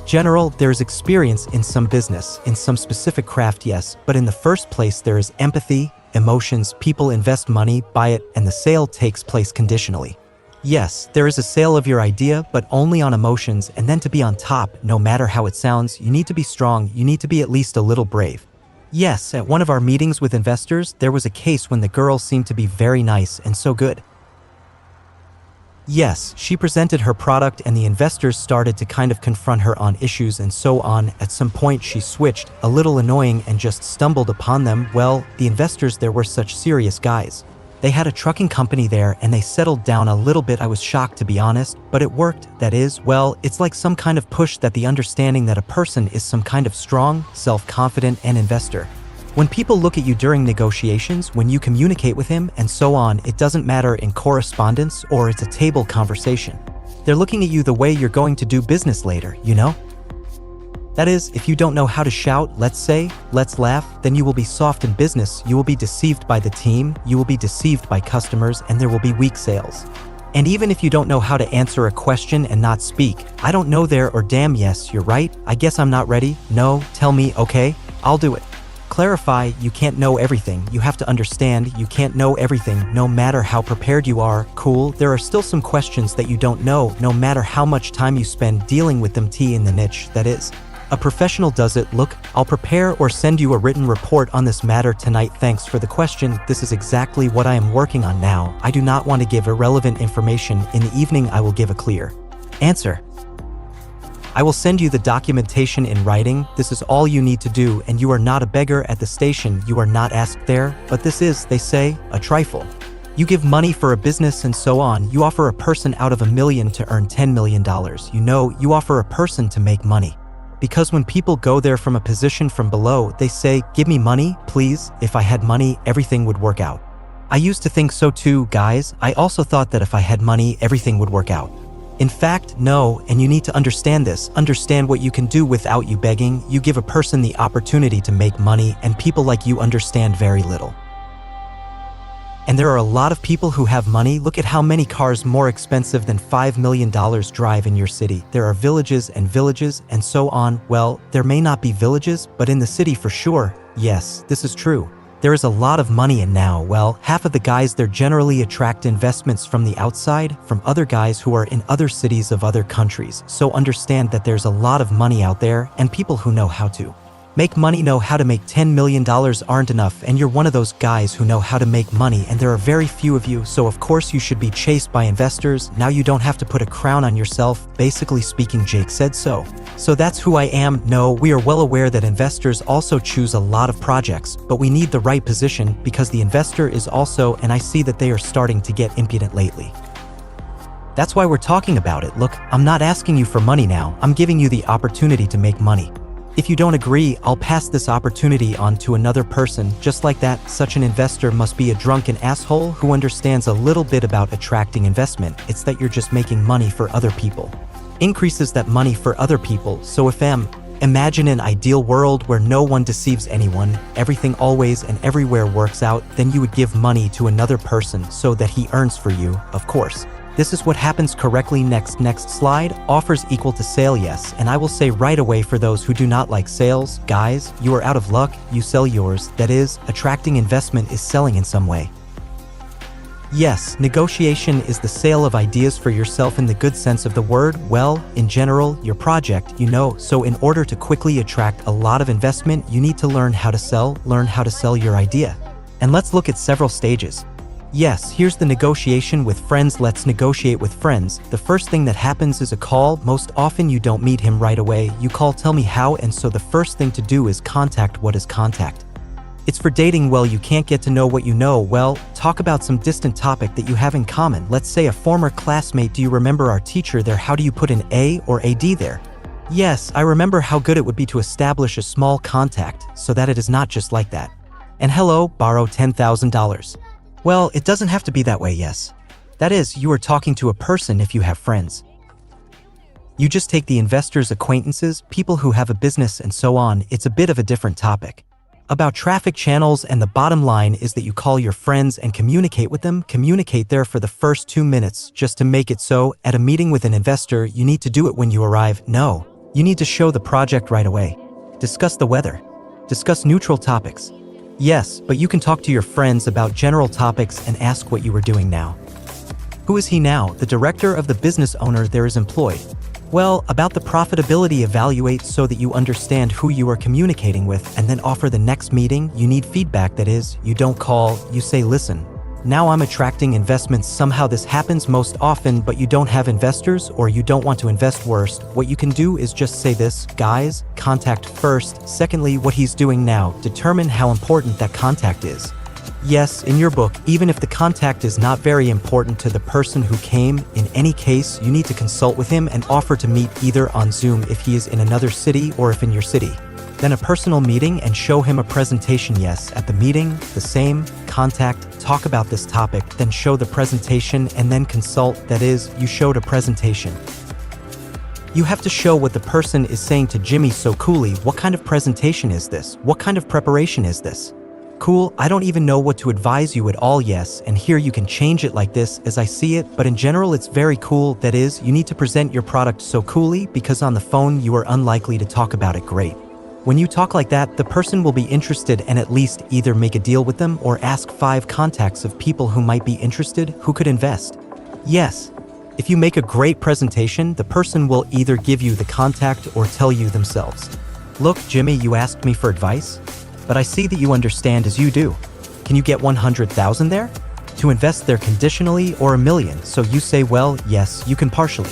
general, there is experience in some business, in some specific craft, yes, but in the first place there is empathy, emotions, people invest money, buy it, and the sale takes place conditionally. Yes, there is a sale of your idea, but only on emotions, and then to be on top, no matter how it sounds, you need to be strong, you need to be at least a little brave. Yes, at one of our meetings with investors, there was a case when the girl seemed to be very nice and so good. Yes, she presented her product and the investors started to kind of confront her on issues and so on. At some point she switched, a little annoying, and just stumbled upon them. Well, the investors there were such serious guys. They had a trucking company there and they settled down a little bit. I was shocked, to be honest, but it worked. That is, well, it's like some kind of push, that the understanding that a person is some kind of strong, self-confident, and investor. When people look at you during negotiations, when you communicate with him and so on, it doesn't matter in correspondence or it's a table conversation. They're looking at you the way you're going to do business later, you know? That is, if you don't know how to shout, let's say, let's laugh, then you will be soft in business, you will be deceived by the team, you will be deceived by customers, and there will be weak sales. And even if you don't know how to answer a question and not speak, I don't know there, or damn yes, you're right, I guess I'm not ready, no, tell me, okay, I'll do it. Clarify, you can't know everything, you have to understand, you can't know everything, no matter how prepared you are, cool, there are still some questions that you don't know, no matter how much time you spend dealing with them. T in the niche, that is. A professional does it. Look, I'll prepare or send you a written report on this matter tonight. Thanks for the question. This is exactly what I am working on now. I do not want to give irrelevant information. In the evening I will give a clear answer. I will send you the documentation in writing. This is all you need to do, and you are not a beggar at the station. You are not asked there, but this is, they say, a trifle. You give money for a business and so on. You offer a person out of $1 million to earn $10 million. You know, you offer a person to make money. Because when people go there from a position from below, they say, give me money, please. If I had money, everything would work out. I used to think so too, guys. I also thought that if I had money, everything would work out. In fact, no, and you need to understand this. Understand what you can do without you begging. You give a person the opportunity to make money, and people like you understand very little. And there are a lot of people who have money. Look at how many cars more expensive than $5 million drive in your city. There are villages and so on. Well, there may not be villages, but in the city for sure. Yes, this is true. There is a lot of money, and now, well, half of the guys there generally attract investments from the outside, from other guys who are in other cities of other countries. So understand that there's a lot of money out there, and people who know how to make money know how to make $10 million aren't enough, and you're one of those guys who know how to make money, and there are very few of you, so of course you should be chased by investors. Now you don't have to put a crown on yourself. Basically speaking, Jake said so. So that's who I am. No, we are well aware that investors also choose a lot of projects, but we need the right position, because the investor is also, and I see that they are starting to get impudent lately. That's why we're talking about it. Look, I'm not asking you for money now, I'm giving you the opportunity to make money. If you don't agree, I'll pass this opportunity on to another person. Just like that, such an investor must be a drunken asshole who understands a little bit about attracting investment. It's that you're just making money for other people. Increases that money for other people. So if imagine an ideal world where no one deceives anyone, everything always and everywhere works out, then you would give money to another person so that he earns for you, of course. This is what happens correctly. Next slide. Offers equal to sale, yes. And I will say right away, for those who do not like sales, guys, you are out of luck. You sell yours. That is, attracting investment is selling in some way. Yes, negotiation is the sale of ideas for yourself in the good sense of the word. Well, in general, your project, you know. So in order to quickly attract a lot of investment, you need to learn how to sell your idea. And let's look at several stages. Yes, here's the negotiation with friends. Let's negotiate with friends. The first thing that happens is a call. Most often you don't meet him right away. You call, tell me how, and so the first thing to do is contact. What is contact? It's for dating. Well, you can't get to know what you know. Well, talk about some distant topic that you have in common. Let's say a former classmate. Do you remember our teacher there? How do you put an A or AD there? Yes, I remember. How good it would be to establish a small contact so that it is not just like that. And hello, borrow $10,000. Well, it doesn't have to be that way, yes. That is, you are talking to a person if you have friends. You just take the investors, acquaintances, people who have a business and so on. It's a bit of a different topic. About traffic channels, and the bottom line is that you call your friends and communicate with them. Communicate there for the first 2 minutes just to make it so. At a meeting with an investor, you need to do it when you arrive. No, you need to show the project right away. Discuss the weather. Discuss neutral topics. Yes, but you can talk to your friends about general topics and ask what you were doing now. Who is he now? The director of the business owner there is employed. Well, about the profitability, evaluate so that you understand who you are communicating with, and then offer the next meeting. You need feedback. That is, you don't call, you say, listen, now I'm attracting investments. Somehow this happens most often, but you don't have investors or you don't want to invest. Worst, what you can do is just say this, guys, contact first. Secondly, what he's doing now, determine how important that contact is. Yes, in your book, even if the contact is not very important to the person who came, in any case, you need to consult with him and offer to meet either on Zoom if he is in another city or if in your city. Then a personal meeting and show him a presentation. Yes, at the meeting, the same, contact, talk about this topic, then show the presentation and then consult. That is, you showed a presentation. You have to show what the person is saying to Jimmy so coolly. What kind of presentation is this? What kind of preparation is this? Cool, I don't even know what to advise you at all. Yes, and here you can change it like this as I see it, but in general it's very cool. That is, you need to present your product so coolly because on the phone you are unlikely to talk about it great. When you talk like that, the person will be interested and at least either make a deal with them or ask 5 contacts of people who might be interested, who could invest. Yes, if you make a great presentation, the person will either give you the contact or tell you themselves. Look, Jimmy, you asked me for advice? But I see that you understand as you do. Can you get 100,000 there? To invest there conditionally or $1 million? So you say, well, yes, you can partially.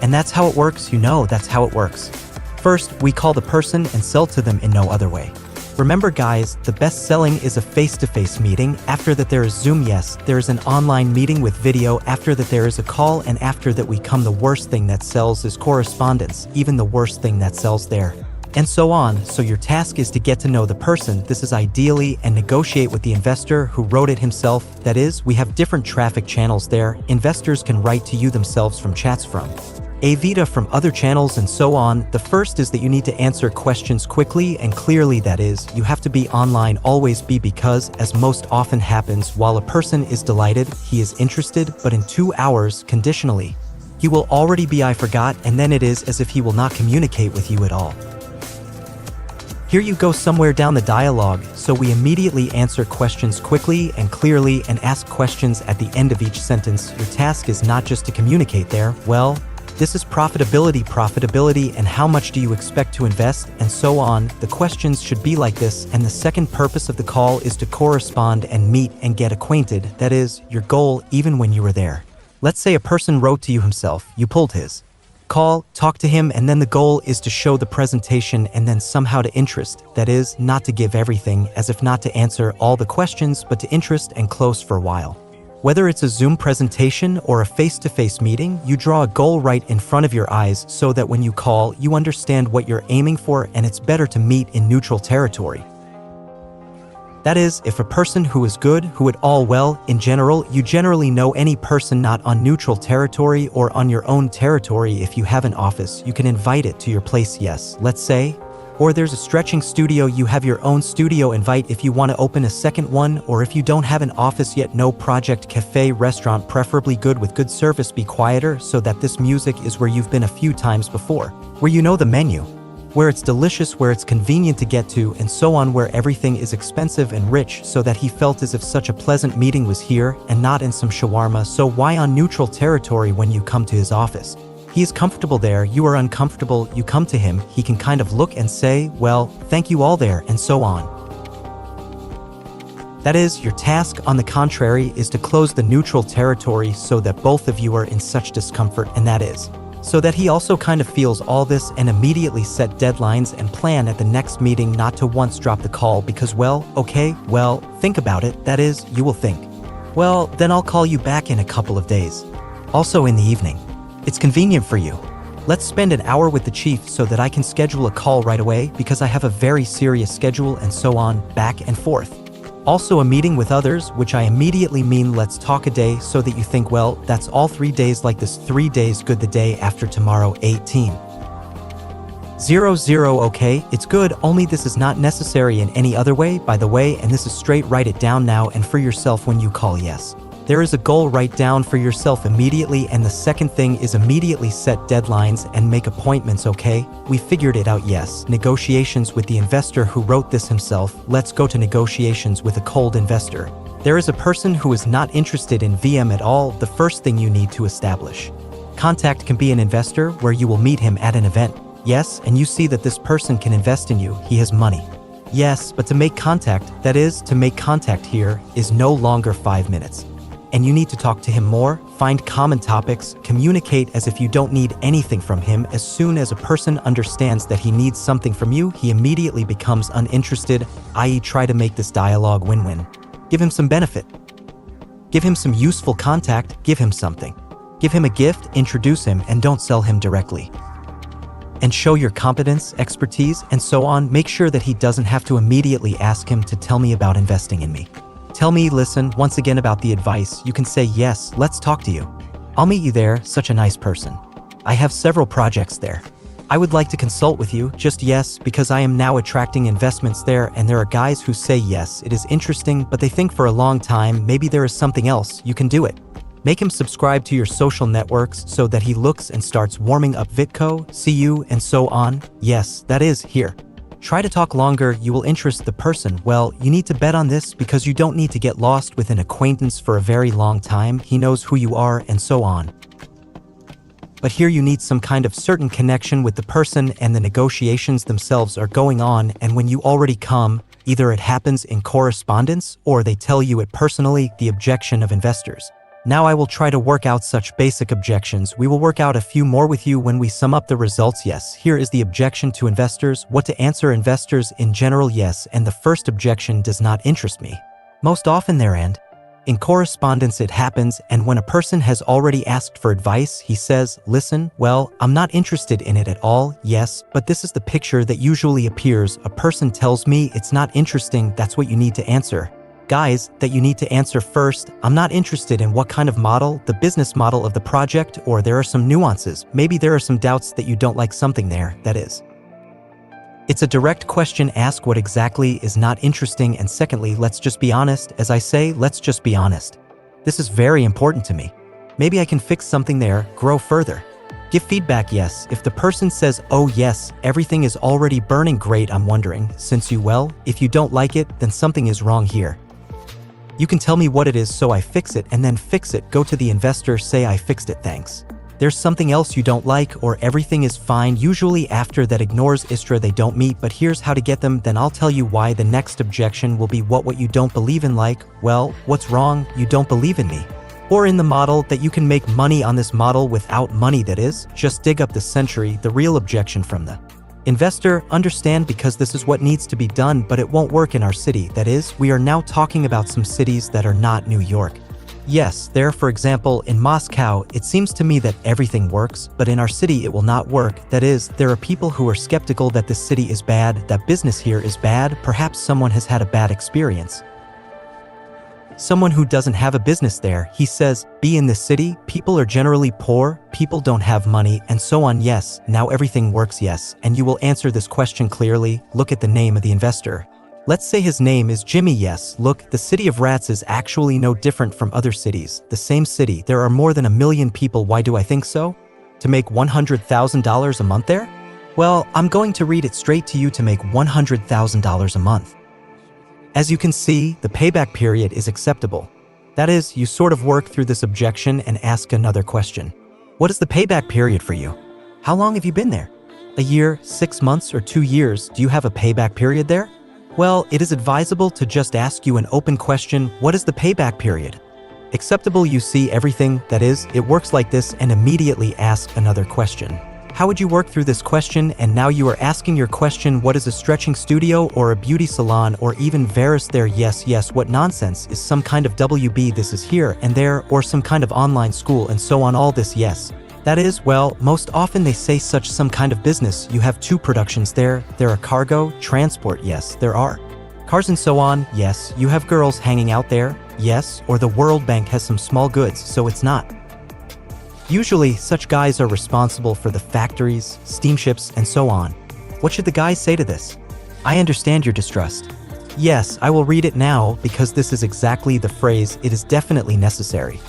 And that's how it works, you know, that's how it works. First, we call the person and sell to them in no other way. Remember guys, the best selling is a face-to-face meeting. After that there is Zoom. Yes, there is an online meeting with video. After that there is a call, and after that we come. The worst thing that sells is correspondence, even the worst thing that sells there. And so on. So your task is to get to know the person, this is ideally, and negotiate with the investor who wrote it himself. That is, we have different traffic channels there. Investors can write to you themselves from chats from Avita, from other channels, and so on. The first is that you need to answer questions quickly and clearly. That is, you have to be online, always be, because, as most often happens, while a person is delighted, he is interested, but in 2 hours, conditionally, he will already be I forgot, and then it is as if he will not communicate with you at all. Here you go somewhere down the dialogue, so we immediately answer questions quickly and clearly and ask questions at the end of each sentence. Your task is not just to communicate there, well, this is profitability, and how much do you expect to invest, and so on. The questions should be like this, and the second purpose of the call is to correspond and meet and get acquainted. That is, your goal even when you were there. Let's say a person wrote to you himself, you pulled his call, talk to him, and then the goal is to show the presentation and then somehow to interest. That is, not to give everything, as if not to answer all the questions, but to interest and close for a while. Whether it's a Zoom presentation or a face-to-face meeting, you draw a goal right in front of your eyes so that when you call, you understand what you're aiming for, and it's better to meet in neutral territory. That is, if a person who is good, who at all well, in general, you generally know any person not on neutral territory or on your own territory. If you have an office, you can invite it to your place. Yes, let's say, Or there's a stretching studio, you have your own studio, invite if you want to open a second one, or if you don't have an office yet, no project, cafe, restaurant, preferably good with good service, be quieter so that this music is where you've been a few times before, where you know the menu, where it's delicious, where it's convenient to get to, and so on, where everything is expensive and rich, so that he felt as if such a pleasant meeting was here and not in some shawarma. So why on neutral territory when you come to his office? He is comfortable there, you are uncomfortable, you come to him, he can kind of look and say, well, thank you all there, and so on. That is, your task, on the contrary, is to close the neutral territory so that both of you are in such discomfort, and that is, so that he also kind of feels all this and immediately set deadlines and plan at the next meeting not to once drop the call because, well, okay, well, think about it, that is, you will think, well, then I'll call you back in a couple of days. Also in the evening. It's convenient for you. Let's spend an hour with the chief so that I can schedule a call right away because I have a very serious schedule, and so on, back and forth. Also a meeting with others, which I immediately mean let's talk a day so that you think, well, that's all 3 days like this, 3 days good, the day after tomorrow, 18. 00, okay, it's good, only this is not necessary in any other way, by the way, and this is straight, write it down now and for yourself when you call, yes. There is a goal, write down for yourself immediately, and the second thing is immediately set deadlines and make appointments, okay? We figured it out, yes. Negotiations with the investor who wrote this himself. Let's go to negotiations with a cold investor. There is a person who is not interested in VM at all. The first thing you need to establish. Contact can be an investor where you will meet him at an event. Yes, and you see that this person can invest in you, he has money. Yes, but to make contact, that is, to make contact here, is no longer 5 minutes. And you need to talk to him more, find common topics, communicate as if you don't need anything from him. As soon as a person understands that he needs something from you, he immediately becomes uninterested, i.e. try to make this dialogue win-win. Give him some benefit. Give him some useful contact, give him something. Give him a gift, introduce him, and don't sell him directly. And show your competence, expertise, and so on. Make sure that he doesn't have to immediately ask him to tell me about investing in me. Tell me, listen, once again about the advice, you can say, yes, let's talk to you. I'll meet you there, such a nice person. I have several projects there. I would like to consult with you, just yes, because I am now attracting investments there, and there are guys who say yes, it is interesting, but they think for a long time, maybe there is something else, you can do it. Make him subscribe to your social networks so that he looks and starts warming up Vitco, see you, and so on. Yes, that is, here. Try to talk longer, you will interest the person. Well, you need to bet on this because you don't need to get lost with an acquaintance for a very long time. He knows who you are and so on. But here you need some kind of certain connection with the person, and the negotiations themselves are going on, and when you already come, either it happens in correspondence or they tell you it personally, the objection of investors. Now I will try to work out such basic objections. We will work out a few more with you when we sum up the results. Yes, here is the objection to investors. What to answer investors in general, yes, and the first objection does not interest me. Most often their end. In correspondence it happens, and when a person has already asked for advice, he says, listen, well, I'm not interested in it at all, yes, but this is the picture that usually appears. A person tells me it's not interesting, that's what you need to answer. Guys, that you need to answer first, I'm not interested in what kind of model, the business model of the project, or there are some nuances, maybe there are some doubts that you don't like something there, that is. It's a direct question, ask what exactly is not interesting, and secondly, let's just be honest, as I say, let's just be honest. This is very important to me. Maybe I can fix something there, grow further. Give feedback, yes. If the person says, oh yes, everything is already burning, great, I'm wondering, since you, well, if you don't like it, then something is wrong here. You can tell me what it is so I fix it, and then fix it. Go to the investor, say I fixed it, thanks. There's something else you don't like, or everything is fine. Usually after that ignores Istra, they don't meet, but here's how to get them. Then I'll tell you why. The next objection will be what you don't believe in, like, well, what's wrong? You don't believe in me. Or in the model, that you can make money on this model without money, that is, just dig up the century. The real objection from the investor, understand, because this is what needs to be done, but it won't work in our city. That is, we are now talking about some cities that are not New York. Yes, there, for example, in Moscow, it seems to me that everything works, but in our city it will not work. That is, there are people who are skeptical that this city is bad, that business here is bad, perhaps someone has had a bad experience. Someone who doesn't have a business there. He says, be in this city, people are generally poor, people don't have money, and so on. Yes, now everything works. Yes, and you will answer this question clearly. Look at the name of the investor. Let's say his name is Jimmy. Yes, look, the city of rats is actually no different from other cities. The same city, there are more than 1 million people. Why do I think so? To make $100,000 a month there? Well, I'm going to read it straight to you. To make $100,000 a month. As you can see, the payback period is acceptable. That is, you sort of work through this objection and ask another question. What is the payback period for you? How long have you been there? A year, 6 months, or 2 years? Do you have a payback period there? Well, it is advisable to just ask you an open question. What is the payback period? Acceptable. You see everything, that is, it works like this, and immediately ask another question. How would you work through this question? And now you are asking your question, what is a stretching studio or a beauty salon or even Varus there? Yes, what nonsense is some kind of WB? This is here and there, or some kind of online school and so on. All this, yes. That is, well, most often they say such some kind of business. You have 2 productions there. There are cargo, transport, yes, there are cars and so on, yes. You have girls hanging out there, yes, or the World Bank has some small goods, so it's not. Usually, such guys are responsible for the factories, steamships, and so on. What should the guys say to this? I understand your distrust. Yes, I will read it now because this is exactly the phrase. It is definitely necessary.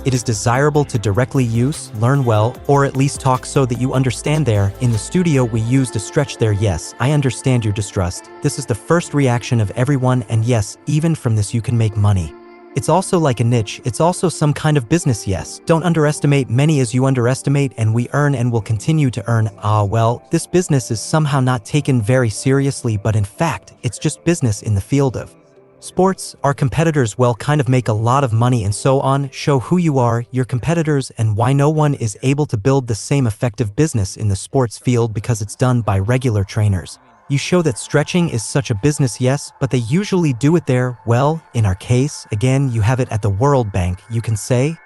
It is desirable to directly use, learn well, or at least talk so that you understand there. In the studio we used a stretch there. Yes, I understand your distrust. This is the first reaction of everyone, and yes, even from this you can make money. It's also like a niche, it's also some kind of business. Yes, don't underestimate many as you underestimate, and we earn and will continue to earn. Well, this business is somehow not taken very seriously, but in fact, it's just business in the field of sports. Our competitors kind of make a lot of money and so on. Show who you are, your competitors, and why no one is able to build the same effective business in the sports field because it's done by regular trainers. You show that stretching is such a business. Yes, but they usually do it there. Well, in our case, again, you have it at the World Bank. You can say,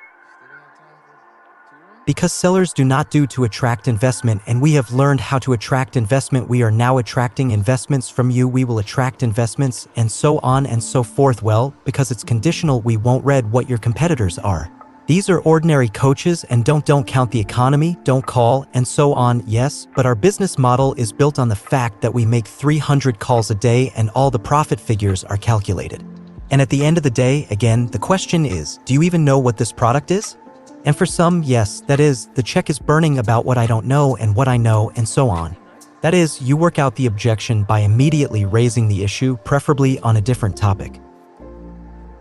because sellers do not do to attract investment, and we have learned how to attract investment. We are now attracting investments from you. We will attract investments, and so on and so forth. Well, because it's conditional, we won't read what your competitors are. These are ordinary coaches and don't count the economy, don't call, and so on. Yes, but our business model is built on the fact that we make 300 calls a day and all the profit figures are calculated. And at the end of the day, again, the question is, do you even know what this product is? And for some, yes, that is, the check is burning about what I don't know and what I know and so on. That is, you work out the objection by immediately raising the issue, preferably on a different topic.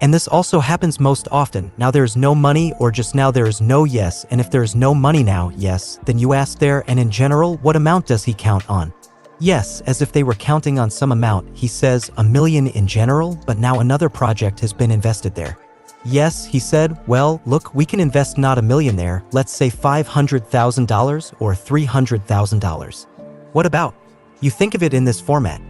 And this also happens most often. Now there is no money, or just now there is no yes, and if there is no money now, yes, then you ask there, and in general, what amount does he count on? Yes, as if they were counting on some amount. He says, 1 million in general, but now another project has been invested there. Yes, he said, well, look, we can invest not 1 million there, let's say $500,000 or $300,000. What about? You think of it in this format.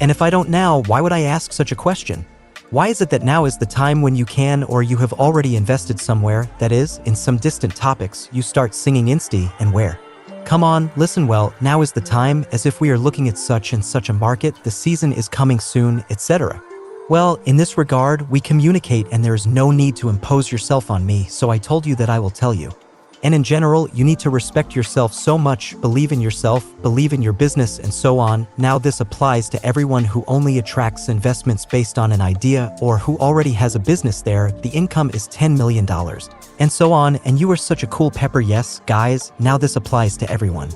And if I don't now, why would I ask such a question? Why is it that now is the time when you can, or you have already invested somewhere, that is, in some distant topics, you start singing insti, and where? Come on, listen well, now is the time, as if we are looking at such and such a market, the season is coming soon, etc. Well, in this regard, we communicate and there is no need to impose yourself on me, so I told you that I will tell you. And in general, you need to respect yourself so much, believe in yourself, believe in your business, and so on. Now this applies to everyone who only attracts investments based on an idea or who already has a business there. The income is $10 million. And so on, and you are such a cool pepper. Yes, guys, now this applies to everyone.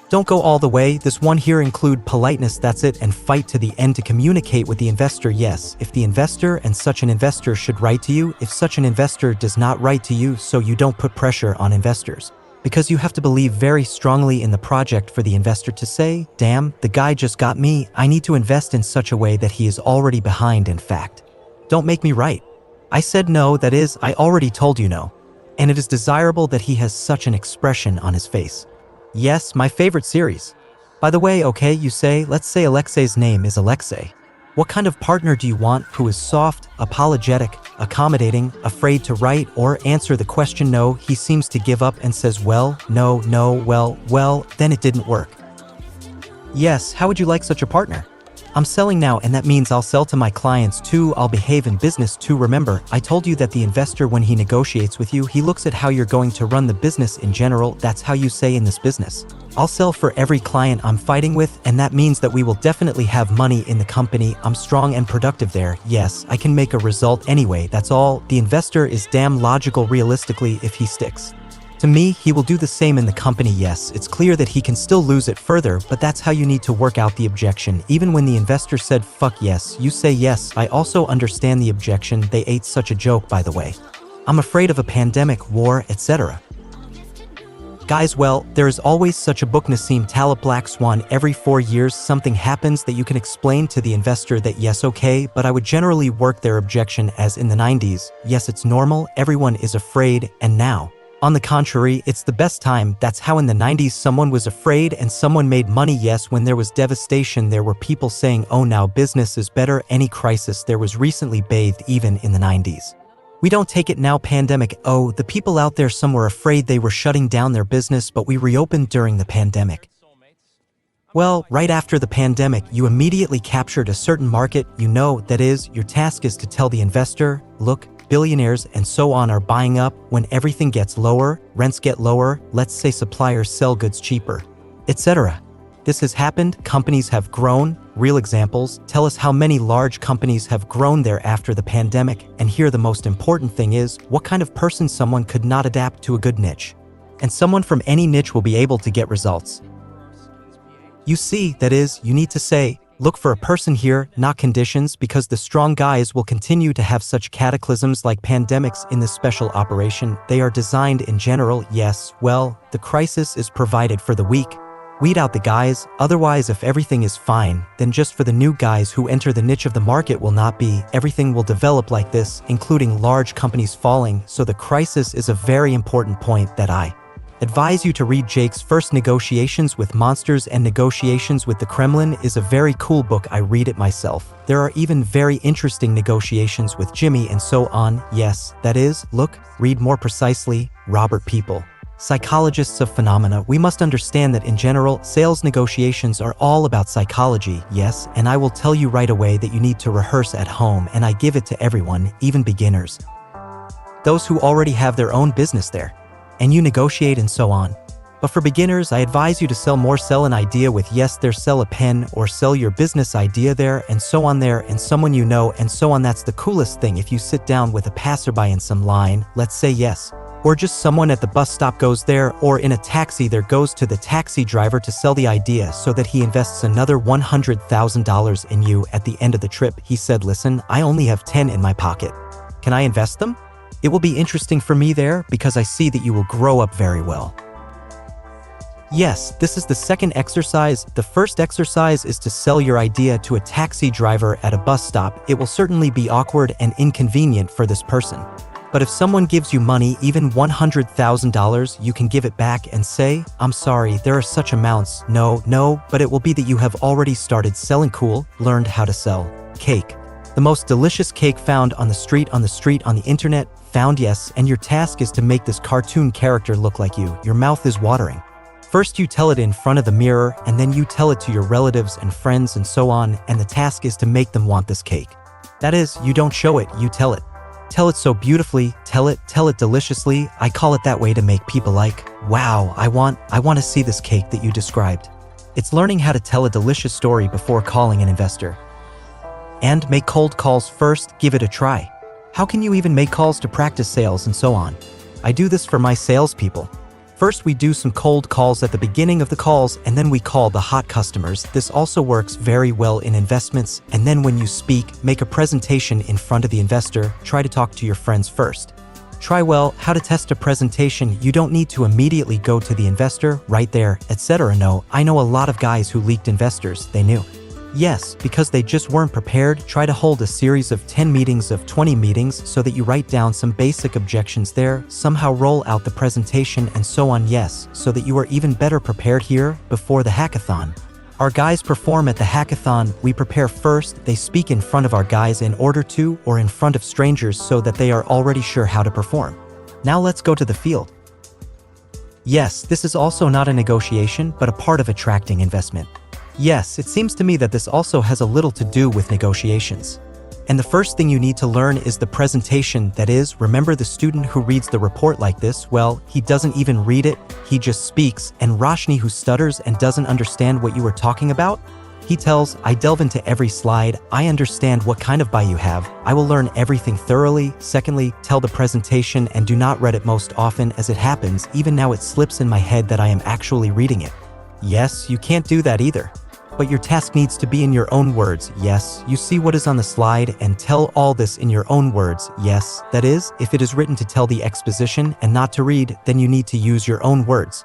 Don't go all the way, this one here include politeness, that's it, and fight to the end to communicate with the investor. Yes, if the investor and such an investor should write to you, if such an investor does not write to you, so you don't put pressure on investors. Because you have to believe very strongly in the project for the investor to say, damn, the guy just got me, I need to invest in such a way that he is already behind in fact. Don't make me write. I said no, that is, I already told you no. And it is desirable that he has such an expression on his face. Yes, my favorite series. By the way, okay, you say, let's say Alexei's name is Alexei. What kind of partner do you want who is soft, apologetic, accommodating, afraid to write or answer the question? No, he seems to give up and says, well, no, well, then it didn't work. Yes, how would you like such a partner? I'm selling now, and that means I'll sell to my clients too. I'll behave in business too. Remember, I told you that the investor, when he negotiates with you, he looks at how you're going to run the business in general. That's how you say in this business. I'll sell for every client I'm fighting with, and that means that we will definitely have money in the company. I'm strong and productive there. Yes, I can make a result anyway. That's all. The investor is damn logical realistically if he sticks. To me, he will do the same in the company. Yes, it's clear that he can still lose it further, but that's how you need to work out the objection. Even when the investor said, fuck yes, you say yes. I also understand the objection. They ate such a joke, by the way. I'm afraid of a pandemic, war, etc. Guys, well, there is always such a book, Nassim Taleb, Black Swan. Every 4 years something happens that you can explain to the investor that yes, okay, but I would generally work their objection as in the 90s. Yes, it's normal, everyone is afraid, and now. On the contrary, it's the best time. That's how in the 90s someone was afraid and someone made money. Yes, when there was devastation, there were people saying, oh, now business is better. Any crisis there was recently bathed even in the 90s. We don't take it now. Pandemic. Oh, the people out there, some were afraid they were shutting down their business, but we reopened during the pandemic. Well, right after the pandemic, you immediately captured a certain market. You know, that is, your task is to tell the investor, look, billionaires and so on are buying up. When everything gets lower, rents get lower, let's say suppliers sell goods cheaper, etc. This has happened, companies have grown. Real examples, tell us how many large companies have grown there after the pandemic. And here the most important thing is, what kind of person someone could not adapt to a good niche. And someone from any niche will be able to get results. You see, that is, you need to say, look for a person here, not conditions, because the strong guys will continue to have such cataclysms like pandemics in this special operation. They are designed in general, yes, well, the crisis is provided for the weak. Weed out the guys, otherwise if everything is fine, then just for the new guys who enter the niche of the market will not be. Everything will develop like this, including large companies falling, so the crisis is a very important point that I advise you to read. Jake's First Negotiations with Monsters and Negotiations with the Kremlin is a very cool book. I read it myself. There are even very interesting negotiations with Jimmy and so on. Yes, that is, look, read more precisely, Robert People. Psychologists of phenomena. We must understand that in general, sales negotiations are all about psychology, yes, and I will tell you right away that you need to rehearse at home, and I give it to everyone, even beginners. Those who already have their own business there. And you negotiate and so on. But for beginners, I advise you to sell more. Sell an idea with yes there, sell a pen, or sell your business idea there, and so on there, and someone you know, and so on. That's the coolest thing. If you sit down with a passerby in some line, let's say yes, or just someone at the bus stop goes there, or in a taxi there, goes to the taxi driver to sell the idea so that he invests another $100,000 in you at the end of the trip. He said, listen, I only have 10 in my pocket. Can I invest them? It will be interesting for me there because I see that you will grow up very well. Yes, this is the second exercise. The first exercise is to sell your idea to a taxi driver at a bus stop. It will certainly be awkward and inconvenient for this person. But if someone gives you money, even $100,000, you can give it back and say, I'm sorry, there are such amounts. No, but it will be that you have already started selling cool, learned how to sell cake. The most delicious cake found on the street, on the internet, found, yes, and your task is to make this cartoon character look like you. Your mouth is watering. First you tell it in front of the mirror, and then you tell it to your relatives and friends and so on, and the task is to make them want this cake. That is, you don't show it, you tell it. Tell it so beautifully, tell it deliciously. I call it that way to make people like, wow, I want to see this cake that you described. It's learning how to tell a delicious story before calling an investor. And make cold calls first, give it a try. How can you even make calls to practice sales and so on? I do this for my salespeople. First we do some cold calls at the beginning of the calls, and then we call the hot customers. This also works very well in investments. And then when you speak, make a presentation in front of the investor. Try to talk to your friends first. Try well how to test a presentation. You don't need to immediately go to the investor right there, etc. No, I know a lot of guys who leaked investors. They knew. Yes, because they just weren't prepared. Try to hold a series of 10 meetings, of 20 meetings, so that you write down some basic objections there, somehow roll out the presentation and so on. Yes, so that you are even better prepared here before the hackathon. Our guys perform at the hackathon. We prepare first. They speak in front of our guys in order to, or in front of strangers, so that they are already sure how to perform. Now let's go to the field. Yes, this is also not a negotiation, but a part of attracting investment. Yes, it seems to me that this also has a little to do with negotiations. And the first thing you need to learn is the presentation, that is, remember the student who reads the report like this, well, he doesn't even read it, he just speaks, and Roshni who stutters and doesn't understand what you were talking about? He tells, I delve into every slide, I understand what kind of buy you have, I will learn everything thoroughly. Secondly, tell the presentation and do not read it most often as it happens, even now it slips in my head that I am actually reading it. Yes, you can't do that either. But your task needs to be in your own words, yes, you see what is on the slide and tell all this in your own words, yes, that is, if it is written to tell the exposition and not to read, then you need to use your own words.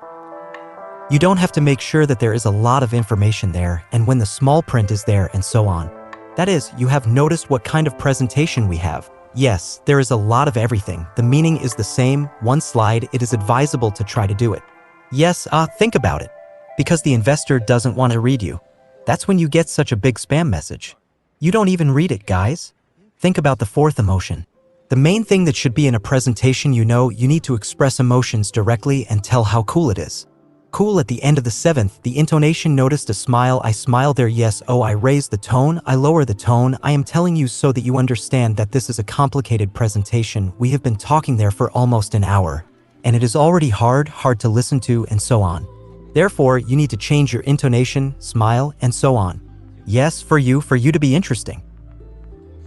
You don't have to make sure that there is a lot of information there and when the small print is there and so on. That is, you have noticed what kind of presentation we have. Yes, there is a lot of everything, the meaning is the same, one slide, it is advisable to try to do it. Yes, think about it. Because the investor doesn't want to read you. That's when you get such a big spam message. You don't even read it, guys. Think about the fourth emotion. The main thing that should be in a presentation, you need to express emotions directly and tell how cool it is. Cool at the end of the seventh, the intonation noticed a smile, I smile there, yes, oh, I raise the tone, I lower the tone, I am telling you so that you understand that this is a complicated presentation, we have been talking there for almost an hour. And it is already hard to listen to and so on. Therefore, you need to change your intonation, smile, and so on. Yes, for you to be interesting.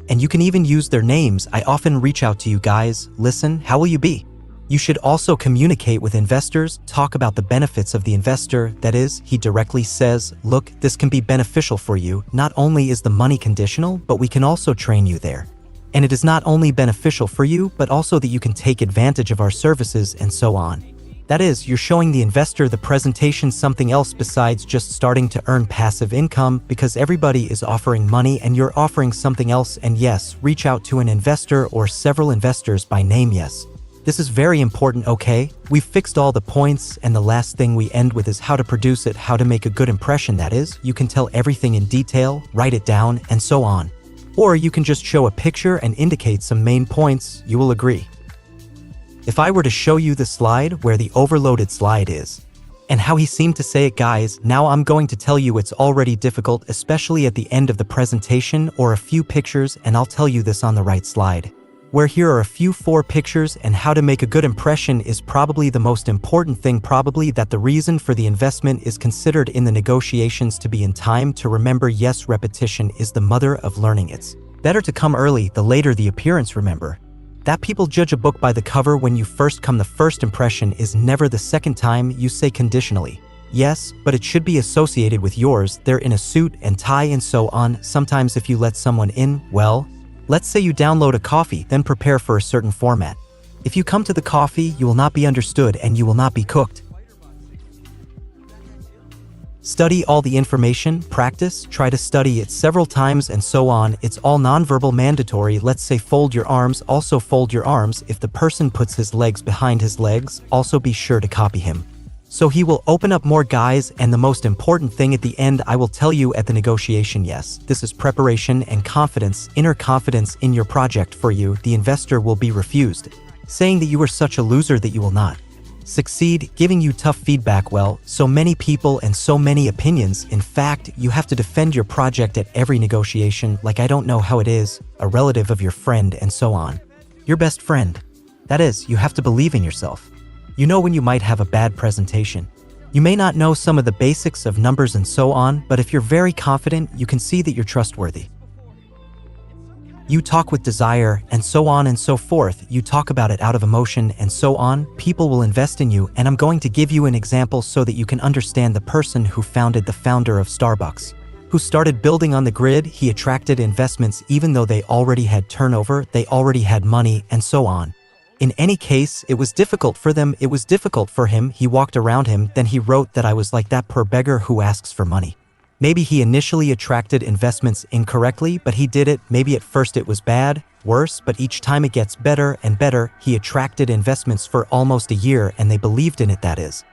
And you can even use their names. I often reach out to you guys, listen, how will you be? You should also communicate with investors, talk about the benefits of the investor, that is, he directly says, look, this can be beneficial for you, not only is the money conditional, but we can also train you there. And it is not only beneficial for you, but also that you can take advantage of our services and so on. That is, you're showing the investor the presentation something else besides just starting to earn passive income because everybody is offering money and you're offering something else and yes, reach out to an investor or several investors by name, yes. This is very important, okay? We've fixed all the points and the last thing we end with is how to produce it, how to make a good impression, that is, you can tell everything in detail, write it down, and so on. Or you can just show a picture and indicate some main points, you will agree. If I were to show you the slide where the overloaded slide is, and how he seemed to say it, guys, now I'm going to tell you it's already difficult, especially at the end of the presentation or a few pictures, and I'll tell you this on the right slide. Where here are a few 4 pictures and how to make a good impression is probably the most important thing, probably that the reason for the investment is considered in the negotiations to be in time to remember, yes, repetition is the mother of learning. It's better to come early, the later the appearance, remember. That people judge a book by the cover when you first come, the first impression is never the second time, you say conditionally. Yes, but it should be associated with yours, they're in a suit and tie and so on. Sometimes if you let someone in, well, let's say you download a coffee, then prepare for a certain format. If you come to the coffee, you will not be understood and you will not be cooked. Study all the information, practice, try to study it several times and so on. It's all nonverbal mandatory. Let's say fold your arms, also fold your arms. If the person puts his legs behind his legs, also be sure to copy him. So he will open up more, guys, and the most important thing at the end I will tell you at the negotiation, yes, this is preparation and confidence, inner confidence in your project for you. The investor will be refused, saying that you are such a loser that you will not succeed, giving you tough feedback. Well, so many people and so many opinions. In fact, you have to defend your project at every negotiation, like I don't know how it is, a relative of your friend and so on. Your best friend. That is, you have to believe in yourself. You know when you might have a bad presentation. You may not know some of the basics of numbers and so on, but if you're very confident, you can see that you're trustworthy. You talk with desire, and so on and so forth. You talk about it out of emotion, and so on. People will invest in you, and I'm going to give you an example so that you can understand the person who founded the founder of Starbucks, who started building on the grid. He attracted investments even though they already had turnover, they already had money, and so on. In any case, it was difficult for them, it was difficult for him. He walked around him, then he wrote that I was like that poor beggar who asks for money. Maybe he initially attracted investments incorrectly, but he did it. Maybe at first it was bad, worse, but each time it gets better and better. He attracted investments for almost a year and they believed in it, that is.